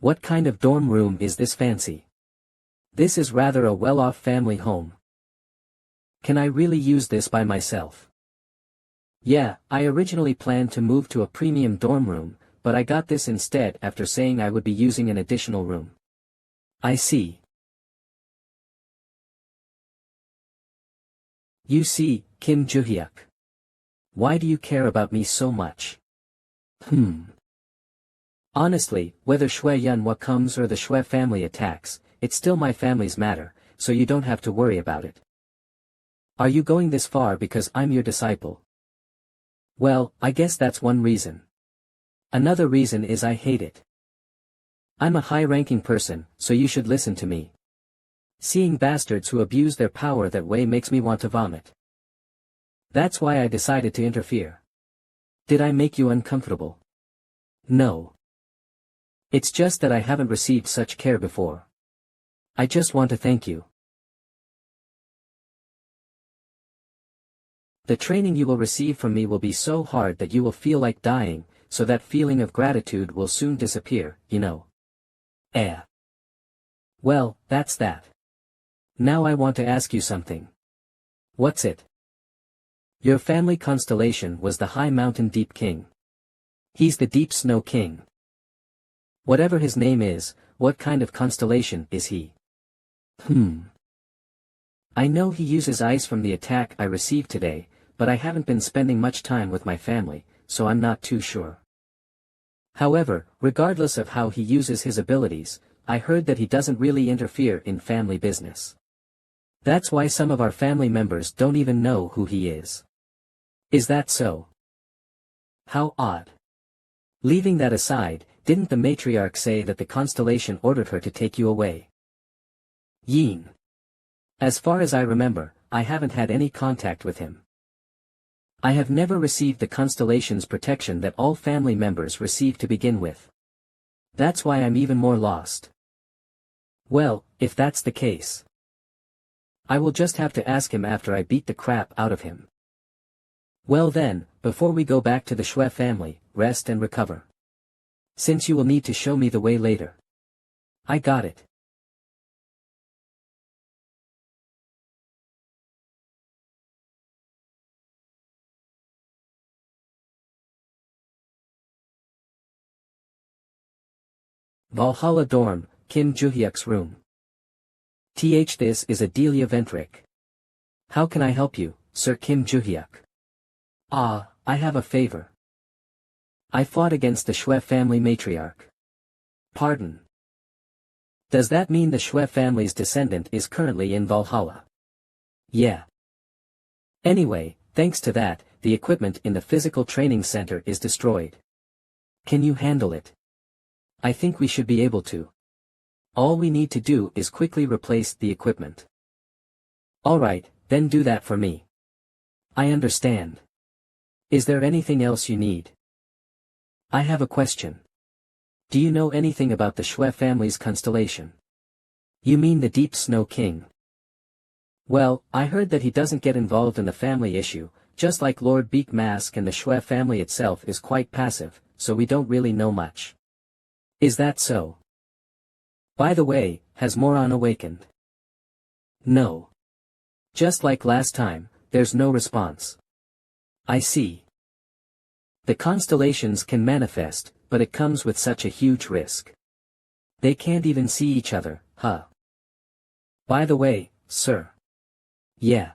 What kind of dorm room is this fancy? This is rather a well-off family home. Can I really use this by myself? Yeah, I originally planned to move to a premium dorm room, but I got this instead after saying I would be using an additional room. I see. You see, Kim Ju-hyuk. Why do you care about me so much? Honestly, whether Shui Yunhua comes or the Shui family attacks, it's still my family's matter, so you don't have to worry about it. Are you going this far because I'm your disciple? Well, I guess that's one reason. Another reason is I hate it. I'm a high-ranking person, so you should listen to me. Seeing bastards who abuse their power that way makes me want to vomit. That's why I decided to interfere. Did I make you uncomfortable? No. It's just that I haven't received such care before. I just want to thank you. The training you will receive from me will be so hard that you will feel like dying, so that feeling of gratitude will soon disappear, you know. Well, that's that. Now I want to ask you something. What's it? Your family constellation was the High Mountain Deep King. He's the Deep Snow King. Whatever his name is, what kind of constellation is he? I know he uses ice from the attack I received today, but I haven't been spending much time with my family, so I'm not too sure. However, regardless of how he uses his abilities, I heard that he doesn't really interfere in family business. That's why some of our family members don't even know who he is. Is that so? How odd. Leaving that aside, didn't the matriarch say that the constellation ordered her to take you away? Yin. As far as I remember, I haven't had any contact with him. I have never received the constellation's protection that all family members receive to begin with. That's why I'm even more lost. Well, if that's the case, I will just have to ask him after I beat the crap out of him. Well then, before we go back to the Shui family, rest and recover. Since you will need to show me the way later. I got it. Valhalla dorm, Kim Juhyuk's room. This is Adelia Ventric. How can I help you, Sir Kim Juhyuk? I have a favor. I fought against the Shui family matriarch. Pardon. Does that mean the Shui family's descendant is currently in Valhalla? Yeah. Anyway, thanks to that, the equipment in the physical training center is destroyed. Can you handle it? I think we should be able to. All we need to do is quickly replace the equipment. Alright, then do that for me. I understand. Is there anything else you need? I have a question. Do you know anything about the Shui family's constellation? You mean the Deep Snow King? Well, I heard that he doesn't get involved in the family issue, just like Lord Beak Mask, and the Shui family itself is quite passive, so we don't really know much. Is that so? By the way, has Moran awakened? No. Just like last time, there's no response. I see. The constellations can manifest, but it comes with such a huge risk. They can't even see each other, huh? By the way, sir. Yeah.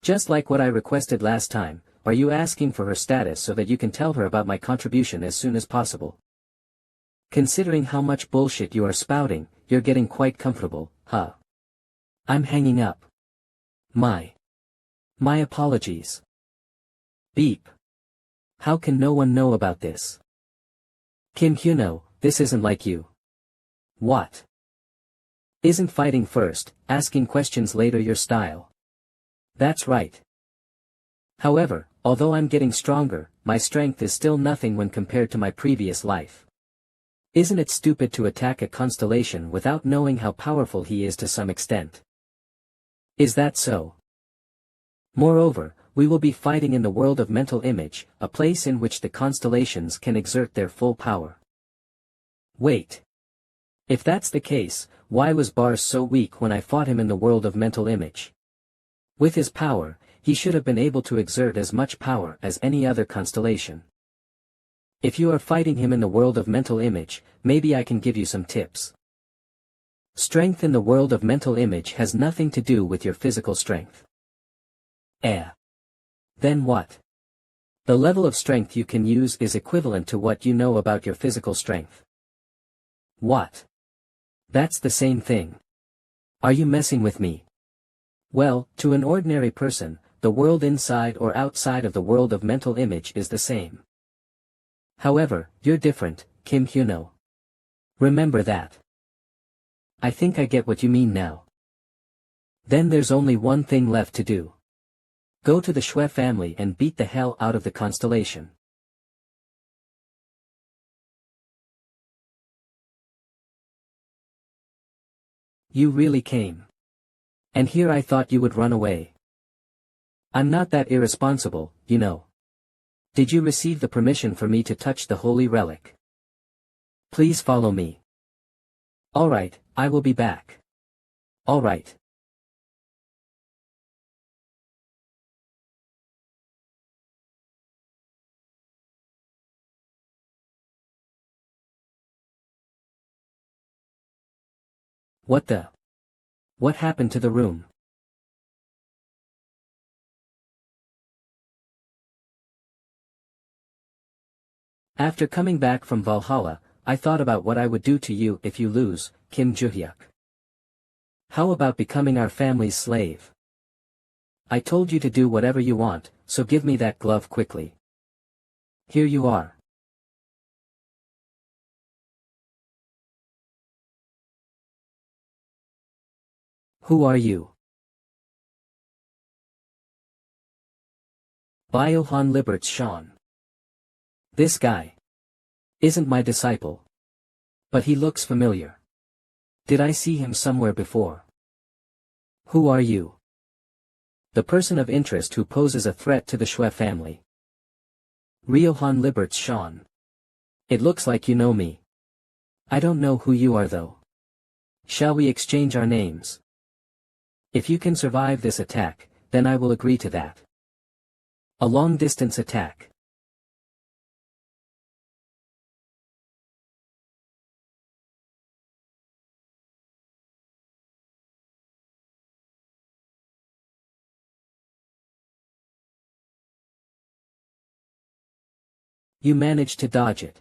Just like what I requested last time, are you asking for her status so that you can tell her about my contribution as soon as possible? Considering how much bullshit you are spouting, you're getting quite comfortable, huh? I'm hanging up. My apologies. Beep. How can no one know about this? Kim Hyuno, this isn't like you. What? Isn't fighting first, asking questions later your style? That's right. However, although I'm getting stronger, my strength is still nothing when compared to my previous life. Isn't it stupid to attack a constellation without knowing how powerful he is to some extent? Is that so? Moreover, we will be fighting in the world of mental image, a place in which the constellations can exert their full power. Wait. If that's the case, why was Bars so weak when I fought him in the world of mental image? With his power, he should have been able to exert as much power as any other constellation. If you are fighting him in the world of mental image, maybe I can give you some tips. Strength in the world of mental image has nothing to do with your physical strength. Then what? The level of strength you can use is equivalent to what you know about your physical strength. What? That's the same thing. Are you messing with me? Well, to an ordinary person, the world inside or outside of the world of mental image is the same. However, you're different, Kim Hyuno. Remember that. I think I get what you mean now. Then there's only one thing left to do. Go to the Shui family and beat the hell out of the constellation. You really came. And here I thought you would run away. I'm not that irresponsible, you know. Did you receive the permission for me to touch the holy relic? Please follow me. Alright, I will be back. Alright. What happened to the room? After coming back from Valhalla, I thought about what I would do to you if you lose, Kim Joo-hyuk. How about becoming our family's slave? I told you to do whatever you want, so give me that glove quickly. Here you are. Who are you? By Johann Liberts Sean. This guy isn't my disciple. But he looks familiar. Did I see him somewhere before? Who are you? The person of interest who poses a threat to the Shue family. Johann Liberts Sean. It looks like you know me. I don't know who you are though. Shall we exchange our names? If you can survive this attack, then I will agree to that. A long-distance attack. You managed to dodge it.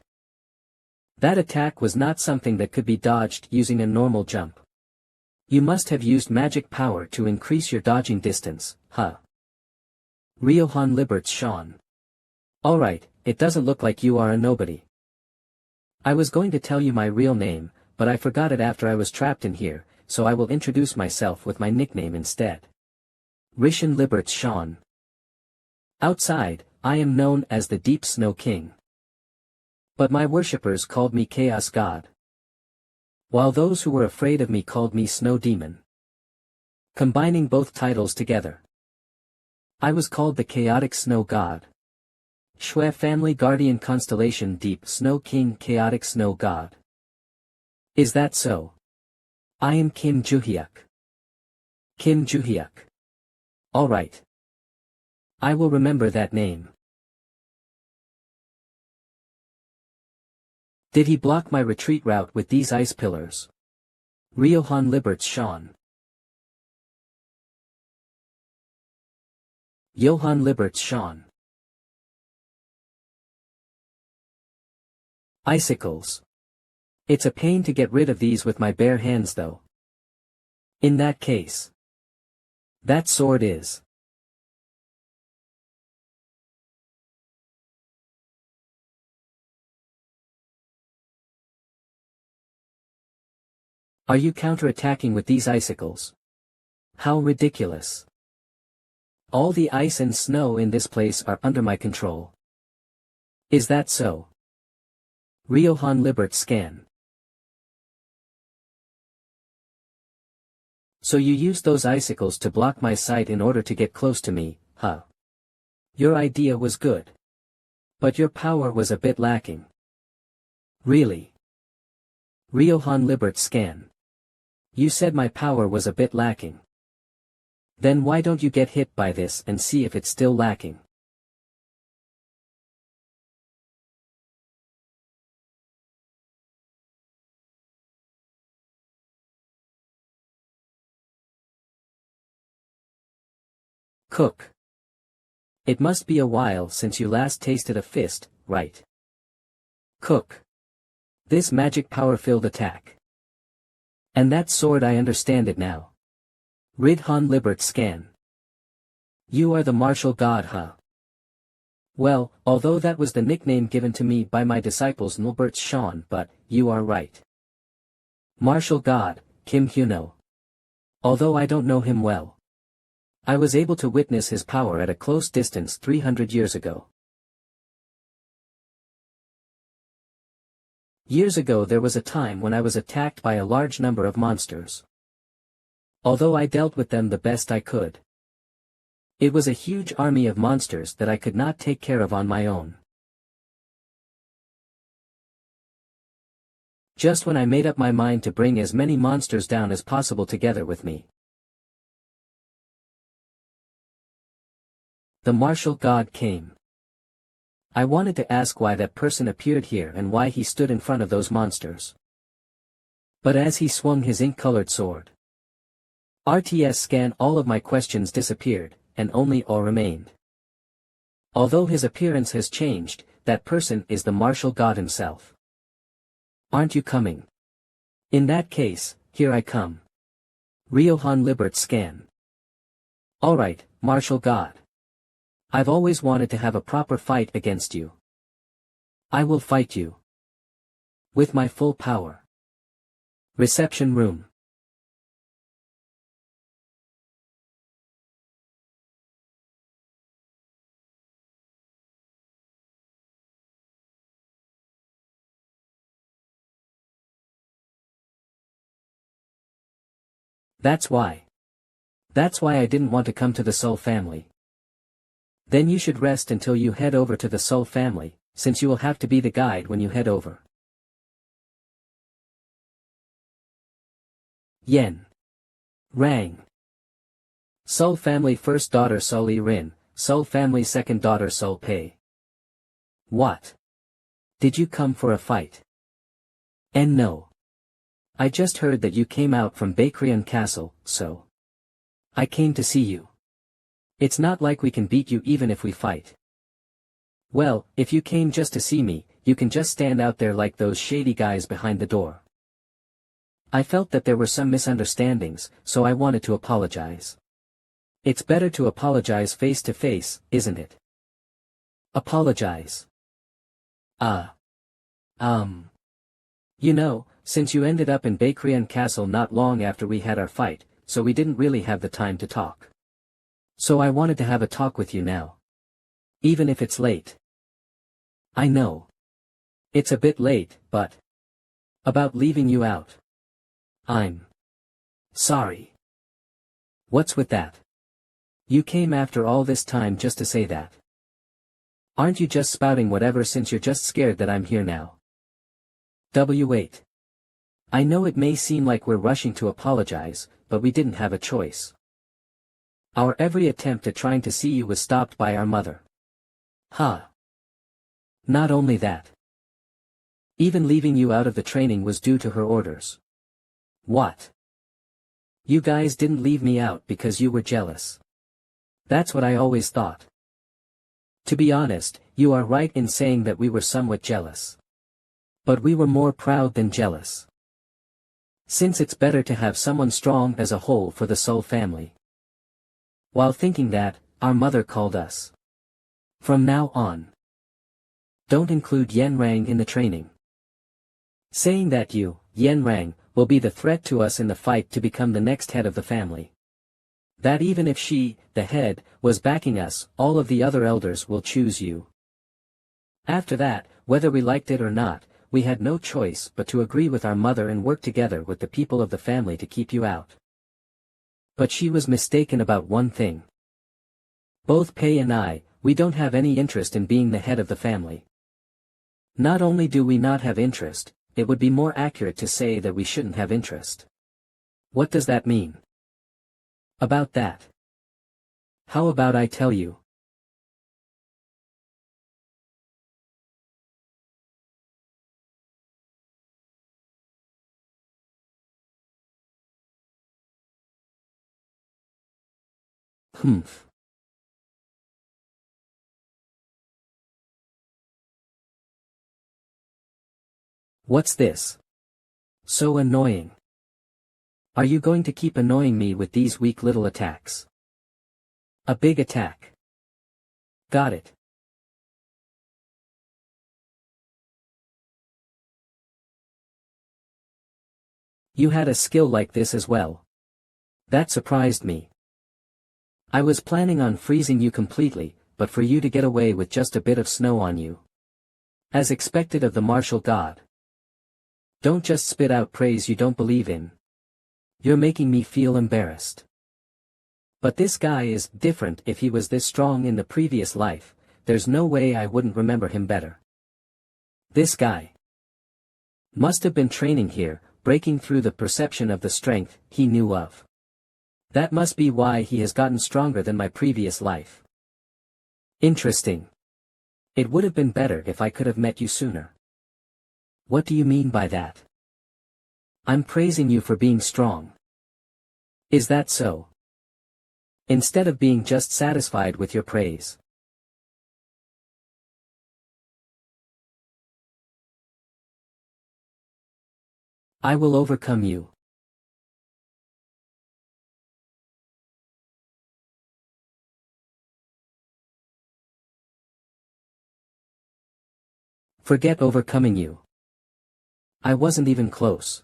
That attack was not something that could be dodged using a normal jump. You must have used magic power to increase your dodging distance, huh? Johann Liberts Sean. Alright, it doesn't look like you are a nobody. I was going to tell you my real name, but I forgot it after I was trapped in here, so I will introduce myself with my nickname instead. Johann Liberts Sean. Outside, I am known as the Deep Snow King. But my worshippers called me Chaos God. While those who were afraid of me called me Snow Demon. Combining both titles together, I was called the Chaotic Snow God. Shue Family Guardian Constellation Deep Snow King Chaotic Snow God. Is that so? I am Kim Joo-hyuk. Kim Joo-hyuk. Alright. I will remember that name. Did he block my retreat route with these ice pillars? Johann Liberts Sean. Johann Liberts Sean. Icicles. It's a pain to get rid of these with my bare hands though. In that case, that sword is. Are you counterattacking with these icicles? How ridiculous. All the ice and snow in this place are under my control. Is that so? Johann Liberts Scan. So you used those icicles to block my sight in order to get close to me, huh? Your idea was good. But your power was a bit lacking. Really? Johann Liberts Scan. You said my power was a bit lacking. Then why don't you get hit by this and see if it's still lacking? Cook. It must be a while since you last tasted a fist, right? Cook. This magic power-filled attack. And that sword, I understand it now. Johann Liberts Scan. You are the martial god, huh? Well, although that was the nickname given to me by my disciples Liberts Sean, but, you are right. Martial god, Kim Hyuno. Although I don't know him well, I was able to witness his power at a close distance 300 years ago. Years ago there was a time when I was attacked by a large number of monsters. Although I dealt with them the best I could. It was a huge army of monsters that I could not take care of on my own. Just when I made up my mind to bring as many monsters down as possible together with me, the martial god came. I wanted to ask why that person appeared here and why he stood in front of those monsters. But as he swung his ink-colored sword, RTS Scan, all of my questions disappeared, and only all remained. Although his appearance has changed, that person is the martial god himself. Aren't you coming? In that case, here I come. Riohan Libert scan. Alright, martial god. I've always wanted to have a proper fight against you. I will fight you. With my full power. Reception room. That's why. That's why I didn't want to come to the Soul family. Then you should rest until you head over to the Soul family, since you will have to be the guide when you head over. Yen. Rang. Soul family first daughter Soul Rin, Soul family second daughter Soul Pei. What? Did you come for a fight? And no. I just heard that you came out from Bakrian Castle, so. I came to see you. It's not like we can beat you even if we fight. Well, if you came just to see me, you can just stand out there like those shady guys behind the door. I felt that there were some misunderstandings, so I wanted to apologize. It's better to apologize face to face, isn't it? Apologize. You know, since you ended up in Bakrian Castle not long after we had our fight, so we didn't really have the time to talk. So I wanted to have a talk with you now. Even if it's late. I know. It's a bit late, but. About leaving you out. I'm. Sorry. What's with that? You came after all this time just to say that. Aren't you just spouting whatever since you're just scared that I'm here now? W8. I know it may seem like we're rushing to apologize, but we didn't have a choice. Our every attempt at trying to see you was stopped by our mother. Huh. Not only that. Even leaving you out of the training was due to her orders. What? You guys didn't leave me out because you were jealous. That's what I always thought. To be honest, you are right in saying that we were somewhat jealous. But we were more proud than jealous. Since it's better to have someone strong as a whole for the Soul family. While thinking that, our mother called us. From now on. Don't include Yen Rang in the training. Saying that you, Yen Rang, will be the threat to us in the fight to become the next head of the family. That even if she, the head, was backing us, all of the other elders will choose you. After that, whether we liked it or not, we had no choice but to agree with our mother and work together with the people of the family to keep you out. But she was mistaken about one thing. Both Pei and I, we don't have any interest in being the head of the family. Not only do we not have interest, it would be more accurate to say that we shouldn't have interest. What does that mean? About that. How about I tell you? Humph. What's this? So annoying. Are you going to keep annoying me with these weak little attacks? A big attack. Got it. You had a skill like this as well. That surprised me. I was planning on freezing you completely, but for you to get away with just a bit of snow on you. As expected of the martial god. Don't just spit out praise you don't believe in. You're making me feel embarrassed. But this guy is different. If he was this strong in the previous life, there's no way I wouldn't remember him better. This guy must have been training here, breaking through the perception of the strength he knew of. That must be why he has gotten stronger than my previous life. Interesting. It would have been better if I could have met you sooner. What do you mean by that? I'm praising you for being strong. Is that so? Instead of being just satisfied with your praise. I will overcome you. Forget overcoming you. I wasn't even close.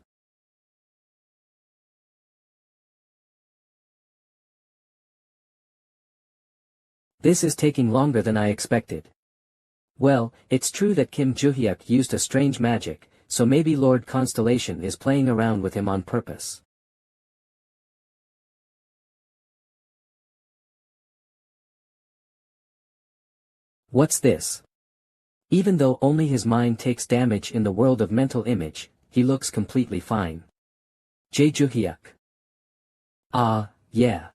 This is taking longer than I expected. Well, it's true that Kim Joo-hyuk used a strange magic, so maybe Lord Constellation is playing around with him on purpose. What's this? Even though only his mind takes damage in the world of mental image, he looks completely fine. Jae Joo-hyuk. Ah, yeah.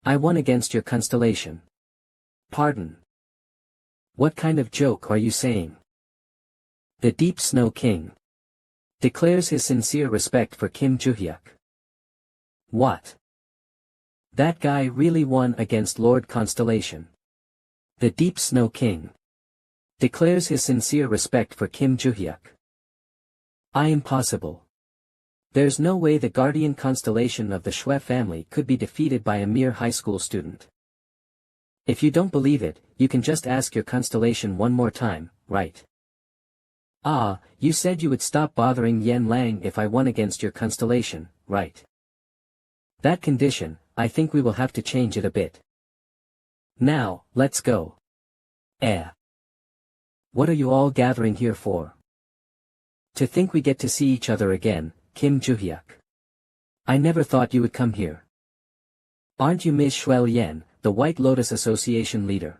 I won against your constellation. Pardon. What kind of joke are you saying? The Deep Snow King declares his sincere respect for Kim Joo-hyuk. What? That guy really won against Lord Constellation. The Deep Snow King declares his sincere respect for Kim Joo-hyuk. Impossible. There's no way the guardian constellation of the Shwe family could be defeated by a mere high school student. If you don't believe it, you can just ask your constellation one more time, right? Ah, you said you would stop bothering Yen Lang if I won against your constellation, right? That condition, I think we will have to change it a bit. Now, let's go. What are you all gathering here for? To think we get to see each other again, Kim Joo-hyuk. I never thought you would come here. Aren't you Ms. Shuel Yen, the White Lotus Association leader?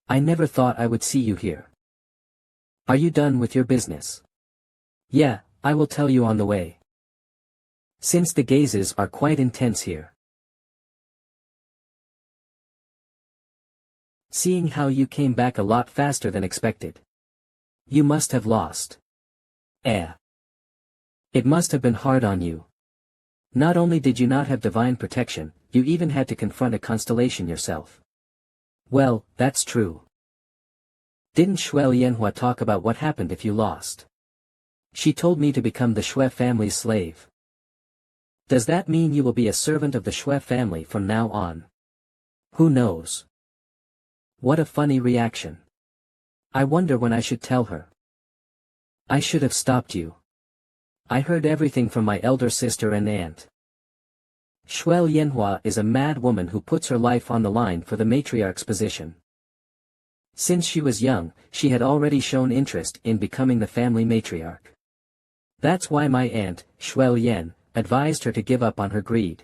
I never thought I would see you here. Are you done with your business? Yeah, I will tell you on the way. Since the gazes are quite intense here. Seeing how you came back a lot faster than expected. You must have lost. It must have been hard on you. Not only did you not have divine protection, you even had to confront a constellation yourself. Well, that's true. Didn't Shuel Yanhua talk about what happened if you lost? She told me to become the Shwe family's slave. Does that mean you will be a servant of the Shwe family from now on? Who knows? What a funny reaction. I wonder when I should tell her. I should have stopped you. I heard everything from my elder sister and aunt. Shuel Yanhua is a mad woman who puts her life on the line for the matriarch's position. Since she was young, she had already shown interest in becoming the family matriarch. That's why my aunt, Shuel Yan, advised her to give up on her greed.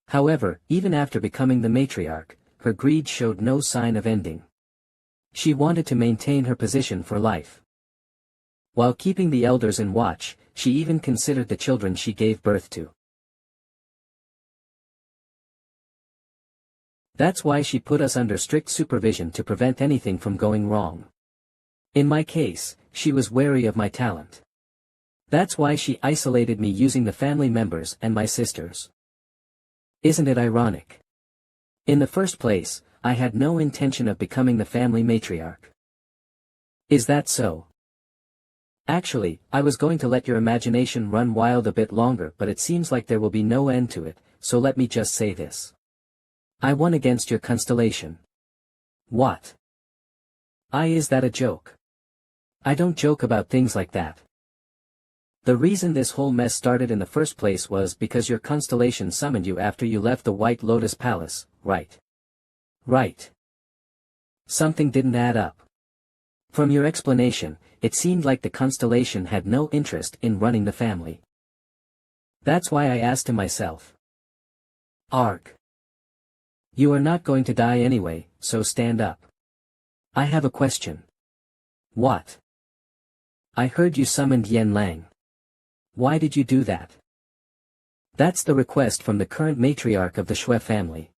However, even after becoming the matriarch, her greed showed no sign of ending. She wanted to maintain her position for life. While keeping the elders in watch, she even considered the children she gave birth to. That's why she put us under strict supervision to prevent anything from going wrong. In my case, she was wary of my talent. That's why she isolated me using the family members and my sisters. Isn't it ironic? In the first place, I had no intention of becoming the family matriarch. Is that so? Actually, I was going to let your imagination run wild a bit longer, but it seems like there will be no end to it, so let me just say this. I won against your constellation. What? Is that a joke? I don't joke about things like that. The reason this whole mess started in the first place was because your constellation summoned you after you left the White Lotus Palace, right? Right. Something didn't add up. From your explanation, it seemed like the constellation had no interest in running the family. That's why I asked him myself. Arg. You are not going to die anyway, so stand up. I have a question. What? I heard you summoned Yen Lang. Why did you do that? That's the request from the current matriarch of the Shwe family.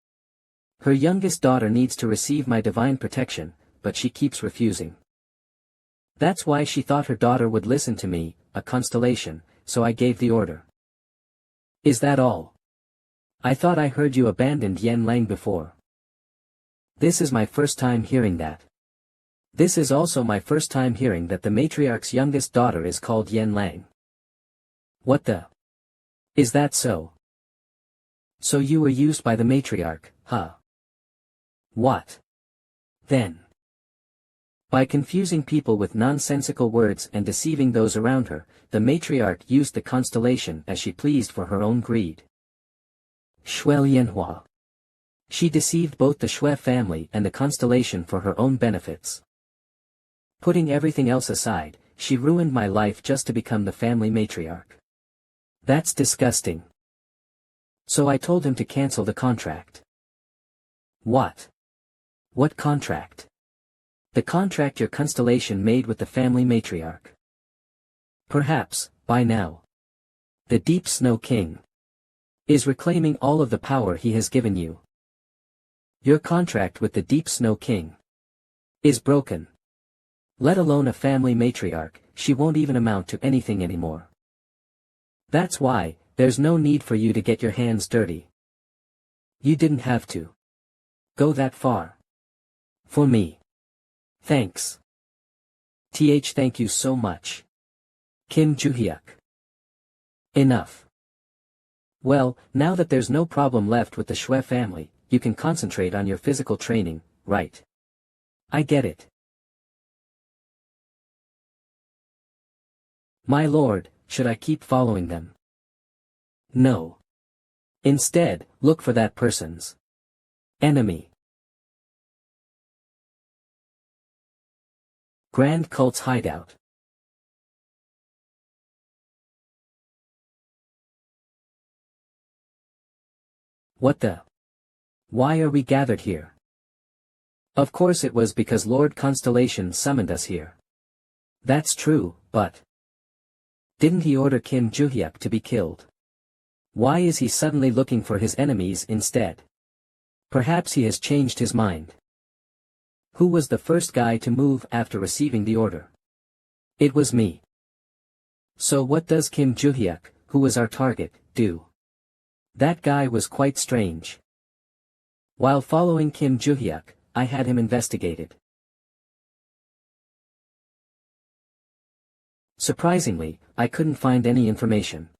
Her youngest daughter needs to receive my divine protection, but she keeps refusing. That's why she thought her daughter would listen to me, a constellation, so I gave the order. Is that all? I thought I heard you abandoned Yen Lang before. This is my first time hearing that. This is also my first time hearing that the matriarch's youngest daughter is called Yen Lang. What the? Is that so? So you were used by the matriarch, huh? What? Then? By confusing people with nonsensical words and deceiving those around her, the matriarch used the constellation as she pleased for her own greed. MANHWA. She deceived both the Shui family and the constellation for her own benefits. Putting everything else aside, she ruined my life just to become the family matriarch. That's disgusting. So I told him to cancel the contract. What? What contract? The contract your constellation made with the family matriarch. Perhaps, by now, the Deep Snow King is reclaiming all of the power he has given you. Your contract with the Deep Snow King is broken. Let alone a family matriarch, she won't even amount to anything anymore. That's why, there's no need for you to get your hands dirty. You didn't have to go that far. For me. Thanks. Thank you so much. Kim Joo-hyuk. Enough. Well, now that there's no problem left with the Shui family, you can concentrate on your physical training, right? I get it. My lord, should I keep following them? No. Instead, look for that person's enemy. Grand Cult's hideout. What the? Why are we gathered here? Of course it was because Lord Constellation summoned us here. That's true, but didn't he order Kim Joo-hyuk to be killed? Why is he suddenly looking for his enemies instead? Perhaps he has changed his mind. Who was the first guy to move after receiving the order? It was me. So what does Kim Joo-hyuk, who was our target, do? That guy was quite strange. While following Kim Joo-hyuk, I had him investigated. Surprisingly, I couldn't find any information.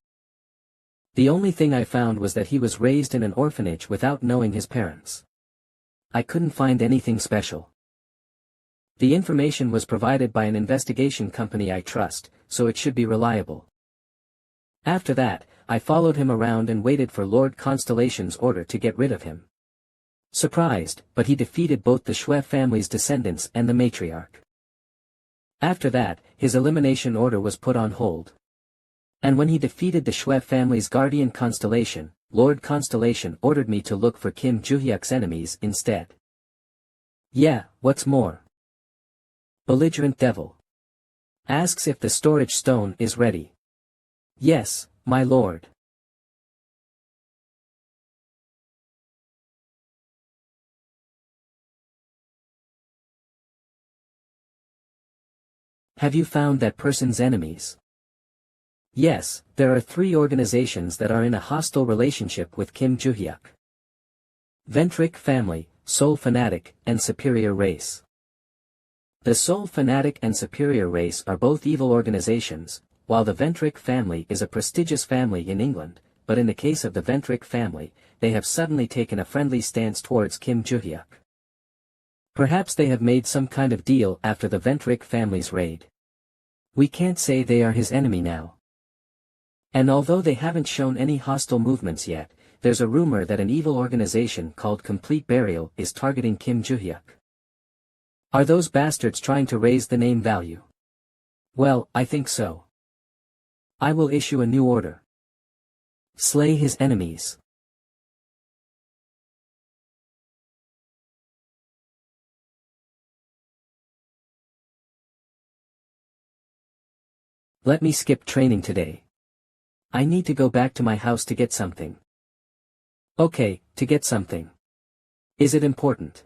The only thing I found was that he was raised in an orphanage without knowing his parents. I couldn't find anything special. The information was provided by an investigation company I trust, so it should be reliable. After that, I followed him around and waited for Lord Constellation's order to get rid of him. Surprised, but he defeated both the Shui family's descendants and the matriarch. After that, his elimination order was put on hold. And when he defeated the Shui family's guardian Constellation, Lord Constellation ordered me to look for Kim Joo-hyuk's enemies instead. Yeah, what's more? Belligerent Devil asks if the storage stone is ready. Yes, my lord. Have you found that person's enemies? Yes, there are 3 organizations that are in a hostile relationship with Kim Joo-hyuk. Ventric Family, Soul Fanatic, and Superior Race. The Soul Fanatic and Superior Race are both evil organizations, while the Ventric Family is a prestigious family in England, but in the case of the Ventric Family, they have suddenly taken a friendly stance towards Kim Joo-hyuk. Perhaps they have made some kind of deal after the Ventric Family's raid. We can't say they are his enemy now. And although they haven't shown any hostile movements yet, there's a rumor that an evil organization called Complete Burial is targeting Kim Joo-hyuk. Are those bastards trying to raise the name value? Well, I think so. I will issue a new order. Slay his enemies. Let me skip training today. I need to go back to my house to get something. Okay, to get something. Is it important?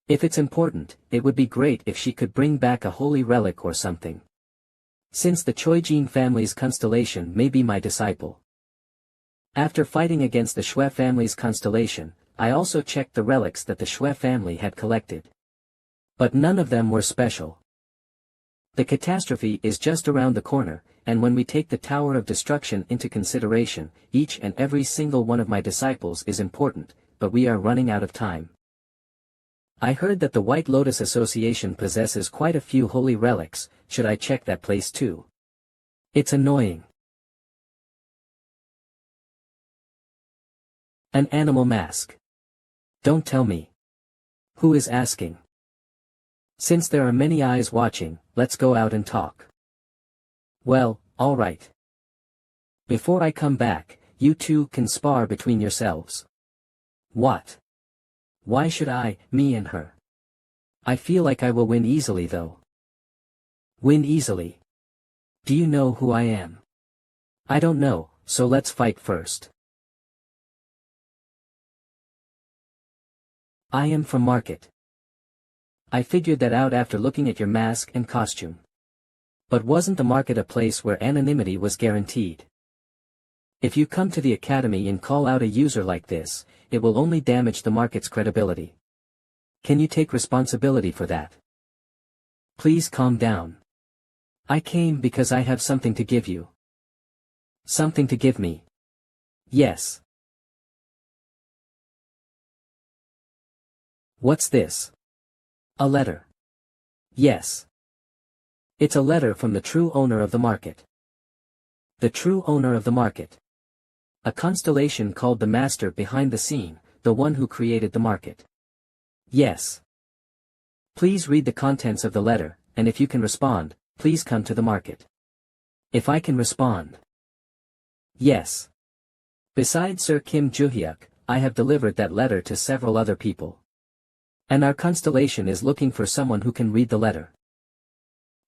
If it's important, it would be great if she could bring back a holy relic or something. Since the Choijin family's constellation may be my disciple. After fighting against the Shui family's constellation, I also checked the relics that the Shui family had collected. But none of them were special. The catastrophe is just around the corner, and when we take the Tower of Destruction into consideration, each and every single one of my disciples is important, but we are running out of time. I heard that the White Lotus Association possesses quite a few holy relics. Should I check that place too? It's annoying. An animal mask. Don't tell me. Who is asking? Since there are many eyes watching, let's go out and talk. Well, all right. Before I come back, you two can spar between yourselves. What? Why should me and her? I feel like I will win easily though. Win easily? Do you know who I am? I don't know, so let's fight first. I am from Market. I figured that out after looking at your mask and costume. But wasn't the Market a place where anonymity was guaranteed? If you come to the academy and call out a user like this, it will only damage the Market's credibility. Can you take responsibility for that? Please calm down. I came because I have something to give you. Something to give me? Yes. What's this? A letter. Yes. It's a letter from the true owner of the Market. The true owner of the Market. A constellation called the master behind the scene, the one who created the Market. Yes. Please read the contents of the letter, and if you can respond, please come to the Market. If I can respond. Yes. Besides Sir Kim Joo-hyuk, I have delivered that letter to several other people. And our constellation is looking for someone who can read the letter.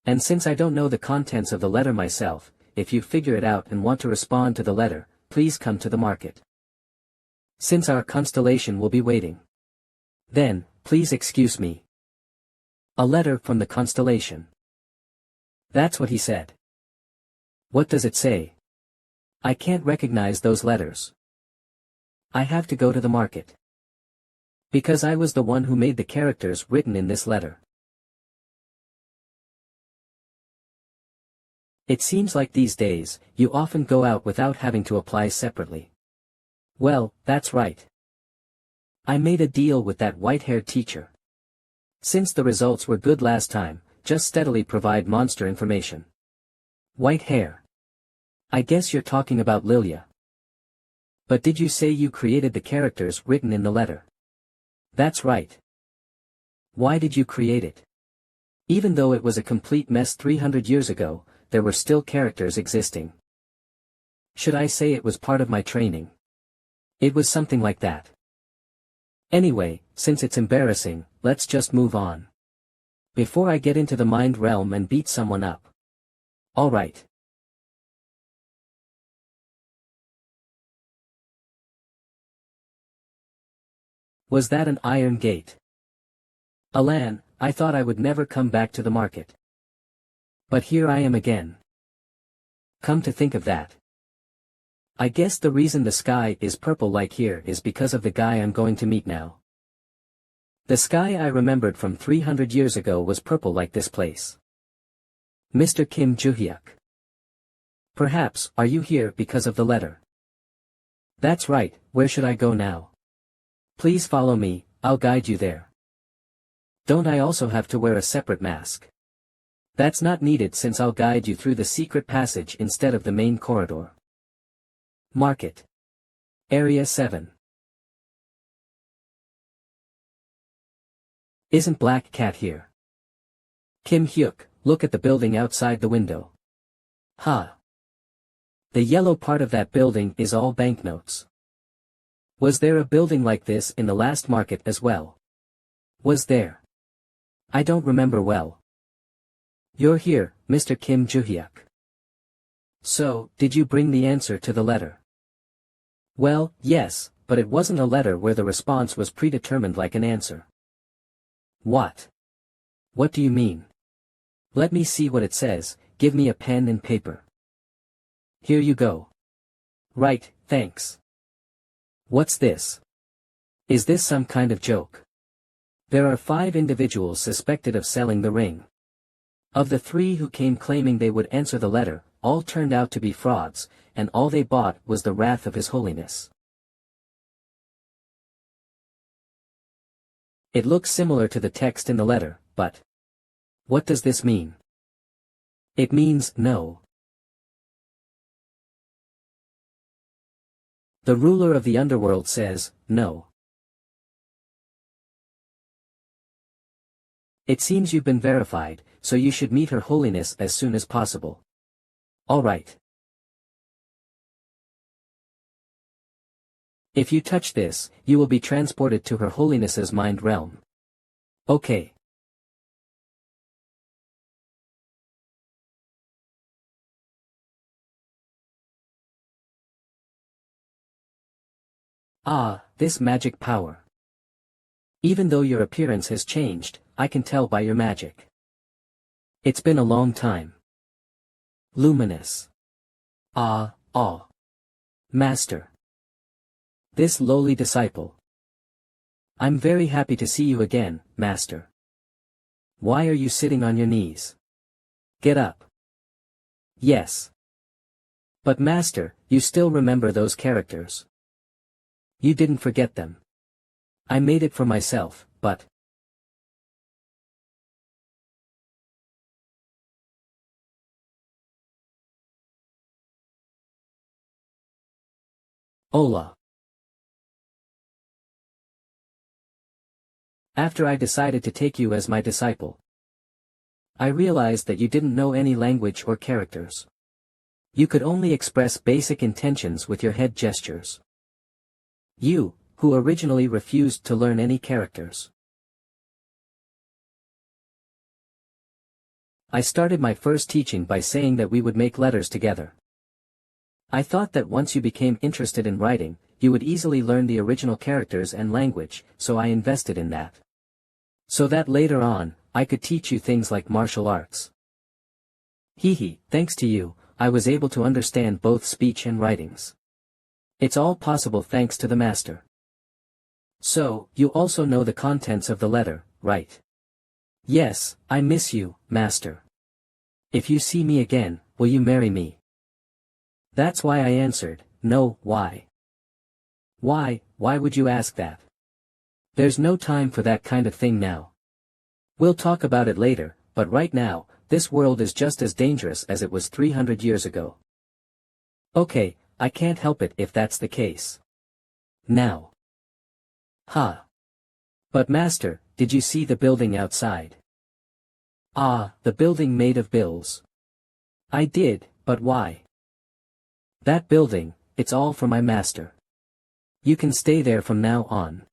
And since I don't know the contents of the letter myself, if you figure it out and want to respond to the letter, please come to the Market. Since our constellation will be waiting. Then, please excuse me. A letter from the constellation. That's what he said. What does it say? I can't recognize those letters. I have to go to the Market. Because I was the one who made the characters written in this letter. It seems like these days, you often go out without having to apply separately. Well, that's right. I made a deal with that white-haired teacher. Since the results were good last time, just steadily provide monster information. White hair. I guess you're talking about Lilia. But did you say you created the characters written in the letter? That's right. Why did you create it? Even though it was a complete mess 300 years ago, there were still characters existing. Should I say it was part of my training? It was something like that. Anyway, since it's embarrassing, let's just move on. Before I get into the mind realm and beat someone up. Alright. Was that an iron gate? Alan, I thought I would never come back to the Market. But here I am again. Come to think of that. I guess the reason the sky is purple like here is because of the guy I'm going to meet now. The sky I remembered from 300 years ago was purple like this place. Mr. Kim Joo-hyuk. Perhaps, are you here because of the letter? That's right, where should I go now? Please follow me, I'll guide you there. Don't I also have to wear a separate mask? That's not needed since I'll guide you through the secret passage instead of the main corridor. Market. Area 7. Isn't Black Cat here? Kim Hyuk, look at the building outside the window. Huh. The yellow part of that building is all banknotes. Was there a building like this in the last Market as well? Was there? I don't remember well. You're here, Mr. Kim Joo-hyuk. So, did you bring the answer to the letter? Well, yes, but it wasn't a letter where the response was predetermined like an answer. What? What do you mean? Let me see what it says, give me a pen and paper. Here you go. Right, thanks. What's this? Is this some kind of joke? There are 5 individuals suspected of selling the ring. Of the 3 who came claiming they would answer the letter, all turned out to be frauds, and all they bought was the wrath of His Holiness. It looks similar to the text in the letter, but what does this mean? It means no. The ruler of the underworld says, no. It seems you've been verified, so you should meet Her Holiness as soon as possible. All right. If you touch this, you will be transported to Her Holiness's mind realm. Okay. Ah, this magic power. Even though your appearance has changed, I can tell by your magic. It's been a long time. Luminous. Ah, Master. This lowly disciple. I'm very happy to see you again, Master. Why are you sitting on your knees? Get up. Yes. But Master, you still remember those characters. You didn't forget them. I made it for myself, but... Hola. After I decided to take you as my disciple, I realized that you didn't know any language or characters. You could only express basic intentions with your head gestures. You, who originally refused to learn any characters. I started my first teaching by saying that we would make letters together. I thought that once you became interested in writing, you would easily learn the original characters and language, so I invested in that. So that later on, I could teach you things like martial arts. Thanks to you, I was able to understand both speech and writings. It's all possible thanks to the Master. So, you also know the contents of the letter, right? Yes, I miss you, Master. If you see me again, will you marry me? That's why I answered, no, why? Why would you ask that? There's no time for that kind of thing now. We'll talk about it later, but right now, this world is just as dangerous as it was 300 years ago. Okay, I can't help it if that's the case. Now. But Master, did you see the building outside? Ah, the building made of bills. I did, but why? That building, it's all for my Master. You can stay there from now on.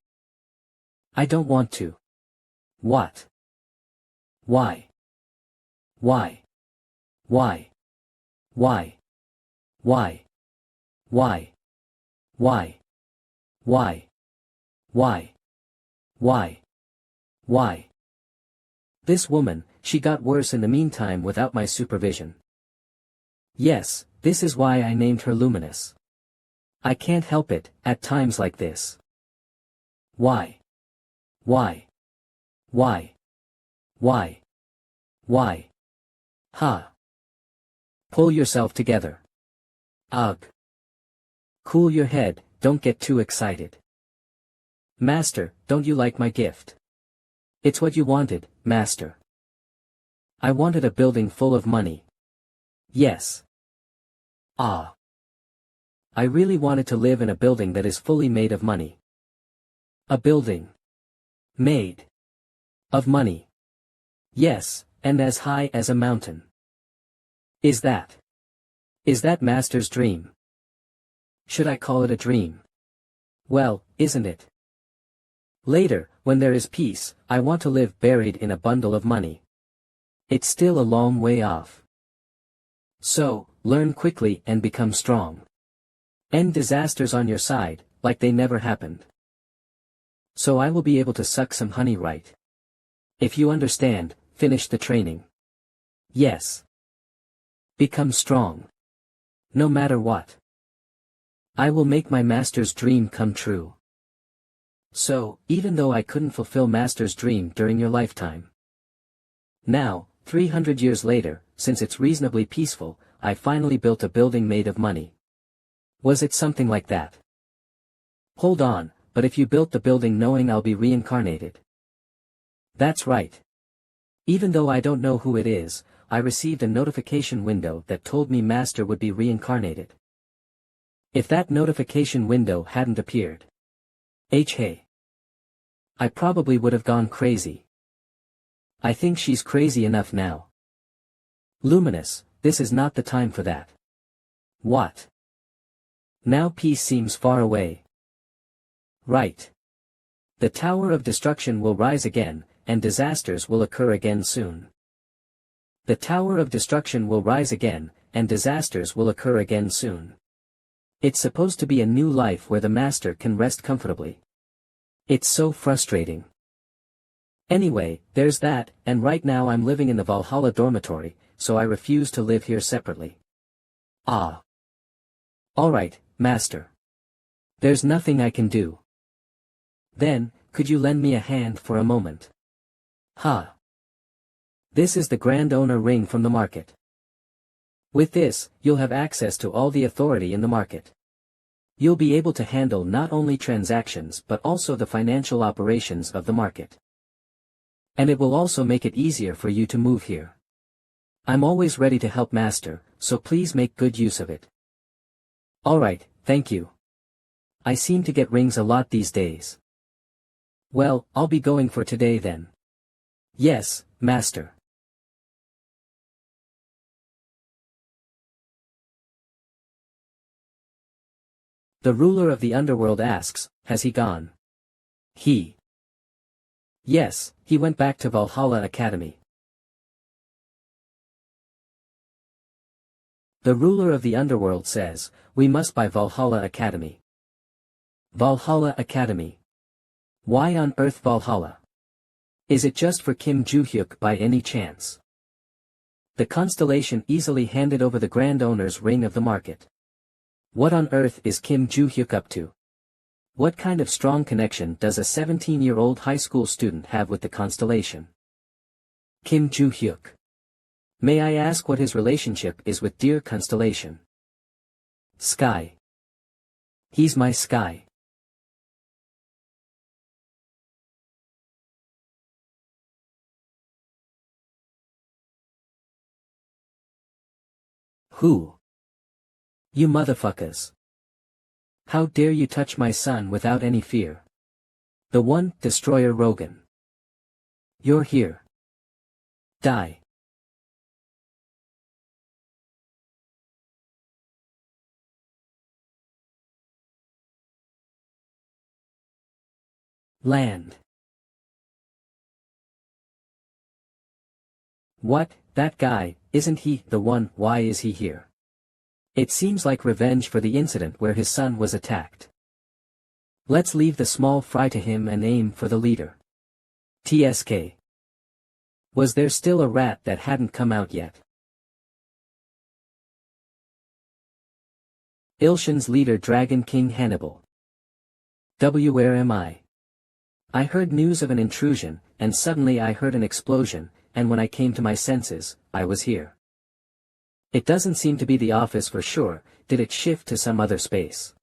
I don't want to. What? Why? Why? Why? Why? Why? Why? Why? Why? Why? Why? Why? This woman, she got worse in the meantime without my supervision. Yes, this is why I named her Luminous. I can't help it, at times like this. Why? Why? Why? Why? Why? Pull yourself together. Ugh. Cool your head, don't get too excited. Master, don't you like my gift? It's what you wanted, Master. I wanted a building full of money. Yes. I really wanted to live in a building that is fully made of money. A building made of money. Yes, and as high as a mountain. Is that Master's dream? Should I call it a dream? Well, isn't it? Later, when there is peace, I want to live buried in a bundle of money. It's still a long way off. So, learn quickly and become strong. End disasters on your side, like they never happened. So I will be able to suck some honey right. If you understand, finish the training. Yes. Become strong. No matter what. I will make my Master's dream come true. So, even though I couldn't fulfill Master's dream during your lifetime. Now, 300 years later, since it's reasonably peaceful, I finally built a building made of money. Was it something like that? Hold on, but if you built the building knowing I'll be reincarnated. That's right. Even though I don't know who it is, I received a notification window that told me Master would be reincarnated. If that notification window hadn't appeared. Hey. I probably would have gone crazy. I think she's crazy enough now. Luminous, this is not the time for that. What? Now peace seems far away. Right. The Tower of Destruction will rise again, and disasters will occur again soon. The Tower of Destruction will rise again, and disasters will occur again soon. It's supposed to be a new life where the Master can rest comfortably. It's so frustrating. Anyway, there's that, and right now I'm living in the Valhalla dormitory, so I refuse to live here separately. Ah. Alright, Master. There's nothing I can do. Then, could you lend me a hand for a moment? Huh. This is the Grand Owner ring from the market. With this, you'll have access to all the authority in the market. You'll be able to handle not only transactions but also the financial operations of the market. And it will also make it easier for you to move here. I'm always ready to help Master, so please make good use of it. Alright, thank you. I seem to get rings a lot these days. Well, I'll be going for today then. Yes, Master. The ruler of the underworld asks, has he gone? Yes, he went back to Valhalla Academy. The ruler of the underworld says, we must buy Valhalla Academy. Valhalla Academy. Why on earth Valhalla? Is it just for Kim Joo-hyuk by any chance? The Constellation easily handed over the Grand Owner's ring of the market. What on earth is Kim Joo-hyuk up to? What kind of strong connection does a 17-year-old high school student have with the Constellation? Kim Joo-hyuk. May I ask what his relationship is with dear Constellation? Sky. He's my Sky. Who? You motherfuckers. How dare you touch my son without any fear? The one, Destroyer Rogan. You're here. Die. Land. What, that guy, isn't he the one? Why is he here? It seems like revenge for the incident where his son was attacked. Let's leave the small fry to him and aim for the leader. TSK. Was there still a rat that hadn't come out yet? Ilshan's leader Dragon King Hannibal. Where am I? I heard news of an intrusion, and suddenly I heard an explosion, and when I came to my senses, I was here. It doesn't seem to be the office for sure. Did it shift to some other space?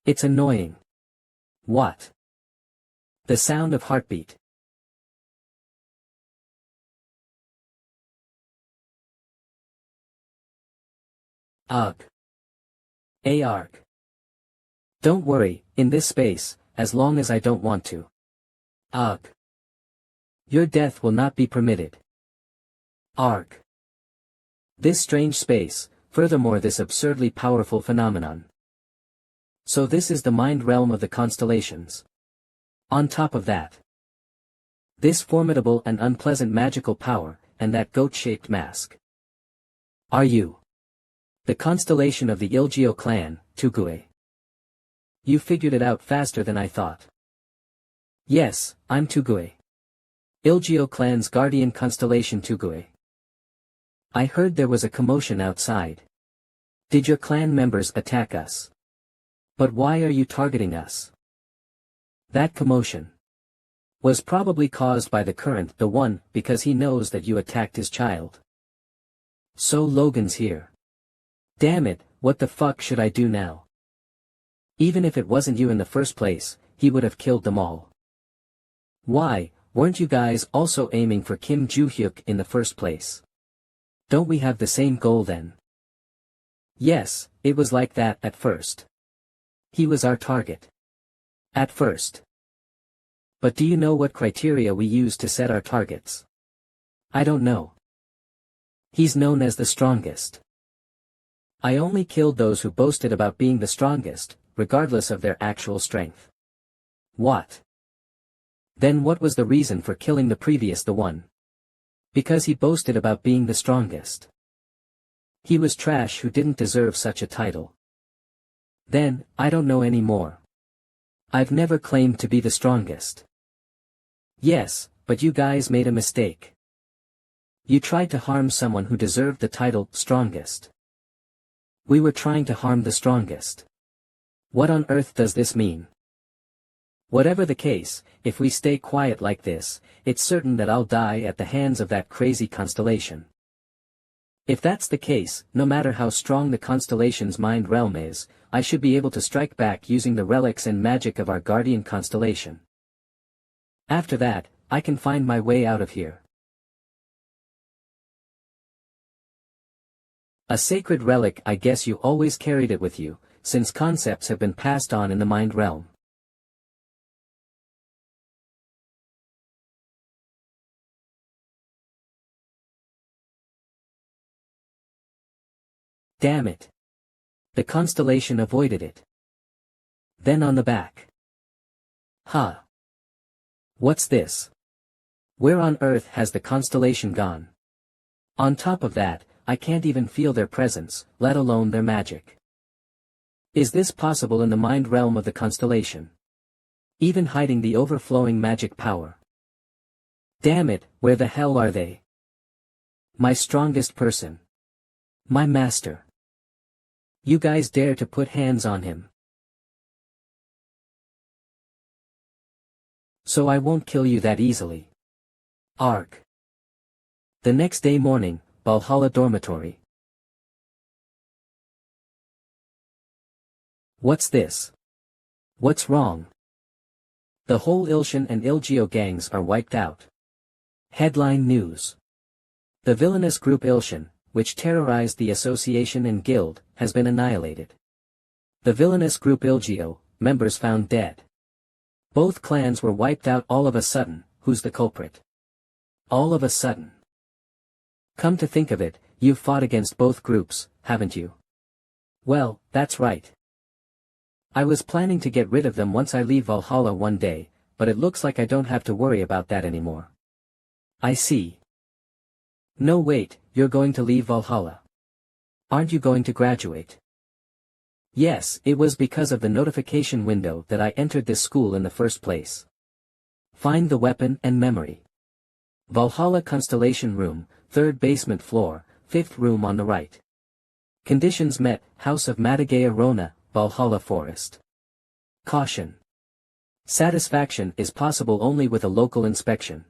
It's annoying. What? The sound of heartbeat. Ugh. Arg. Don't worry, in this space, as long as I don't want to. Ugh. Your death will not be permitted. Arg. This strange space, furthermore this absurdly powerful phenomenon. So this is the mind realm of the constellations. On top of that, this formidable and unpleasant magical power, and that goat-shaped mask. Are you the constellation of the Ilgeo clan, Tugue? You figured it out faster than I thought. Yes, I'm Tugue. Ilgeo clan's guardian constellation Tugue. I heard there was a commotion outside. Did your clan members attack us? But why are you targeting us? That commotion was probably caused by the current, the one, because he knows that you attacked his child. So Logan's here. Damn it, what the fuck should I do now? Even if it wasn't you in the first place, he would have killed them all. Why, weren't you guys also aiming for Kim Joo-hyuk in the first place? Don't we have the same goal then? Yes, it was like that at first. He was our target. At first. But do you know what criteria we use to set our targets? I don't know. He's known as the strongest. I only killed those who boasted about being the strongest, regardless of their actual strength. What? Then what was the reason for killing the previous one? Because he boasted about being the strongest. He was trash who didn't deserve such a title. Then, I don't know any more. I've never claimed to be the strongest. Yes, but you guys made a mistake. You tried to harm someone who deserved the title strongest. We were trying to harm the strongest. What on earth does this mean? Whatever the case, if we stay quiet like this, it's certain that I'll die at the hands of that crazy constellation. If that's the case, no matter how strong the constellation's mind realm is, I should be able to strike back using the relics and magic of our guardian constellation. After that, I can find my way out of here. A sacred relic. I guess you always carried it with you, since concepts have been passed on in the mind realm. Damn it. The constellation avoided it. Then on the back. Huh. What's this? Where on earth has the constellation gone? On top of that, I can't even feel their presence, let alone their magic. Is this possible in the mind realm of the constellation? Even hiding the overflowing magic power. Damn it, where the hell are they? My strongest person. My master. You guys dare to put hands on him. So I won't kill you that easily. Arg. The next day morning, Valhalla dormitory. What's this? What's wrong? The whole Ilshan and Ilgeo gangs are wiped out. Headline news. The villainous group Ilshan, which terrorized the association and guild, has been annihilated. The villainous group Ilgeo, members found dead. Both clans were wiped out all of a sudden. Who's the culprit? All of a sudden. Come to think of it, you've fought against both groups, haven't you? Well, that's right. I was planning to get rid of them once I leave Valhalla one day, but it looks like I don't have to worry about that anymore. I see. No wait, you're going to leave Valhalla. Aren't you going to graduate? Yes, it was because of the notification window that I entered this school in the first place. Find the weapon and memory. Valhalla Constellation Room, 3rd basement floor, 5th room on the right. Conditions met, House of Madagea Rona, Valhalla Forest. Caution. Satisfaction is possible only with a local inspection.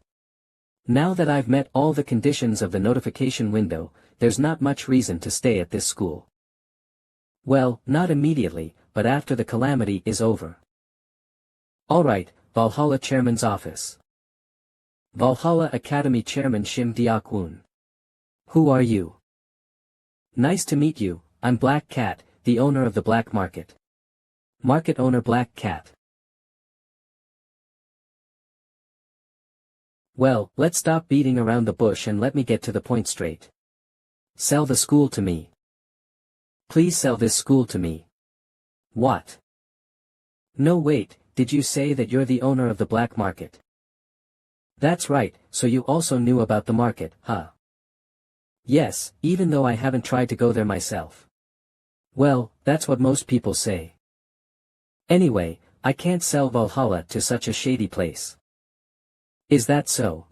Now that I've met all the conditions of the notification window, there's not much reason to stay at this school. Well, not immediately, but after the calamity is over. Alright, Valhalla Chairman's Office. Valhalla Academy Chairman Shim Deok-woon. Who are you? Nice to meet you, I'm Black Cat, the owner of the black market. Market owner Black Cat. Well, let's stop beating around the bush and let me get to the point straight. Sell the school to me. Please sell this school to me. What? No wait, did you say that you're the owner of the black market? That's right, so you also knew about the market, huh? Yes, even though I haven't tried to go there myself. Well, that's what most people say. Anyway, I can't sell Valhalla to such a shady place. Is that so?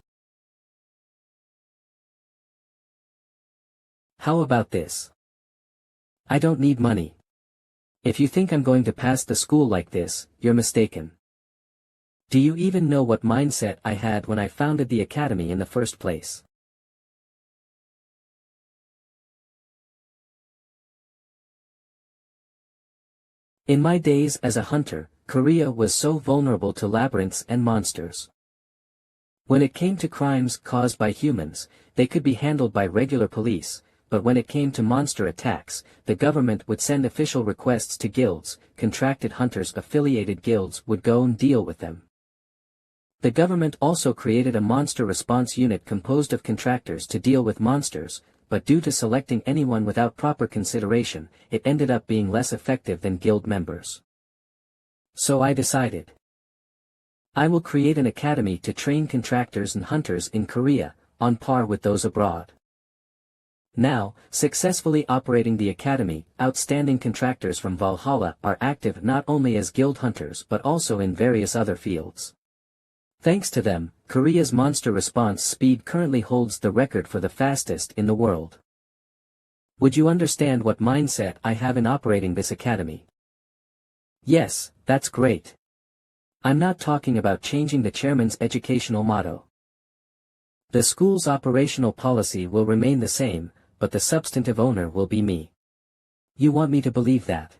How about this? I don't need money. If you think I'm going to pass the school like this, you're mistaken. Do you even know what mindset I had when I founded the academy in the first place? In my days as a hunter, Korea was so vulnerable to labyrinths and monsters. When it came to crimes caused by humans, they could be handled by regular police, but when it came to monster attacks, the government would send official requests to guilds, contracted hunters affiliated guilds would go and deal with them. The government also created a monster response unit composed of contractors to deal with monsters, but due to selecting anyone without proper consideration, it ended up being less effective than guild members. So I decided. I will create an academy to train contractors and hunters in Korea, on par with those abroad. Now, successfully operating the academy, outstanding contractors from Valhalla are active not only as guild hunters but also in various other fields. Thanks to them, Korea's monster response speed currently holds the record for the fastest in the world. Would you understand what mindset I have in operating this academy? Yes, that's great. I'm not talking about changing the chairman's educational motto. The school's operational policy will remain the same, but the substantive owner will be me. You want me to believe that?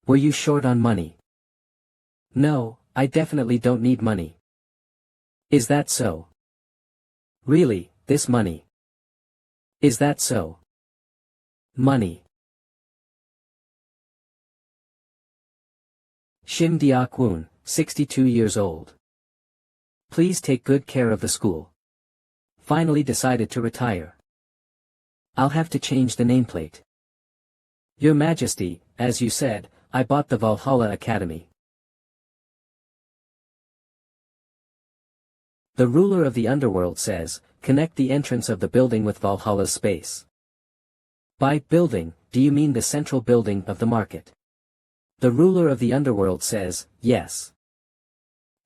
Were you short on money? No, I definitely don't need money. Is that so? Really, this money? Is that so? Money. Shim Deok-woon, 62 years old. Please take good care of the school. Finally decided to retire. I'll have to change the nameplate. Your Majesty, as you said, I bought the Valhalla Academy. The ruler of the underworld says, connect the entrance of the building with Valhalla's space. By building, do you mean the central building of the market? The ruler of the underworld says, yes.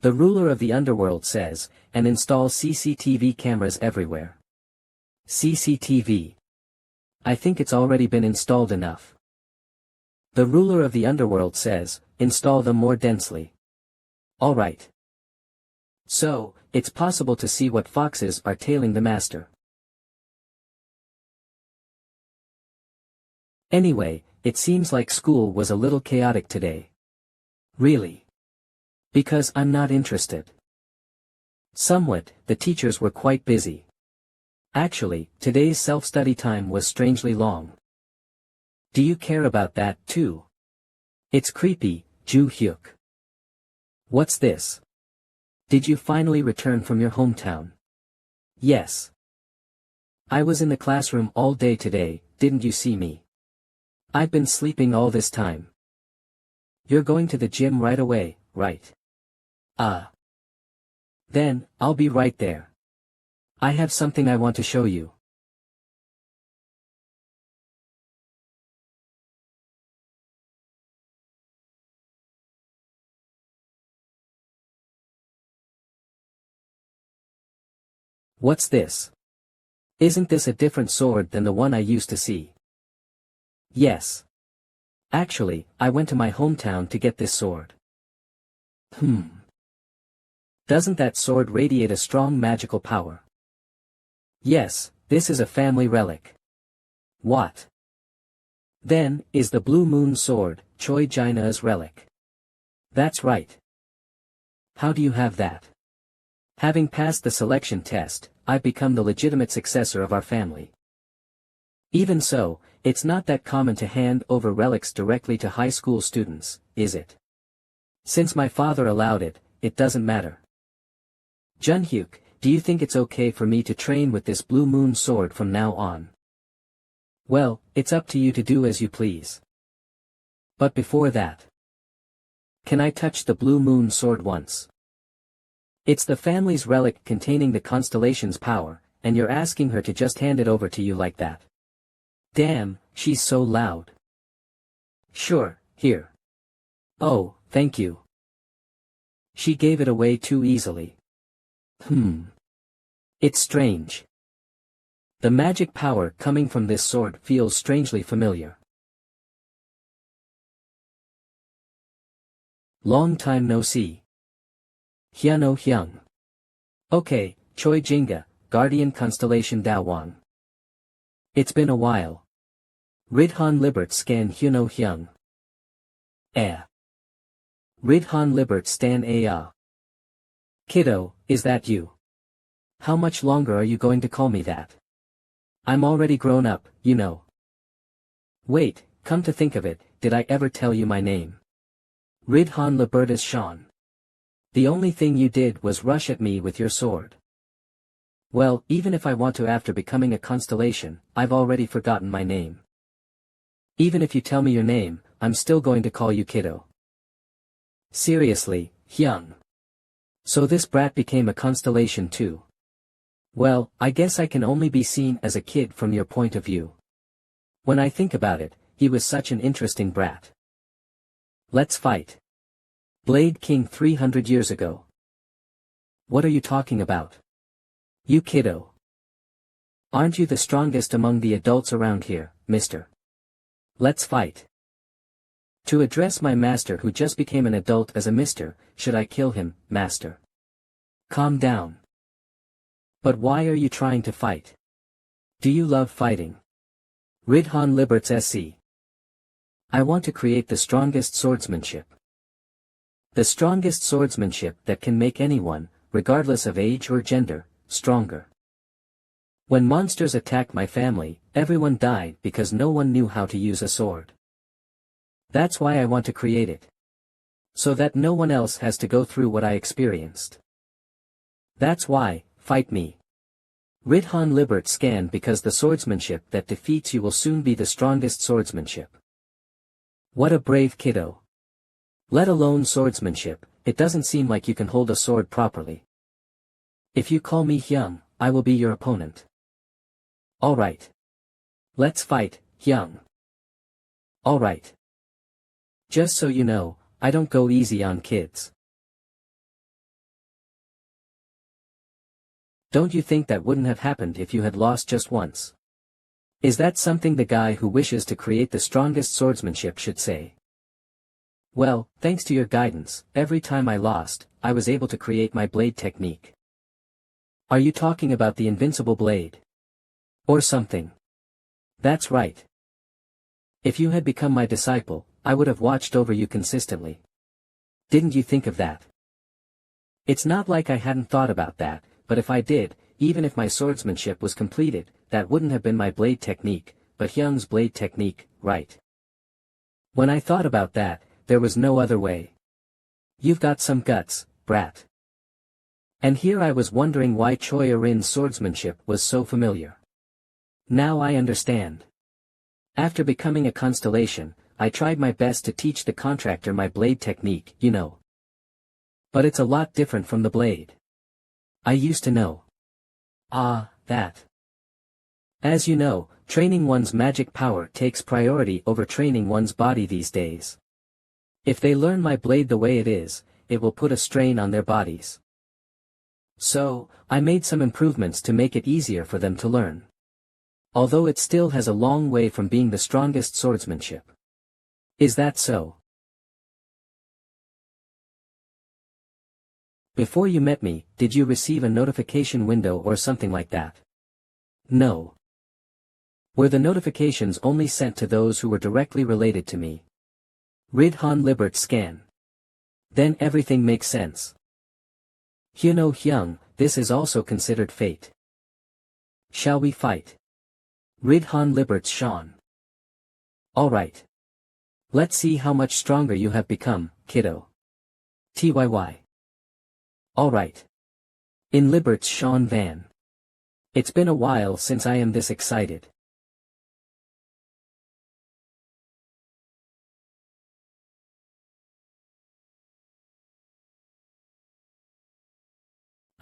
The ruler of the underworld says, and install CCTV cameras everywhere. CCTV. I think it's already been installed enough. The ruler of the underworld says, install them more densely. All right. So, it's possible to see what foxes are tailing the master. Anyway, it seems like school was a little chaotic today. Really? Because I'm not interested. Somewhat, the teachers were quite busy. Actually, today's self-study time was strangely long. Do you care about that, too? It's creepy, Ju-hyuk. What's this? Did you finally return from your hometown? Yes. I was in the classroom all day today, didn't you see me? I've been sleeping all this time. You're going to the gym right away, right? Then, I'll be right there. I have something I want to show you. What's this? Isn't this a different sword than the one I used to see? Yes. Actually, I went to my hometown to get this sword. Doesn't that sword radiate a strong magical power? Yes, this is a family relic. What? Then, is the Blue Moon Sword, Choi Jaina's relic. That's right. How do you have that? Having passed the selection test, I've become the legitimate successor of our family. Even so, it's not that common to hand over relics directly to high school students, is it? Since my father allowed it, it doesn't matter. Jun-hyuk, do you think it's okay for me to train with this Blue Moon Sword from now on? Well, it's up to you to do as you please. But before that, can I touch the Blue Moon Sword once? It's the family's relic containing the Constellations' power, and you're asking her to just hand it over to you like that. Damn, she's so loud. Sure, here. Oh, thank you. She gave it away too easily. It's strange. The magic power coming from this sword feels strangely familiar. Long time no see. Hyano Hyung. Okay, Choi Jinga, Guardian Constellation Dawang. It's been a while. Ridhan Libert Scan Huno Hyung. Ridhan Libert Stan Aya. Kiddo, is that you? How much longer are you going to call me that? I'm already grown up, you know. Wait, come to think of it, did I ever tell you my name? Ridhan Libertus Sean. The only thing you did was rush at me with your sword. Well, even if I want to after becoming a constellation, I've already forgotten my name. Even if you tell me your name, I'm still going to call you kiddo. Seriously, Hyung. So this brat became a constellation too. Well, I guess I can only be seen as a kid from your point of view. When I think about it, he was such an interesting brat. Let's fight. Blade King 300 years ago. What are you talking about? You kiddo. Aren't you the strongest among the adults around here, mister? Let's fight. To address my master who just became an adult as a mister, should I kill him, master? Calm down. But why are you trying to fight? Do you love fighting? Ridhan Liberts SC. I want to create the strongest swordsmanship. The strongest swordsmanship that can make anyone, regardless of age or gender, stronger. When monsters attacked my family, everyone died because no one knew how to use a sword. That's why I want to create it. So that no one else has to go through what I experienced. That's why, fight me. Ridhan Libert Scan because the swordsmanship that defeats you will soon be the strongest swordsmanship. What a brave kiddo. Let alone swordsmanship, it doesn't seem like you can hold a sword properly. If you call me Hyung, I will be your opponent. Alright. Let's fight, Hyung. Alright. Just so you know, I don't go easy on kids. Don't you think that wouldn't have happened if you had lost just once? Is that something the guy who wishes to create the strongest swordsmanship should say? Well, thanks to your guidance, every time I lost, I was able to create my blade technique. Are you talking about the invincible blade? Or something? That's right. If you had become my disciple, I would have watched over you consistently. Didn't you think of that? It's not like I hadn't thought about that, but if I did, even if my swordsmanship was completed, that wouldn't have been my blade technique, but Hyung's blade technique, right? When I thought about that, there was no other way. You've got some guts, brat. And here I was wondering why Choi Arin's swordsmanship was so familiar. Now I understand. After becoming a constellation, I tried my best to teach the contractor my blade technique, you know. But it's a lot different from the blade. I used to know. Ah, that. As you know, training one's magic power takes priority over training one's body these days. If they learn my blade the way it is, it will put a strain on their bodies. So, I made some improvements to make it easier for them to learn. Although it still has a long way from being the strongest swordsmanship. Is that so? Before you met me, did you receive a notification window or something like that? No. Were the notifications only sent to those who were directly related to me? Ridhan Libert Scan. Then everything makes sense. Hyuno Hyung, this is also considered fate. Shall we fight? Ridhan Libert Sean. Alright. Let's see how much stronger you have become, kiddo. TYY. Alright. In Libert's Sean Van. It's been a while since I am this excited.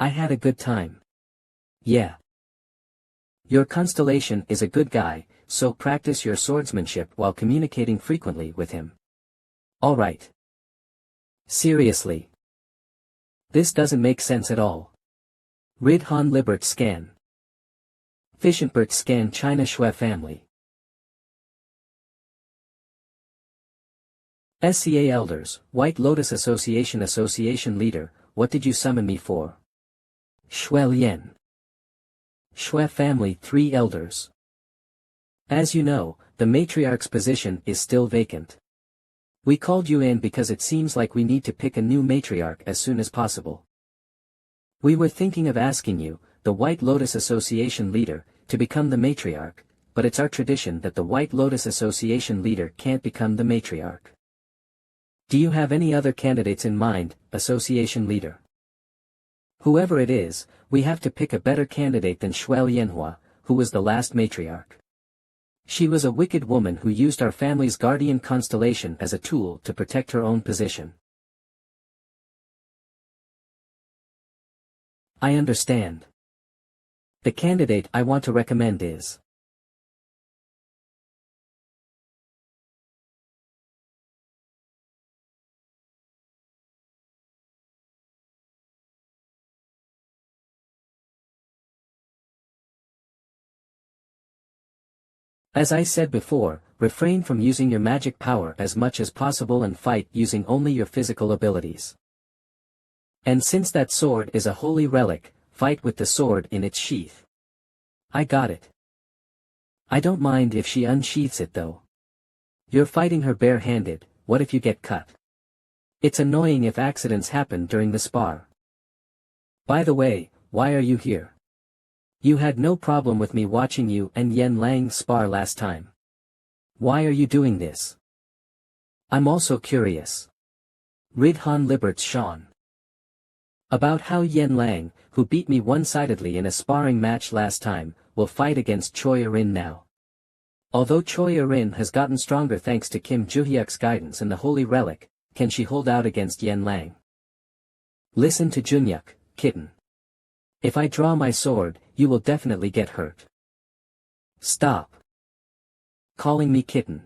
I had a good time. Yeah. Your constellation is a good guy, so practice your swordsmanship while communicating frequently with him. Alright. Seriously. This doesn't make sense at all. Ridhan Libert Scan. Fishenbert Scan China Shui Family. SCA Elders, White Lotus Association Leader, what did you summon me for? Shui Lien. Shui Family 3 Elders. As you know, the matriarch's position is still vacant. We called you in because it seems like we need to pick a new matriarch as soon as possible. We were thinking of asking you, the White Lotus Association leader, to become the matriarch, but it's our tradition that the White Lotus Association leader can't become the matriarch. Do you have any other candidates in mind, association leader? Whoever it is, we have to pick a better candidate than MANHWA, who was the last matriarch. She was a wicked woman who used our family's guardian constellation as a tool to protect her own position. I understand. The candidate I want to recommend is As I said before, refrain from using your magic power as much as possible and fight using only your physical abilities. And since that sword is a holy relic, fight with the sword in its sheath. I got it. I don't mind if she unsheaths it though. You're fighting her bare-handed, what if you get cut? It's annoying if accidents happen during the spar. By the way, why are you here? You had no problem with me watching you and Yen Lang spar last time. Why are you doing this? I'm also curious. Ridhan Liberts Sean. About how Yen Lang, who beat me one-sidedly in a sparring match last time, will fight against Choi Erin now. Although Choi Erin has gotten stronger thanks to Kim Joo-hyuk's guidance and the Holy Relic, can she hold out against Yen Lang? Listen to Junhyuk, kitten. If I draw my sword, you will definitely get hurt. Stop calling me kitten.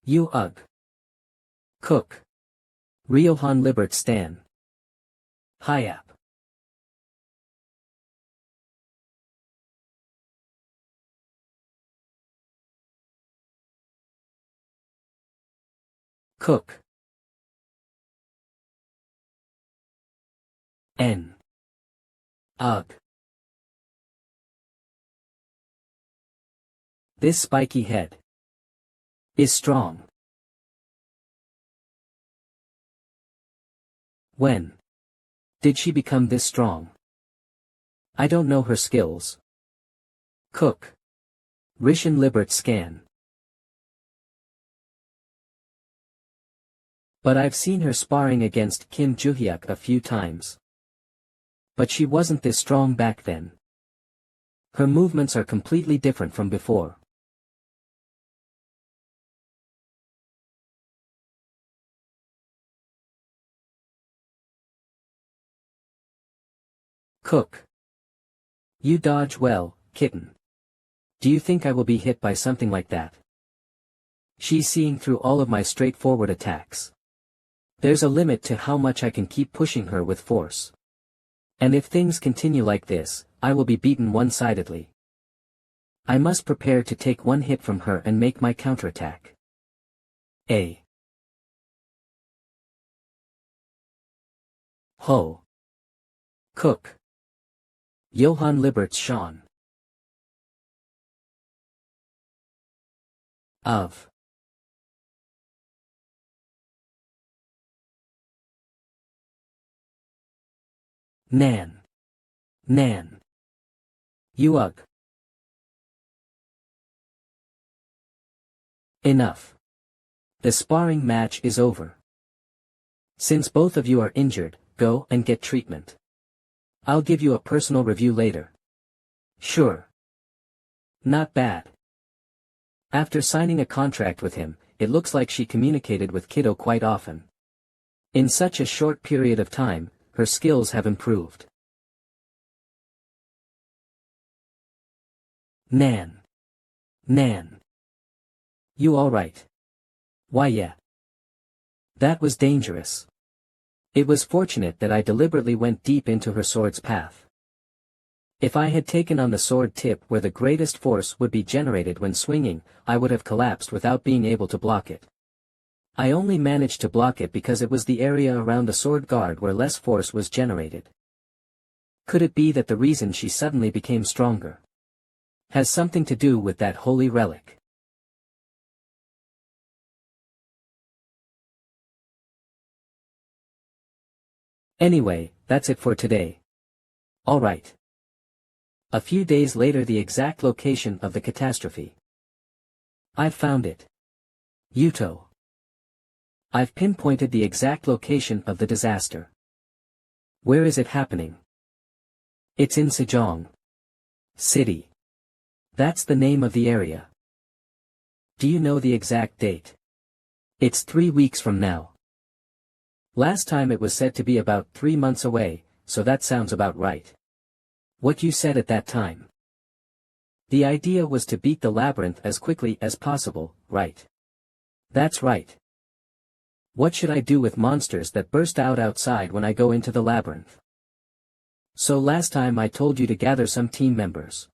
You ugh. Cook. Ryohan Libert Stan. Hyap. Cook. N. Ugh. This spiky head is strong. When did she become this strong? I don't know her skills. Cook. Rishan Libert Scan. But I've seen her sparring against Kim Joo-hyuk a few times. But she wasn't this strong back then. Her movements are completely different from before. Cook. You dodge well, kitten. Do you think I will be hit by something like that? She's seeing through all of my straightforward attacks. There's a limit to how much I can keep pushing her with force. And if things continue like this, I will be beaten one-sidedly. I must prepare to take one hit from her and make my counterattack. A. Ho. Cook. Johann Liberts Sean. Of. Nan. Nan. You ugh. Enough. The sparring match is over. Since both of you are injured, go and get treatment. I'll give you a personal review later. Sure. Not bad. After signing a contract with him, it looks like she communicated with Kiddo quite often. In such a short period of time, her skills have improved. Nan. Nan. You alright? Why yeah. That was dangerous. It was fortunate that I deliberately went deep into her sword's path. If I had taken on the sword tip where the greatest force would be generated when swinging, I would have collapsed without being able to block it. I only managed to block it because it was the area around the sword guard where less force was generated. Could it be that the reason she suddenly became stronger has something to do with that holy relic? Anyway, that's it for today. Alright. A few days later, the exact location of the catastrophe. I've found it. Yuto. I've pinpointed the exact location of the disaster. Where is it happening? It's in Sejong City. That's the name of the area. Do you know the exact date? It's 3 weeks from now. Last time it was said to be about 3 months away, so that sounds about right. What you said at that time. The idea was to beat the labyrinth as quickly as possible, right? That's right. What should I do with monsters that burst out outside when I go into the labyrinth? So last time I told you to gather some team members.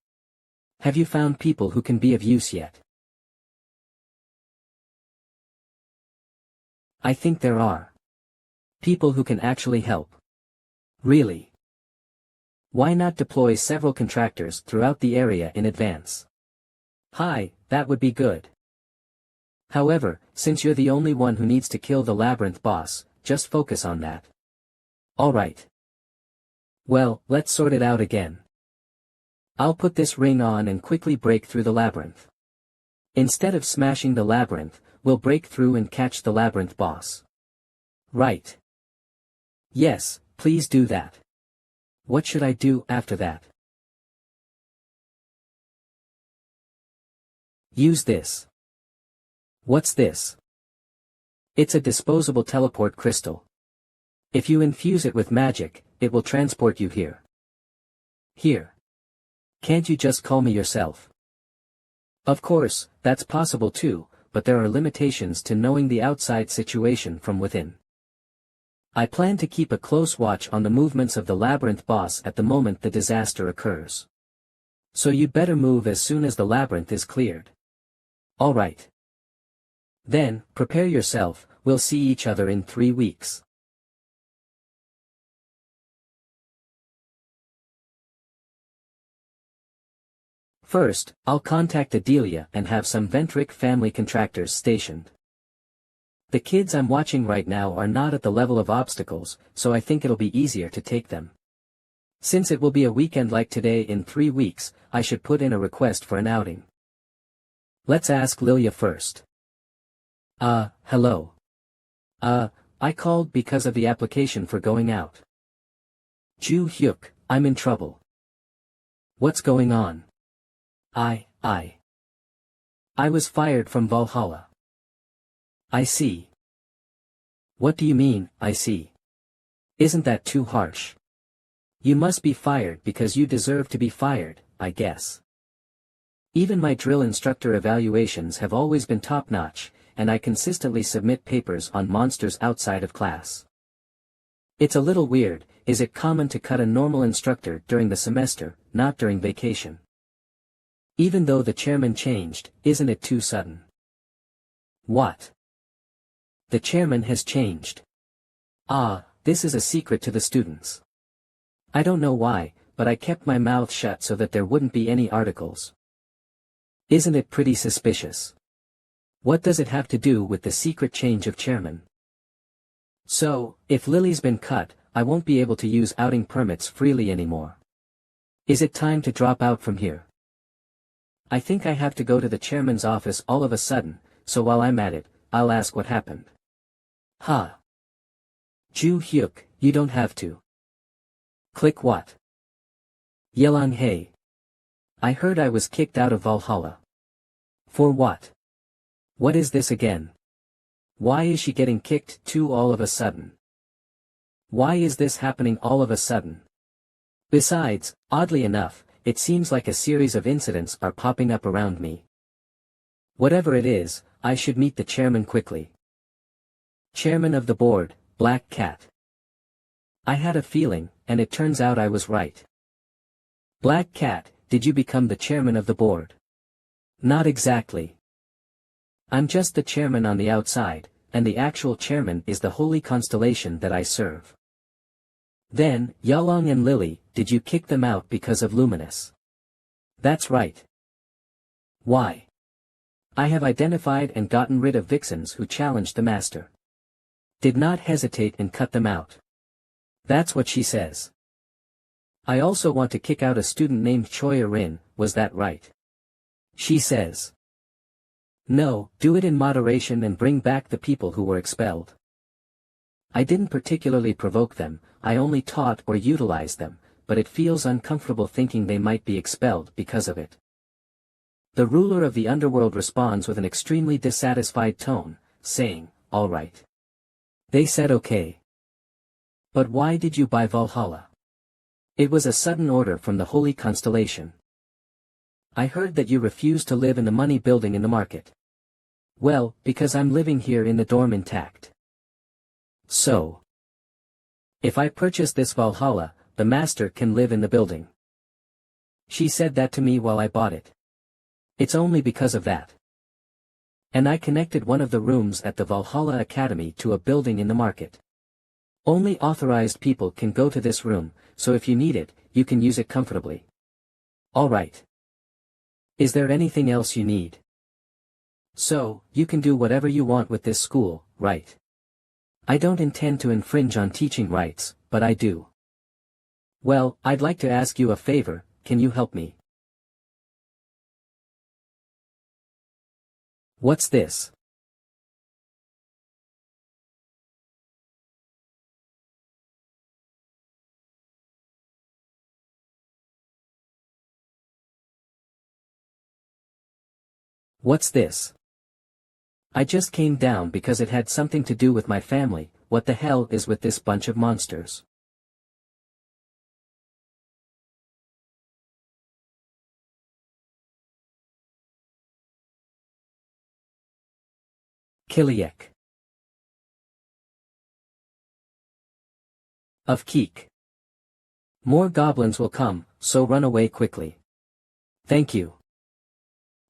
Have you found people who can be of use yet? I think there are. People who can actually help. Really? Why not deploy several contractors throughout the area in advance? Hi, that would be good. However, since you're the only one who needs to kill the labyrinth boss, just focus on that. Alright. Well, let's sort it out again. I'll put this ring on and quickly break through the labyrinth. Instead of smashing the labyrinth, we'll break through and catch the labyrinth boss. Right. Yes, please do that. What should I do after that? Use this. What's this? It's a disposable teleport crystal. If you infuse it with magic, it will transport you here. Here. Can't you just call me yourself? Of course, that's possible too, but there are limitations to knowing the outside situation from within. I plan to keep a close watch on the movements of the labyrinth boss at the moment the disaster occurs. So you'd better move as soon as the labyrinth is cleared. Alright. Then, prepare yourself, we'll see each other in 3 weeks. First, I'll contact Adelia and have some Ventric family contractors stationed. The kids I'm watching right now are not at the level of obstacles, so I think it'll be easier to take them. Since it will be a weekend like today in 3 weeks, I should put in a request for an outing. Let's ask Lilia first. Hello. I called because of the application for going out. Ju Hyuk, I'm in trouble. What's going on? I was fired from Valhalla. I see. What do you mean, I see? Isn't that too harsh? You must be fired because you deserve to be fired, I guess. Even my drill instructor evaluations have always been top-notch, and I consistently submit papers on monsters outside of class. It's a little weird, is it common to cut a normal instructor during the semester, not during vacation? Even though the chairman changed, isn't it too sudden? What? The chairman has changed. This is a secret to the students. I don't know why, but I kept my mouth shut so that there wouldn't be any articles. Isn't it pretty suspicious? What does it have to do with the secret change of chairman? So, if Lily's been cut, I won't be able to use outing permits freely anymore. Is it time to drop out from here? I think I have to go to the chairman's office all of a sudden, so while I'm at it, I'll ask what happened. Ju Hyuk, you don't have to. Click what? Yelang Hei. I heard I was kicked out of Valhalla. For what? What is this again? Why is she getting kicked too all of a sudden? Why is this happening all of a sudden? Besides, oddly enough, it seems like a series of incidents are popping up around me. Whatever it is, I should meet the chairman quickly. Chairman of the board, Black Cat. I had a feeling, and it turns out I was right. Black Cat, did you become the chairman of the board? Not exactly. I'm just the chairman on the outside, and the actual chairman is the holy constellation that I serve. Then, Yalong and Lily, did you kick them out because of Luminous? That's right. Why? I have identified and gotten rid of vixens who challenged the master. Did not hesitate and cut them out. That's what she says. I also want to kick out a student named Choi Rin, was that right? She says. No, do it in moderation and bring back the people who were expelled. I didn't particularly provoke them, I only taught or utilized them, but it feels uncomfortable thinking they might be expelled because of it. The ruler of the underworld responds with an extremely dissatisfied tone, saying, all right. They said okay. But why did you buy Valhalla? It was a sudden order from the holy constellation. I heard that you refused to live in the money building in the market. Well, because I'm living here in the dorm intact. So. If I purchase this Valhalla, the master can live in the building. She said that to me while I bought it. It's only because of that. And I connected one of the rooms at the Valhalla Academy to a building in the market. Only authorized people can go to this room, so if you need it, you can use it comfortably. All right. Is there anything else you need? So, you can do whatever you want with this school, right? I don't intend to infringe on teaching rights, but I do. Well, I'd like to ask you a favor, can you help me? What's this? What's this? I just came down because it had something to do with my family. What the hell is with this bunch of monsters? Kiliek. Of Keek. More goblins will come, so run away quickly. Thank you.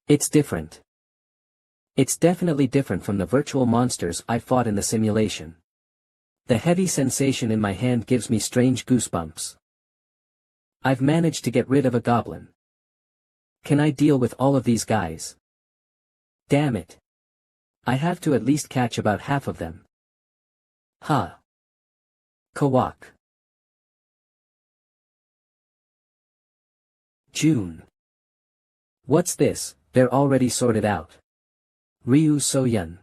It's different. It's definitely different from the virtual monsters I fought in the simulation. The heavy sensation in my hand gives me strange goosebumps. I've managed to get rid of a goblin. Can I deal with all of these guys? Damn it. I have to at least catch about half of them. Ha. Kawak. June. What's this? They're already sorted out. Ryu Soyun.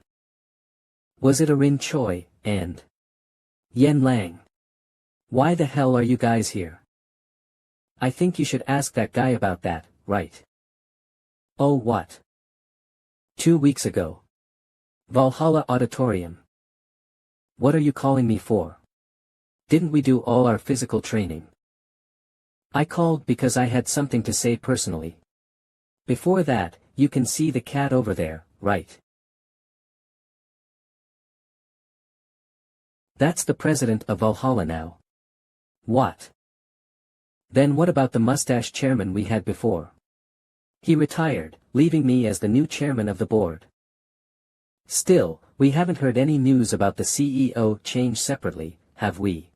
Was it a Rin Choi, and Yen Lang? Why the hell are you guys here? I think you should ask that guy about that, right? Oh what? 2 weeks ago. Valhalla Auditorium. What are you calling me for? Didn't we do all our physical training? I called because I had something to say personally. Before that, you can see the cat over there, right? That's the president of Valhalla now. What? Then what about the mustache chairman we had before? He retired, leaving me as the new chairman of the board. Still, we haven't heard any news about the CEO change separately, have we?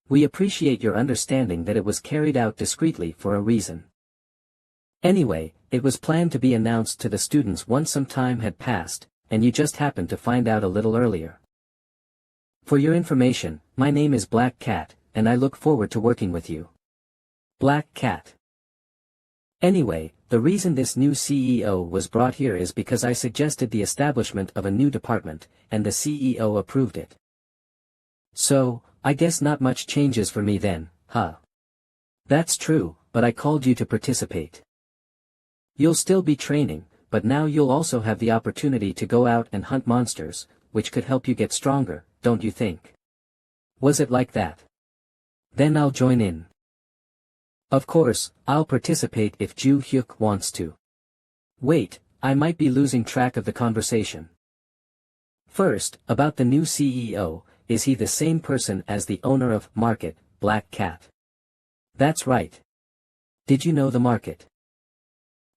We appreciate your understanding that it was carried out discreetly for a reason. Anyway, it was planned to be announced to the students once some time had passed, and you just happened to find out a little earlier. For your information, my name is Black Cat, and I look forward to working with you. Black Cat. Anyway, the reason this new CEO was brought here is because I suggested the establishment of a new department, and the CEO approved it. So, I guess not much changes for me then, huh? That's true, but I called you to participate. You'll still be training, but now you'll also have the opportunity to go out and hunt monsters, which could help you get stronger, don't you think? Was it like that? Then I'll join in. Of course, I'll participate if Ju Hyuk wants to. Wait, I might be losing track of the conversation. First, about the new CEO, is he the same person as the owner of Market, Black Cat? That's right. Did you know the market?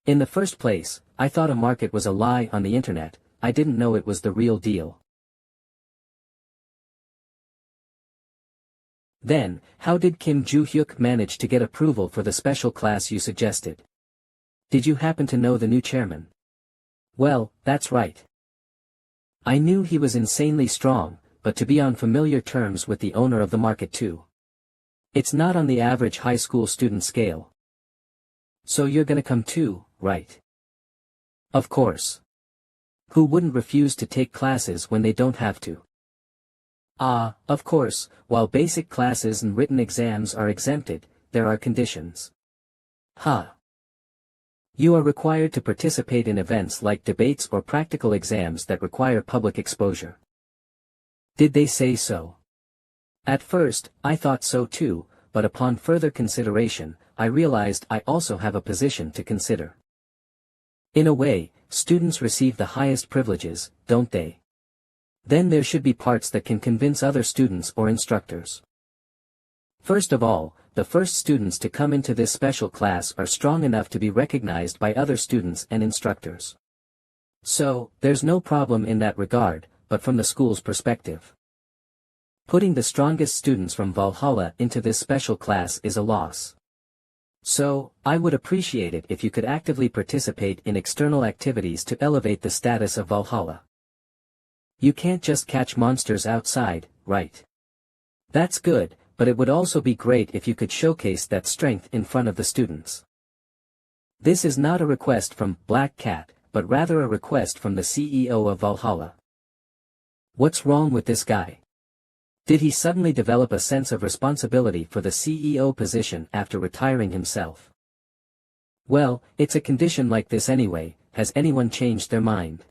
In the first place, I thought a market was a lie on the internet, I didn't know it was the real deal. Then, how did Kim Joo-hyuk manage to get approval for the special class you suggested? Did you happen to know the new chairman? Well, that's right. I knew he was insanely strong, but to be on familiar terms with the owner of the market too. It's not on the average high school student scale. So you're gonna come too, right? Of course. Who wouldn't refuse to take classes when they don't have to? Ah, of course, while basic classes and written exams are exempted, there are conditions. Huh. You are required to participate in events like debates or practical exams that require public exposure. Did they say so? At first, I thought so too, but upon further consideration, I realized I also have a position to consider. In a way, students receive the highest privileges, don't they? Then there should be parts that can convince other students or instructors. First of all, the first students to come into this special class are strong enough to be recognized by other students and instructors. So, there's no problem in that regard, but from the school's perspective. Putting the strongest students from Valhalla into this special class is a loss. So, I would appreciate it if you could actively participate in external activities to elevate the status of Valhalla. You can't just catch monsters outside, right? That's good, but it would also be great if you could showcase that strength in front of the students. This is not a request from Black Cat, but rather a request from the CEO of Valhalla. What's wrong with this guy? Did he suddenly develop a sense of responsibility for the CEO position after retiring himself? Well, it's a condition like this anyway. Has anyone changed their mind?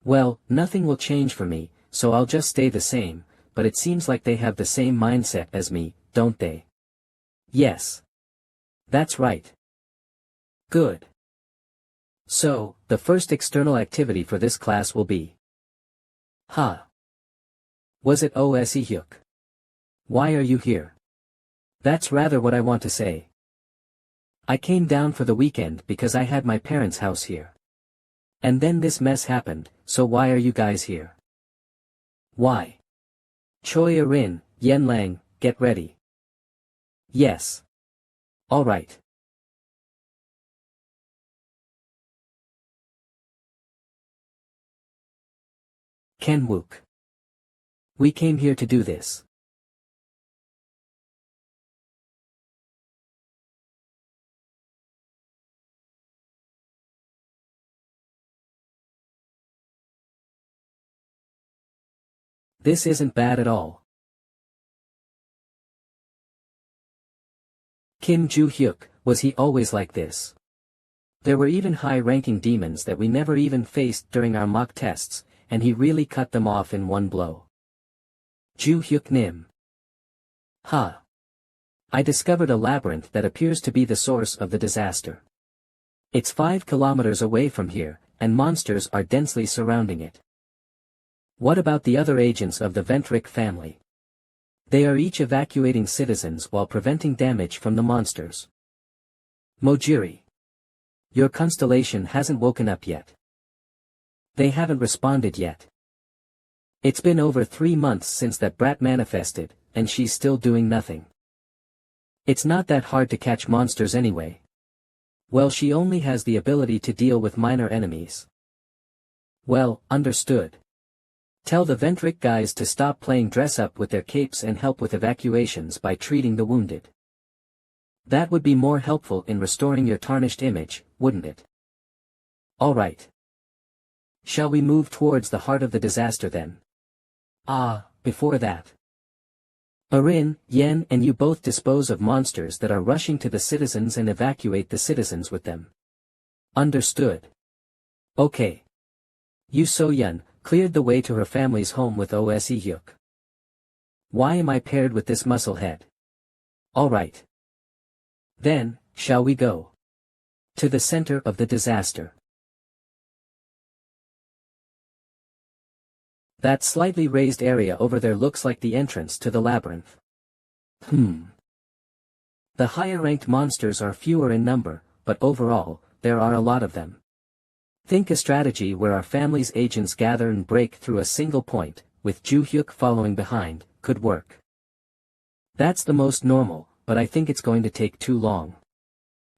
Well, nothing will change for me, so I'll just stay the same, but it seems like they have the same mindset as me, don't they? Yes. That's right. Good. So, the first external activity for this class will be. Huh. Was it OSE-hyuk? Why are you here? That's rather what I want to say. I came down for the weekend because I had my parents' house here. And then this mess happened, so why are you guys here? Why? Choi Erin, Yen Lang, get ready. Yes. Alright. Ken Wook. We came here to do this. This isn't bad at all. Kim Joo-hyuk, was he always like this? There were even high-ranking demons that we never even faced during our mock tests, and he really cut them off in one blow. Joo-hyuk Nim. Huh. I discovered a labyrinth that appears to be the source of the disaster. It's 5 kilometers away from here, and monsters are densely surrounding it. What about the other agents of the Ventric family? They are each evacuating citizens while preventing damage from the monsters. Mojiri. Your constellation hasn't woken up yet. They haven't responded yet. It's been over 3 months since that brat manifested, and she's still doing nothing. It's not that hard to catch monsters anyway. Well, she only has the ability to deal with minor enemies. Well, understood. Tell the Ventric guys to stop playing dress-up with their capes and help with evacuations by treating the wounded. That would be more helpful in restoring your tarnished image, wouldn't it? Alright. Shall we move towards the heart of the disaster then? Before that. Erin, Yen and you both dispose of monsters that are rushing to the citizens and evacuate the citizens with them. Understood. Okay. Yu So-yeon cleared the way to her family's home with OSE-hyuk. Why am I paired with this musclehead? Alright. Then, shall we go? To the center of the disaster. That slightly raised area over there looks like the entrance to the labyrinth. The higher-ranked monsters are fewer in number, but overall, there are a lot of them. Think a strategy where our family's agents gather and break through a single point, with Joo-hyuk following behind, could work. That's the most normal, but I think it's going to take too long.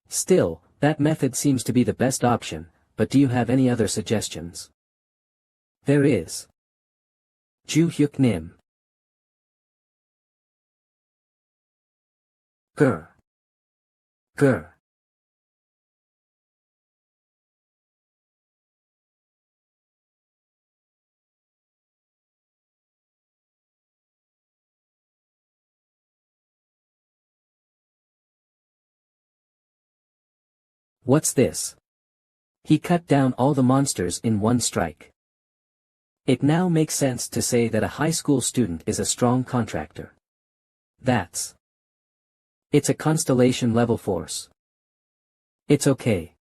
Still, that method seems to be the best option, but do you have any other suggestions? There is. Ju Hyuk Nim. Grr. Grr. What's this? He cut down all the monsters in one strike. It now makes sense to say that a high school student is a strong contractor. It's a constellation level force. It's okay.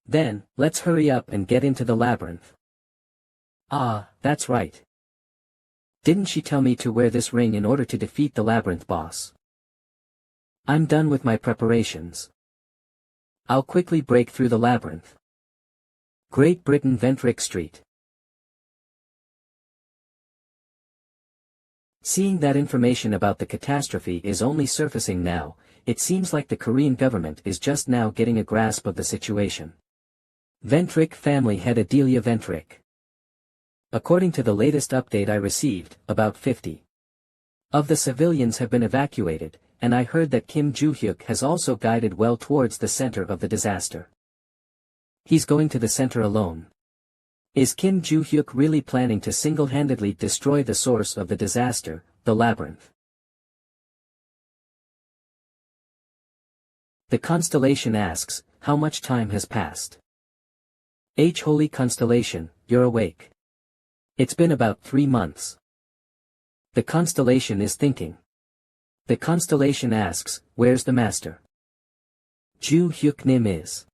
Then, let's hurry up and get into the labyrinth. Ah, that's right. Didn't she tell me to wear this ring in order to defeat the labyrinth boss? I'm done with my preparations. I'll quickly break through the labyrinth. Great Britain, Ventric Street. Seeing that information about the catastrophe is only surfacing now, it seems like the Korean government is just now getting a grasp of the situation. Ventric family head Adelia Ventric. According to the latest update I received, about 50 of the civilians have been evacuated, and I heard that Kim Joo-hyuk has also guided well towards the center of the disaster. He's going to the center alone. Is Kim Joo-hyuk really planning to single-handedly destroy the source of the disaster, the labyrinth? The constellation asks, how much time has passed? Holy constellation, you're awake. It's been about 3 months. The constellation is thinking. The constellation asks, where's the master? Ju Hyuk Nim is.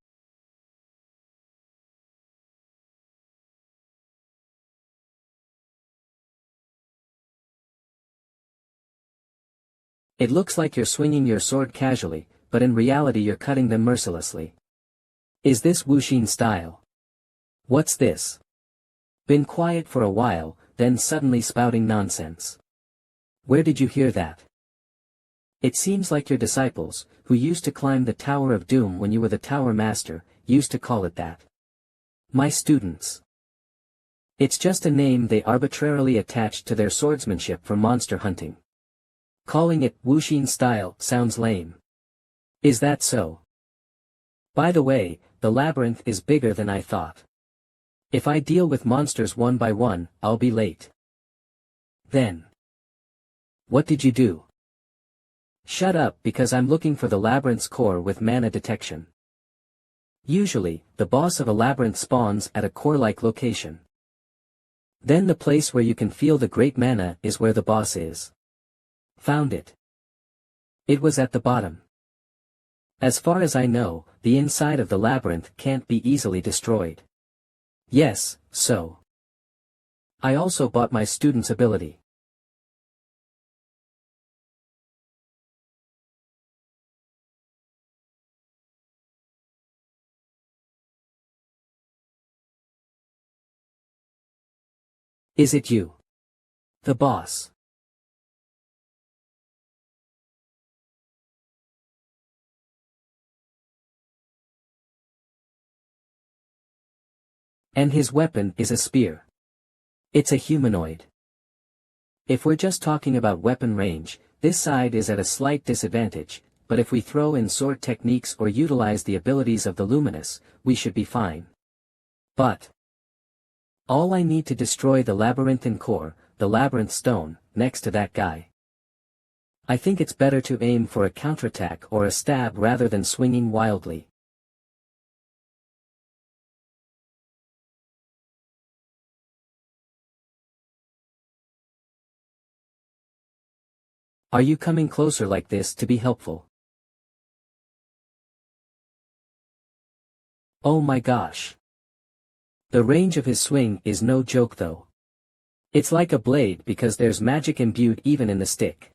It looks like you're swinging your sword casually, but in reality you're cutting them mercilessly. Is this Wuxin style? What's this? Been quiet for a while, then suddenly spouting nonsense. Where did you hear that? It seems like your disciples, who used to climb the Tower of Doom when you were the Tower Master, used to call it that. My students. It's just a name they arbitrarily attached to their swordsmanship for monster hunting. Calling it Wuxin style sounds lame. Is that so? By the way, the labyrinth is bigger than I thought. If I deal with monsters one by one, I'll be late. Then. What did you do? Shut up, because I'm looking for the labyrinth's core with mana detection. Usually, the boss of a labyrinth spawns at a core-like location. Then the place where you can feel the great mana is where the boss is. Found it. It was at the bottom. As far as I know, the inside of the labyrinth can't be easily destroyed. Yes, so. I also bought my student's ability. Is it you? The boss. And his weapon is a spear. It's a humanoid. If we're just talking about weapon range, this side is at a slight disadvantage, but if we throw in sword techniques or utilize the abilities of the luminous, we should be fine. But all I need to destroy the labyrinthine core, the labyrinth stone, next to that guy. I think it's better to aim for a counterattack or a stab rather than swinging wildly. Are you coming closer like this to be helpful? Oh my gosh. The range of his swing is no joke though. It's like a blade because there's magic imbued even in the stick.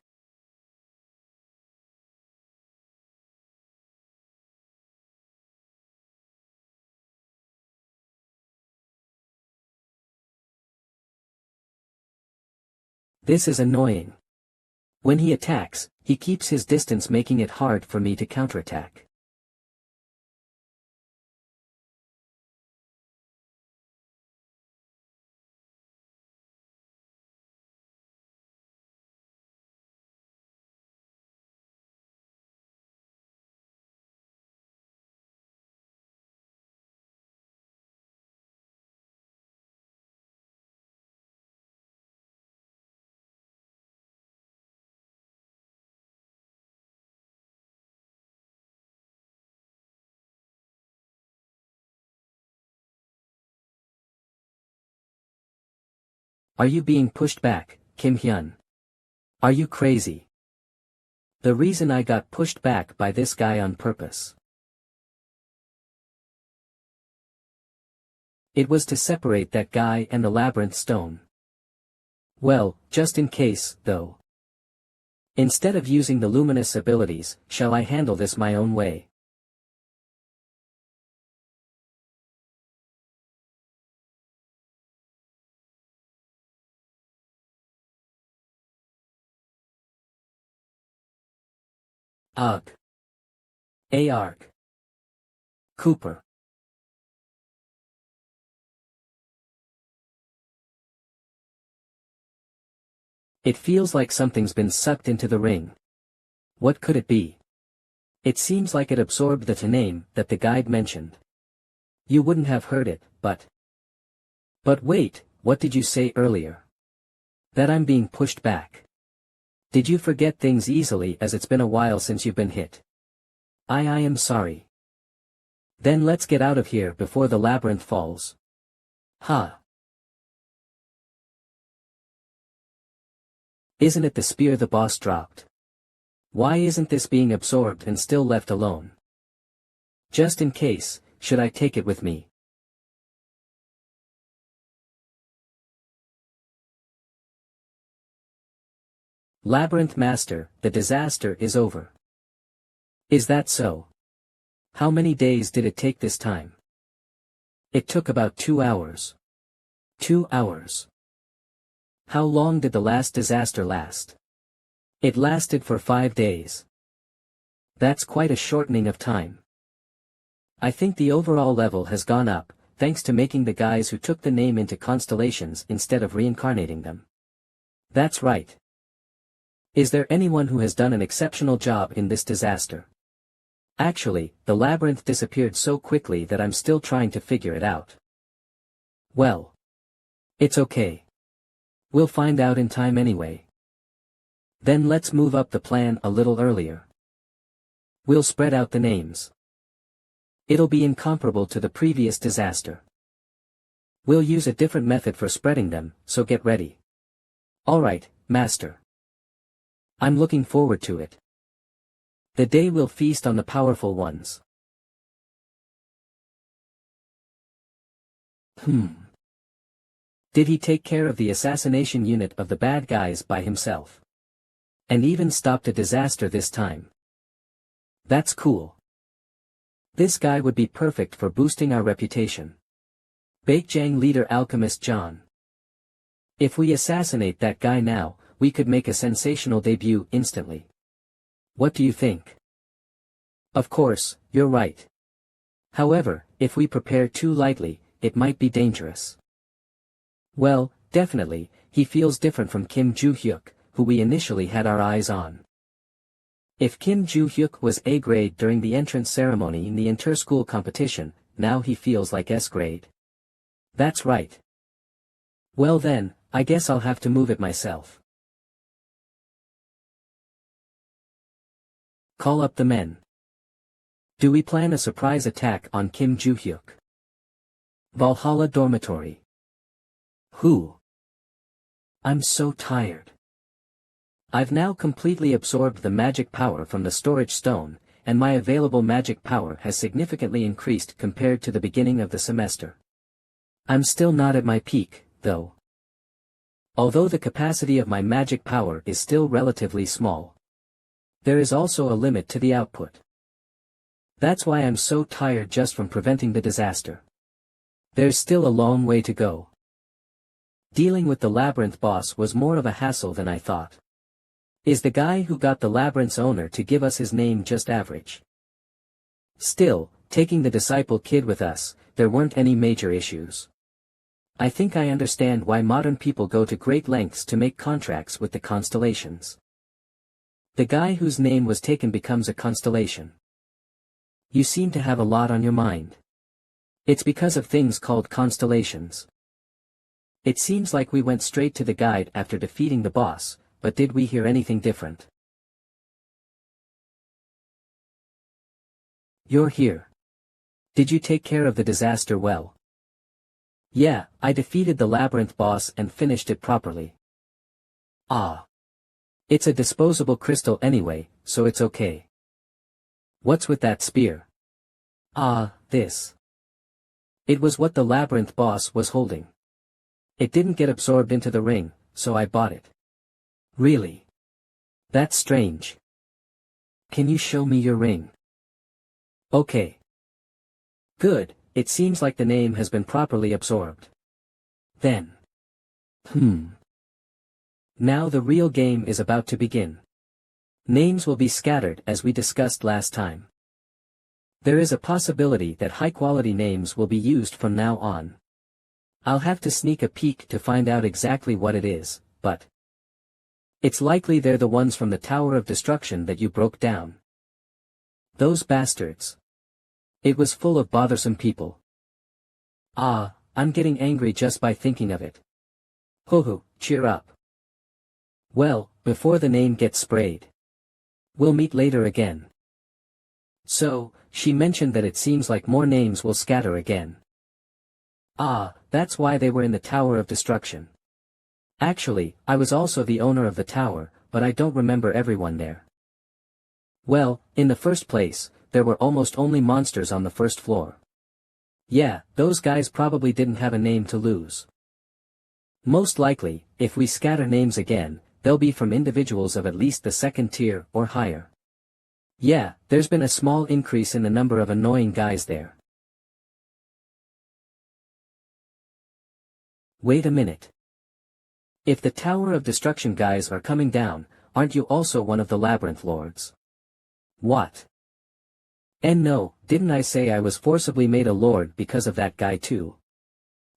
This is annoying. When he attacks, he keeps his distance, making it hard for me to counterattack. Are you being pushed back, Kim Hyun? Are you crazy? The reason I got pushed back by this guy on purpose. It was to separate that guy and the labyrinth stone. Well, just in case, though. Instead of using the luminous abilities, shall I handle this my own way? Ugh. Arg. Cooper. It feels like something's been sucked into the ring. What could it be? It seems like it absorbed the name that the guide mentioned. You wouldn't have heard it, but... But wait, what did you say earlier? That I'm being pushed back. Did you forget things easily, as it's been a while since you've been hit? I am sorry. Then let's get out of here before the labyrinth falls. Ha. Isn't it the spear the boss dropped? Why isn't this being absorbed and still left alone? Just in case, should I take it with me? Labyrinth Master, the disaster is over. Is that so? How many days did it take this time? It took about 2 hours. 2 hours. How long did the last disaster last? It lasted for 5 days. That's quite a shortening of time. I think the overall level has gone up, thanks to making the guys who took the name into Constellations instead of reincarnating them. That's right. Is there anyone who has done an exceptional job in this disaster? Actually, the labyrinth disappeared so quickly that I'm still trying to figure it out. Well. It's okay. We'll find out in time anyway. Then let's move up the plan a little earlier. We'll spread out the names. It'll be incomparable to the previous disaster. We'll use a different method for spreading them, so get ready. Alright, Master. I'm looking forward to it. The day we'll feast on the powerful ones. Did he take care of the assassination unit of the bad guys by himself? And even stopped a disaster this time? That's cool. This guy would be perfect for boosting our reputation. Baekjang leader Alchemist John. If we assassinate that guy now, we could make a sensational debut instantly. What do you think? Of course, you're right. However, if we prepare too lightly, it might be dangerous. Well, definitely, he feels different from Kim Joo-hyuk, who we initially had our eyes on. If Kim Joo-hyuk was A grade during the entrance ceremony in the inter-school competition, now he feels like S grade. That's right. Well then, I guess I'll have to move it myself. Call up the men. Do we plan a surprise attack on Kim Joo-hyuk? Valhalla Dormitory. Who? I'm so tired. I've now completely absorbed the magic power from the storage stone, and my available magic power has significantly increased compared to the beginning of the semester. I'm still not at my peak, though. Although the capacity of my magic power is still relatively small. There is also a limit to the output. That's why I'm so tired just from preventing the disaster. There's still a long way to go. Dealing with the labyrinth boss was more of a hassle than I thought. Is the guy who got the labyrinth's owner to give us his name just average? Still, taking the disciple kid with us, there weren't any major issues. I think I understand why modern people go to great lengths to make contracts with the constellations. The guy whose name was taken becomes a constellation. You seem to have a lot on your mind. It's because of things called constellations. It seems like we went straight to the guide after defeating the boss, but did we hear anything different? You're here. Did you take care of the disaster well? Yeah, I defeated the labyrinth boss and finished it properly. Ah. It's a disposable crystal anyway, so it's okay. What's with that spear? Ah, this. It was what the labyrinth boss was holding. It didn't get absorbed into the ring, so I bought it. Really? That's strange. Can you show me your ring? Okay. Good, it seems like the name has been properly absorbed. Then. Now the real game is about to begin. Names will be scattered as we discussed last time. There is a possibility that high-quality names will be used from now on. I'll have to sneak a peek to find out exactly what it is, but it's likely they're the ones from the Tower of Destruction that you broke down. Those bastards. It was full of bothersome people. Ah, I'm getting angry just by thinking of it. Ho-ho, cheer up. Well, before the name gets sprayed. We'll meet later again. So, she mentioned that it seems like more names will scatter again. Ah, that's why they were in the Tower of Destruction. Actually, I was also the owner of the tower, but I don't remember everyone there. Well, in the first place, there were almost only monsters on the first floor. Yeah, those guys probably didn't have a name to lose. Most likely, if we scatter names again, they'll be from individuals of at least the second tier or higher. Yeah, there's been a small increase in the number of annoying guys there. Wait a minute. If the Tower of Destruction guys are coming down, aren't you also one of the Labyrinth Lords? What? And no, didn't I say I was forcibly made a lord because of that guy too?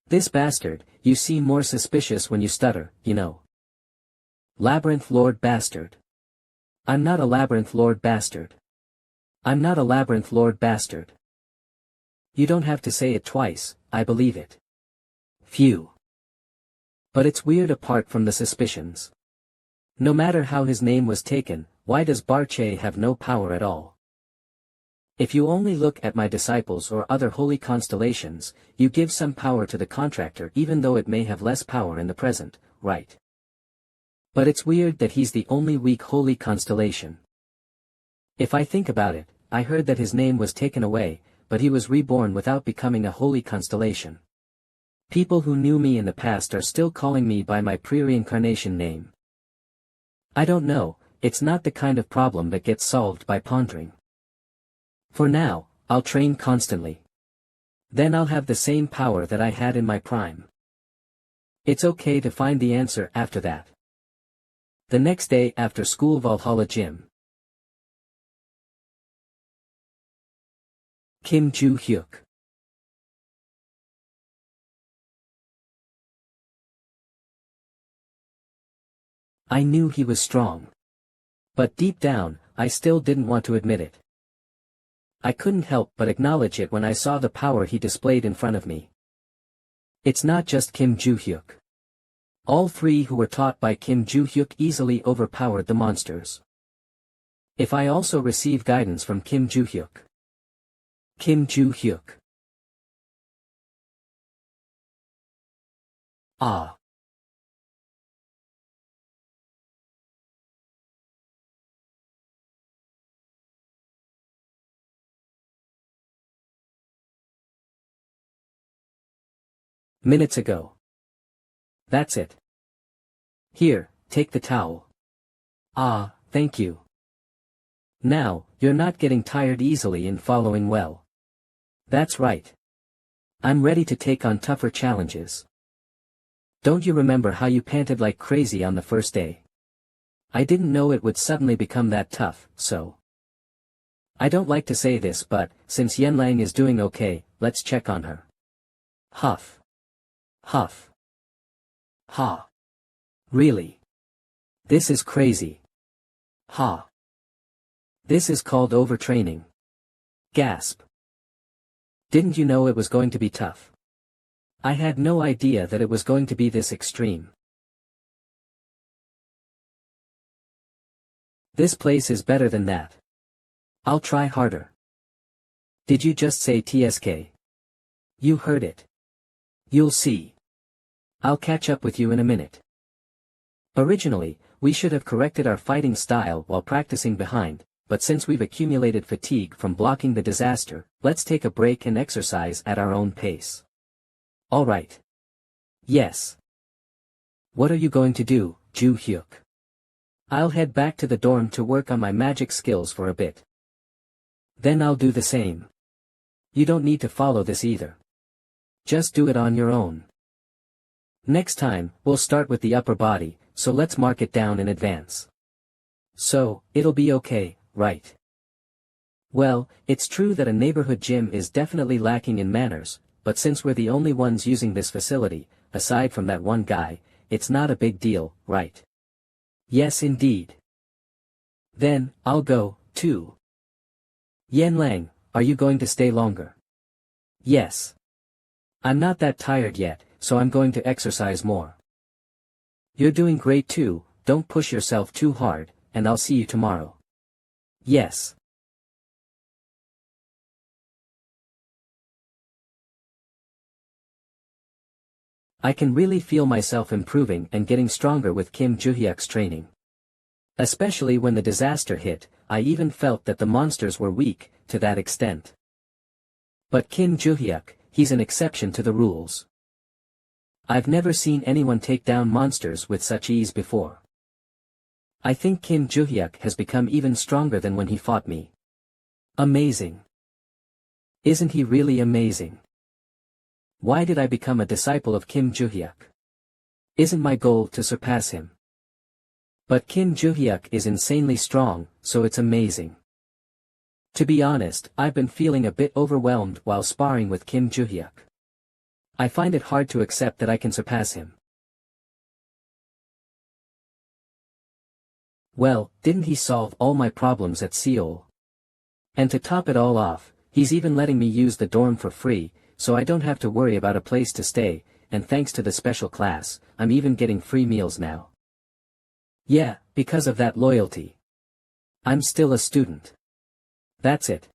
This bastard, you seem more suspicious when you stutter, you know. Labyrinth Lord bastard. I'm not a Labyrinth Lord bastard. I'm not a Labyrinth Lord bastard. You don't have to say it twice, I believe it. Phew. But it's weird apart from the suspicions. No matter how his name was taken, why does Barche have no power at all? If you only look at my disciples or other holy constellations, you give some power to the contractor even though it may have less power in the present, right? But it's weird that he's the only weak holy constellation. If I think about it, I heard that his name was taken away, but he was reborn without becoming a holy constellation. People who knew me in the past are still calling me by my pre-reincarnation name. I don't know, it's not the kind of problem that gets solved by pondering. For now, I'll train constantly. Then I'll have the same power that I had in my prime. It's okay to find the answer after that. The next day after school, Valhalla Gym. Kim Joo-hyuk. I knew he was strong. But deep down, I still didn't want to admit it. I couldn't help but acknowledge it when I saw the power he displayed in front of me. It's not just Kim Joo-hyuk. All three who were taught by Kim Joo-hyuk easily overpowered the monsters. If I also receive guidance from Kim Joo-hyuk. Kim Joo-hyuk. Ah. Minutes ago. That's it. Here, take the towel. Ah, thank you. Now, you're not getting tired easily and following well. That's right. I'm ready to take on tougher challenges. Don't you remember how you panted like crazy on the first day? I didn't know it would suddenly become that tough, so. I don't like to say this but, since Yanlang is doing okay, let's check on her. Huff. Huff. Ha. Really? This is crazy. Ha. This is called overtraining. Gasp. Didn't you know it was going to be tough? I had no idea that it was going to be this extreme. This place is better than that. I'll try harder. Did you just say TSK? You heard it. You'll see. I'll catch up with you in a minute. Originally, we should have corrected our fighting style while practicing behind, but since we've accumulated fatigue from blocking the disaster, let's take a break and exercise at our own pace. Alright. Yes. What are you going to do, Ju Hyuk? I'll head back to the dorm to work on my magic skills for a bit. Then I'll do the same. You don't need to follow this either. Just do it on your own. Next time, we'll start with the upper body, so let's mark it down in advance. So, it'll be okay, right? Well, it's true that a neighborhood gym is definitely lacking in manners, but since we're the only ones using this facility, aside from that one guy, it's not a big deal, right? Yes indeed. Then, I'll go, too. Yanlang, are you going to stay longer? Yes. I'm not that tired yet, so I'm going to exercise more. You're doing great too, don't push yourself too hard, and I'll see you tomorrow. Yes. I can really feel myself improving and getting stronger with Kim Ju-hyuk's training. Especially when the disaster hit, I even felt that the monsters were weak, to that extent. But Kim Ju-hyuk, he's an exception to the rules. I've never seen anyone take down monsters with such ease before. I think Kim Ju-hyuk has become even stronger than when he fought me. Amazing. Isn't he really amazing? Why did I become a disciple of Kim Ju-hyuk? Isn't my goal to surpass him? But Kim Ju-hyuk is insanely strong, so it's amazing. To be honest, I've been feeling a bit overwhelmed while sparring with Kim Ju-hyuk. I find it hard to accept that I can surpass him. Well, didn't he solve all my problems at Seoul? And to top it all off, he's even letting me use the dorm for free, so I don't have to worry about a place to stay, and thanks to the special class, I'm even getting free meals now. Yeah, because of that loyalty. I'm still a student. That's it.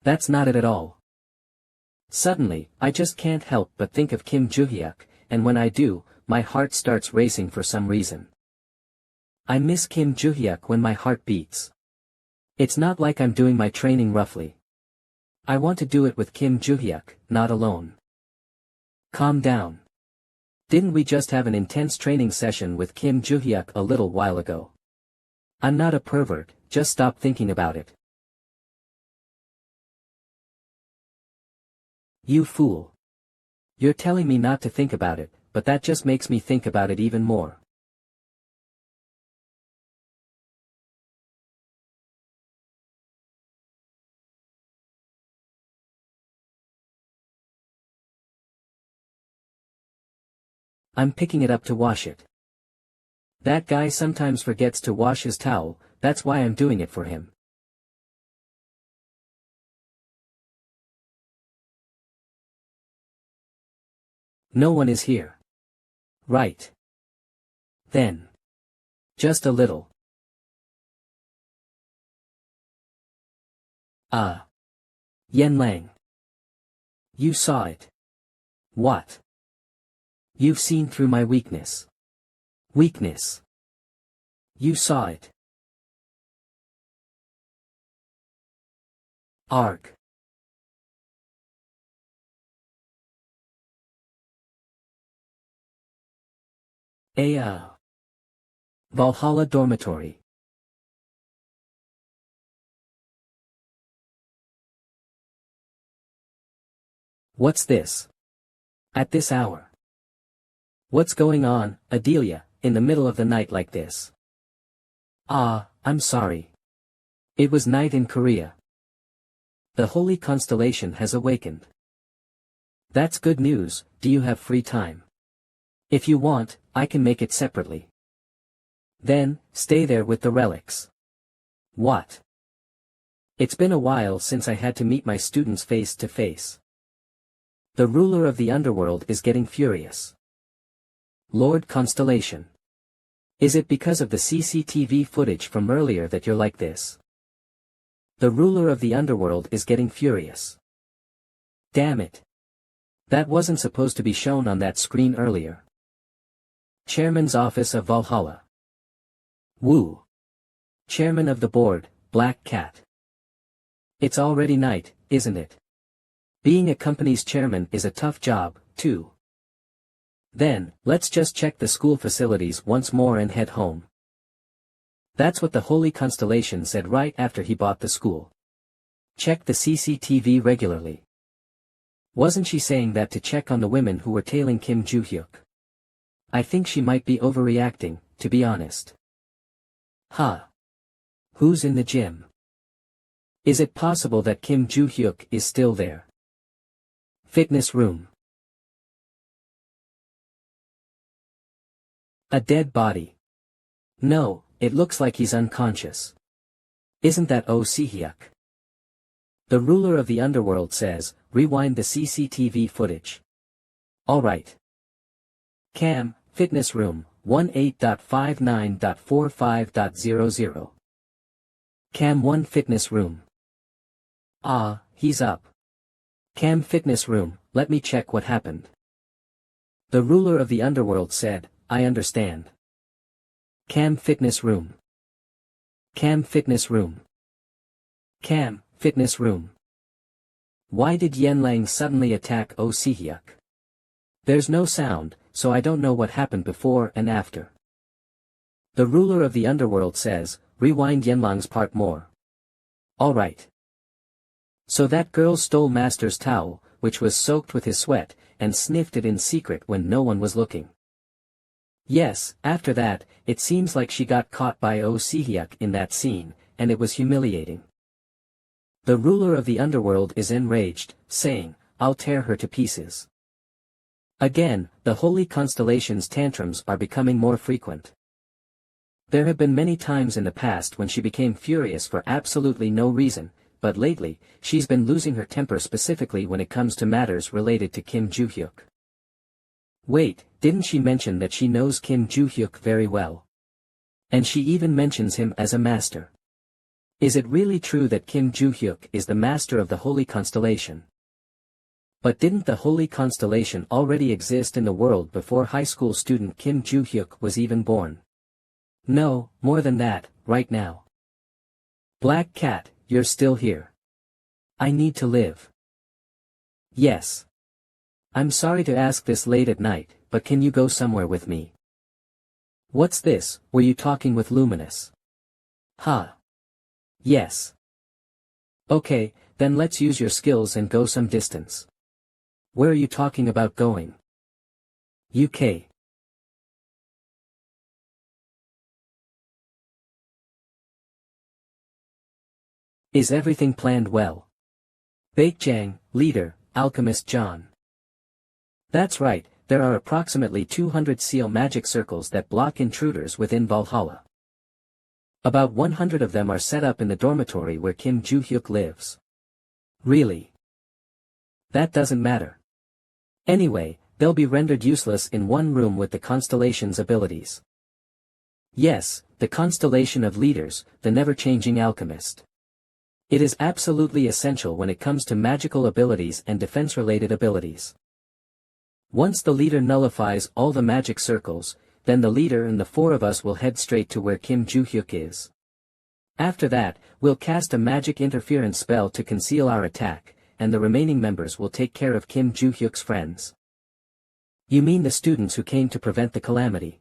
That's not it at all. Suddenly, I just can't help but think of Kim Ju-hyuk, and when I do, my heart starts racing for some reason. I miss Kim Ju-hyuk when my heart beats. It's not like I'm doing my training roughly. I want to do it with Kim Ju-hyuk, not alone. Calm down. Didn't we just have an intense training session with Kim Ju-hyuk a little while ago? I'm not a pervert, just stop thinking about it. You fool. You're telling me not to think about it, but that just makes me think about it even more. I'm picking it up to wash it. That guy sometimes forgets to wash his towel, that's why I'm doing it for him. No one is here. Right. Then. Just a little. Yanlang. You saw it. What? You've seen through my weakness. Weakness. You saw it. Arg. Valhalla Dormitory. What's this? At this hour. What's going on, Adelia, in the middle of the night like this? Ah, I'm sorry. It was night in Korea. The holy constellation has awakened. That's good news. Do you have free time? If you want, I can make it separately. Then, stay there with the relics. What? It's been a while since I had to meet my students face to face. The ruler of the underworld is getting furious. Lord Constellation. Is it because of the CCTV footage from earlier that you're like this? The ruler of the underworld is getting furious. Damn it. That wasn't supposed to be shown on that screen earlier. Chairman's Office of Valhalla. Woo. Chairman of the board, Black Cat. It's already night, isn't it? Being a company's chairman is a tough job, too. Then, let's just check the school facilities once more and head home. That's what the Holy Constellation said right after he bought the school. Check the CCTV regularly. Wasn't she saying that to check on the women who were tailing Kim Joo-hyuk? I think she might be overreacting, to be honest. Huh. Who's in the gym? Is it possible that Kim Joo-hyuk is still there? Fitness room. A dead body. No, it looks like he's unconscious. Isn't that Oh Si-hyuk? The ruler of the underworld says, rewind the CCTV footage. Alright. Cam, fitness room, 18.59.45.00. Cam 1 fitness room. Ah, he's up. Cam fitness room, let me check what happened. The ruler of the underworld said, I understand. Cam fitness room. Cam fitness room. Cam, fitness room. Why did Yenlang suddenly attack Oh Si-hyuk? There's no sound, so I don't know what happened before and after. The ruler of the underworld says, rewind Yenlang's part more. Alright. So that girl stole Master's towel, which was soaked with his sweat, and sniffed it in secret when no one was looking. Yes, after that, it seems like she got caught by Oh Si-hyuk in that scene, and it was humiliating. The ruler of the underworld is enraged, saying, I'll tear her to pieces. Again, the holy constellation's tantrums are becoming more frequent. There have been many times in the past when she became furious for absolutely no reason, but lately, she's been losing her temper specifically when it comes to matters related to Kim Joo-hyuk. Wait, didn't she mention that she knows Kim Joo-hyuk very well? And she even mentions him as a master. Is it really true that Kim Joo-hyuk is the master of the holy constellation? But didn't the holy constellation already exist in the world before high school student Kim Joo-hyuk was even born? No, more than that, right now. Black Cat, you're still here. I need to live. Yes. I'm sorry to ask this late at night, but can you go somewhere with me? What's this, were you talking with Luminous? Huh. Yes. Okay, then let's use your skills and go some distance. Where are you talking about going? UK. Is everything planned well? Baekjang, leader, Alchemist John. That's right, there are approximately 200 seal magic circles that block intruders within Valhalla. About 100 of them are set up in the dormitory where Kim Joo-hyuk lives. Really? That doesn't matter. Anyway, they'll be rendered useless in one room with the Constellation's abilities. Yes, the Constellation of Leaders, the never-changing alchemist. It is absolutely essential when it comes to magical abilities and defense-related abilities. Once the leader nullifies all the magic circles, then the leader and the four of us will head straight to where Kim Joo-hyuk is. After that, we'll cast a magic interference spell to conceal our attack, and the remaining members will take care of Kim Joo-hyuk's friends. You mean the students who came to prevent the calamity?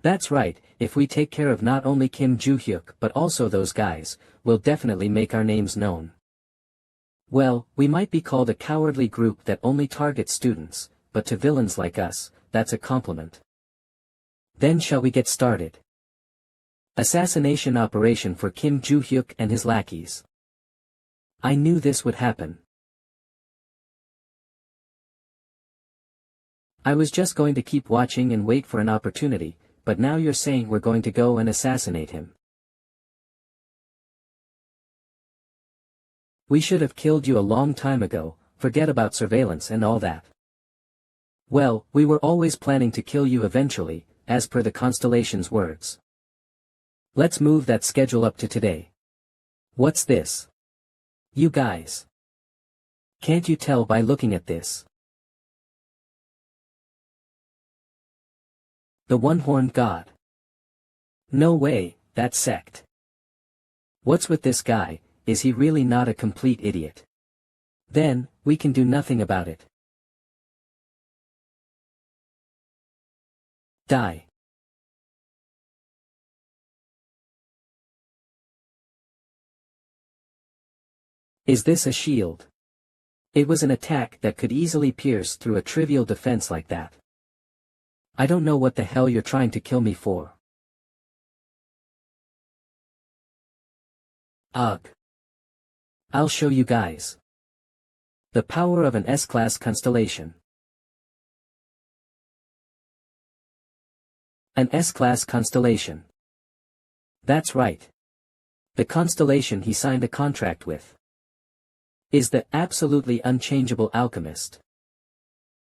That's right, if we take care of not only Kim Joo-hyuk but also those guys, we'll definitely make our names known. Well, we might be called a cowardly group that only targets students, but to villains like us, that's a compliment. Then shall we get started? Assassination operation for Kim Joo-hyuk and his lackeys. I knew this would happen. I was just going to keep watching and wait for an opportunity, but now you're saying we're going to go and assassinate him. We should have killed you a long time ago, forget about surveillance and all that. Well, we were always planning to kill you eventually, as per the Constellations' words. Let's move that schedule up to today. What's this? You guys. Can't you tell by looking at this? The one-horned god. No way, that sect. What's with this guy, is he really not a complete idiot? Then, we can do nothing about it. Die. Is this a shield? It was an attack that could easily pierce through a trivial defense like that. I don't know what the hell you're trying to kill me for. Ugh. I'll show you guys. The power of an S-class constellation. An S-class constellation. That's right. The constellation he signed a contract with is the absolutely unchangeable alchemist.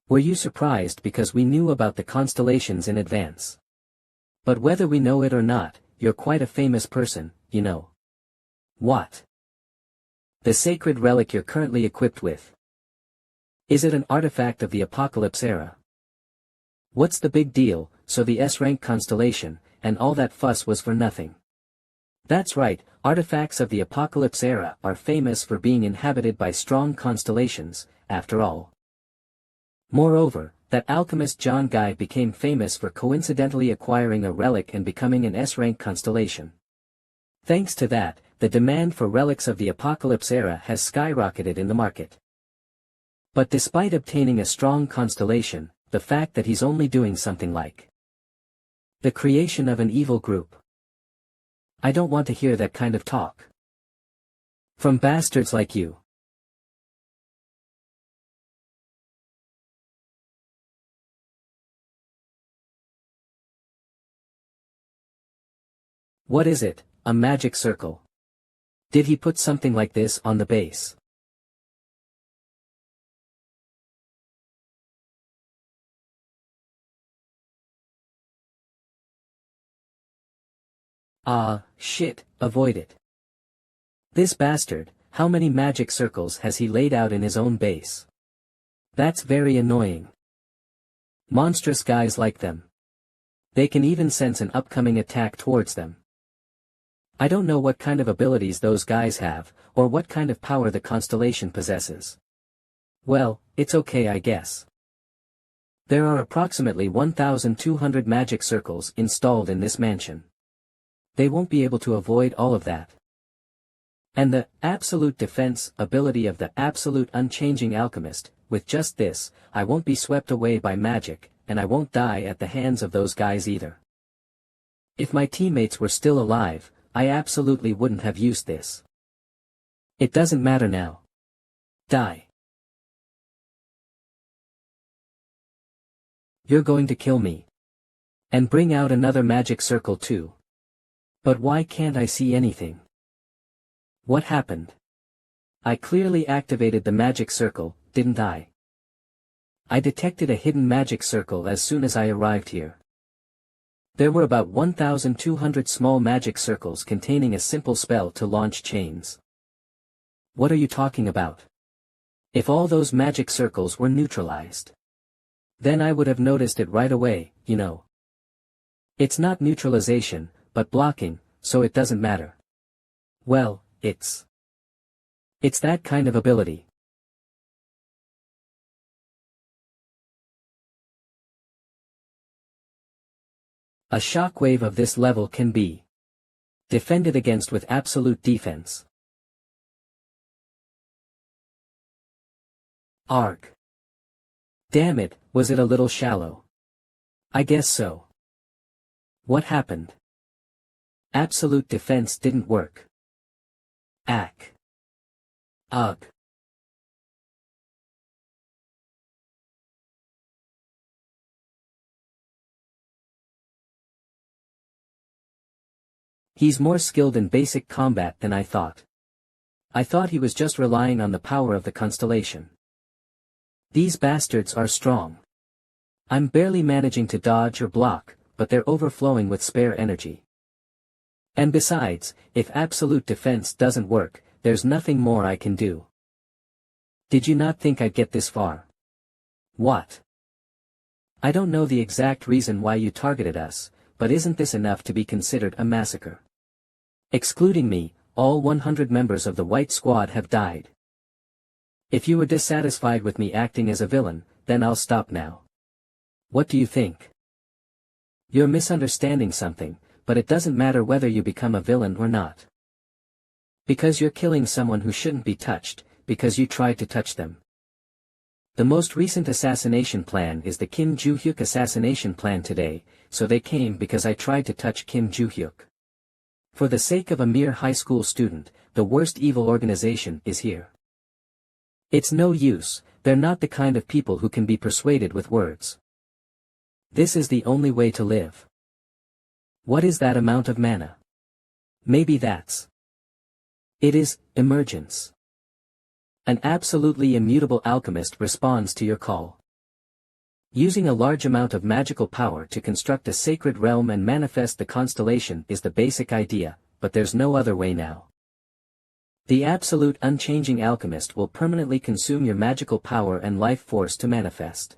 Were you surprised because we knew about the constellations in advance? But whether we know it or not, you're quite a famous person, you know. What? The sacred relic you're currently equipped with. Is it an artifact of the Apocalypse era? What's the big deal? So the S-rank constellation, and all that fuss was for nothing. That's right, artifacts of the Apocalypse era are famous for being inhabited by strong constellations, after all. Moreover, that alchemist John Guy became famous for coincidentally acquiring a relic and becoming an S-rank constellation. Thanks to that, the demand for relics of the Apocalypse era has skyrocketed in the market. But despite obtaining a strong constellation, the fact that he's only doing something like the creation of an evil group. I don't want to hear that kind of talk from bastards like you. What is it, a magic circle? Did he put something like this on the base? Ah, shit, avoid it. This bastard, how many magic circles has he laid out in his own base? That's very annoying. Monstrous guys like them. They can even sense an upcoming attack towards them. I don't know what kind of abilities those guys have, or what kind of power the constellation possesses. Well, it's okay I guess. There are approximately 1,200 magic circles installed in this mansion. They won't be able to avoid all of that. And the absolute defense ability of the absolute unchanging alchemist, with just this, I won't be swept away by magic, and I won't die at the hands of those guys either. If my teammates were still alive, I absolutely wouldn't have used this. It doesn't matter now. Die. You're going to kill me. And bring out another magic circle too. But why can't I see anything? What happened? I clearly activated the magic circle, didn't I? I detected a hidden magic circle as soon as I arrived here. There were about 1,200 small magic circles containing a simple spell to launch chains. What are you talking about? If all those magic circles were neutralized, then I would have noticed it right away, you know. It's not neutralization, but blocking, so it doesn't matter. Well, it's that kind of ability. A shockwave of this level can be defended against with absolute defense. Arg. Damn it, was it a little shallow? I guess so. What happened? Absolute defense didn't work. Ack. Ugh. He's more skilled in basic combat than I thought. I thought he was just relying on the power of the constellation. These bastards are strong. I'm barely managing to dodge or block, but they're overflowing with spare energy. And besides, if absolute defense doesn't work, there's nothing more I can do. Did you not think I'd get this far? What? I don't know the exact reason why you targeted us, but isn't this enough to be considered a massacre? Excluding me, all 100 members of the White Squad have died. If you were dissatisfied with me acting as a villain, then I'll stop now. What do you think? You're misunderstanding something, but it doesn't matter whether you become a villain or not. Because you're killing someone who shouldn't be touched, because you tried to touch them. The most recent assassination plan is the Kim Joo-hyuk assassination plan today, so they came because I tried to touch Kim Joo-hyuk. For the sake of a mere high school student, the worst evil organization is here. It's no use, they're not the kind of people who can be persuaded with words. This is the only way to live. What is that amount of mana? Maybe that's. It is, emergence. An absolutely immutable alchemist responds to your call. Using a large amount of magical power to construct a sacred realm and manifest the constellation is the basic idea, but there's no other way now. The absolute unchanging alchemist will permanently consume your magical power and life force to manifest.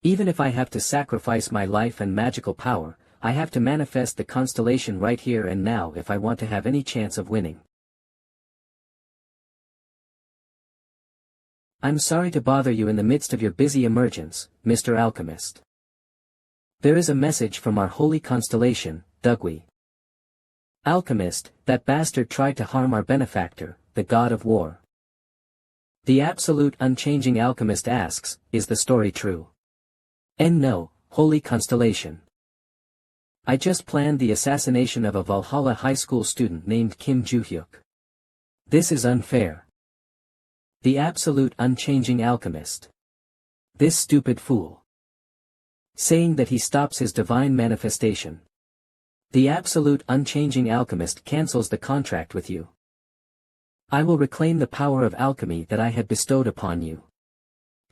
Even if I have to sacrifice my life and magical power, I have to manifest the constellation right here and now if I want to have any chance of winning. I'm sorry to bother you in the midst of your busy emergence, Mr. Alchemist. There is a message from our holy constellation, Dugwe. Alchemist, that bastard tried to harm our benefactor, the god of war. The absolute unchanging alchemist asks, is the story true? And no, holy constellation. I just planned the assassination of a Valhalla high school student named Kim Joo-hyuk. This is unfair. The absolute unchanging alchemist. This stupid fool. Saying that he stops his divine manifestation. The absolute unchanging alchemist cancels the contract with you. I will reclaim the power of alchemy that I had bestowed upon you.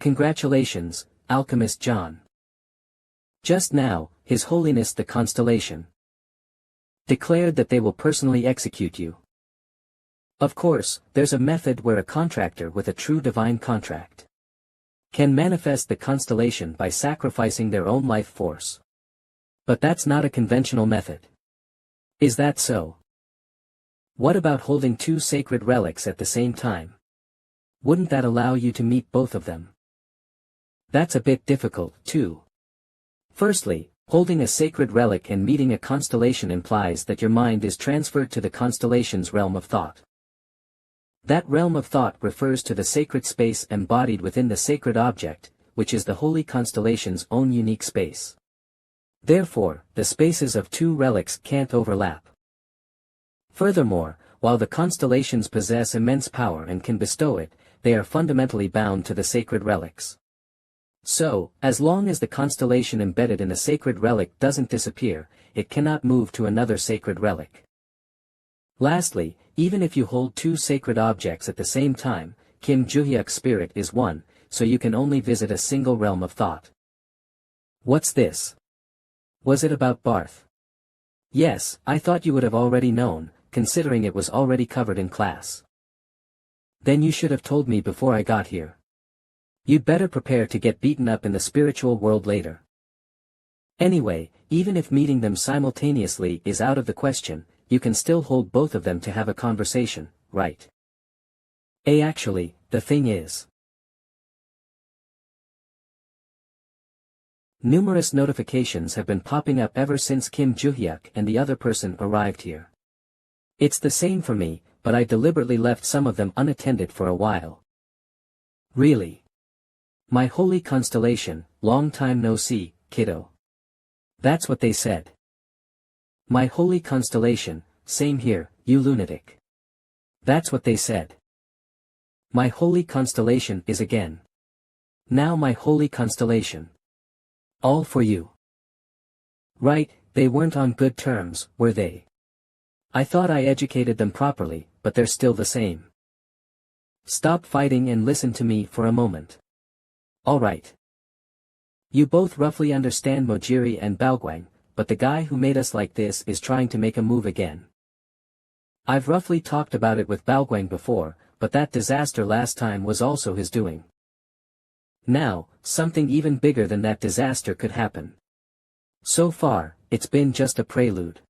Congratulations, Alchemist John. Just now, His Holiness the Constellation declared that they will personally execute you. Of course, there's a method where a contractor with a true divine contract can manifest the constellation by sacrificing their own life force. But that's not a conventional method. Is that so? What about holding two sacred relics at the same time? Wouldn't that allow you to meet both of them? That's a bit difficult, too. Firstly, holding a sacred relic and meeting a constellation implies that your mind is transferred to the constellation's realm of thought. That realm of thought refers to the sacred space embodied within the sacred object, which is the holy constellation's own unique space. Therefore, the spaces of two relics can't overlap. Furthermore, while the constellations possess immense power and can bestow it, they are fundamentally bound to the sacred relics. So, as long as the constellation embedded in a sacred relic doesn't disappear, it cannot move to another sacred relic. Lastly, even if you hold two sacred objects at the same time, Kim Joo-hyuk's spirit is one, so you can only visit a single realm of thought. What's this? Was it about Barth? Yes, I thought you would have already known, considering it was already covered in class. Then you should have told me before I got here. You'd better prepare to get beaten up in the spiritual world later. Anyway, even if meeting them simultaneously is out of the question, you can still hold both of them to have a conversation, right? Actually, the thing is, numerous notifications have been popping up ever since Kim Joo-hyuk and the other person arrived here. It's the same for me, but I deliberately left some of them unattended for a while. Really? My holy constellation, long time no see, kiddo. That's what they said. My holy constellation, same here, you lunatic. That's what they said. My holy constellation is again. Now my holy constellation. All for you. Right, they weren't on good terms, were they? I thought I educated them properly, but they're still the same. Stop fighting and listen to me for a moment. Alright. You both roughly understand Mojiri and Baoguang, but the guy who made us like this is trying to make a move again. I've roughly talked about it with Baoguang before, but that disaster last time was also his doing. Now, something even bigger than that disaster could happen. So far, it's been just a prelude.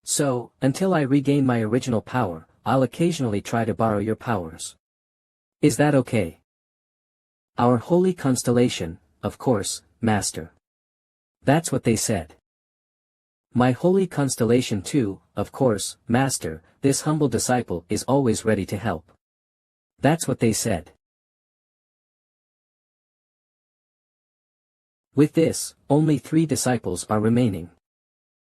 So, until I regain my original power, I'll occasionally try to borrow your powers. Is that okay? Our holy constellation, of course, Master. That's what they said. My holy constellation too, of course, Master, this humble disciple is always ready to help. That's what they said. With this, only 3 disciples are remaining.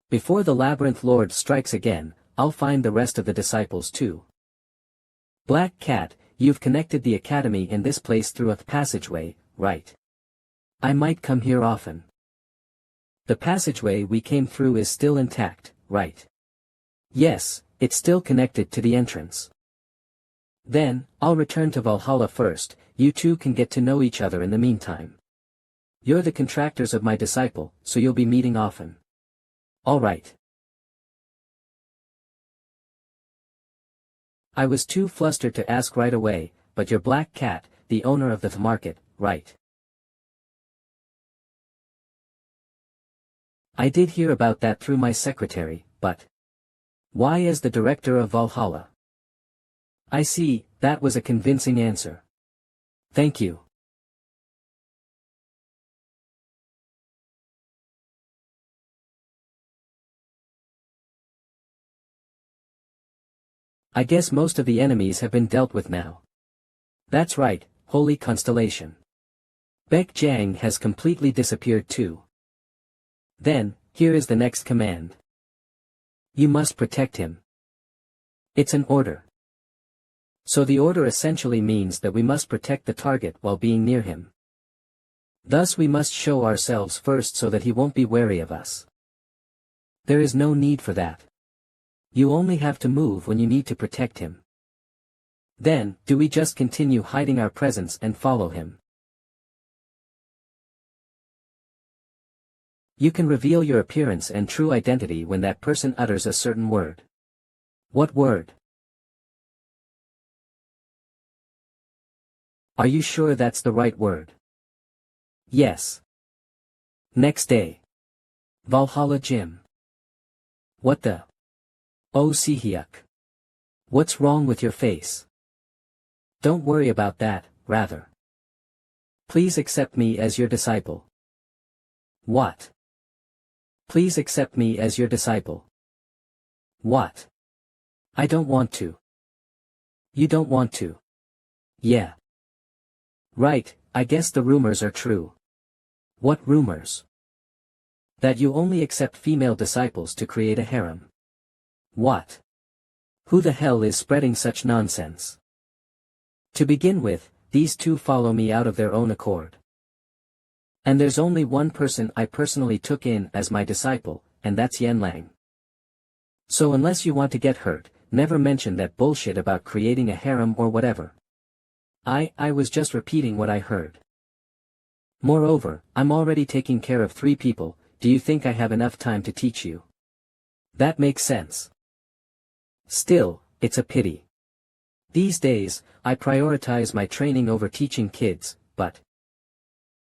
Before the Labyrinth Lord strikes again, I'll find the rest of the disciples too. Black Cat, you've connected the academy in this place through a passageway, right? I might come here often. The passageway we came through is still intact, right? Yes, it's still connected to the entrance. Then, I'll return to Valhalla first, you two can get to know each other in the meantime. You're the contractors of my disciple, so you'll be meeting often. Alright. I was too flustered to ask right away, but you're Black Cat, the owner of the market, right? I did hear about that through my secretary, but why as the director of Valhalla? I see, that was a convincing answer. Thank you. I guess most of the enemies have been dealt with now. That's right, Holy Constellation. Beck Jiang has completely disappeared too. Then, here is the next command. You must protect him. It's an order. So the order essentially means that we must protect the target while being near him. Thus we must show ourselves first so that he won't be wary of us. There is no need for that. You only have to move when you need to protect him. Then, do we just continue hiding our presence and follow him? You can reveal your appearance and true identity when that person utters a certain word. What word? Are you sure that's the right word? Yes. Next day. Valhalla Gym. What the? Oh Sihyuk. What's wrong with your face? Don't worry about that, rather. Please accept me as your disciple. What? Please accept me as your disciple. What? I don't want to. You don't want to. Yeah. Right, I guess the rumors are true. What rumors? That you only accept female disciples to create a harem. What? Who the hell is spreading such nonsense? To begin with, these two follow me out of their own accord. And there's only one person I personally took in as my disciple, and that's Yen Lang. So unless you want to get hurt, never mention that bullshit about creating a harem or whatever. I was just repeating what I heard. Moreover, I'm already taking care of 3 people, do you think I have enough time to teach you? That makes sense. Still, it's a pity. These days, I prioritize my training over teaching kids, but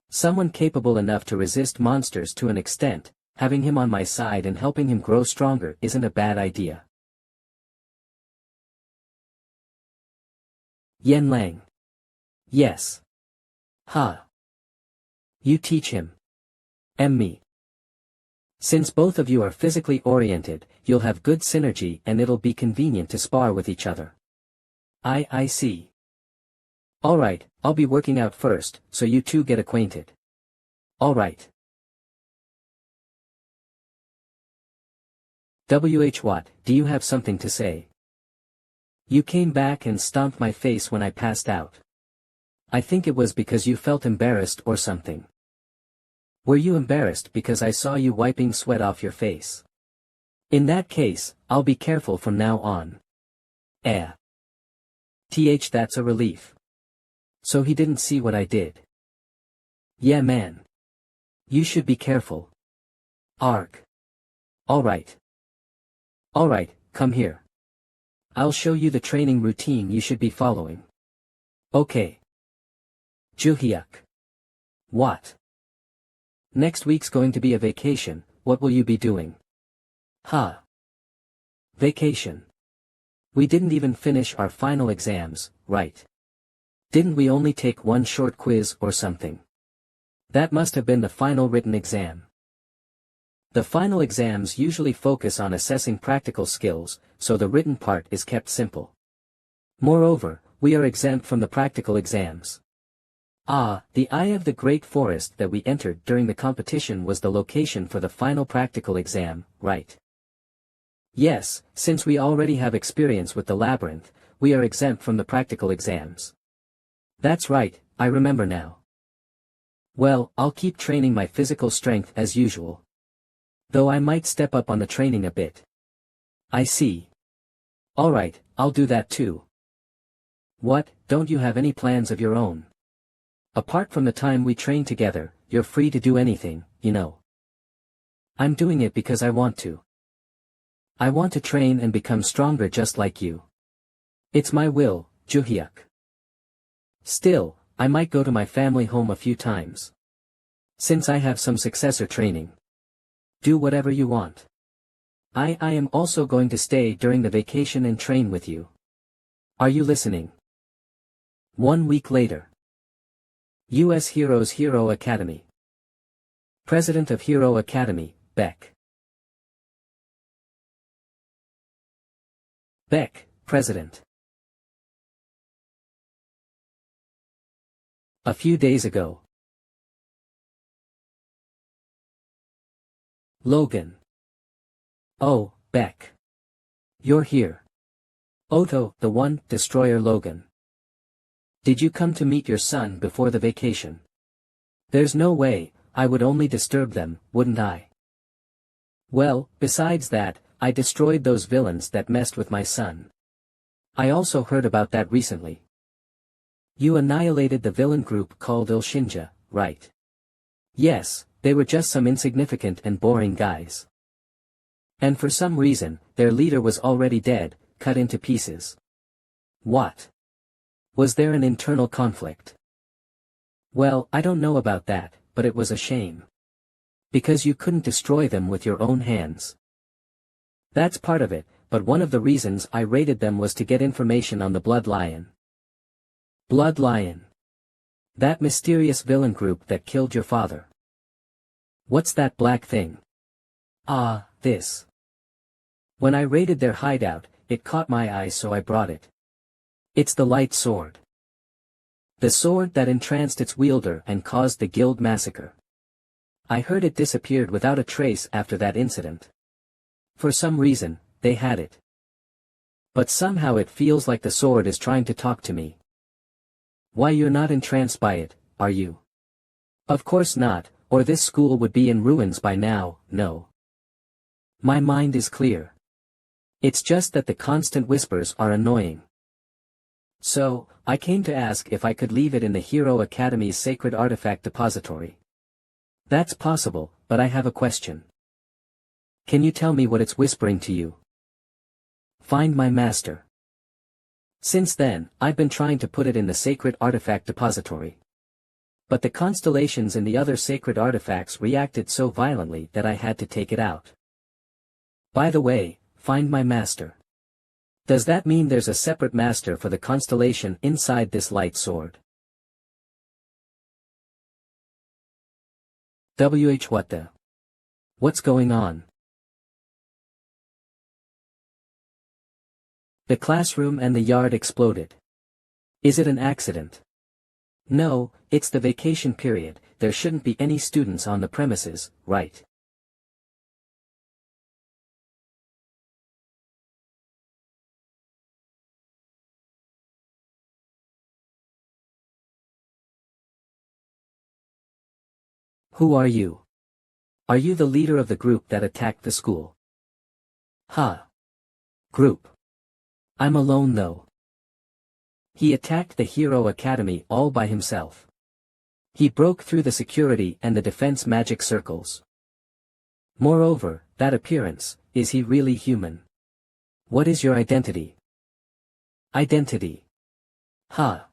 someone capable enough to resist monsters to an extent, having him on my side and helping him grow stronger isn't a bad idea. Yen Lang. Yes. Ha. You teach him. Me. Since both of you are physically oriented, you'll have good synergy and it'll be convenient to spar with each other. I see. Alright, I'll be working out first, so you two get acquainted. Alright. What, do you have something to say? You came back and stomped my face when I passed out. I think it was because you felt embarrassed or something. Were you embarrassed because I saw you wiping sweat off your face? In that case, I'll be careful from now on. That's a relief. So he didn't see what I did. Yeah man. You should be careful. Arg. Alright. Alright, come here. I'll show you the training routine you should be following. Okay. Juhyuk. What? Next week's going to be a vacation, what will you be doing? Huh. Vacation. We didn't even finish our final exams, right? Didn't we only take one short quiz or something? That must have been the final written exam. The final exams usually focus on assessing practical skills, so the written part is kept simple. Moreover, we are exempt from the practical exams. The eye of the great forest that we entered during the competition was the location for the final practical exam, right? Yes, since we already have experience with the labyrinth, we are exempt from the practical exams. That's right, I remember now. Well, I'll keep training my physical strength as usual. Though I might step up on the training a bit. I see. Alright, I'll do that too. What, don't you have any plans of your own? Apart from the time we train together, you're free to do anything, you know. I'm doing it because I want to. I want to train and become stronger just like you. It's my will, Juhyuk. Still, I might go to my family home a few times. Since I have some successor training. Do whatever you want. I am also going to stay during the vacation and train with you. Are you listening? 1 week later. U.S. Heroes Hero Academy. President of Hero Academy, Beck. Beck, President. A few days ago. Logan. Oh, Beck. You're here. Otto, the one, Destroyer Logan. Did you come to meet your son before the vacation? There's no way, I would only disturb them, wouldn't I? Well, besides that, I destroyed those villains that messed with my son. I also heard about that recently. You annihilated the villain group called Ilshinja, right? Yes, they were just some insignificant and boring guys. And for some reason, their leader was already dead, cut into pieces. What? Was there an internal conflict? Well, I don't know about that, but it was a shame. Because you couldn't destroy them with your own hands. That's part of it, but one of the reasons I raided them was to get information on the Blood Lion. Blood Lion. That mysterious villain group that killed your father. What's that black thing? This. When I raided their hideout, it caught my eye so I brought it. It's the light sword. The sword that entranced its wielder and caused the guild massacre. I heard it disappeared without a trace after that incident. For some reason, they had it. But somehow it feels like the sword is trying to talk to me. Why, you're not entranced by it, are you? Of course not, or this school would be in ruins by now, no. My mind is clear. It's just that the constant whispers are annoying. So, I came to ask if I could leave it in the Hero Academy's sacred artifact depository. That's possible, but I have a question. Can you tell me what it's whispering to you? Find my master. Since then, I've been trying to put it in the sacred artifact depository. But the constellations and the other sacred artifacts reacted so violently that I had to take it out. By the way, find my master. Does that mean there's a separate master for the constellation inside this light sword? What the? What's going on? The classroom and the yard exploded. Is it an accident? No, it's the vacation period, there shouldn't be any students on the premises, right? Who are you? Are you the leader of the group that attacked the school? Ha! Group. I'm alone though. He attacked the Hero Academy all by himself. He broke through the security and the defense magic circles. Moreover, that appearance, is he really human? What is your identity? Identity. Ha!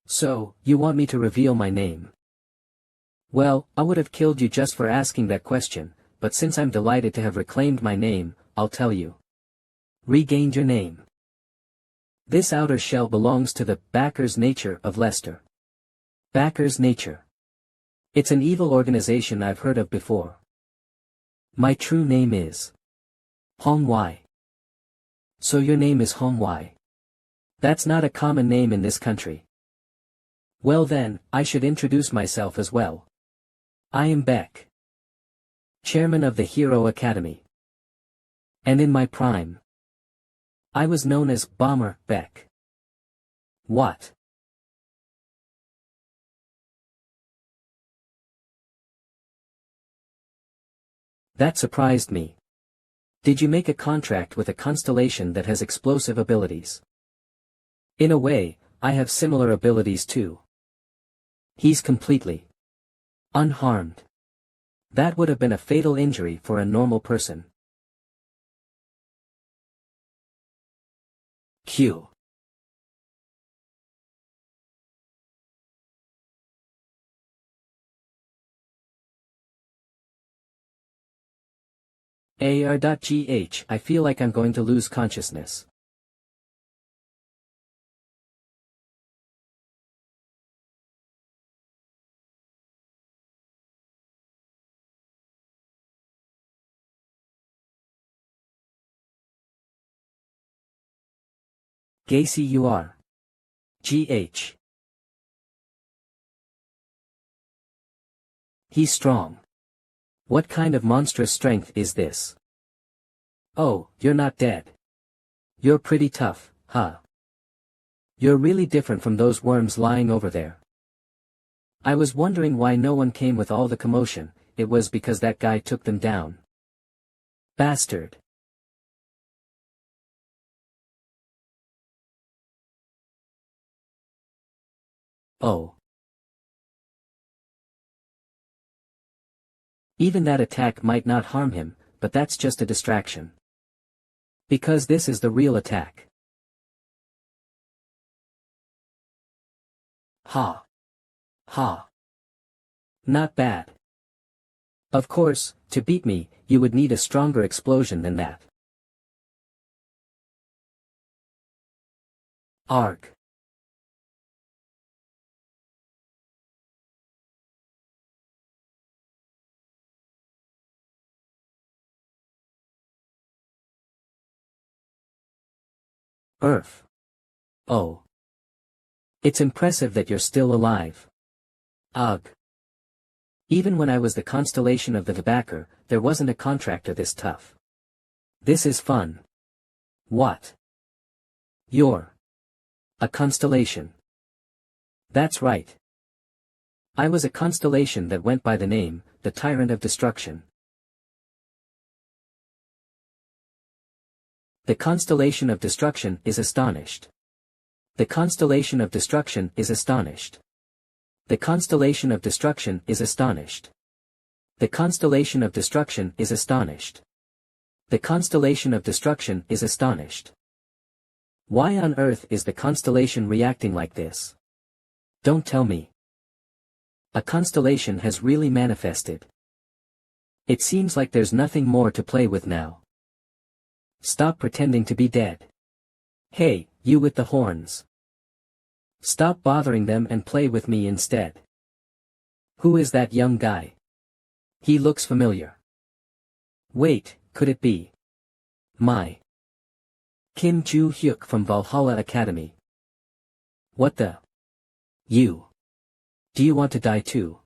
So, you want me to reveal my name? Well, I would have killed you just for asking that question, but since I'm delighted to have reclaimed my name, I'll tell you. Regained your name. This outer shell belongs to the Backers Nature of Leicester. Backers Nature. It's an evil organization I've heard of before. My true name is HOUND. So your name is HOUND. That's not a common name in this country. Well then, I should introduce myself as well. I am Beck, chairman of the Hero Academy. And in my prime, I was known as Bomber Beck. What? That surprised me. Did you make a contract with a constellation that has explosive abilities? In a way, I have similar abilities too. He's completely unharmed. That would have been a fatal injury for a normal person. Q. AR.GH, I feel like I'm going to lose consciousness. Gacy you are. GH. He's strong. What kind of monstrous strength is this? Oh, you're not dead. You're pretty tough, huh? You're really different from those worms lying over there. I was wondering why no one came with all the commotion. It was because that guy took them down. Bastard. Oh. Even that attack might not harm him, but that's just a distraction. Because this is the real attack. Ha. Ha. Not bad. Of course, to beat me, you would need a stronger explosion than that. Arg. Earth. Oh. It's impressive that you're still alive. Ugh. Even when I was the constellation of the Backer, there wasn't a contractor this tough. This is fun. What? You're a constellation. That's right. I was a constellation that went by the name, the Tyrant of Destruction. The constellation of destruction is astonished. The constellation of destruction is astonished. The constellation of destruction is astonished. The constellation of destruction is astonished. The constellation of destruction is astonished. Why on earth is the constellation reacting like this? Don't tell me. A constellation has really manifested. It seems like there's nothing more to play with now. Stop pretending to be dead. Hey, you with the horns. Stop bothering them and play with me instead. Who is that young guy? He looks familiar. Wait, could it be my Kim Joo-hyuk from Valhalla Academy? What the? You. Do you want to die too?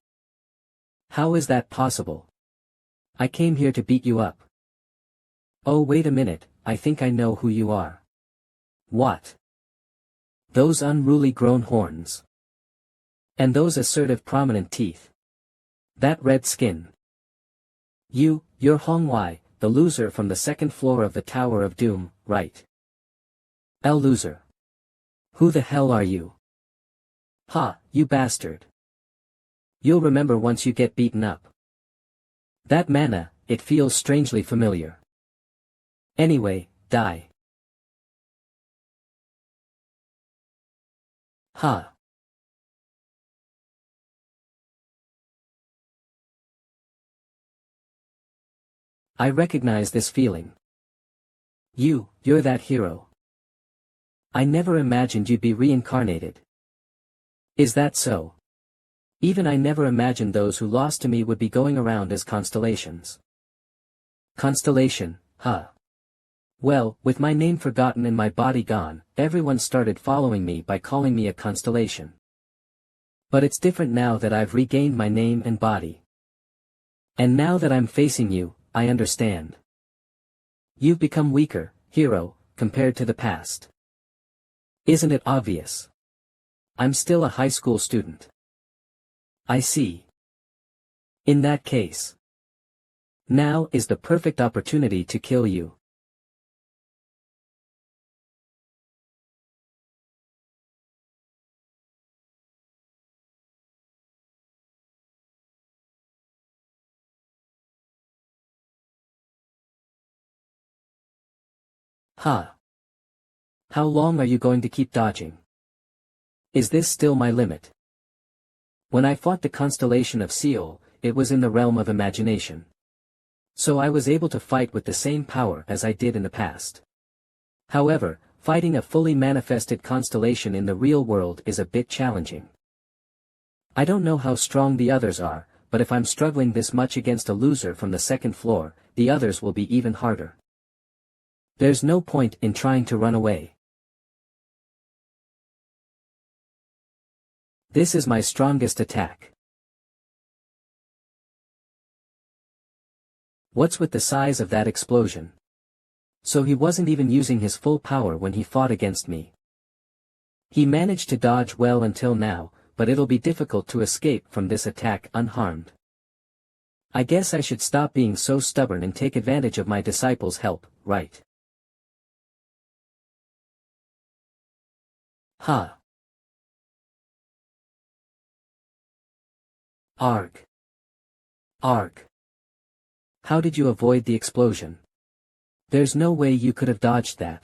How is that possible? I came here to beat you up. Oh wait a minute, I think I know who you are. What? Those unruly grown horns. And those assertive prominent teeth. That red skin. You're Hongwei, the loser from the second floor of the Tower of Doom, right? Loser. Who the hell are you? Ha, you bastard. You'll remember once you get beaten up. That mana, it feels strangely familiar. Anyway, die. Ha. I recognize this feeling. You're that hero. I never imagined you'd be reincarnated. Is that so? Even I never imagined those who lost to me would be going around as constellations. Constellation, huh? Well, with my name forgotten and my body gone, everyone started following me by calling me a constellation. But it's different now that I've regained my name and body. And now that I'm facing you, I understand. You've become weaker, hero, compared to the past. Isn't it obvious? I'm still a high school student. I see. In that case, now is the perfect opportunity to kill you. Ha. How long are you going to keep dodging? Is this still my limit? When I fought the constellation of Seol, it was in the realm of imagination. So I was able to fight with the same power as I did in the past. However, fighting a fully manifested constellation in the real world is a bit challenging. I don't know how strong the others are, but if I'm struggling this much against a loser from the second floor, the others will be even harder. There's no point in trying to run away. This is my strongest attack. What's with the size of that explosion? So he wasn't even using his full power when he fought against me. He managed to dodge well until now, but it'll be difficult to escape from this attack unharmed. I guess I should stop being so stubborn and take advantage of my disciples' help, right? Ha. Arg. Arg. How did you avoid the explosion? There's no way you could have dodged that.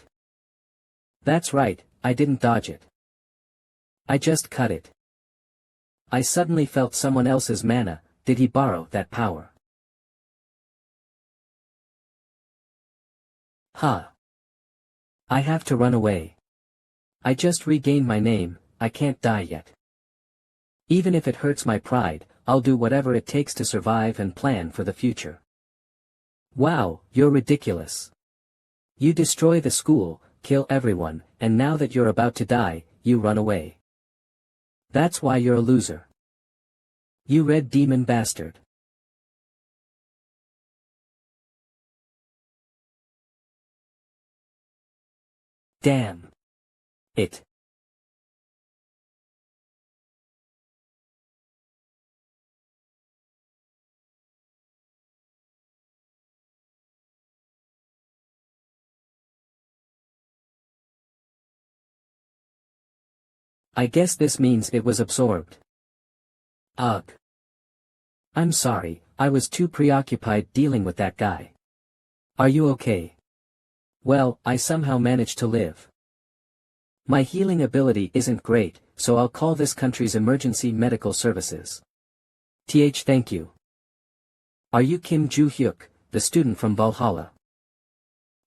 That's right, I didn't dodge it. I just cut it. I suddenly felt someone else's mana. Did he borrow that power? Ha. I have to run away. I just regained my name, I can't die yet. Even if it hurts my pride, I'll do whatever it takes to survive and plan for the future. Wow, you're ridiculous. You destroy the school, kill everyone, and now that you're about to die, you run away. That's why you're a loser. You red demon bastard. Damn. It. I guess this means it was absorbed. Ugh. I'm sorry, I was too preoccupied dealing with that guy. Are you okay? Well, I somehow managed to live. My healing ability isn't great, so I'll call this country's emergency medical services. Thank you. Are you Kim Joo-hyuk, the student from Valhalla?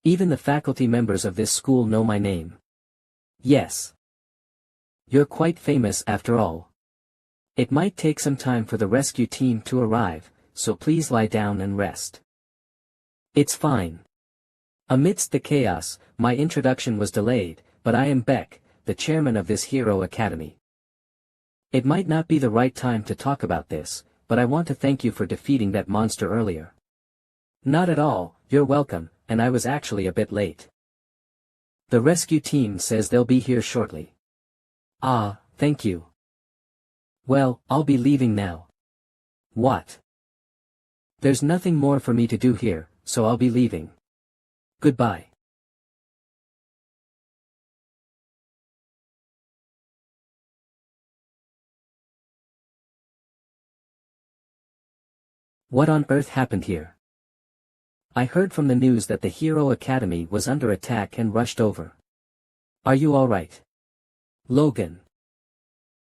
Even the faculty members of this school know my name. Yes. You're quite famous after all. It might take some time for the rescue team to arrive, so please lie down and rest. It's fine. Amidst the chaos, my introduction was delayed, but I am Beck, the chairman of this Hero Academy. It might not be the right time to talk about this, but I want to thank you for defeating that monster earlier. Not at all, you're welcome, and I was actually a bit late. The rescue team says they'll be here shortly. Ah, thank you. Well, I'll be leaving now. What? There's nothing more for me to do here, so I'll be leaving. Goodbye. What on earth happened here? I heard from the news that the Hero Academy was under attack and rushed over. Are you alright? Logan.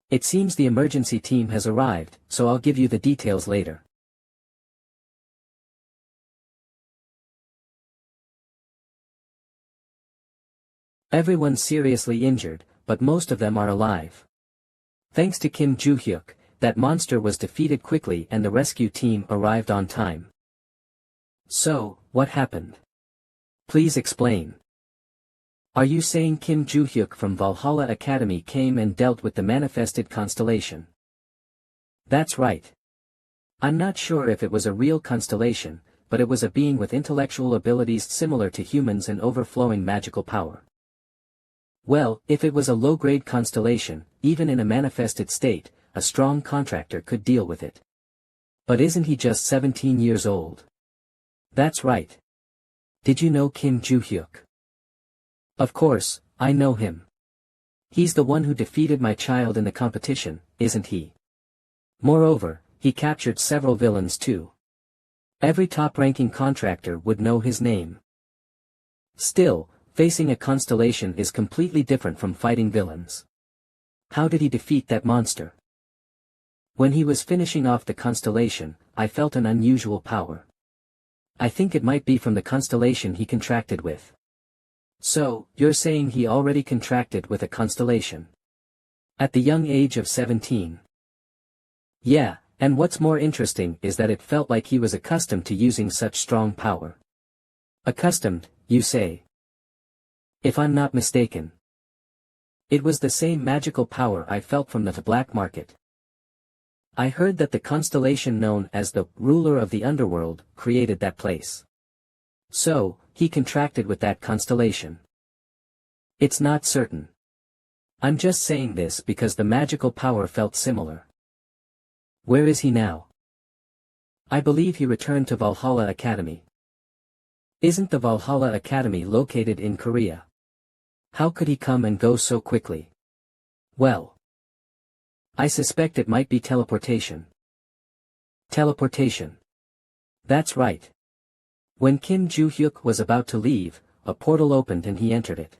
It seems the emergency team has arrived, so I'll give you the details later. Everyone's seriously injured, but most of them are alive. Thanks to Kim Joo-hyuk, that monster was defeated quickly and the rescue team arrived on time. So, what happened? Please explain. Are you saying Kim Joo-hyuk from Valhalla Academy came and dealt with the manifested constellation? That's right. I'm not sure if it was a real constellation, but it was a being with intellectual abilities similar to humans and overflowing magical power. Well, if it was a low-grade constellation, even in a manifested state, a strong contractor could deal with it. But isn't he just 17 years old? That's right. Did you know Kim Joo-hyuk? Of course, I know him. He's the one who defeated my child in the competition, isn't he? Moreover, he captured several villains too. Every top-ranking contractor would know his name. Still, facing a constellation is completely different from fighting villains. How did he defeat that monster? When he was finishing off the constellation, I felt an unusual power. I think it might be from the constellation he contracted with. So, you're saying he already contracted with a constellation? At the young age of 17. Yeah, and what's more interesting is that it felt like he was accustomed to using such strong power. Accustomed, you say? If I'm not mistaken. It was the same magical power I felt from the black market. I heard that the constellation known as the ruler of the underworld created that place. So, he contracted with that constellation. It's not certain. I'm just saying this because the magical power felt similar. Where is he now? I believe he returned to Valhalla Academy. Isn't the Valhalla Academy located in Korea? How could he come and go so quickly? Well, I suspect it might be teleportation. Teleportation. That's right. When Kim Joo-hyuk was about to leave, a portal opened and he entered it.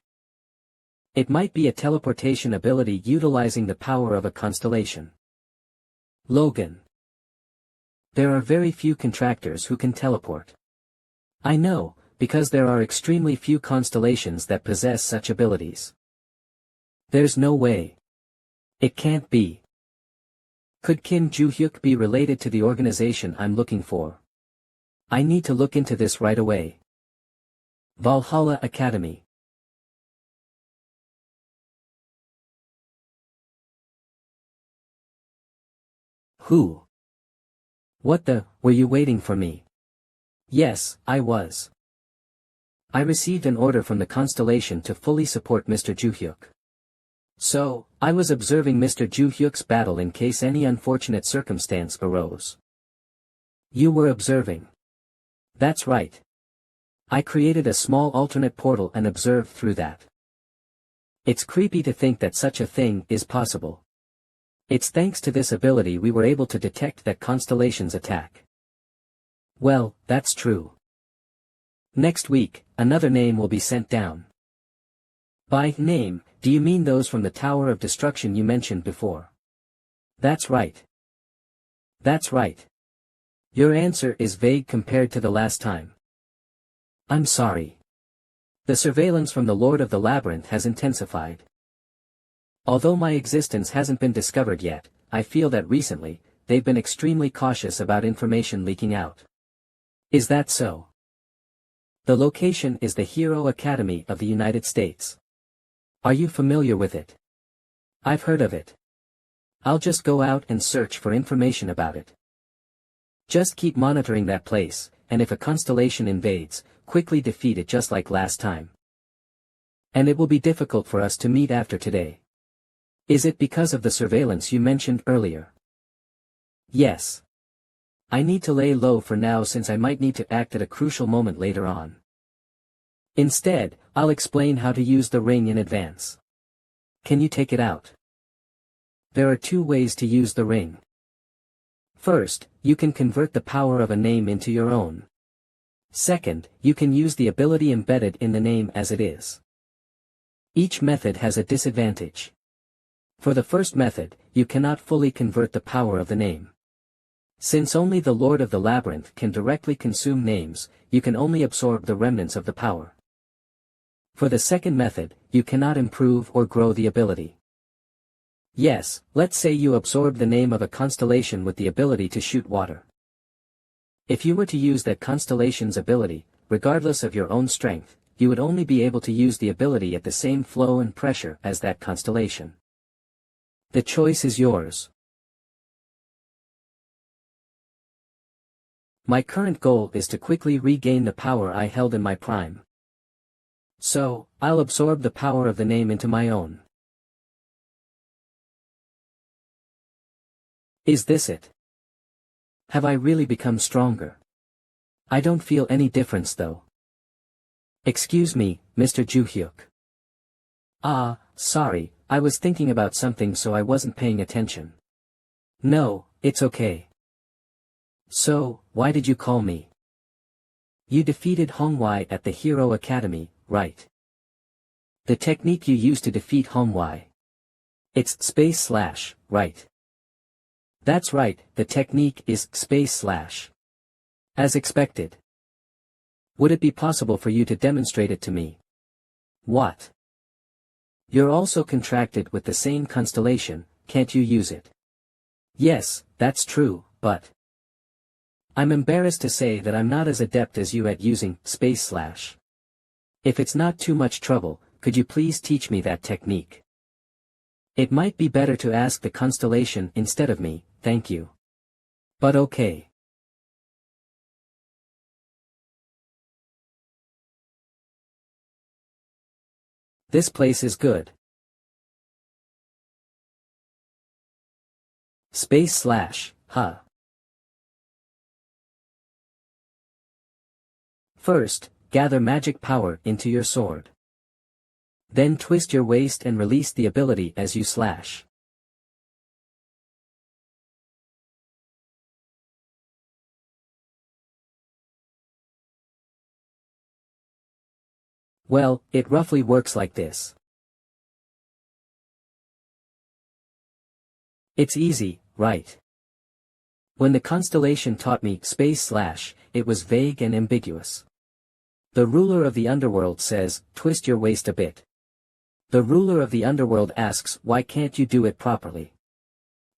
It might be a teleportation ability utilizing the power of a constellation. Logan. There are very few contractors who can teleport. I know, because there are extremely few constellations that possess such abilities. There's no way. It can't be. Could Kim Joo-hyuk be related to the organization I'm looking for? I need to look into this right away. Valhalla Academy. Who? What the, were you waiting for me? Yes, I was. I received an order from the constellation to fully support Mr. Joo-hyuk. So, I was observing Mr. Joo-hyuk's battle in case any unfortunate circumstance arose. You were observing. That's right. I created a small alternate portal and observed through that. It's creepy to think that such a thing is possible. It's thanks to this ability we were able to detect that constellation's attack. Well, that's true. Next week, another name will be sent down. By name, do you mean those from the Tower of Destruction you mentioned before? That's right. That's right. Your answer is vague compared to the last time. I'm sorry. The surveillance from the Lord of the Labyrinth has intensified. Although my existence hasn't been discovered yet, I feel that recently, they've been extremely cautious about information leaking out. Is that so? The location is the Hero Academy of the United States. Are you familiar with it? I've heard of it. I'll just go out and search for information about it. Just keep monitoring that place, and if a constellation invades, quickly defeat it just like last time. And it will be difficult for us to meet after today. Is it because of the surveillance you mentioned earlier? Yes. I need to lay low for now since I might need to act at a crucial moment later on. Instead, I'll explain how to use the ring in advance. Can you take it out? There are two ways to use the ring. First, you can convert the power of a name into your own. Second, you can use the ability embedded in the name as it is. Each method has a disadvantage. For the first method, you cannot fully convert the power of the name. Since only the Lord of the Labyrinth can directly consume names, you can only absorb the remnants of the power. For the second method, you cannot improve or grow the ability. Yes, let's say you absorb the name of a constellation with the ability to shoot water. If you were to use that constellation's ability, regardless of your own strength, you would only be able to use the ability at the same flow and pressure as that constellation. The choice is yours. My current goal is to quickly regain the power I held in my prime. So, I'll absorb the power of the name into my own. Is this it? Have I really become stronger? I don't feel any difference though. Excuse me, Mr. Juhyuk. Ah, sorry, I was thinking about something so I wasn't paying attention. No, it's okay. So, why did you call me? You defeated Hongwei at the Hero Academy, right? The technique you used to defeat Hongwei. It's space slash, right? That's right, the technique is space slash. As expected. Would it be possible for you to demonstrate it to me? What? You're also contracted with the same constellation, can't you use it? Yes, that's true, but I'm embarrassed to say that I'm not as adept as you at using space slash. If it's not too much trouble, could you please teach me that technique? It might be better to ask the constellation instead of me, thank you. But okay. This place is good. Space slash, huh? First, gather magic power into your sword. Then twist your waist and release the ability as you slash. Well, it roughly works like this. It's easy, right? When the constellation taught me space slash, it was vague and ambiguous. The ruler of the underworld says, twist your waist a bit. The ruler of the underworld asks, why can't you do it properly?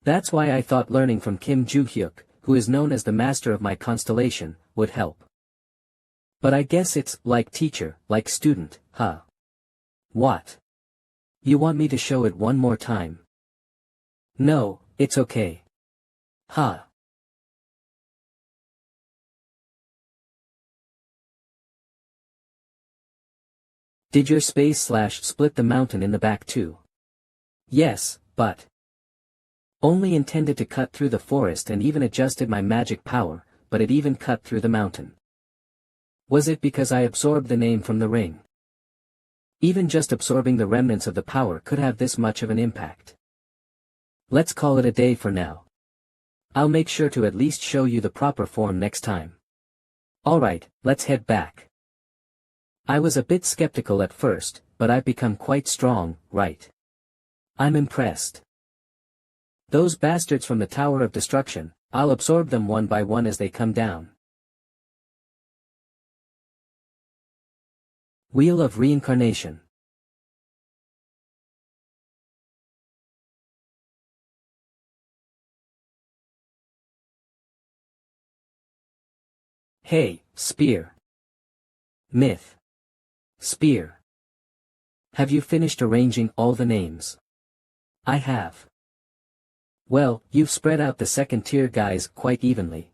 That's why I thought learning from Kim Ju-hyuk, who is known as the master of my constellation, would help. But I guess it's like teacher, like student, huh? What? You want me to show it one more time? No, it's okay. Huh? Did your space slash split the mountain in the back too? Yes, but only intended to cut through the forest and even adjusted my magic power, but it even cut through the mountain. Was it because I absorbed the name from the ring? Even just absorbing the remnants of the power could have this much of an impact. Let's call it a day for now. I'll make sure to at least show you the proper form next time. Alright, let's head back. I was a bit skeptical at first, but I've become quite strong, right? I'm impressed. Those bastards from the Tower of Destruction, I'll absorb them one by one as they come down. Wheel of Reincarnation. Hey, Spear. Myth. Spear. Have you finished arranging all the names? I have. Well, you've spread out the second-tier guys quite evenly.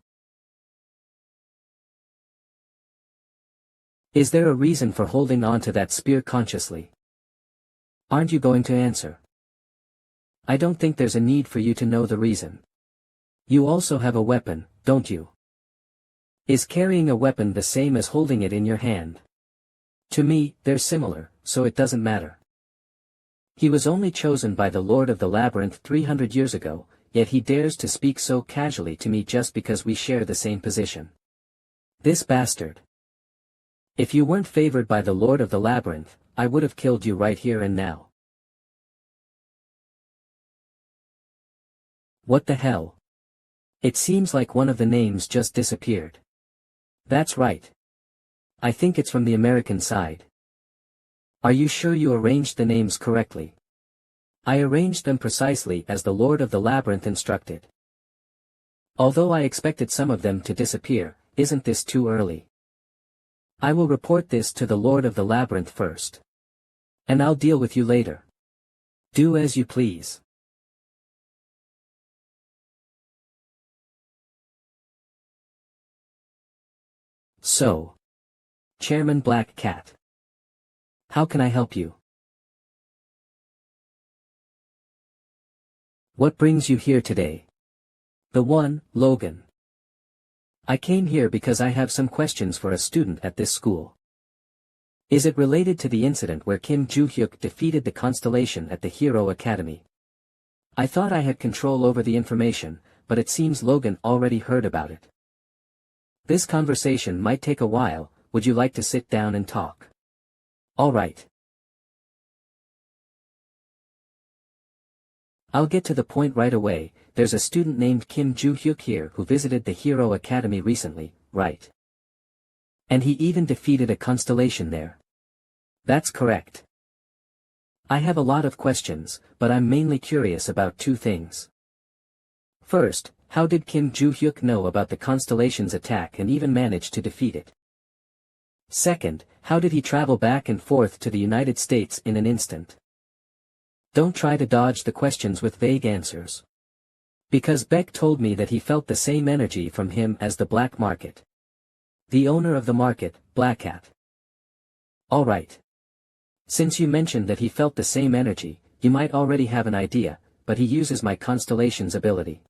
Is there a reason for holding on to that spear consciously? Aren't you going to answer? I don't think there's a need for you to know the reason. You also have a weapon, don't you? Is carrying a weapon the same as holding it in your hand? To me, they're similar, so it doesn't matter. He was only chosen by the Lord of the Labyrinth 300 years ago, yet he dares to speak so casually to me just because we share the same position. This bastard. If you weren't favored by the Lord of the Labyrinth, I would have killed you right here and now. What the hell? It seems like one of the names just disappeared. That's right. I think it's from the American side. Are you sure you arranged the names correctly? I arranged them precisely as the Lord of the Labyrinth instructed. Although I expected some of them to disappear, isn't this too early? I will report this to the Lord of the Labyrinth first. And I'll deal with you later. Do as you please. So. Chairman Black Cat. How can I help you? What brings you here today? The one, Logan. I came here because I have some questions for a student at this school. Is it related to the incident where Kim Joo-hyuk defeated the Constellation at the Hero Academy? I thought I had control over the information, but it seems Logan already heard about it. This conversation might take a while. Would you like to sit down and talk? All right. I'll get to the point right away. There's a student named Kim Joo-hyuk here who visited the Hero Academy recently, right? And he even defeated a constellation there. That's correct. I have a lot of questions, but I'm mainly curious about two things. First, how did Kim Joo-hyuk know about the Constellations attack and even manage to defeat it? Second, how did he travel back and forth to the United States in an instant? Don't try to dodge the questions with vague answers. Because Beck told me that he felt the same energy from him as the black market. The owner of the market, Black Cat. All right. Since you mentioned that he felt the same energy, you might already have an idea, but he uses my Constellations ability.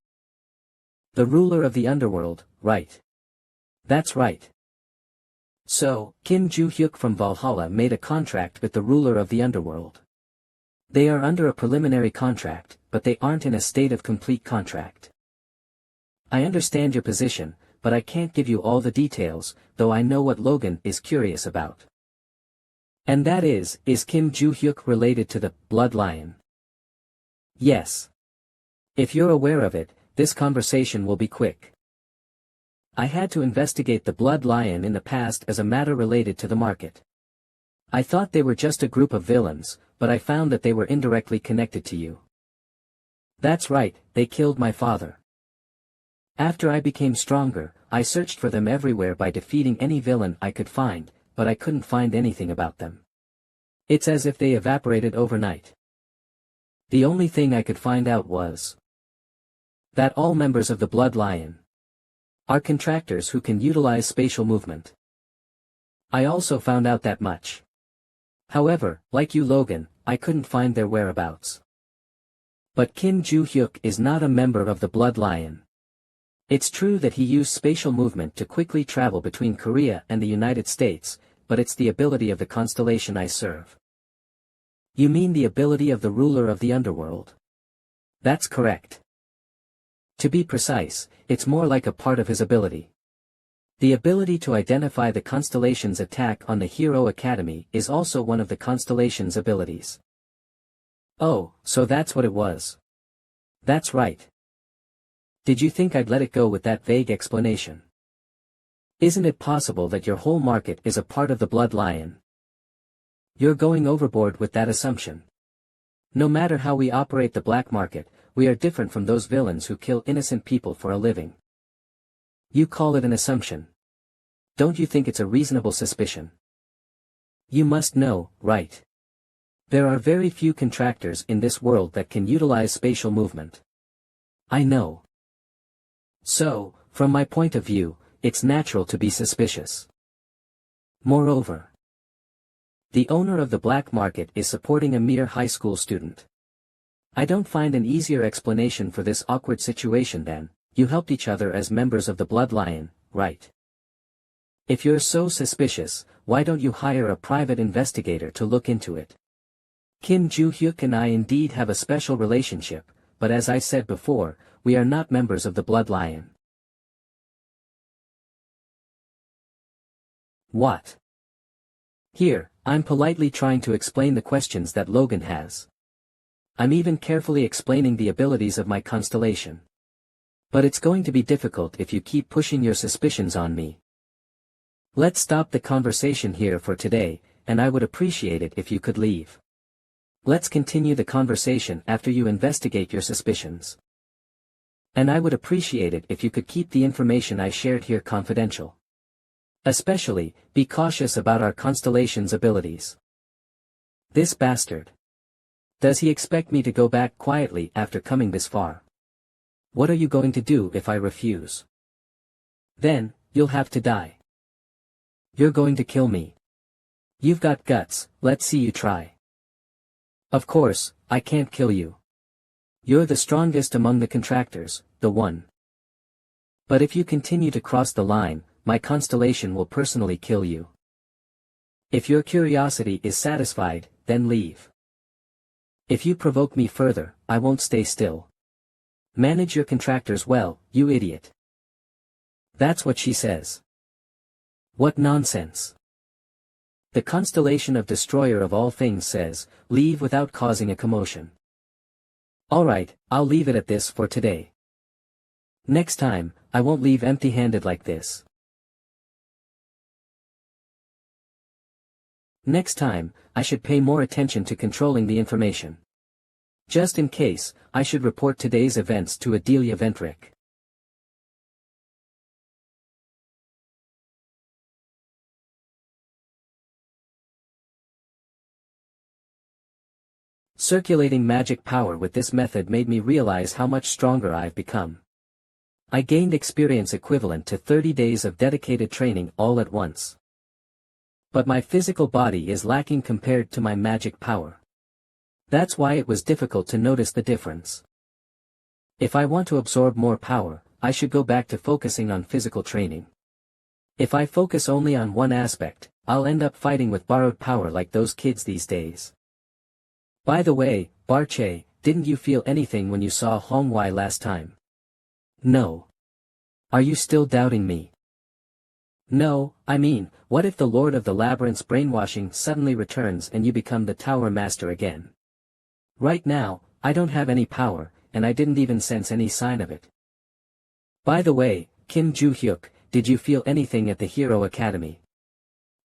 The ruler of the underworld, right? That's right. So, Kim Joo-hyuk from Valhalla made a contract with the ruler of the underworld. They are under a preliminary contract, but they aren't in a state of complete contract. I understand your position, but I can't give you all the details, though I know what Logan is curious about. And that is Kim Joo-hyuk related to the Blood Lion? Yes. If you're aware of it, this conversation will be quick. I had to investigate the Blood Lion in the past as a matter related to the market. I thought they were just a group of villains, but I found that they were indirectly connected to you. That's right, they killed my father. After I became stronger, I searched for them everywhere by defeating any villain I could find, but I couldn't find anything about them. It's as if they evaporated overnight. The only thing I could find out was that all members of the Blood Lion are contractors who can utilize spatial movement. I also found out that much. However, like you Logan, I couldn't find their whereabouts. But Kim Joo-hyuk is not a member of the Blood Lion. It's true that he used spatial movement to quickly travel between Korea and the United States, but it's the ability of the constellation I serve. You mean the ability of the ruler of the underworld? That's correct. To be precise, it's more like a part of his ability. The ability to identify the Constellations' attack on the Hero Academy is also one of the Constellations' abilities. Oh, so that's what it was. That's right. Did you think I'd let it go with that vague explanation? Isn't it possible that your whole market is a part of the Blood Lion? You're going overboard with that assumption. No matter how we operate the black market, we are different from those villains who kill innocent people for a living. You call it an assumption. Don't you think it's a reasonable suspicion? You must know, right? There are very few contractors in this world that can utilize spatial movement. I know. So, from my point of view, it's natural to be suspicious. Moreover, the owner of the black market is supporting a mere high school student. I don't find an easier explanation for this awkward situation than, you helped each other as members of the Bloodline, right? If you're so suspicious, why don't you hire a private investigator to look into it? Kim Joo-hyuk and I indeed have a special relationship, but as I said before, we are not members of the Bloodline. What? Here, I'm politely trying to explain the questions that Logan has. I'm even carefully explaining the abilities of my constellation. But it's going to be difficult if you keep pushing your suspicions on me. Let's stop the conversation here for today, and I would appreciate it if you could leave. Let's continue the conversation after you investigate your suspicions. And I would appreciate it if you could keep the information I shared here confidential. Especially, be cautious about our constellation's abilities. This bastard. Does he expect me to go back quietly after coming this far? What are you going to do if I refuse? Then, you'll have to die. You're going to kill me. You've got guts, let's see you try. Of course, I can't kill you. You're the strongest among the contractors, the one. But if you continue to cross the line, my constellation will personally kill you. If your curiosity is satisfied, then leave. If you provoke me further, I won't stay still. Manage your contractors well, you idiot. That's what she says. What nonsense. The constellation of Destroyer of All Things says, leave without causing a commotion. Alright, I'll leave it at this for today. Next time, I won't leave empty-handed like this. Next time, I should pay more attention to controlling the information. Just in case, I should report today's events to Adelia Ventric. Circulating magic power with this method made me realize how much stronger I've become. I gained experience equivalent to 30 days of dedicated training all at once. But my physical body is lacking compared to my magic power. That's why it was difficult to notice the difference. If I want to absorb more power, I should go back to focusing on physical training. If I focus only on one aspect, I'll end up fighting with borrowed power like those kids these days. By the way, Barche, didn't you feel anything when you saw HOUND last time? No. Are you still doubting me? No, I mean, what if the Lord of the Labyrinth's brainwashing suddenly returns and you become the Tower Master again? Right now, I don't have any power, and I didn't even sense any sign of it. By the way, Kim Joo-hyuk, did you feel anything at the Hero Academy?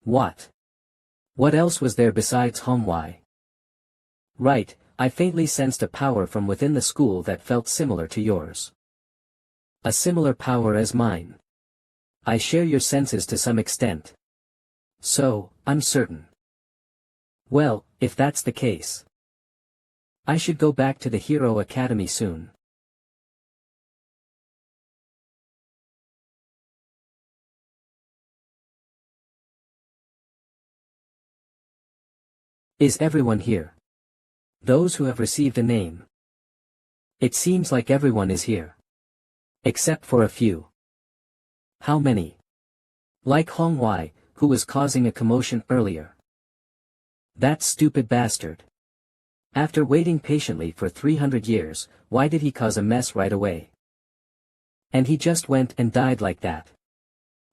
What? What else was there besides HOUND? Right, I faintly sensed a power from within the school that felt similar to yours. A similar power as mine. I share your senses to some extent. So, I'm certain. Well, if that's the case, I should go back to the Hero Academy soon. Is everyone here? Those who have received a name. It seems like everyone is here. Except for a few. How many? Like HOUND, who was causing a commotion earlier. That stupid bastard. After waiting patiently for 300 years, why did he cause a mess right away? And he just went and died like that.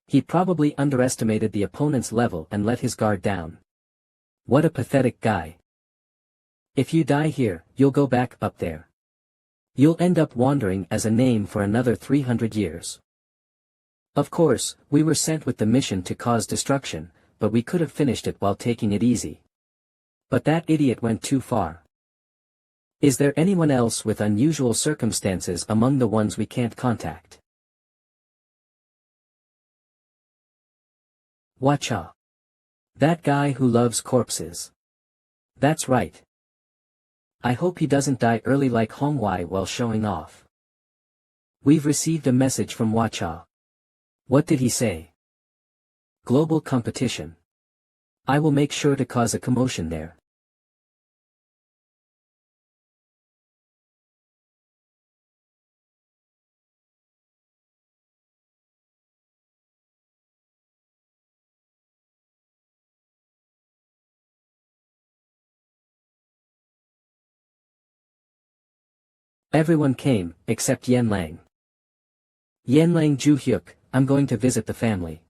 He probably underestimated the opponent's level and let his guard down. What a pathetic guy. If you die here, you'll go back up there. You'll end up wandering as a name for another 300 years. Of course, we were sent with the mission to cause destruction, but we could have finished it while taking it easy. But that idiot went too far. Is there anyone else with unusual circumstances among the ones we can't contact? Watcha. That guy who loves corpses. That's right. I hope he doesn't die early like HOUND while showing off. We've received a message from Watcha. What did he say? Global competition. I will make sure to cause a commotion there. Everyone came, except Yanlang. Yanlang Juhyuk, I'm going to visit the family.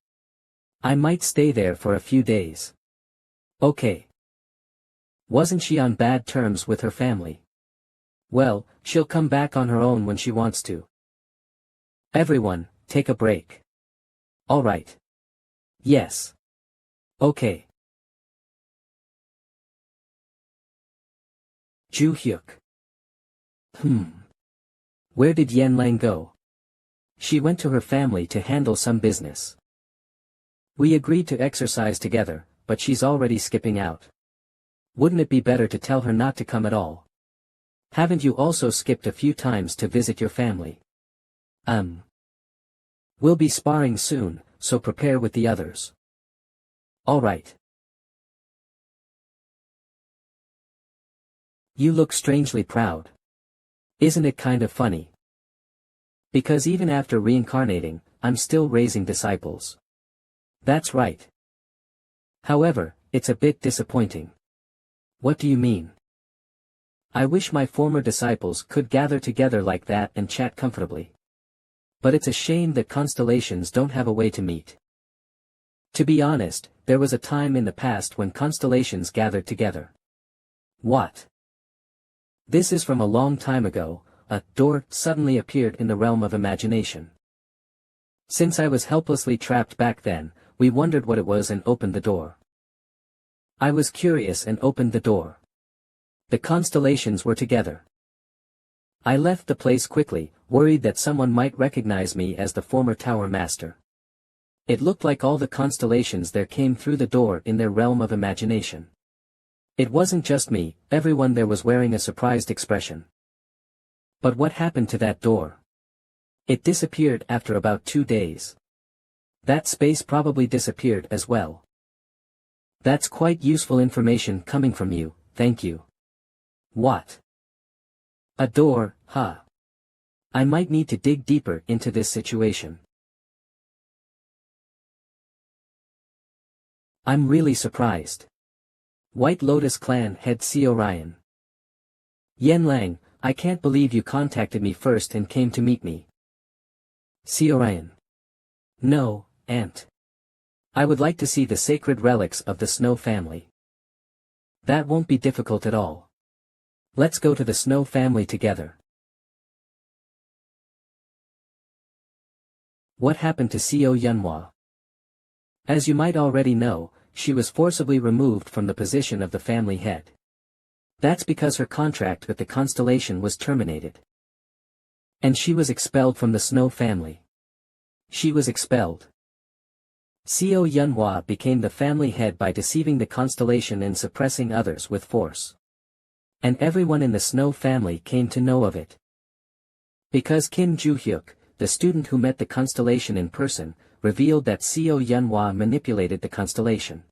I might stay there for a few days. Okay. Wasn't she on bad terms with her family? Well, she'll come back on her own when she wants to. Everyone, take a break. Alright. Yes. Okay. Juhyuk. Where did Yanlang go? She went to her family to handle some business. We agreed to exercise together, but she's already skipping out. Wouldn't it be better to tell her not to come at all? Haven't you also skipped a few times to visit your family? We'll be sparring soon, so prepare with the others. Alright. You look strangely proud. Isn't it kind of funny? Because even after reincarnating, I'm still raising disciples. That's right. However, it's a bit disappointing. What do you mean? I wish my former disciples could gather together like that and chat comfortably. But it's a shame that constellations don't have a way to meet. To be honest, there was a time in the past when constellations gathered together. What? This is from a long time ago. A door suddenly appeared in the realm of imagination. Since I was helplessly trapped back then, we wondered what it was and opened the door. I was curious and opened the door. The constellations were together. I left the place quickly, worried that someone might recognize me as the former tower master. It looked like all the constellations there came through the door in their realm of imagination. It wasn't just me, everyone there was wearing a surprised expression. But what happened to that door? It disappeared after about 2 days. That space probably disappeared as well. That's quite useful information coming from you, thank you. What? A door, huh? I might need to dig deeper into this situation. I'm really surprised. White Lotus Clan head CEO Ryan. Yanlang, I can't believe you contacted me first and came to meet me. CEO Ryan. No, Aunt. I would like to see the sacred relics of the Snow family. That won't be difficult at all. Let's go to the Snow family together. What happened to CEO Yunhua? As you might already know, she was forcibly removed from the position of the family head. That's because her contract with the constellation was terminated. And she was expelled from the Snow family. She was expelled. CEO Yunhua became the family head by deceiving the constellation and suppressing others with force. And everyone in the Snow family came to know of it. Because Kim Ju-hyuk, the student who met the constellation in person, revealed that CEO Yunhua manipulated the constellation.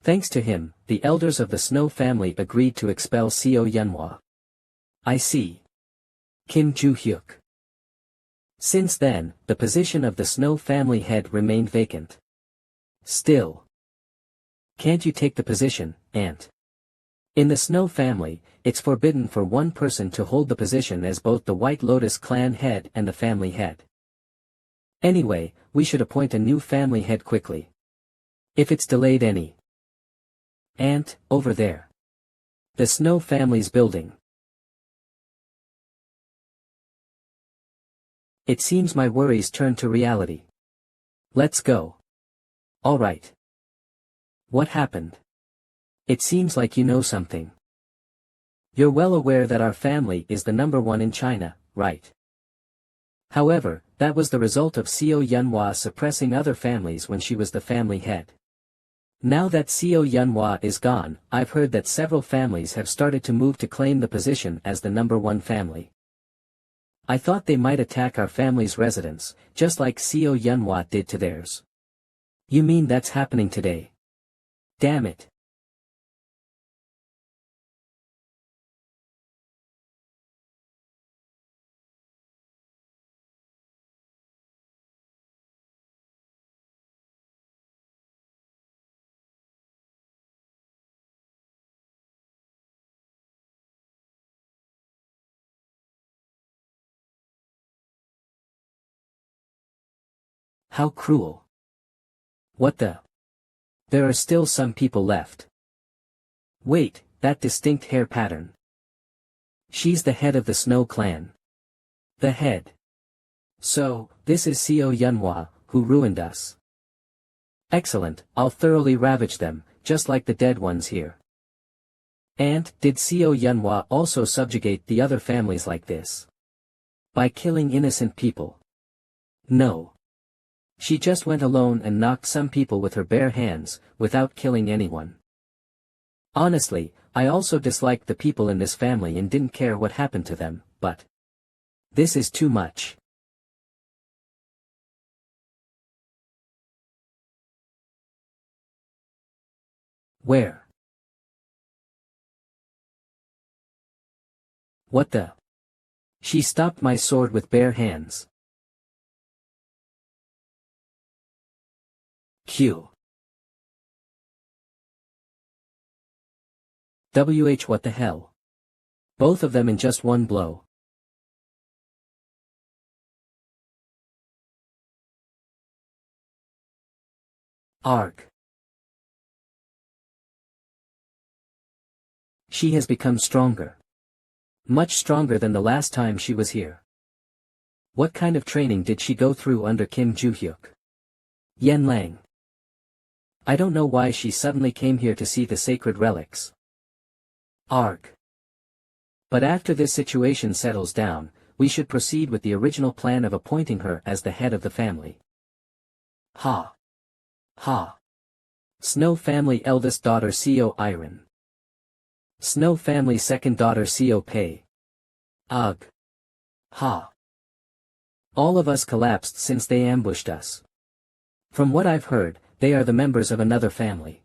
Thanks to him, the elders of the Snow family agreed to expel CEO Yunhua. I see. Kim Ju-hyuk. Since then, the position of the Snow family head remained vacant. Still. Can't you take the position, Aunt? In the Snow family, it's forbidden for one person to hold the position as both the White Lotus clan head and the family head. Anyway, we should appoint a new family head quickly. If it's delayed any. Aunt, over there. The Snow family's building. It seems my worries turned to reality. Let's go. Alright. What happened? It seems like you know something. You're well aware that our family is the #1 in China, right? However, that was the result of CEO Yunhua suppressing other families when she was the family head. Now that CEO Yunhua is gone, I've heard that several families have started to move to claim the position as the #1 family. I thought they might attack our family's residence, just like CEO Yunhua did to theirs. You mean that's happening today? Damn it. How cruel. What the? There are still some people left. Wait, that distinct hair pattern. She's the head of the Snow clan. The head. So, this is Co Yunhua, who ruined us. Excellent, I'll thoroughly ravage them, just like the dead ones here. And, did Co Yunhua also subjugate the other families like this? By killing innocent people? No. She just went alone and knocked some people with her bare hands, without killing anyone. Honestly, I also disliked the people in this family and didn't care what happened to them, but this is too much. Where? What the? She stopped my sword with bare hands. Q. What the hell? Both of them in just one blow. Arg. She has become stronger. Much stronger than the last time she was here. What kind of training did she go through under Kim Ju-hyuk? Yen Lang. I don't know why she suddenly came here to see the sacred relics. Arg. But after this situation settles down, we should proceed with the original plan of appointing her as the head of the family. Ha. Ha. Snow family eldest daughter Co Iron. Snow family second daughter Co Pei. Ugh. Ha. All of us collapsed since they ambushed us. From what I've heard, they are the members of another family.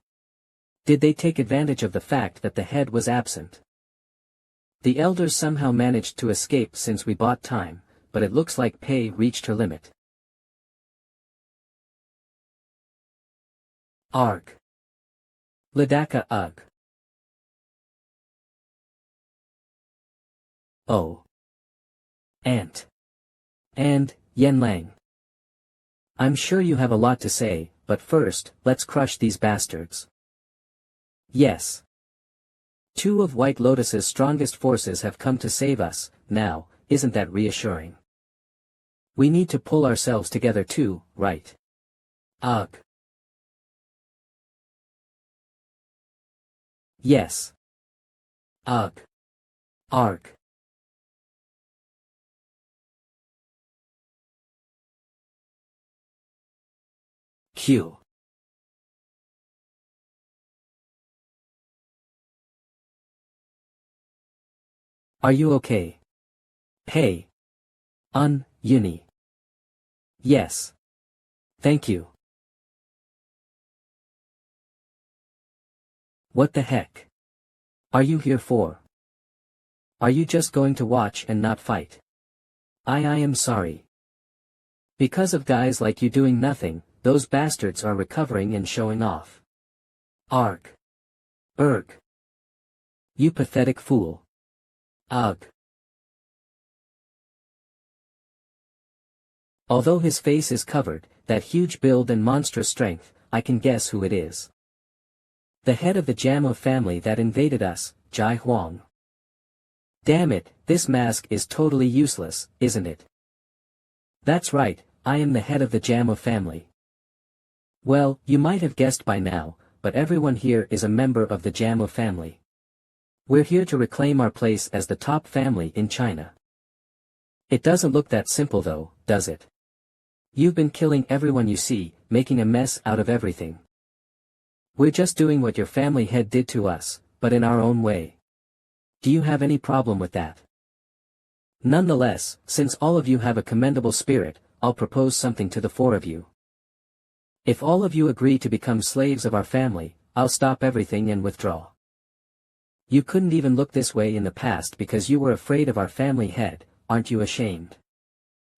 Did they take advantage of the fact that the head was absent? The elders somehow managed to escape since we bought time, but it looks like Pei reached her limit. Arg. Ladaka ugh. Oh. Aunt. And, Yen Lang. I'm sure you have a lot to say, but first, let's crush these bastards. Yes. Two of White Lotus's strongest forces have come to save us, now, isn't that reassuring? We need to pull ourselves together too, right? Ugh. Yes. Ugh. Arg. Q. Are you okay? Hey. Uni. Yes. Thank you. What the heck? Are you here for? Are you just going to watch and not fight? I am sorry. Because of guys like you doing nothing, those bastards are recovering and showing off. Arg. Erg. You pathetic fool. Ugh. Although his face is covered, that huge build and monstrous strength, I can guess who it is. The head of the Jammo family that invaded us, Jai Huang. Damn it, this mask is totally useless, isn't it? That's right, I am the head of the Jammo family. Well, you might have guessed by now, but everyone here is a member of the Jammo family. We're here to reclaim our place as the top family in China. It doesn't look that simple though, does it? You've been killing everyone you see, making a mess out of everything. We're just doing what your family head did to us, but in our own way. Do you have any problem with that? Nonetheless, since all of you have a commendable spirit, I'll propose something to the four of you. If all of you agree to become slaves of our family, I'll stop everything and withdraw. You couldn't even look this way in the past because you were afraid of our family head, aren't you ashamed?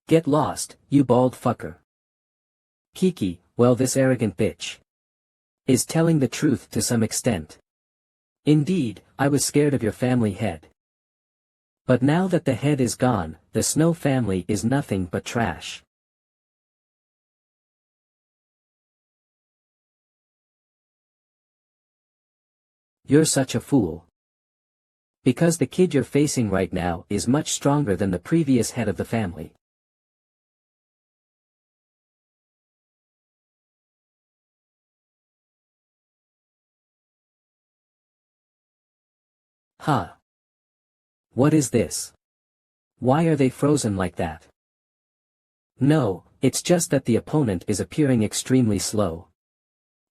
Get lost, you bald fucker. Kiki, well, this arrogant bitch is telling the truth to some extent. Indeed, I was scared of your family head. But now that the head is gone, the Snow family is nothing but trash. You're such a fool. Because the kid you're facing right now is much stronger than the previous head of the family. Huh? What is this? Why are they frozen like that? No, it's just that the opponent is appearing extremely slow.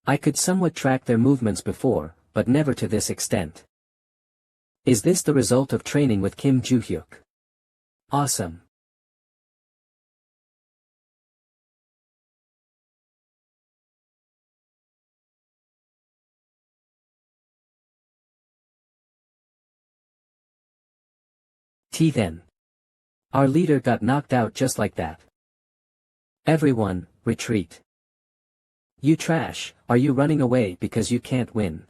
I could somewhat track their movements before, but never to this extent. Is this the result of training with Kim Joo-hyuk? Awesome. Then. Our leader got knocked out just like that. Everyone, retreat. You trash, are you running away because you can't win?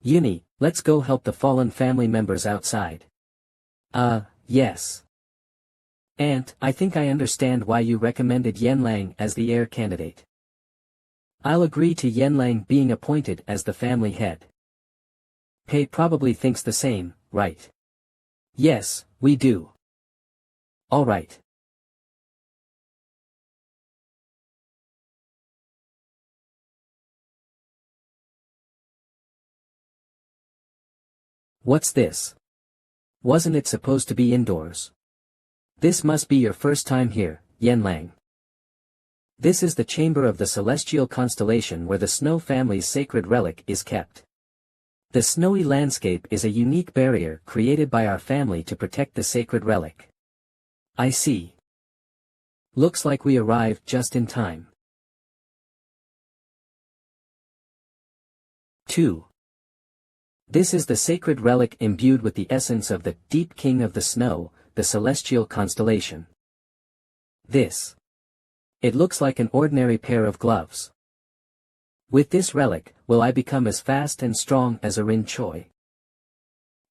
Uni, let's go help the fallen family members outside. Yes. Aunt, I think I understand why you recommended Yenlang as the heir candidate. I'll agree to Yenlang being appointed as the family head. Pei probably thinks the same, right? Yes, we do. Alright. What's this? Wasn't it supposed to be indoors? This must be your first time here, Yenlang. This is the chamber of the celestial constellation where the Snow family's sacred relic is kept. The snowy landscape is a unique barrier created by our family to protect the sacred relic. I see. Looks like we arrived just in time. 2. This is the sacred relic imbued with the essence of the deep king of the snow, the celestial constellation. This. It looks like an ordinary pair of gloves. With this relic, will I become as fast and strong as a Rin Choi?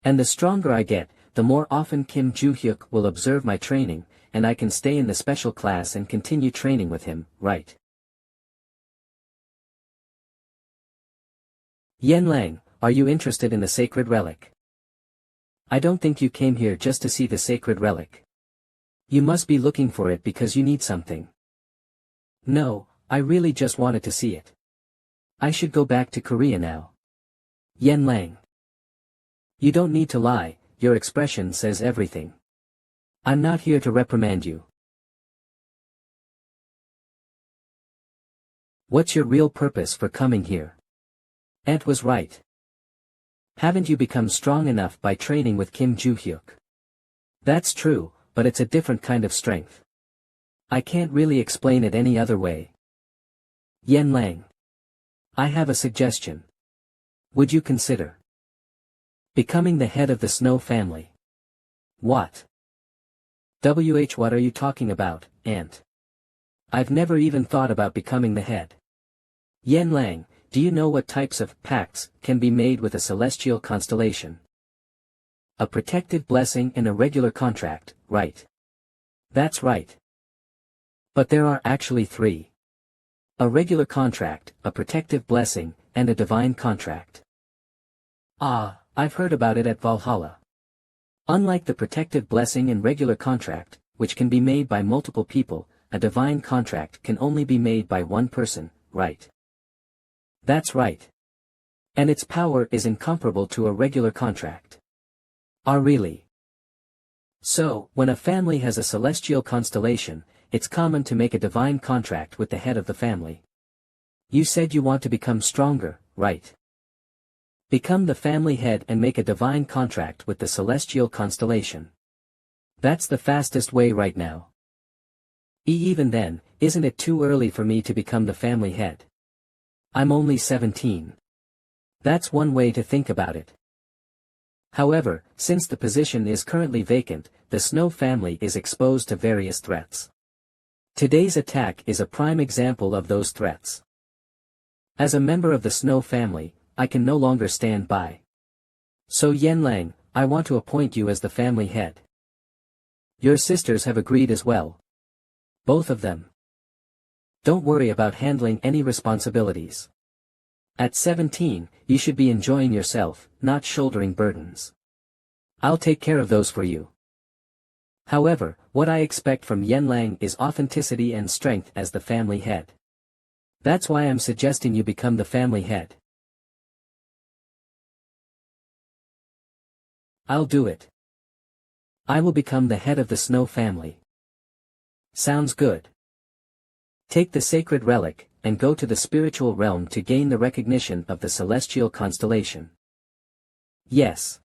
And the stronger I get, the more often Kim Joo-hyuk will observe my training, and I can stay in the special class and continue training with him, right? Yenlang, are you interested in the sacred relic? I don't think you came here just to see the sacred relic. You must be looking for it because you need something. No, I really just wanted to see it. I should go back to Korea now. Yenlang. You don't need to lie, your expression says everything. I'm not here to reprimand you. What's your real purpose for coming here? Aunt was right. Haven't you become strong enough by training with Kim Joo-hyuk? That's true, but it's a different kind of strength. I can't really explain it any other way. Yenlang. I have a suggestion. Would you consider becoming the head of the Snow family? What? What are you talking about, Aunt? I've never even thought about becoming the head. Yenlang, do you know what types of pacts can be made with a celestial constellation? A protective blessing and a regular contract, right? That's right. But there are actually 3. A regular contract, a protective blessing, and a divine contract. Ah, I've heard about it at Valhalla. Unlike the protective blessing and regular contract, which can be made by multiple people, a divine contract can only be made by one person, right? That's right. And its power is incomparable to a regular contract. Ah, really? So, when a family has a celestial constellation, it's common to make a divine contract with the head of the family. You said you want to become stronger, right? Become the family head and make a divine contract with the celestial constellation. That's the fastest way right now. Even then, isn't it too early for me to become the family head? I'm only 17. That's one way to think about it. However, since the position is currently vacant, the Snow family is exposed to various threats. Today's attack is a prime example of those threats. As a member of the Snow family, I can no longer stand by. So Yenlang, I want to appoint you as the family head. Your sisters have agreed as well. Both of them. Don't worry about handling any responsibilities. At 17, you should be enjoying yourself, not shouldering burdens. I'll take care of those for you. However, what I expect from Yanlang is authenticity and strength as the family head. That's why I'm suggesting you become the family head. I'll do it. I will become the head of the Snow family. Sounds good. Take the sacred relic, and go to the spiritual realm to gain the recognition of the celestial constellation. Yes.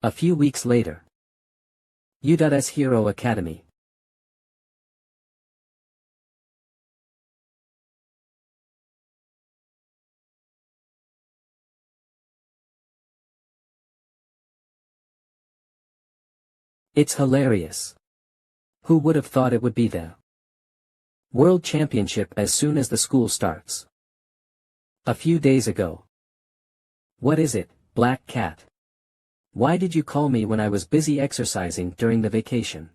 A few weeks later. U.S. Hero Academy. It's hilarious. Who would have thought it would be the World Championship as soon as the school starts? A few days ago. What is it, Black Cat? Why did you call me when I was busy exercising during the vacation?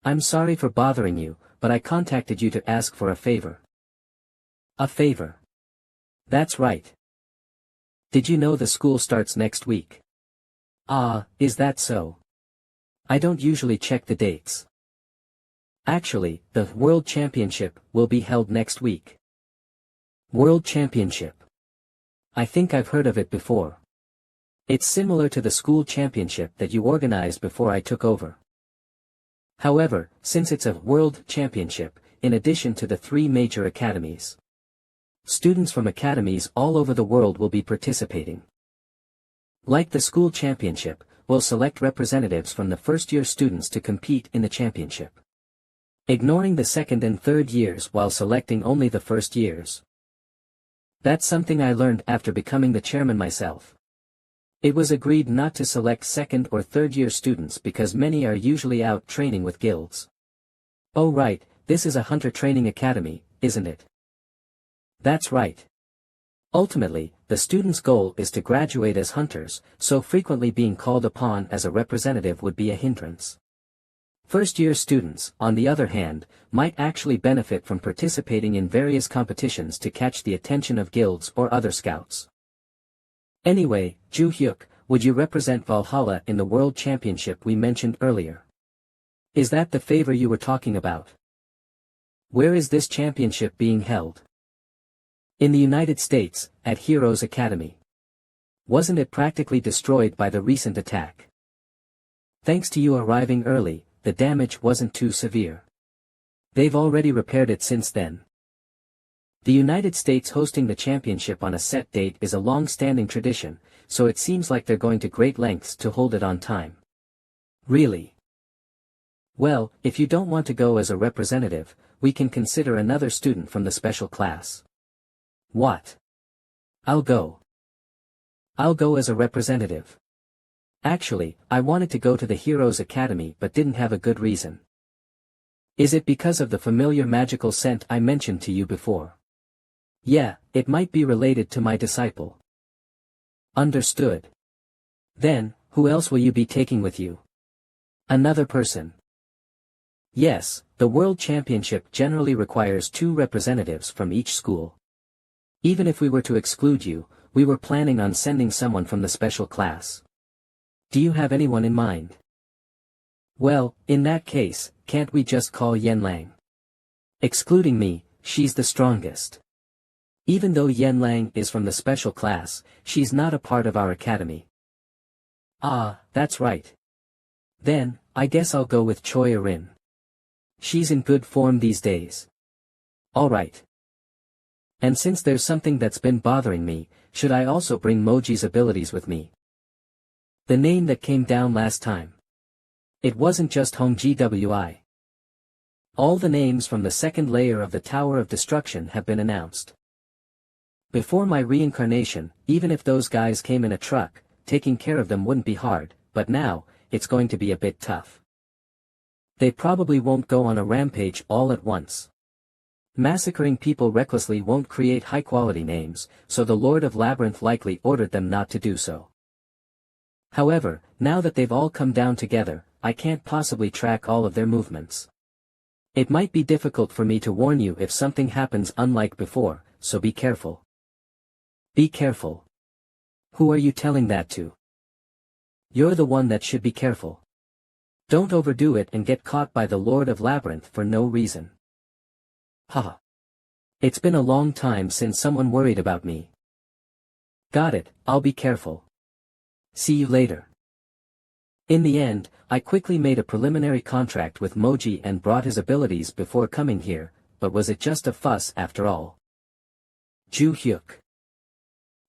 I'm sorry for bothering you, but I contacted you to ask for a favor. A favor? That's right. Did you know the school starts next week? Ah, is that so? I don't usually check the dates. Actually, the World Championship will be held next week. World Championship. I think I've heard of it before. It's similar to the school championship that you organized before I took over. However, since it's a World Championship, in addition to the 3 major academies, students from academies all over the world will be participating. Like the school championship, we'll select representatives from the first-year students to compete in the championship, ignoring the second and third years while selecting only the first years. That's something I learned after becoming the chairman myself. It was agreed not to select second or third-year students because many are usually out training with guilds. Oh right, this is a hunter training academy, isn't it? That's right. Ultimately, the students' goal is to graduate as hunters, so frequently being called upon as a representative would be a hindrance. First-year students, on the other hand, might actually benefit from participating in various competitions to catch the attention of guilds or other scouts. Anyway, Ju Hyuk, would you represent Valhalla in the World Championship we mentioned earlier? Is that the favor you were talking about? Where is this championship being held? In the United States, at Heroes Academy. Wasn't it practically destroyed by the recent attack? Thanks to you arriving early, the damage wasn't too severe. They've already repaired it since then. The United States hosting the championship on a set date is a long-standing tradition, so it seems like they're going to great lengths to hold it on time. Really? Well, if you don't want to go as a representative, we can consider another student from the special class. What? I'll go. I'll go as a representative. Actually, I wanted to go to the Heroes Academy but didn't have a good reason. Is it because of the familiar magical scent I mentioned to you before? Yeah, it might be related to my disciple. Understood. Then, who else will you be taking with you? Another person. Yes, the World Championship generally requires 2 representatives from each school. Even if we were to exclude you, we were planning on sending someone from the special class. Do you have anyone in mind? Well, in that case, can't we just call Yanlang? Excluding me, she's the strongest. Even though Yanlang is from the special class, she's not a part of our academy. Ah, that's right. Then, I guess I'll go with Choi Erin. She's in good form these days. Alright. And since there's something that's been bothering me, should I also bring Moji's abilities with me? The name that came down last time. It wasn't just Hong GWI. All the names from the second layer of the Tower of Destruction have been announced. Before my reincarnation, even if those guys came in a truck, taking care of them wouldn't be hard, but now, it's going to be a bit tough. They probably won't go on a rampage all at once. Massacring people recklessly won't create high-quality names, so the Lord of Labyrinth likely ordered them not to do so. However, now that they've all come down together, I can't possibly track all of their movements. It might be difficult for me to warn you if something happens unlike before, so be careful. Be careful. Who are you telling that to? You're the one that should be careful. Don't overdo it and get caught by the Lord of Labyrinth for no reason. Haha. It's been a long time since someone worried about me. Got it, I'll be careful. See you later. In the end, I quickly made a preliminary contract with Moji and brought his abilities before coming here, but was it just a fuss after all? Ju Hyuk.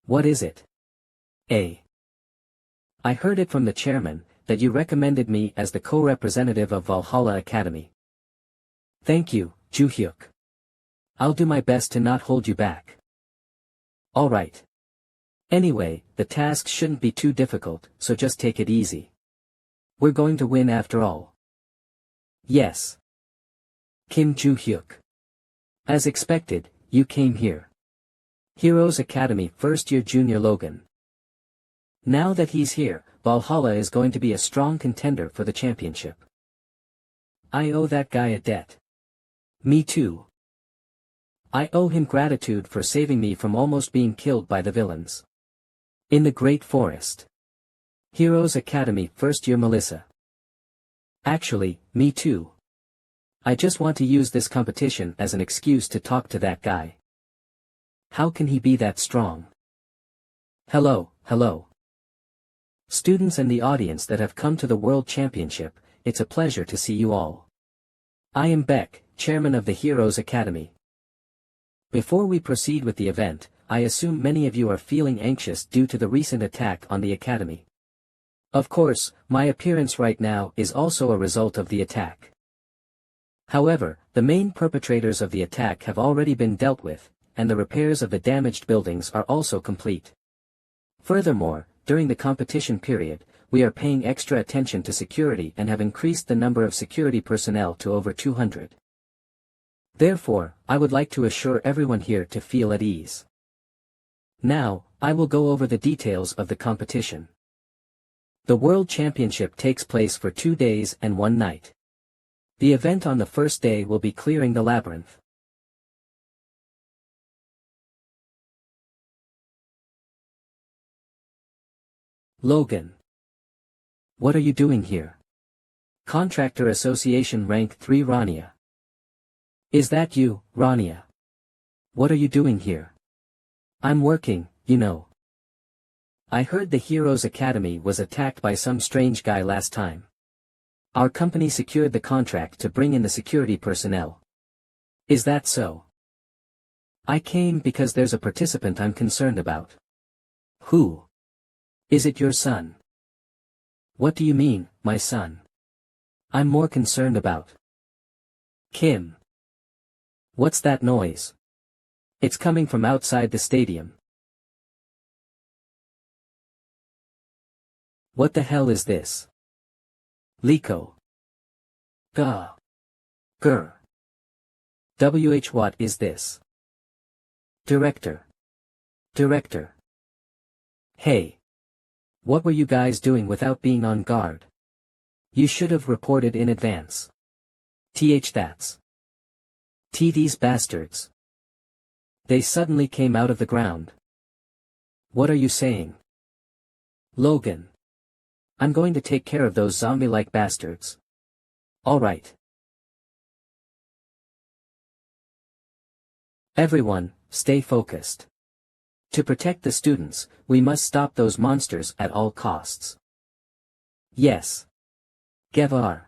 What is it? I heard it from the chairman, that you recommended me as the co-representative of Valhalla Academy. Thank you, Ju Hyuk. I'll do my best to not hold you back. Alright. Anyway, the task shouldn't be too difficult, so just take it easy. We're going to win after all. Yes. Kim Ju Hyuk. As expected, you came here. Heroes Academy First Year Junior Logan. Now that he's here, Valhalla is going to be a strong contender for the championship. I owe that guy a debt. Me too. I owe him gratitude for saving me from almost being killed by the villains. In the Great Forest. Heroes Academy First Year Melissa. Actually, me too. I just want to use this competition as an excuse to talk to that guy. How can he be that strong? Hello. Students and the audience that have come to the World Championship, it's a pleasure to see you all. I am Beck, Chairman of the Heroes Academy. Before we proceed with the event, I assume many of you are feeling anxious due to the recent attack on the Academy. Of course, my appearance right now is also a result of the attack. However, the main perpetrators of the attack have already been dealt with, and the repairs of the damaged buildings are also complete. Furthermore, during the competition period, we are paying extra attention to security and have increased the number of security personnel to over 200. Therefore, I would like to assure everyone here to feel at ease. Now, I will go over the details of the competition. The World Championship takes place for 2 days and 1 night. The event on the first day will be clearing the labyrinth. Logan. What are you doing here? Contractor Association Rank 3 Rania. Is that you, Rania? What are you doing here? I'm working, you know. I heard the Heroes Academy was attacked by some strange guy last time. Our company secured the contract to bring in the security personnel. Is that so? I came because there's a participant I'm concerned about. Who? Is it your son? What do you mean, my son? I'm more concerned about Kim. What's that noise? It's coming from outside the stadium. What the hell is this? Liko. Gah. Grr. What is this? Director. Hey. What were you guys doing without being on guard? You should have reported in advance. That's. These bastards. They suddenly came out of the ground. What are you saying? Logan. I'm going to take care of those zombie-like bastards. Alright. Everyone, stay focused. To protect the students, we must stop those monsters at all costs. Yes. Gevar.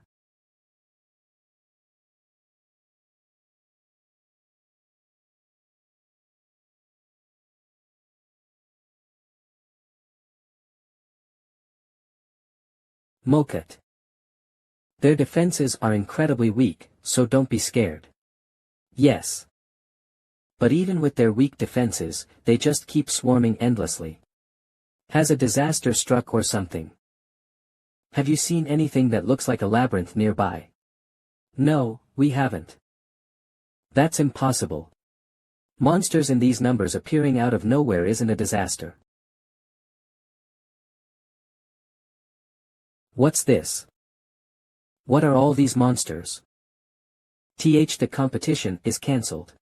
Mokat. Their defenses are incredibly weak, so don't be scared. Yes. But even with their weak defenses, they just keep swarming endlessly. Has a disaster struck or something? Have you seen anything that looks like a labyrinth nearby? No, we haven't. That's impossible. Monsters in these numbers appearing out of nowhere isn't a disaster. What's this? What are all these monsters? The competition is cancelled.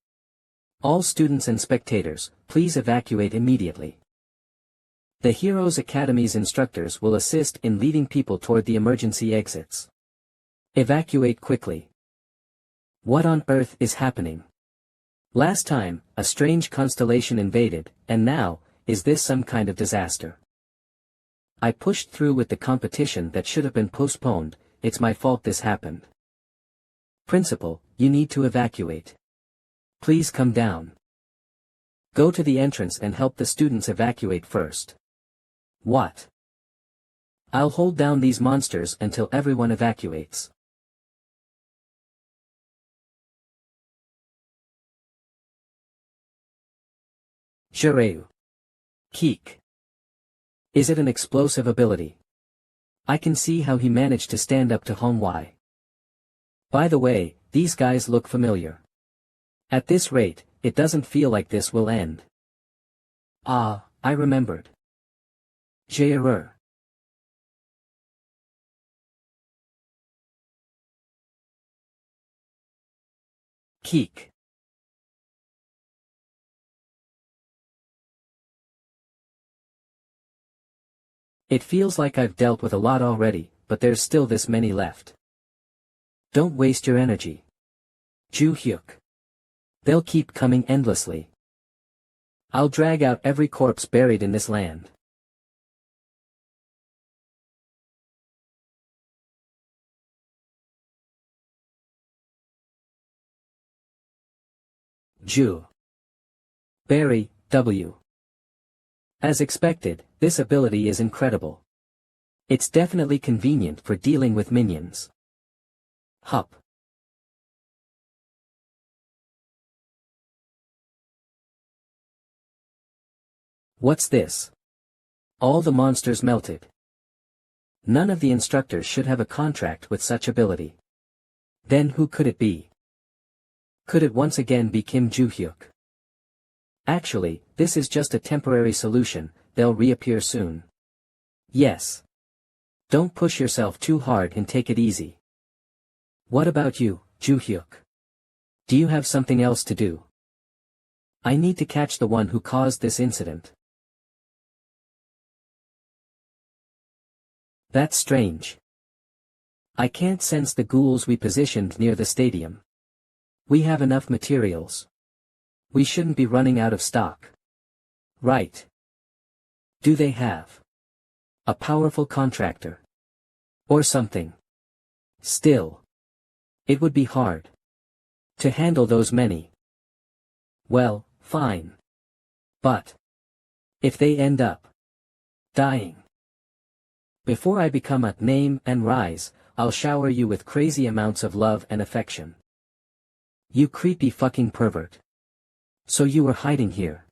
All students and spectators, please evacuate immediately. The Heroes Academy's instructors will assist in leading people toward the emergency exits. Evacuate quickly. What on earth is happening? Last time, a strange constellation invaded, and now, is this some kind of disaster? I pushed through with the competition that should have been postponed. It's my fault this happened. Principal, you need to evacuate. Please come down. Go to the entrance and help the students evacuate first. What? I'll hold down these monsters until everyone evacuates. Jireu. Keek. Is it an explosive ability? I can see how he managed to stand up to MANHWA. By the way, these guys look familiar. At this rate, it doesn't feel like this will end. Ah, I remembered. Jireu. Keek. It feels like I've dealt with a lot already, but there's still this many left. Don't waste your energy. Ju-hyuk. They'll keep coming endlessly. I'll drag out every corpse buried in this land. Ju. Barry, W. As expected, this ability is incredible. It's definitely convenient for dealing with minions. Hup. What's this? All the monsters melted. None of the instructors should have a contract with such ability. Then who could it be? Could it once again be Kim Ju-hyuk? Actually, this is just a temporary solution, they'll reappear soon. Yes. Don't push yourself too hard and take it easy. What about you, Ju-hyuk? Do you have something else to do? I need to catch the one who caused this incident. That's strange. I can't sense the ghouls we positioned near the stadium. We have enough materials. We shouldn't be running out of stock. Right. Do they have a powerful contractor? Or something? Still. It would be hard to handle those many. Well, fine. But if they end up dying before I become a name and rise, I'll shower you with crazy amounts of love and affection. You creepy fucking pervert. So you were hiding here.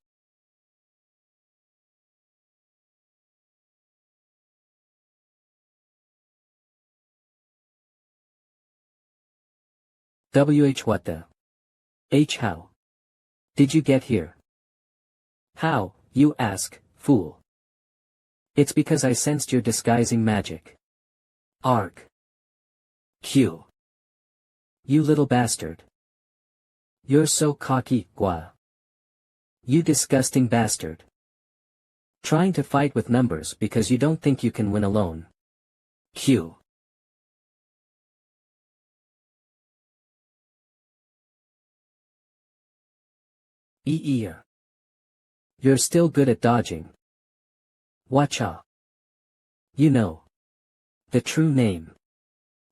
What the? How? Did you get here? How, you ask, fool? It's because I sensed your disguising magic. Arg. Q. You little bastard. You're so cocky, Gua. You disgusting bastard. Trying to fight with numbers because you don't think you can win alone. Q. You're still good at dodging. Watcha. You know. The true name.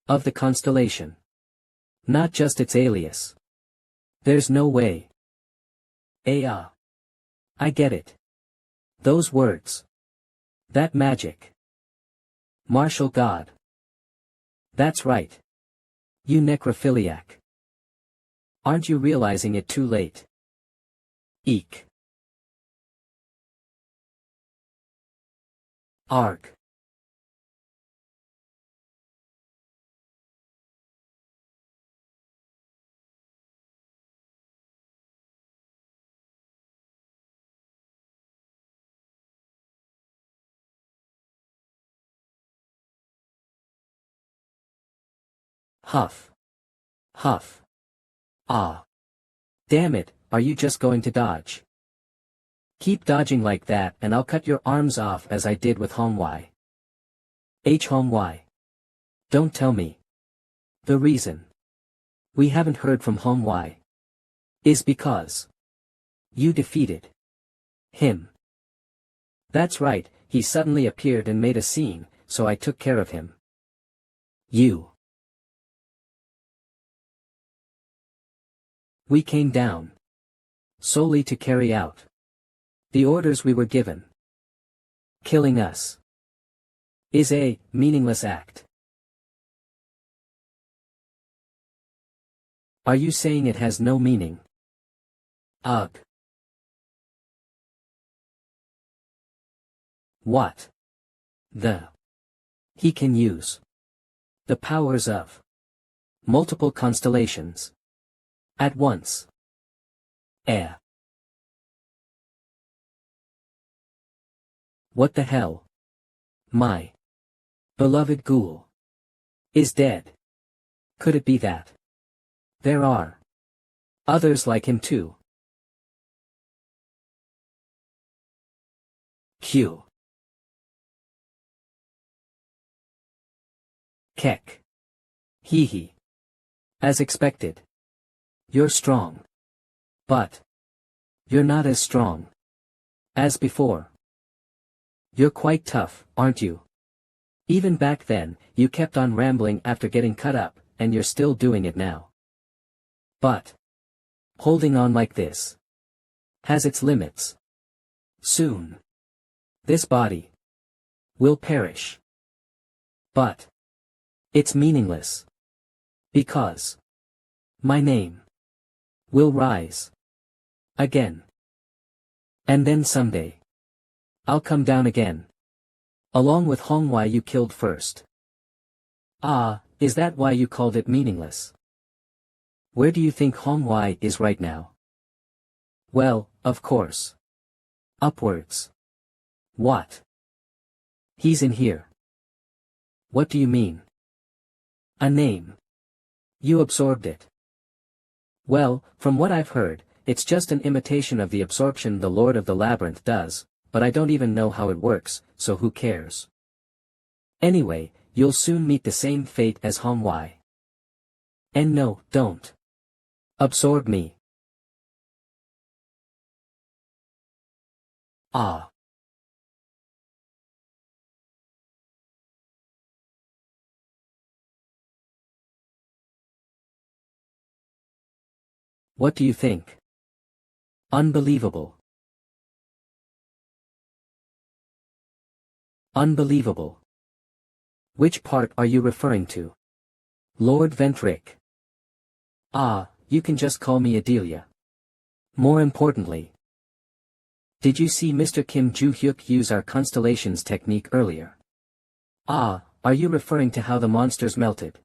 Of the constellation. Not just its alias. There's no way. I get it. Those words. That magic. Martial god. That's right. You necrophiliac. Aren't you realizing it too late? Eek. Arg. Huff. Huff. Ah. Damn it, are you just going to dodge? Keep dodging like that and I'll cut your arms off as I did with HOUND. HOUND. Don't tell me. The reason we haven't heard from HOUND is because you defeated him. That's right, he suddenly appeared and made a scene, so I took care of him. We came down solely to carry out the orders we were given. Killing us is a meaningless act. Are you saying it has no meaning? Ugh. What? He can use the powers of multiple constellations at once. What the hell? My beloved ghoul is dead. Could it be that there are others like him too? Q. Kek. Hee hee. As expected. You're strong. But you're not as strong as before. You're quite tough, aren't you? Even back then, you kept on rambling after getting cut up, and you're still doing it now. But holding on like this has its limits. Soon this body will perish. But it's meaningless. Because my name will rise again. And then someday I'll come down again. Along with HOUND you killed first. Ah, is that why you called it meaningless? Where do you think HOUND is right now? Well, of course. Upwards. What? He's in here. What do you mean? A name. You absorbed it. Well, from what I've heard, it's just an imitation of the absorption the Lord of the Labyrinth does, but I don't even know how it works, so who cares? Anyway, you'll soon meet the same fate as HOUND. And no, don't absorb me. Ah. What do you think? Unbelievable. Unbelievable. Which part are you referring to? Lord Ventric. Ah, you can just call me Adelia. More importantly, did you see Mr. Kim Joo-hyuk use our Constellations technique earlier? Ah, are you referring to how the monsters melted?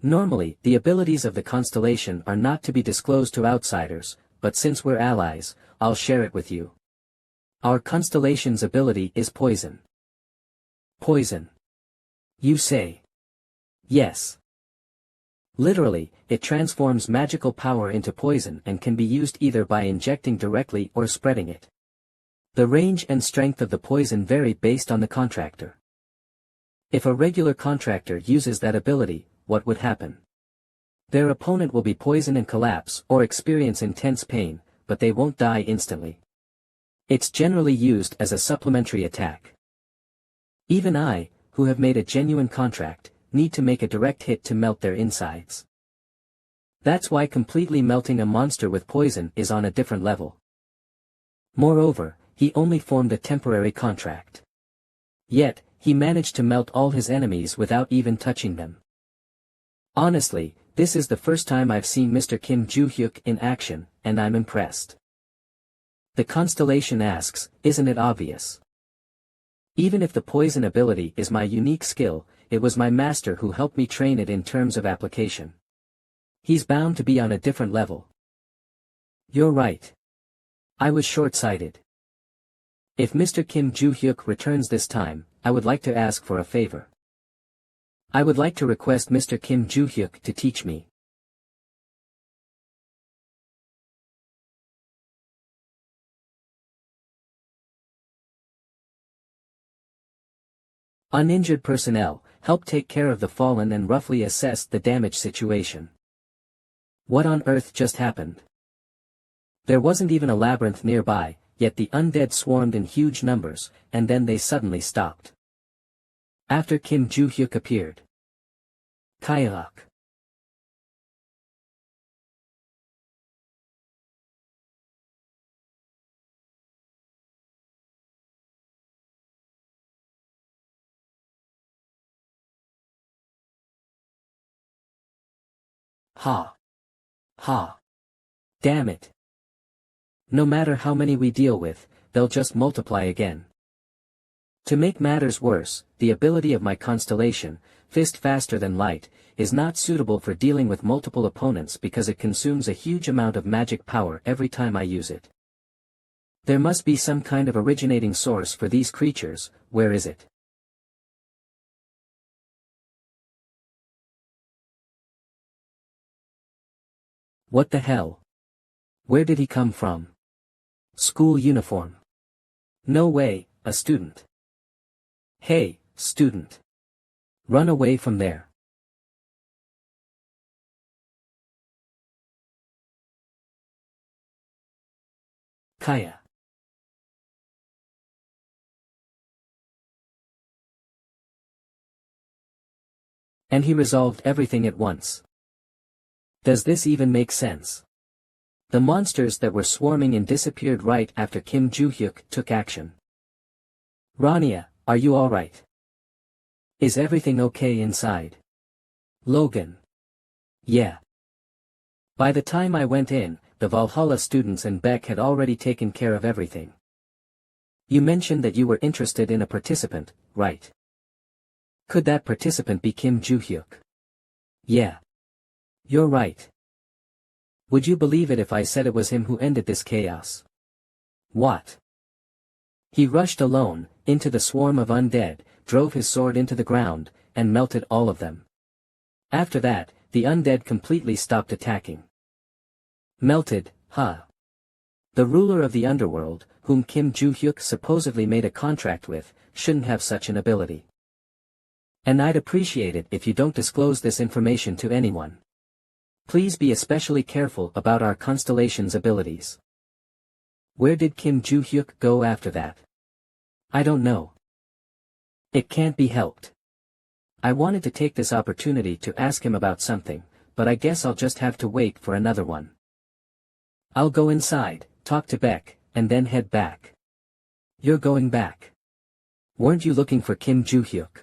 Normally, the abilities of the constellation are not to be disclosed to outsiders, but since we're allies, I'll share it with you. Our constellation's ability is poison. Poison. You say. Yes. Literally, it transforms magical power into poison and can be used either by injecting directly or spreading it. The range and strength of the poison vary based on the contractor. If a regular contractor uses that ability, what would happen? Their opponent will be poisoned and collapse or experience intense pain, but they won't die instantly. It's generally used as a supplementary attack. Even I, who have made a genuine contract, need to make a direct hit to melt their insides. That's why completely melting a monster with poison is on a different level. Moreover, he only formed a temporary contract. Yet, he managed to melt all his enemies without even touching them. Honestly, this is the first time I've seen Mr. Kim Joo-hyuk in action, and I'm impressed. The constellation asks, isn't it obvious? Even if the poison ability is my unique skill, it was my master who helped me train it in terms of application. He's bound to be on a different level. You're right. I was short-sighted. If Mr. Kim Joo-hyuk returns this time, I would like to ask for a favor. I would like to request Mr. Kim Joo-hyuk to teach me. Uninjured personnel, help take care of the fallen and roughly assess the damage situation. What on earth just happened? There wasn't even a labyrinth nearby, yet the undead swarmed in huge numbers, and then they suddenly stopped. After Kim Joo-hyuk appeared. Kayak. Ha. Ha. Damn it. No matter how many we deal with, they'll just multiply again. To make matters worse, the ability of my constellation, Fist Faster Than Light, is not suitable for dealing with multiple opponents because it consumes a huge amount of magic power every time I use it. There must be some kind of originating source for these creatures. Where is it? What the hell? Where did he come from? School uniform. No way, a student. Hey, student. Run away from there. Kaya. And he resolved everything at once. Does this even make sense? The monsters that were swarming in disappeared right after Kim Joo-hyuk took action. Rania, are you alright? Is everything okay inside? Logan. Yeah. By the time I went in, the Valhalla students and Beck had already taken care of everything. You mentioned that you were interested in a participant, right? Could that participant be Kim Joo-hyuk? Yeah. You're right. Would you believe it if I said it was him who ended this chaos? What? He rushed alone, into the swarm of undead, drove his sword into the ground, and melted all of them. After that, the undead completely stopped attacking. Melted, huh? The ruler of the underworld, whom Kim Joo-hyuk supposedly made a contract with, shouldn't have such an ability. And I'd appreciate it if you don't disclose this information to anyone. Please be especially careful about our Constellations' abilities. Where did Kim Joo-hyuk go after that? I don't know. It can't be helped. I wanted to take this opportunity to ask him about something, but I guess I'll just have to wait for another one. I'll go inside, talk to Beck, and then head back. You're going back. Weren't you looking for Kim Joo-hyuk?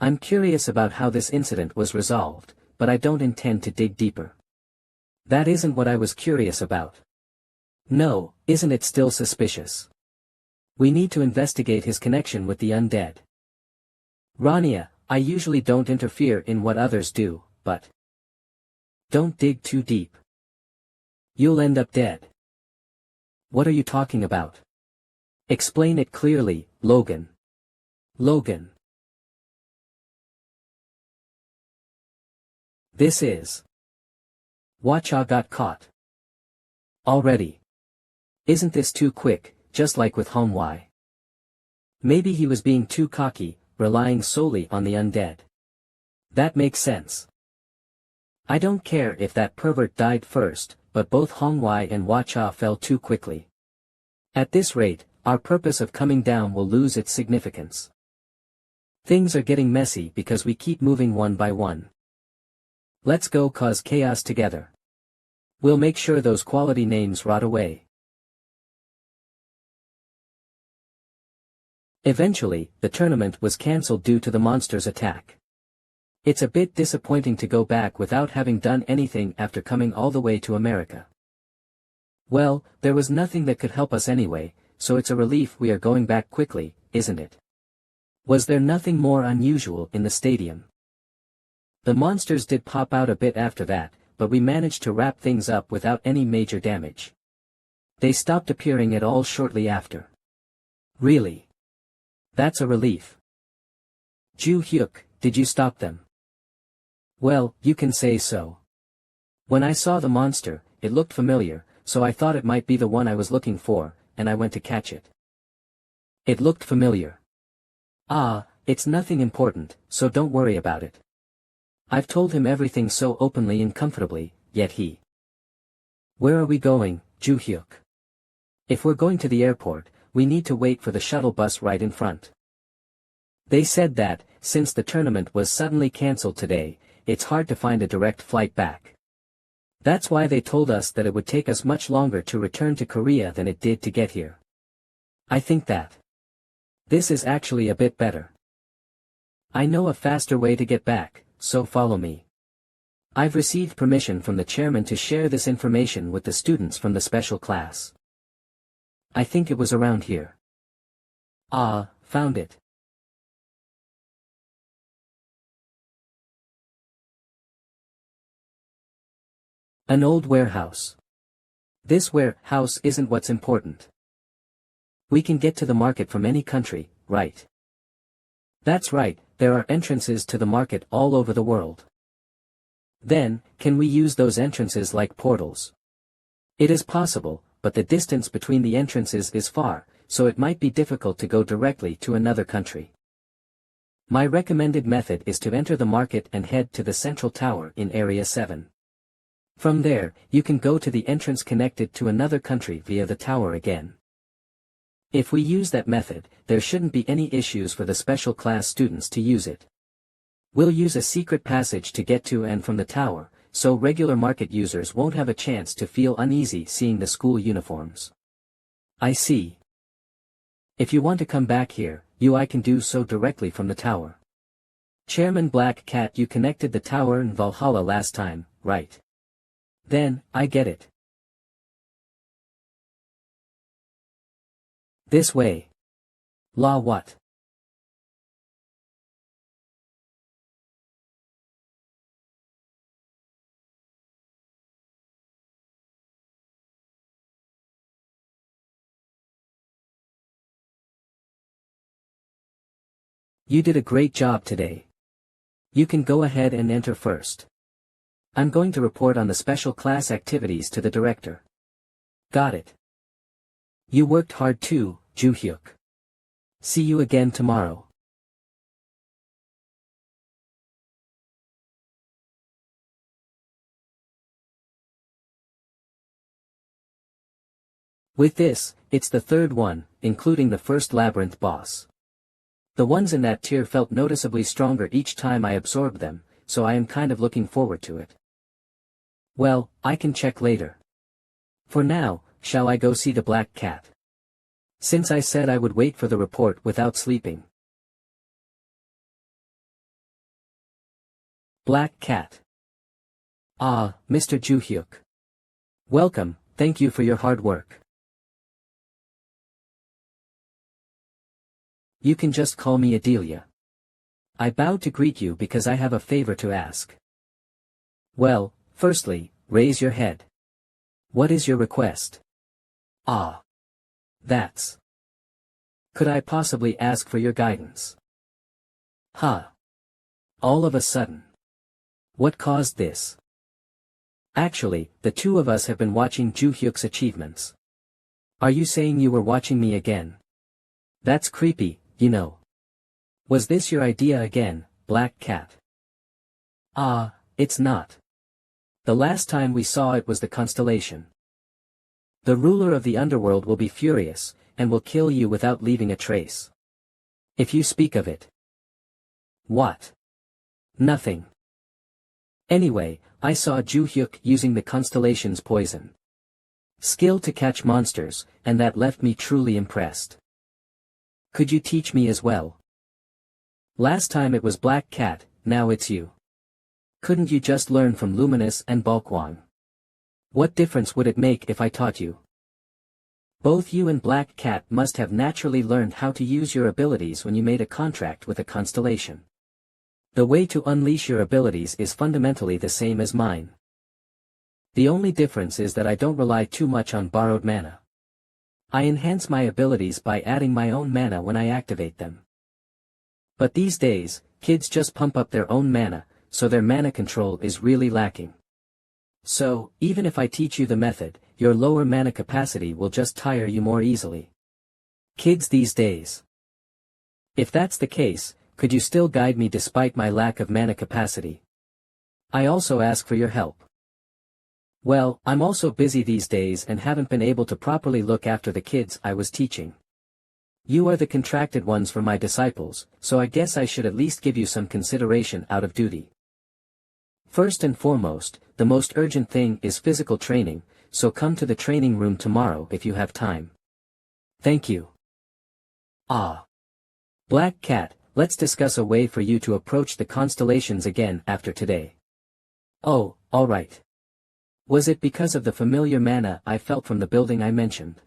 I'm curious about how this incident was resolved, but I don't intend to dig deeper. That isn't what I was curious about. No, isn't it still suspicious? We need to investigate his connection with the undead. Rania, I usually don't interfere in what others do, but don't dig too deep. You'll end up dead. What are you talking about? Explain it clearly, Logan. Logan. This is. Wacha got caught. Already. Isn't this too quick, just like with HOUND? Maybe he was being too cocky, relying solely on the undead. That makes sense. I don't care if that pervert died first, but both HOUND and Wacha fell too quickly. At this rate, our purpose of coming down will lose its significance. Things are getting messy because we keep moving one by one. Let's go cause chaos together. We'll make sure those quality names rot away. Eventually, the tournament was cancelled due to the monster's attack. It's a bit disappointing to go back without having done anything after coming all the way to America. Well, there was nothing that could help us anyway, so it's a relief we are going back quickly, isn't it? Was there nothing more unusual in the stadium? The monsters did pop out a bit after that, but we managed to wrap things up without any major damage. They stopped appearing at all shortly after. Really? That's a relief. Ju Hyuk, did you stop them? Well, you can say so. When I saw the monster, it looked familiar, so I thought it might be the one I was looking for, and I went to catch it. It looked familiar. Ah, it's nothing important, so don't worry about it. I've told him everything so openly and comfortably, yet he... Where are we going, Ju Hyuk? If we're going to the airport, we need to wait for the shuttle bus right in front. They said that, since the tournament was suddenly cancelled today, it's hard to find a direct flight back. That's why they told us that it would take us much longer to return to Korea than it did to get here. I think that this is actually a bit better. I know a faster way to get back, so follow me. I've received permission from the chairman to share this information with the students from the special class. I think it was around here. Ah, found it. An old warehouse. This warehouse isn't what's important. We can get to the market from any country, right? That's right, there are entrances to the market all over the world. Then, can we use those entrances like portals? It is possible, but the distance between the entrances is far, so it might be difficult to go directly to another country. My recommended method is to enter the market and head to the central tower in Area 7. From there, you can go to the entrance connected to another country via the tower again. If we use that method, there shouldn't be any issues for the special class students to use it. We'll use a secret passage to get to and from the tower, so regular market users won't have a chance to feel uneasy seeing the school uniforms. I see. If you want to come back here, I can do so directly from the tower. Chairman Black Cat, you connected the tower in Valhalla last time, right? Then, I get it. This way. La what? You did a great job today. You can go ahead and enter first. I'm going to report on the special class activities to the director. Got it. You worked hard too, Ju Hyuk. See you again tomorrow. With this, it's the third one, including the first labyrinth boss. The ones in that tier felt noticeably stronger each time I absorbed them, so I am kind of looking forward to it. Well, I can check later. For now, shall I go see the Black Cat? Since I said I would wait for the report without sleeping. Black Cat. Ah, Mr. Ju Hyuk. Welcome, thank you for your hard work. You can just call me Adelia. I bowed to greet you because I have a favor to ask. Well, firstly, raise your head. What is your request? Ah. That's. Could I possibly ask for your guidance? Huh. All of a sudden. What caused this? Actually, the two of us have been watching Ju Hyuk's achievements. Are you saying you were watching me again? That's creepy, you know. Was this your idea again, Black Cat? Ah, it's not. The last time we saw it was the Constellation. The ruler of the underworld will be furious, and will kill you without leaving a trace. If you speak of it. What? Nothing. Anyway, I saw Ju Hyuk using the Constellations poison skill to catch monsters, and that left me truly impressed. Could you teach me as well? Last time it was Black Cat, now it's you. Couldn't you just learn from Luminous and Bulkwang? What difference would it make if I taught you? Both you and Black Cat must have naturally learned how to use your abilities when you made a contract with a constellation. The way to unleash your abilities is fundamentally the same as mine. The only difference is that I don't rely too much on borrowed mana. I enhance my abilities by adding my own mana when I activate them. But these days, kids just pump up their own mana, so their mana control is really lacking. So, even if I teach you the method, your lower mana capacity will just tire you more easily. Kids these days. If that's the case, could you still guide me despite my lack of mana capacity? I also ask for your help. Well, I'm also busy these days and haven't been able to properly look after the kids I was teaching. You are the contracted ones for my disciples, so I guess I should at least give you some consideration out of duty. First and foremost, the most urgent thing is physical training, so come to the training room tomorrow if you have time. Thank you. Ah. Black Cat, let's discuss a way for you to approach the constellations again after today. Oh, alright. Was it because of the familiar mana I felt from the building I mentioned?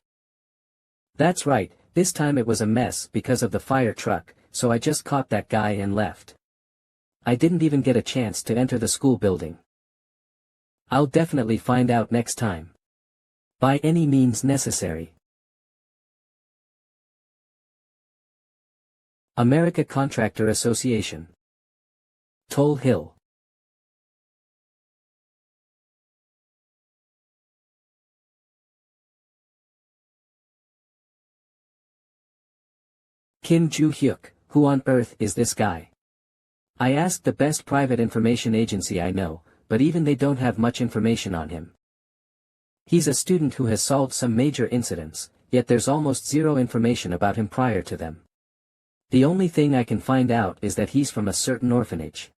That's right, this time it was a mess because of the fire truck, so I just caught that guy and left. I didn't even get a chance to enter the school building. I'll definitely find out next time. By any means necessary. America Contractor Association. Toll Hill. Kim Joo-hyuk, who on earth is this guy? I asked the best private information agency I know, but even they don't have much information on him. He's a student who has solved some major incidents, yet there's almost zero information about him prior to them. The only thing I can find out is that he's from a certain orphanage.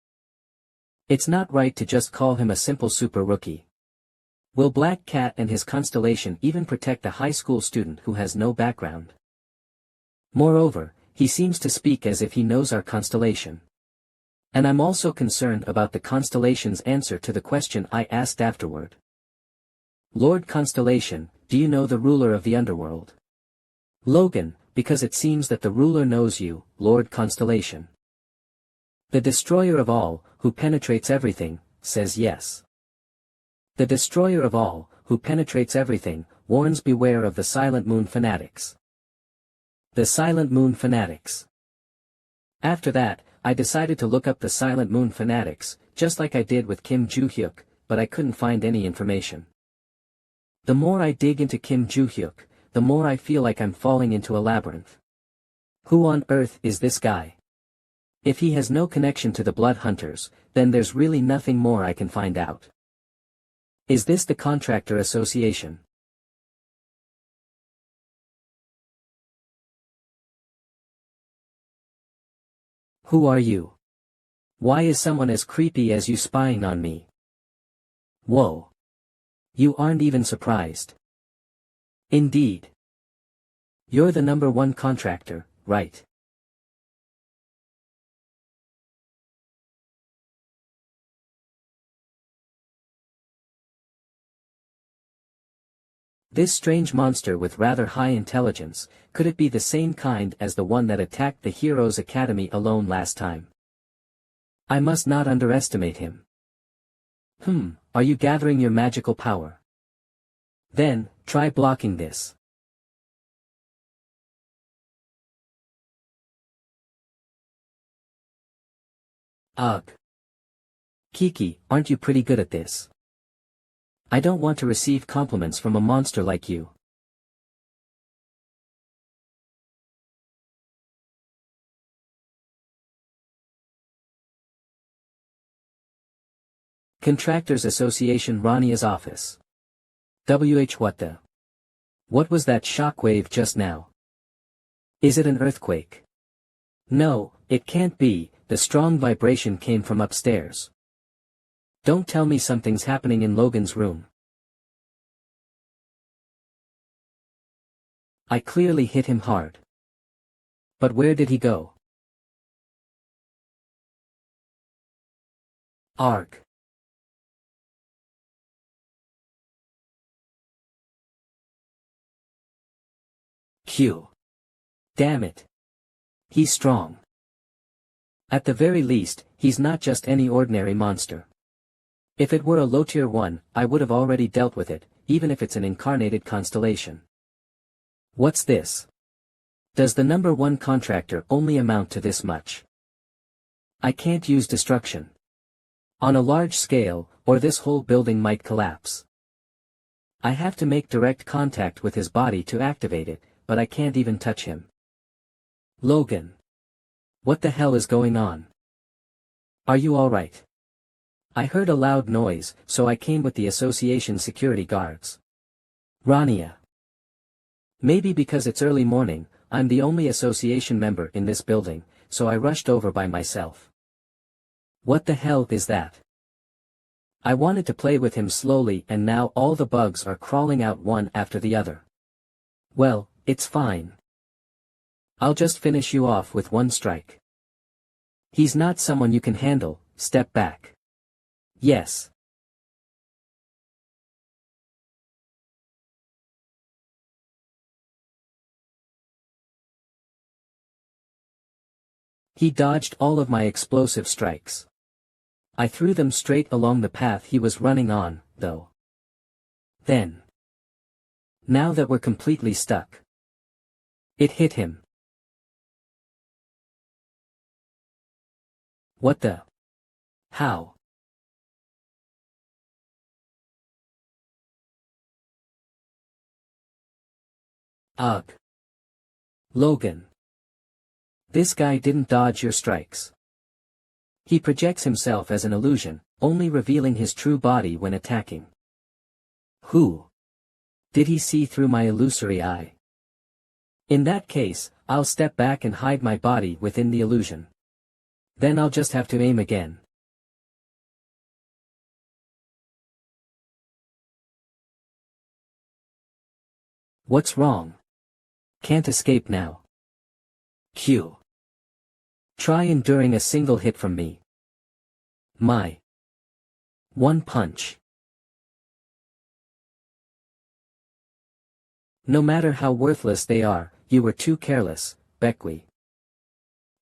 It's not right to just call him a simple super rookie. Will Black Cat and his constellation even protect a high school student who has no background? Moreover, he seems to speak as if he knows our constellation. And I'm also concerned about the constellation's answer to the question I asked afterward. Lord Constellation, do you know the ruler of the underworld? Logan, because it seems that the ruler knows you, Lord Constellation. The destroyer of all, who penetrates everything, says yes. The destroyer of all, who penetrates everything, warns beware of the Silent Moon fanatics. The Silent Moon fanatics. After that, I decided to look up the Silent Moon fanatics, just like I did with Kim Joo-hyuk, but I couldn't find any information. The more I dig into Kim Joo-hyuk, the more I feel like I'm falling into a labyrinth. Who on earth is this guy? If he has no connection to the Blood Hunters, then there's really nothing more I can find out. Is this the Contractor Association? Who are you? Why is someone as creepy as you spying on me? Whoa. You aren't even surprised. Indeed. You're the #1 contractor, right? This strange monster with rather high intelligence, could it be the same kind as the one that attacked the Heroes Academy alone last time? I must not underestimate him. Are you gathering your magical power? Then, try blocking this. Ugh. Kiki, aren't you pretty good at this? I don't want to receive compliments from a monster like you. Contractors Association Rania's office. What the? What was that shockwave just now? Is it an earthquake? No, it can't be, the strong vibration came from upstairs. Don't tell me something's happening in Logan's room. I clearly hit him hard. But where did he go? Arg. Q. Damn it. He's strong. At the very least, he's not just any ordinary monster. If it were a low-tier one, I would have already dealt with it, even if it's an incarnated constellation. What's this? Does the number 1 contractor only amount to this much? I can't use destruction on a large scale, or this whole building might collapse. I have to make direct contact with his body to activate it, but I can't even touch him. Logan. What the hell is going on? Are you alright? I heard a loud noise, so I came with the association security guards. Rania. Maybe because it's early morning, I'm the only association member in this building, so I rushed over by myself. What the hell is that? I wanted to play with him slowly and now all the bugs are crawling out one after the other. Well, it's fine. I'll just finish you off with one strike. He's not someone you can handle, step back. Yes. He dodged all of my explosive strikes. I threw them straight along the path he was running on, though. Then. Now that we're completely stuck. It hit him. What the? How? Ugh. Logan. This guy didn't dodge your strikes. He projects himself as an illusion, only revealing his true body when attacking. Who? Did he see through my illusory eye? In that case, I'll step back and hide my body within the illusion. Then I'll just have to aim again. What's wrong? Can't escape now. Q. Try enduring a single hit from me. My. One punch. No matter how worthless they are, you were too careless, Becky.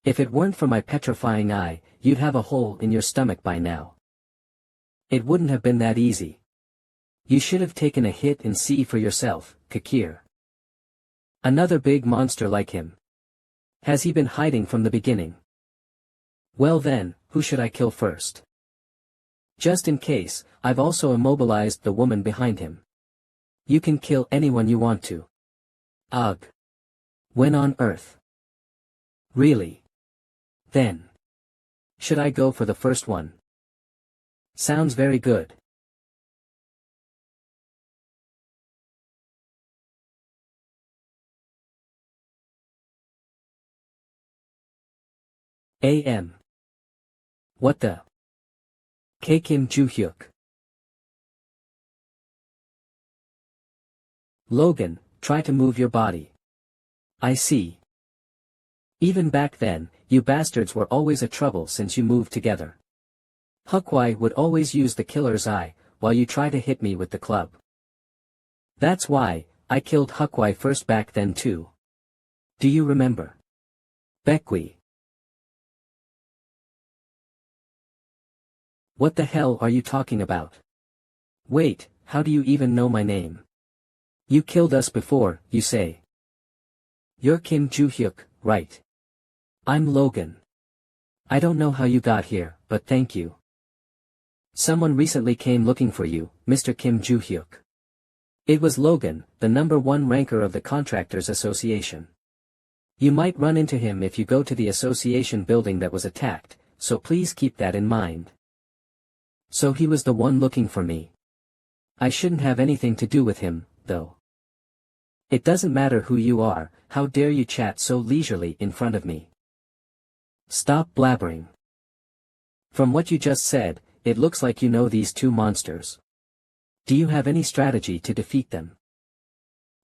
If it weren't for my petrifying eye, you'd have a hole in your stomach by now. It wouldn't have been that easy. You should have taken a hit and see for yourself, Kakir. Another big monster like him. Has he been hiding from the beginning? Well then, who should I kill first? Just in case, I've also immobilized the woman behind him. You can kill anyone you want to. Ugh. When on Earth? Really? Then. Should I go for the first one? Sounds very good. A.M. What the? K. Kim Joo-hyuk. Logan, try to move your body. I see. Even back then, you bastards were always a trouble since you moved together. Hukwai would always use the killer's eye, while you try to hit me with the club. That's why, I killed Hukwai first back then too. Do you remember? Becky. What the hell are you talking about? Wait, how do you even know my name? You killed us before, you say. You're Kim Joo-hyuk, right? I'm Logan. I don't know how you got here, but thank you. Someone recently came looking for you, Mr. Kim Joo-hyuk. It was Logan, the number 1 ranker of the Contractors Association. You might run into him if you go to the association building that was attacked, so please keep that in mind. So he was the one looking for me. I shouldn't have anything to do with him, though. It doesn't matter who you are, how dare you chat so leisurely in front of me. Stop blabbering. From what you just said, it looks like you know these two monsters. Do you have any strategy to defeat them?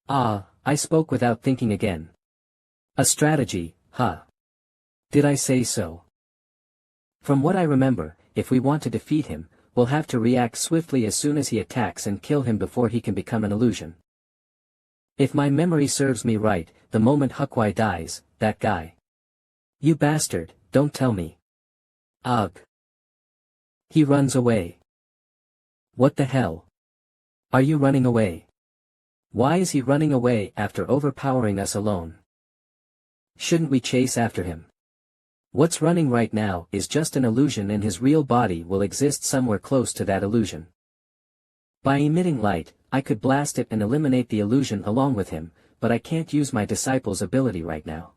Ah, I spoke without thinking again. A strategy, huh? Did I say so? From what I remember, if we want to defeat him, we'll have to react swiftly as soon as he attacks and kill him before he can become an illusion. If my memory serves me right, the moment Hukwai dies, that guy. You bastard, don't tell me. Ugh. He runs away. What the hell? Are you running away? Why is he running away after overpowering us alone? Shouldn't we chase after him? What's running right now is just an illusion, and his real body will exist somewhere close to that illusion. By emitting light, I could blast it and eliminate the illusion along with him, but I can't use my disciple's ability right now.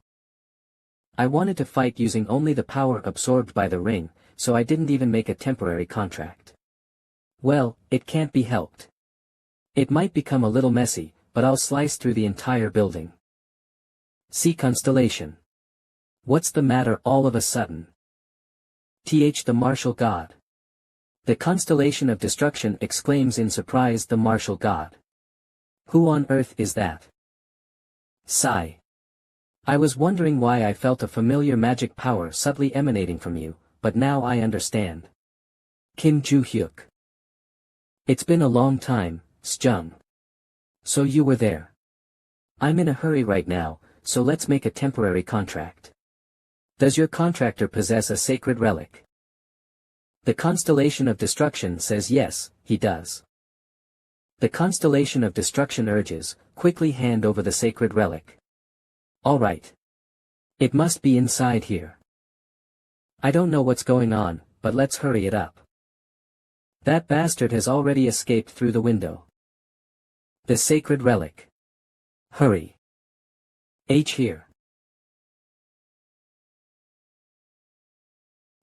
I wanted to fight using only the power absorbed by the ring, so I didn't even make a temporary contract. Well, it can't be helped. It might become a little messy, but I'll slice through the entire building. See Constellation. What's the matter all of a sudden? The martial god. The constellation of destruction exclaims in surprise, the martial god. Who on earth is that? Sigh. I was wondering why I felt a familiar magic power subtly emanating from you, but now I understand. Kim Ju-hyuk. It's been a long time, Sjung. So you were there. I'm in a hurry right now, so let's make a temporary contract. Does your contractor possess a sacred relic? The constellation of destruction says yes, he does. The constellation of destruction urges, quickly hand over the sacred relic. All right. It must be inside here. I don't know what's going on, but let's hurry it up. That bastard has already escaped through the window. The sacred relic. Hurry. Here.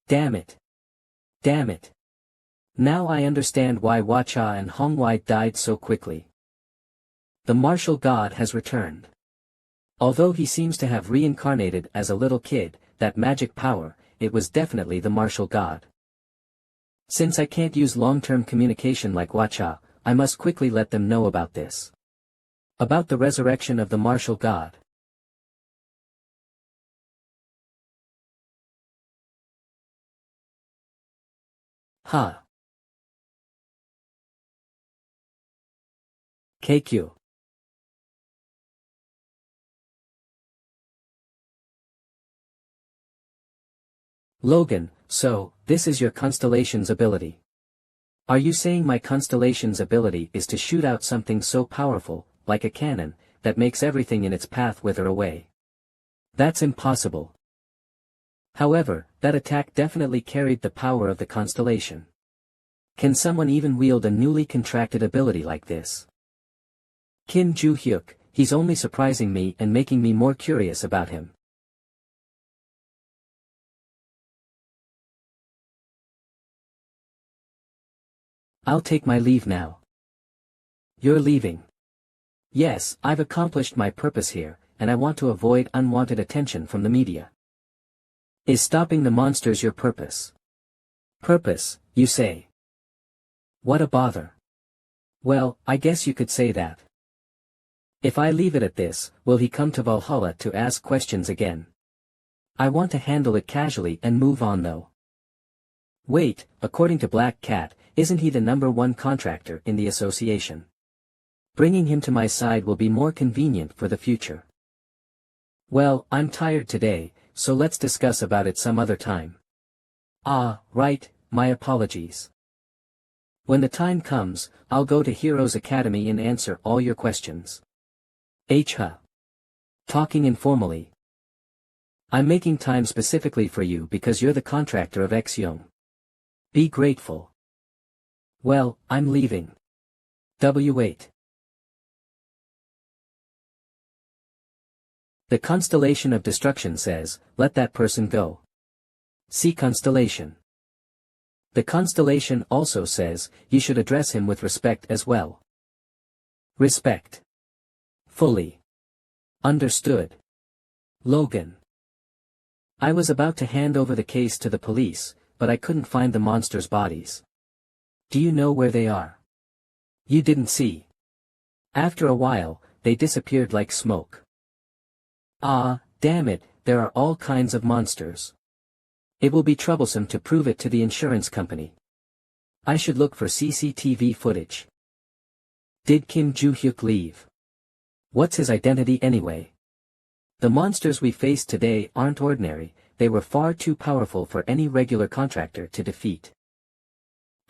Damn it. Damn it. Now I understand why Wacha and Hongwei died so quickly. The martial god has returned. Although he seems to have reincarnated as a little kid, that magic power, it was definitely the martial god. Since I can't use long-term communication like Wacha, I must quickly let them know about this. About the resurrection of the martial god. Ha. KQ. Logan, so, this is your constellation's ability. Are you saying my constellation's ability is to shoot out something so powerful, like a cannon, that makes everything in its path wither away? That's impossible. However, that attack definitely carried the power of the constellation. Can someone even wield a newly contracted ability like this? Kim Ju-hyuk, he's only surprising me and making me more curious about him. I'll take my leave now. You're leaving. Yes, I've accomplished my purpose here, and I want to avoid unwanted attention from the media. Is stopping the monsters your purpose? Purpose, you say? What a bother. Well, I guess you could say that. If I leave it at this, will he come to Valhalla to ask questions again? I want to handle it casually and move on though. Wait, according to Black Cat, isn't he the #1 contractor in the association? Bringing him to my side will be more convenient for the future. Well, I'm tired today, so let's discuss about it some other time. Ah, right, my apologies. When the time comes, I'll go to Heroes Academy and answer all your questions. Talking informally. I'm making time specifically for you because you're the contractor of Xyoung. Be grateful. Well, I'm leaving. W8. The constellation of destruction says, let that person go. See constellation. The constellation also says, you should address him with respect as well. Respect. Fully. Understood. Logan. I was about to hand over the case to the police, but I couldn't find the monsters' bodies. Do you know where they are? You didn't see. After a while, they disappeared like smoke. Ah, damn it, there are all kinds of monsters. It will be troublesome to prove it to the insurance company. I should look for CCTV footage. Did Kim Ju-hyuk leave? What's his identity anyway? The monsters we face today aren't ordinary, they were far too powerful for any regular contractor to defeat.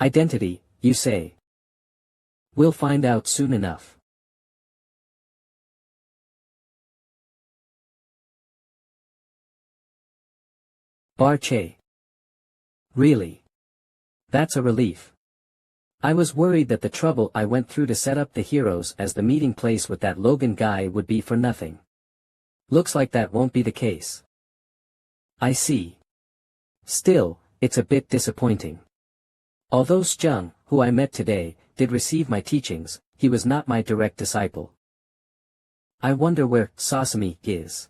Identity, you say? We'll find out soon enough. Barche. Really? That's a relief. I was worried that the trouble I went through to set up the heroes as the meeting place with that Logan guy would be for nothing. Looks like that won't be the case. I see. Still, it's a bit disappointing. Although Zheng, who I met today, did receive my teachings, he was not my direct disciple. I wonder where Sasami is.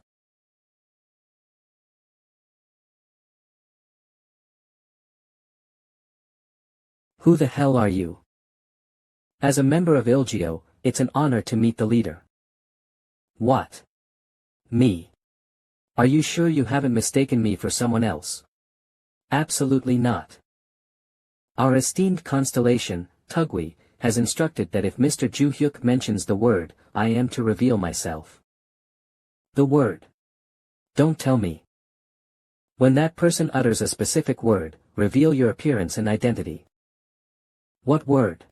Who the hell are you? As a member of Ilgio, it's an honor to meet the leader. What? Me? Are you sure you haven't mistaken me for someone else? Absolutely not. Our esteemed Constellation, Tugui, has instructed that if Mr. Juhyuk mentions the word, I am to reveal myself. The word. Don't tell me. When that person utters a specific word, reveal your appearance and identity. What word?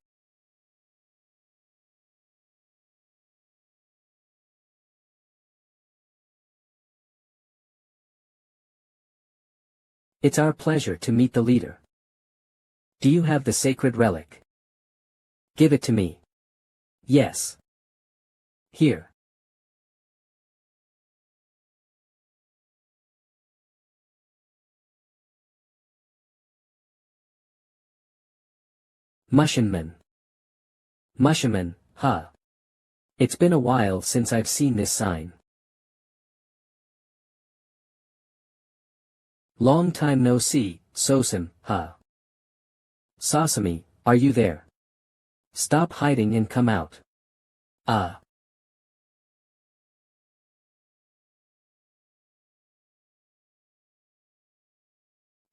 It's our pleasure to meet the leader. Do you have the sacred relic? Give it to me. Yes. Here. Mushinman. Mushinman, huh? It's been a while since I've seen this sign. Long time no see, Sosim, huh? Sasami, are you there? Stop hiding and come out. Ah.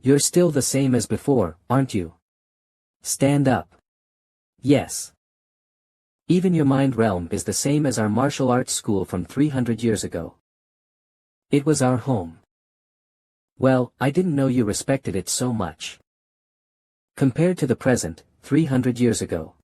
You're still the same as before, aren't you? Stand up. Yes. Even your mind realm is the same as our martial arts school from 300 years ago. It was our home. Well, I didn't know you respected it so much. Compared to the present, 300 years ago.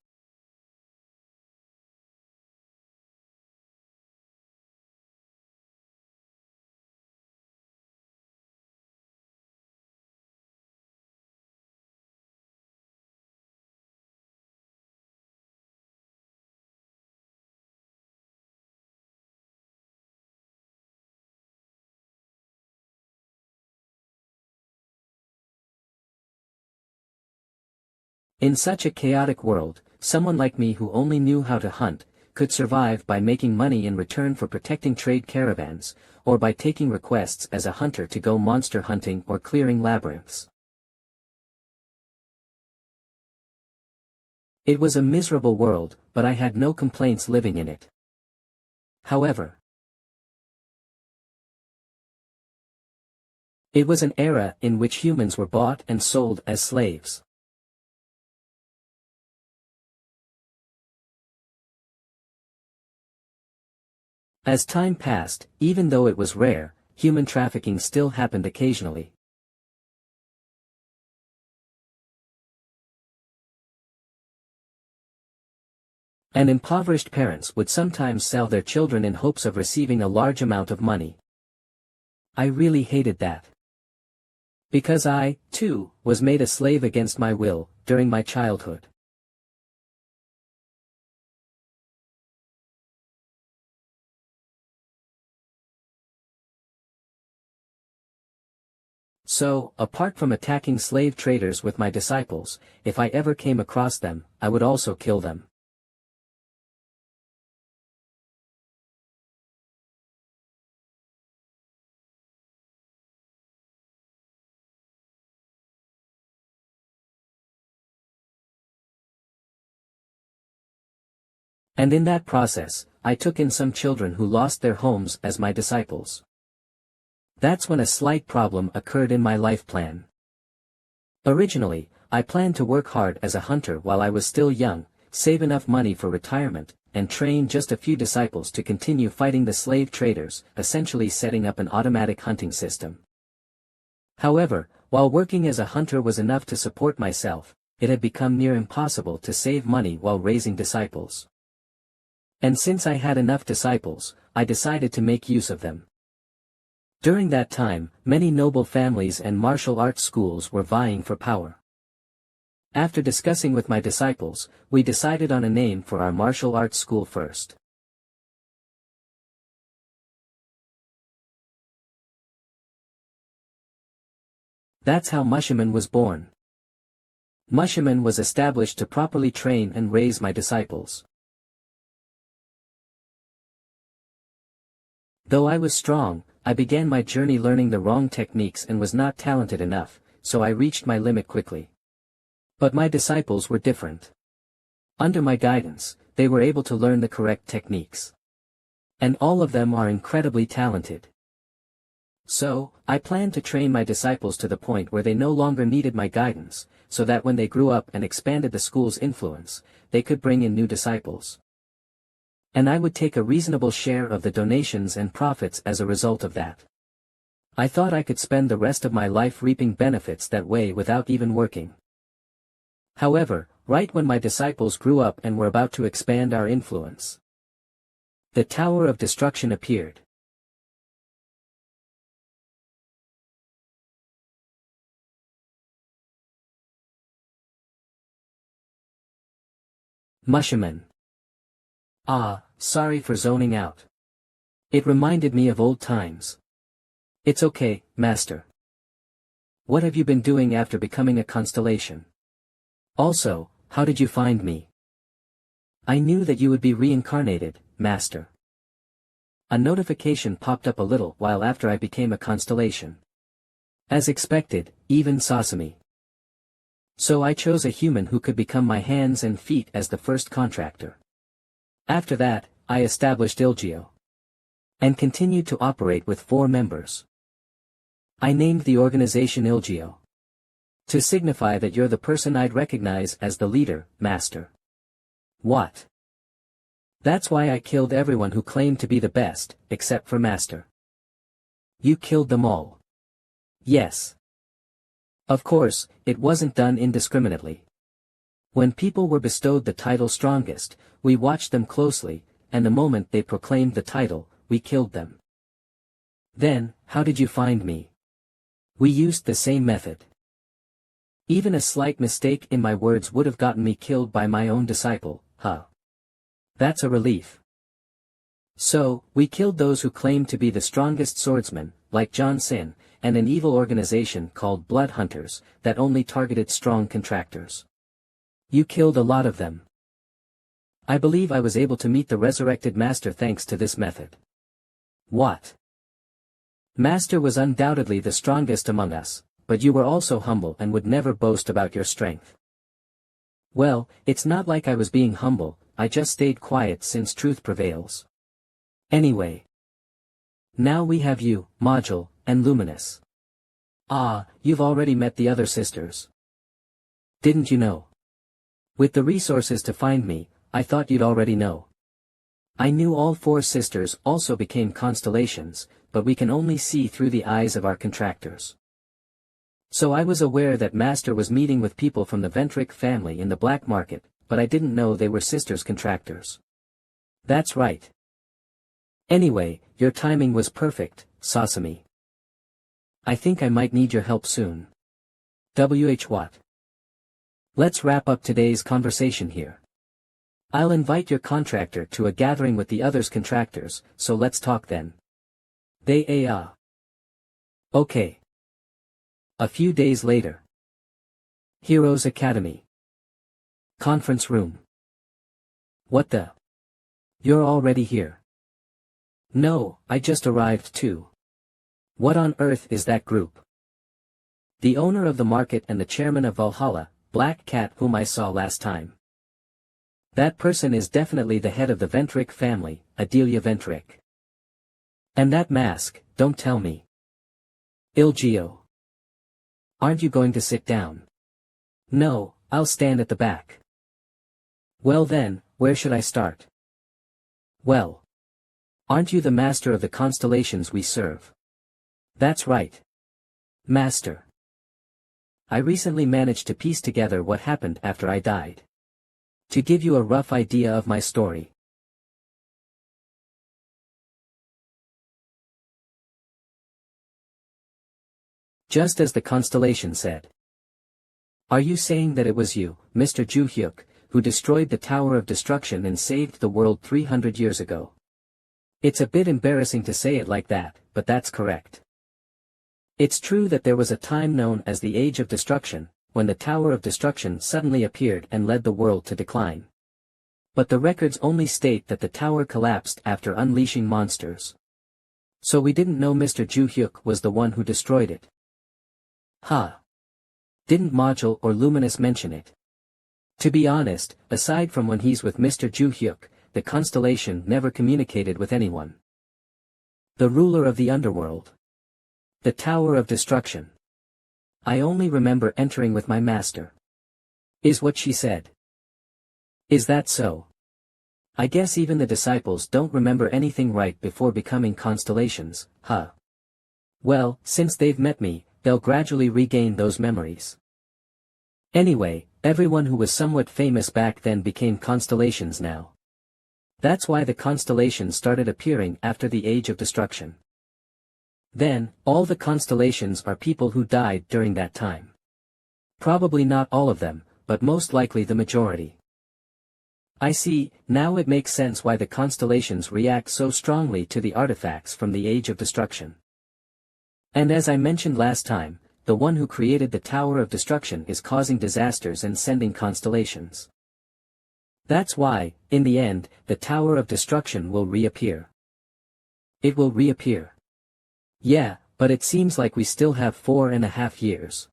In such a chaotic world, someone like me who only knew how to hunt, could survive by making money in return for protecting trade caravans, or by taking requests as a hunter to go monster hunting or clearing labyrinths. It was a miserable world, but I had no complaints living in it. However, it was an era in which humans were bought and sold as slaves. As time passed, even though it was rare, human trafficking still happened occasionally. And impoverished parents would sometimes sell their children in hopes of receiving a large amount of money. I really hated that. Because I, too, was made a slave against my will, during my childhood. So, apart from attacking slave traders with my disciples, if I ever came across them, I would also kill them. And in that process, I took in some children who lost their homes as my disciples. That's when a slight problem occurred in my life plan. Originally, I planned to work hard as a hunter while I was still young, save enough money for retirement, and train just a few disciples to continue fighting the slave traders, essentially setting up an automatic hunting system. However, while working as a hunter was enough to support myself, it had become near impossible to save money while raising disciples. And since I had enough disciples, I decided to make use of them. During that time, many noble families and martial arts schools were vying for power. After discussing with my disciples, we decided on a name for our martial arts school first. That's how Mushaman was born. Mushaman was established to properly train and raise my disciples. Though I was strong, I began my journey learning the wrong techniques and was not talented enough, so I reached my limit quickly. But my disciples were different. Under my guidance, they were able to learn the correct techniques. And all of them are incredibly talented. So, I planned to train my disciples to the point where they no longer needed my guidance, so that when they grew up and expanded the school's influence, they could bring in new disciples. And I would take a reasonable share of the donations and profits as a result of that. I thought I could spend the rest of my life reaping benefits that way without even working. However, right when my disciples grew up and were about to expand our influence, the Tower of Destruction appeared. Mushaman. Ah, sorry for zoning out. It reminded me of old times. It's okay, Master. What have you been doing after becoming a constellation? Also, how did you find me? I knew that you would be reincarnated, Master. A notification popped up a little while after I became a constellation. As expected, even Sasami. So I chose a human who could become my hands and feet as the first contractor. After that, I established Ilgio. And continued to operate with 4 members. I named the organization Ilgio. To signify that you're the person I'd recognize as the leader, Master. What? That's why I killed everyone who claimed to be the best, except for Master. You killed them all. Yes. Of course, it wasn't done indiscriminately. When people were bestowed the title strongest, we watched them closely, and the moment they proclaimed the title, we killed them. Then, how did you find me? We used the same method. Even a slight mistake in my words would have gotten me killed by my own disciple, huh? That's a relief. So, we killed those who claimed to be the strongest swordsmen, like John Sin, and an evil organization called Blood Hunters, that only targeted strong contractors. You killed a lot of them. I believe I was able to meet the resurrected Master thanks to this method. What? Master was undoubtedly the strongest among us, but you were also humble and would never boast about your strength. Well, it's not like I was being humble, I just stayed quiet since truth prevails. Anyway. Now we have you, Module, and Luminous. Ah, you've already met the other sisters. Didn't you know? With the resources to find me, I thought you'd already know. I knew all 4 sisters also became constellations, but we can only see through the eyes of our contractors. So I was aware that Master was meeting with people from the Ventric family in the black market, but I didn't know they were sisters contractors. That's right. Anyway, your timing was perfect, Sasami. I think I might need your help soon. What? Let's wrap up today's conversation here. I'll invite your contractor to a gathering with the others contractors, so let's talk then. Okay. A few days later. Heroes Academy. Conference room. What the? You're already here. No, I just arrived too. What on earth is that group? The owner of the market and the chairman of Valhalla, Black Cat, whom I saw last time. That person is definitely the head of the Ventric family, Adelia Ventric. And that mask, don't tell me. Ilgio. Aren't you going to sit down? No, I'll stand at the back. Well then, where should I start? Well. Aren't you the master of the constellations we serve? That's right. Master. I recently managed to piece together what happened after I died. To give you a rough idea of my story. Just as the constellation said. Are you saying that it was you, Mr. Ju-hyuk, who destroyed the Tower of Destruction and saved the world 300 years ago? It's a bit embarrassing to say it like that, but that's correct. It's true that there was a time known as the Age of Destruction, when the Tower of Destruction suddenly appeared and led the world to decline. But the records only state that the tower collapsed after unleashing monsters. So we didn't know Mr. Ju-hyuk was the one who destroyed it. Huh. Didn't Module or Luminous mention it? To be honest, aside from when he's with Mr. Ju-hyuk, the constellation never communicated with anyone. The ruler of the underworld. The Tower of Destruction. I only remember entering with my master. Is what she said. Is that so? I guess even the disciples don't remember anything right before becoming constellations, huh? Well, since they've met me, they'll gradually regain those memories. Anyway, everyone who was somewhat famous back then became constellations now. That's why the constellations started appearing after the Age of Destruction. Then, all the constellations are people who died during that time. Probably not all of them, but most likely the majority. I see, now it makes sense why the constellations react so strongly to the artifacts from the Age of Destruction. And as I mentioned last time, the one who created the Tower of Destruction is causing disasters and sending constellations. That's why, in the end, the Tower of Destruction will reappear. It will reappear. Yeah, but it seems like we still have 4.5 years.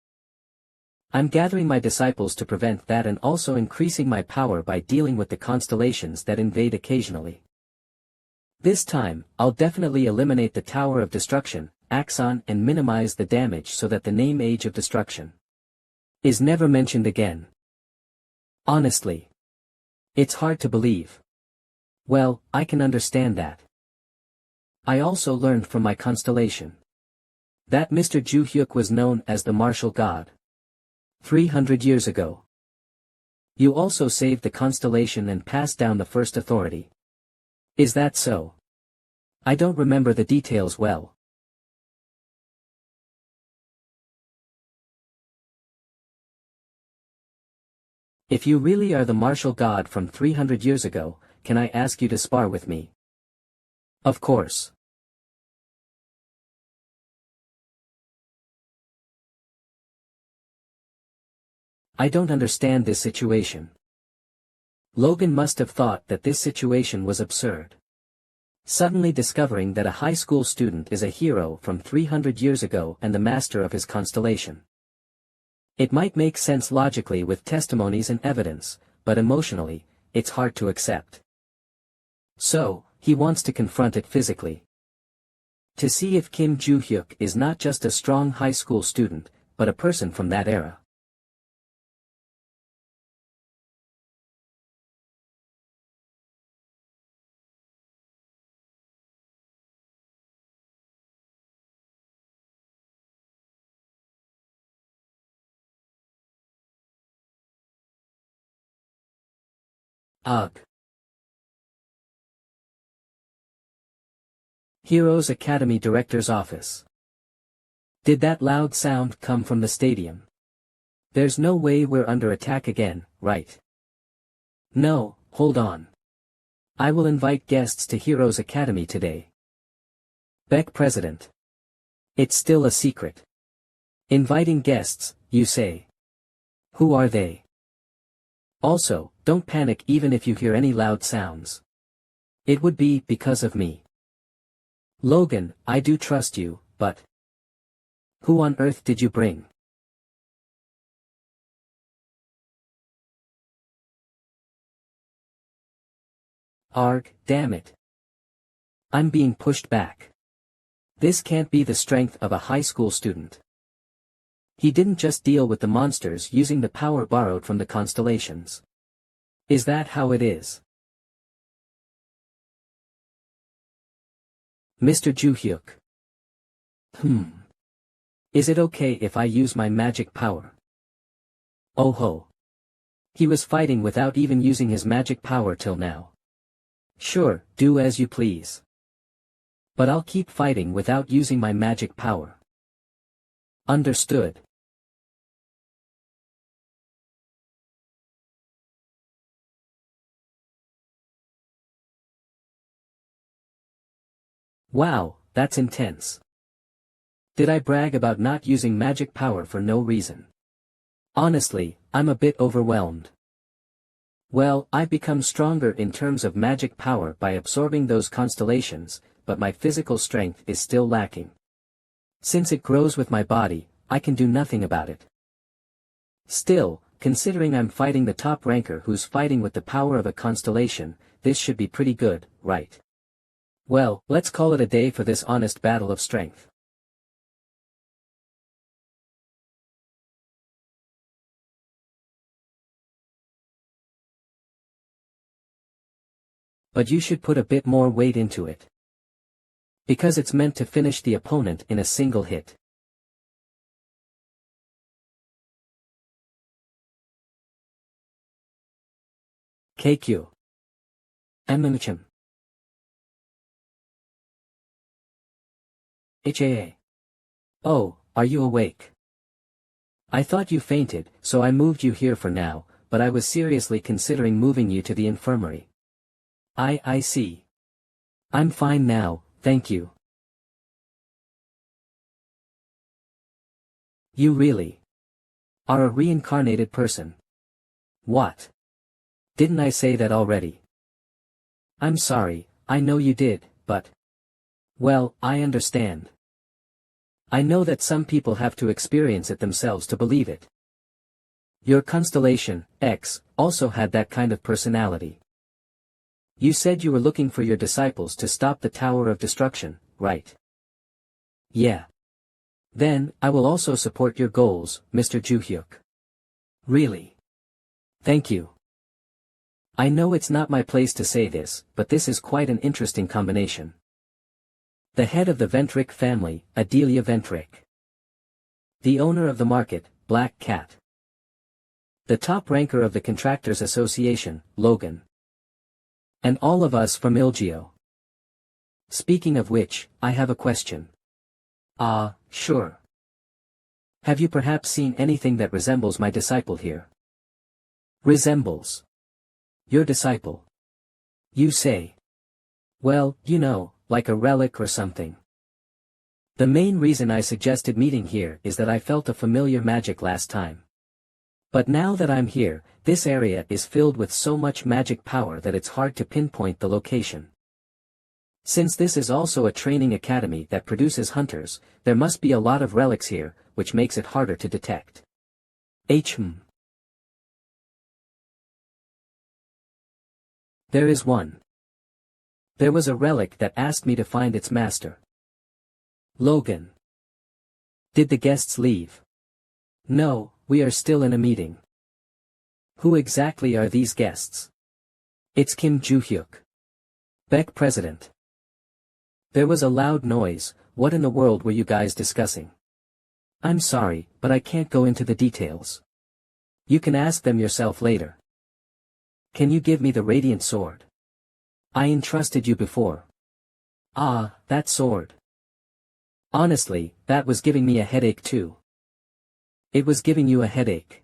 I'm gathering my disciples to prevent that and also increasing my power by dealing with the constellations that invade occasionally. This time, I'll definitely eliminate the Tower of Destruction, Axon, and minimize the damage so that the name Age of Destruction is never mentioned again. Honestly. It's hard to believe. Well, I can understand that. I also learned from my constellation that Mr. Ju-hyuk was known as the martial god. 300 years ago. You also saved the constellation and passed down the first authority. Is that so? I don't remember the details well. If you really are the martial god from 300 years ago, can I ask you to spar with me? Of course. I don't understand this situation. Logan must have thought that this situation was absurd. Suddenly discovering that a high school student is a hero from 300 years ago and the master of his constellation. It might make sense logically with testimonies and evidence, but emotionally, it's hard to accept. So, he wants to confront it physically. To see if Kim Ju-hyuk is not just a strong high school student, but a person from that era. Ugh. Heroes Academy Director's Office. Did that loud sound come from the stadium? There's no way we're under attack again, right? No, hold on. I will invite guests to Heroes Academy today. Beck President. It's still a secret. Inviting guests, you say. Who are they? Also, don't panic even if you hear any loud sounds. It would be because of me. Logan, I do trust you, but who on earth did you bring? Arg, damn it. I'm being pushed back. This can't be the strength of a high school student. He didn't just deal with the monsters using the power borrowed from the constellations. Is that how it is? Mr. Ju-hyuk. Is it okay if I use my magic power? Oh ho. He was fighting without even using his magic power till now. Sure, do as you please. But I'll keep fighting without using my magic power. Understood. Wow, that's intense. Did I brag about not using magic power for no reason? Honestly, I'm a bit overwhelmed. Well, I've become stronger in terms of magic power by absorbing those constellations, but my physical strength is still lacking. Since it grows with my body, I can do nothing about it. Still, considering I'm fighting the top ranker who's fighting with the power of a constellation, this should be pretty good, right? Well, let's call it a day for this honest battle of strength. But you should put a bit more weight into it. Because it's meant to finish the opponent in a single hit. KQ. MMHM. HAA. Oh, are you awake? I thought you fainted, so I moved you here for now, but I was seriously considering moving you to the infirmary. I see. I'm fine now, thank you. You really are a reincarnated person. What? Didn't I say that already? I'm sorry, I know you did, but... Well, I understand. I know that some people have to experience it themselves to believe it. Your constellation, X, also had that kind of personality. You said you were looking for your disciples to stop the Tower of Destruction, right? Yeah. Then, I will also support your goals, Mr. Ju-hyuk. Really? Thank you. I know it's not my place to say this, but this is quite an interesting combination. The head of the Ventric family, Adelia Ventric. The owner of the market, Black Cat. The top ranker of the Contractors Association, Logan. And all of us from Ilgio. Speaking of which, I have a question. Sure. Have you perhaps seen anything that resembles my disciple here? Resembles? Your disciple? You say? Well, you know, like a relic or something. The main reason I suggested meeting here is that I felt a familiar magic last time. But now that I'm here, this area is filled with so much magic power that it's hard to pinpoint the location. Since this is also a training academy that produces hunters, there must be a lot of relics here, which makes it harder to detect. There is one. There was a relic that asked me to find its master. Logan. Did the guests leave? No, we are still in a meeting. Who exactly are these guests? It's Kim Ju-hyuk. Beck President. There was a loud noise. What in the world were you guys discussing? I'm sorry, but I can't go into the details. You can ask them yourself later. Can you give me the radiant sword? I entrusted you before. Ah, that sword. Honestly, that was giving me a headache too. It was giving you a headache.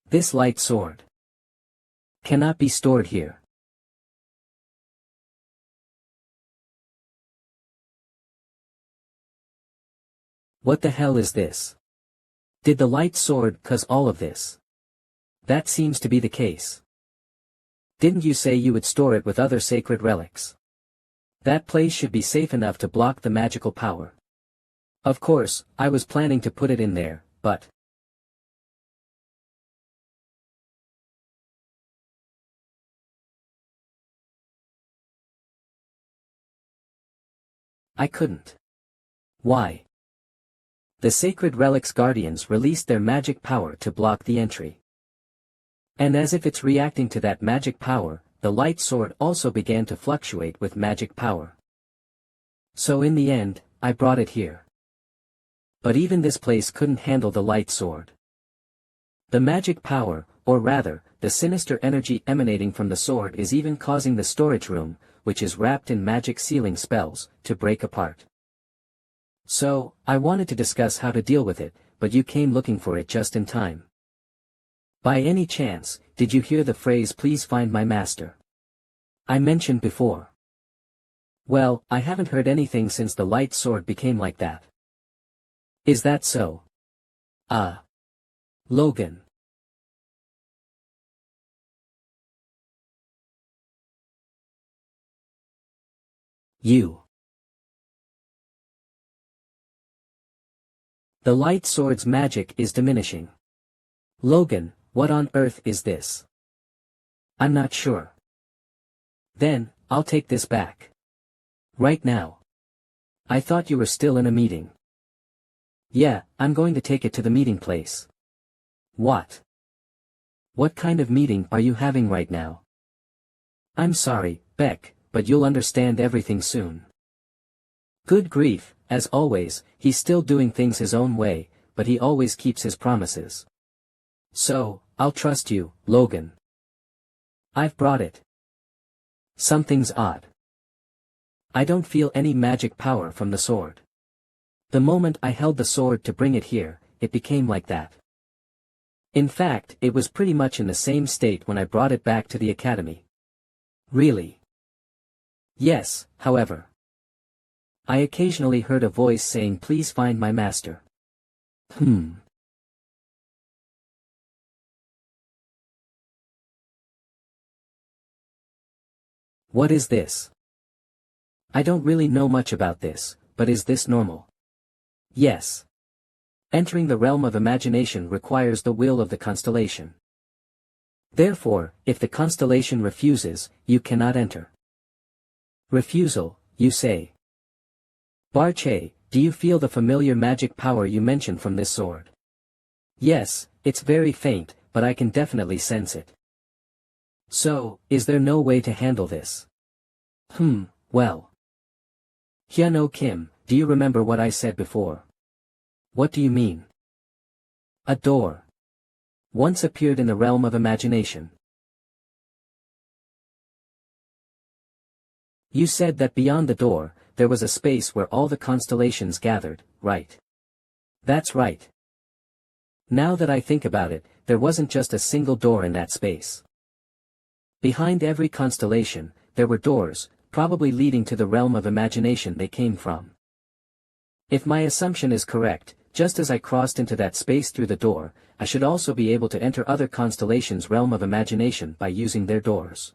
This light sword cannot be stored here. What the hell is this? Did the light sword cause all of this? That seems to be the case. Didn't you say you would store it with other sacred relics? That place should be safe enough to block the magical power. Of course, I was planning to put it in there, but... I couldn't. Why? The sacred relic's guardians released their magic power to block the entry. And as if it's reacting to that magic power, the light sword also began to fluctuate with magic power. So in the end, I brought it here. But even this place couldn't handle the light sword. The magic power, or rather, the sinister energy emanating from the sword is even causing the storage room, which is wrapped in magic sealing spells, to break apart. So, I wanted to discuss how to deal with it, but you came looking for it just in time. By any chance, did you hear the phrase "please find my master"? I mentioned before. Well, I haven't heard anything since the light sword became like that. Is that so? Logan. You. The light sword's magic is diminishing. Logan, what on earth is this? I'm not sure. Then, I'll take this back. Right now. I thought you were still in a meeting. Yeah, I'm going to take it to the meeting place. What? What kind of meeting are you having right now? I'm sorry, Beck, but you'll understand everything soon. Good grief, as always, he's still doing things his own way, but he always keeps his promises. So, I'll trust you, Logan. I've brought it. Something's odd. I don't feel any magic power from the sword. The moment I held the sword to bring it here, it became like that. In fact, it was pretty much in the same state when I brought it back to the academy. Really? Yes, however. I occasionally heard a voice saying "please find my master." What is this? I don't really know much about this, but is this normal? Yes. Entering the realm of imagination requires the will of the constellation. Therefore, if the constellation refuses, you cannot enter. Refusal, you say? Barche, do you feel the familiar magic power you mentioned from this sword? Yes, it's very faint, but I can definitely sense it. So, is there no way to handle this? Well. Hyun-Oh Kim, do you remember what I said before? What do you mean? A door. Once appeared in the realm of imagination. You said that beyond the door, there was a space where all the constellations gathered, right? That's right. Now that I think about it, there wasn't just a single door in that space. Behind every constellation, there were doors, probably leading to the realm of imagination they came from. If my assumption is correct, just as I crossed into that space through the door, I should also be able to enter other constellations' realm of imagination by using their doors.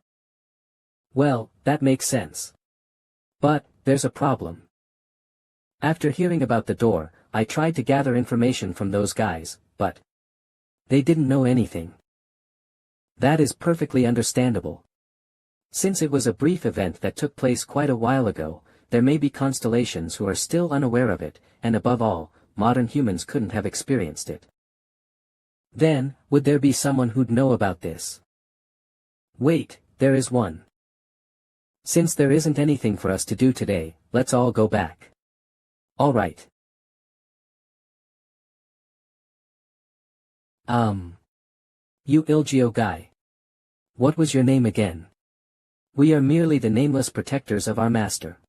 Well, that makes sense. But, there's a problem. After hearing about the door, I tried to gather information from those guys, but they didn't know anything. That is perfectly understandable. Since it was a brief event that took place quite a while ago, there may be constellations who are still unaware of it, and above all, modern humans couldn't have experienced it. Then, would there be someone who'd know about this? Wait, there is one. Since there isn't anything for us to do today, let's all go back. All right. You Ilgio guy. What was your name again? We are merely the nameless protectors of our master.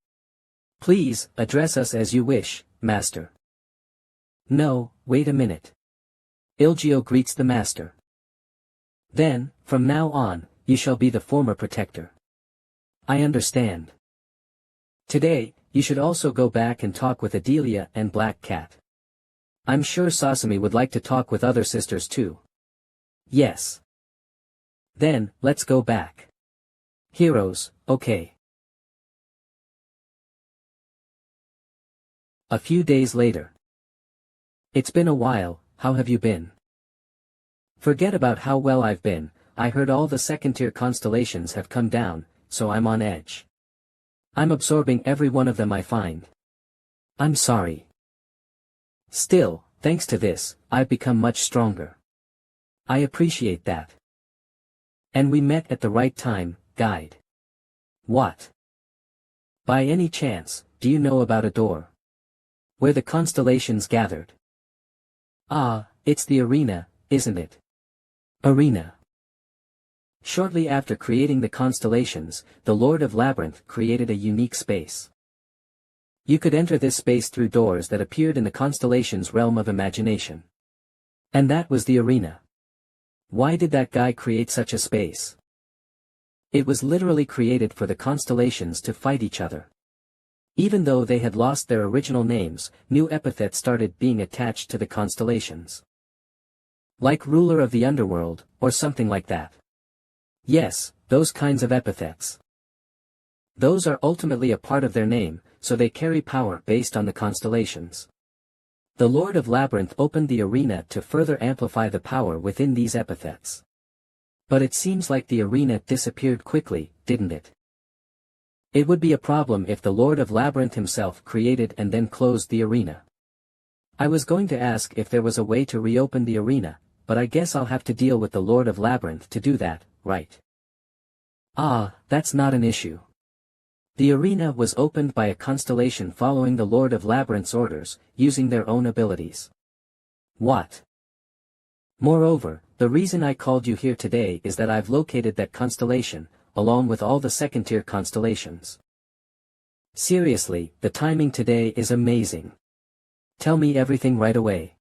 Please, address us as you wish, master. No, wait a minute. Ilgio greets the master. Then, from now on, you shall be the former protector. I understand. Today, you should also go back and talk with Adelia and Black Cat. I'm sure Sasami would like to talk with other sisters too. Yes. Then, let's go back. Heroes, okay. A few days later. It's been a while, how have you been? Forget about how well I've been, I heard all the second-tier constellations have come down, so I'm on edge. I'm absorbing every one of them I find. I'm sorry. Still, thanks to this, I've become much stronger. I appreciate that. And we met at the right time, guide. What? By any chance, do you know about a door? Where the constellations gathered? Ah, it's the arena, isn't it? Arena. Shortly after creating the constellations, the Lord of Labyrinth created a unique space. You could enter this space through doors that appeared in the constellations' realm of imagination. And that was the arena. Why did that guy create such a space? It was literally created for the constellations to fight each other. Even though they had lost their original names, new epithets started being attached to the constellations. Like ruler of the underworld, or something like that. Yes, those kinds of epithets. Those are ultimately a part of their name, so they carry power based on the constellations. The Lord of Labyrinth opened the arena to further amplify the power within these epithets. But it seems like the arena disappeared quickly, didn't it? It would be a problem if the Lord of Labyrinth himself created and then closed the arena. I was going to ask if there was a way to reopen the arena, but I guess I'll have to deal with the Lord of Labyrinth to do that, right? Ah, that's not an issue. The arena was opened by a constellation following the Lord of Labyrinth's orders, using their own abilities. What? Moreover, the reason I called you here today is that I've located that constellation, along with all the second-tier constellations. Seriously, the timing today is amazing. Tell me everything right away.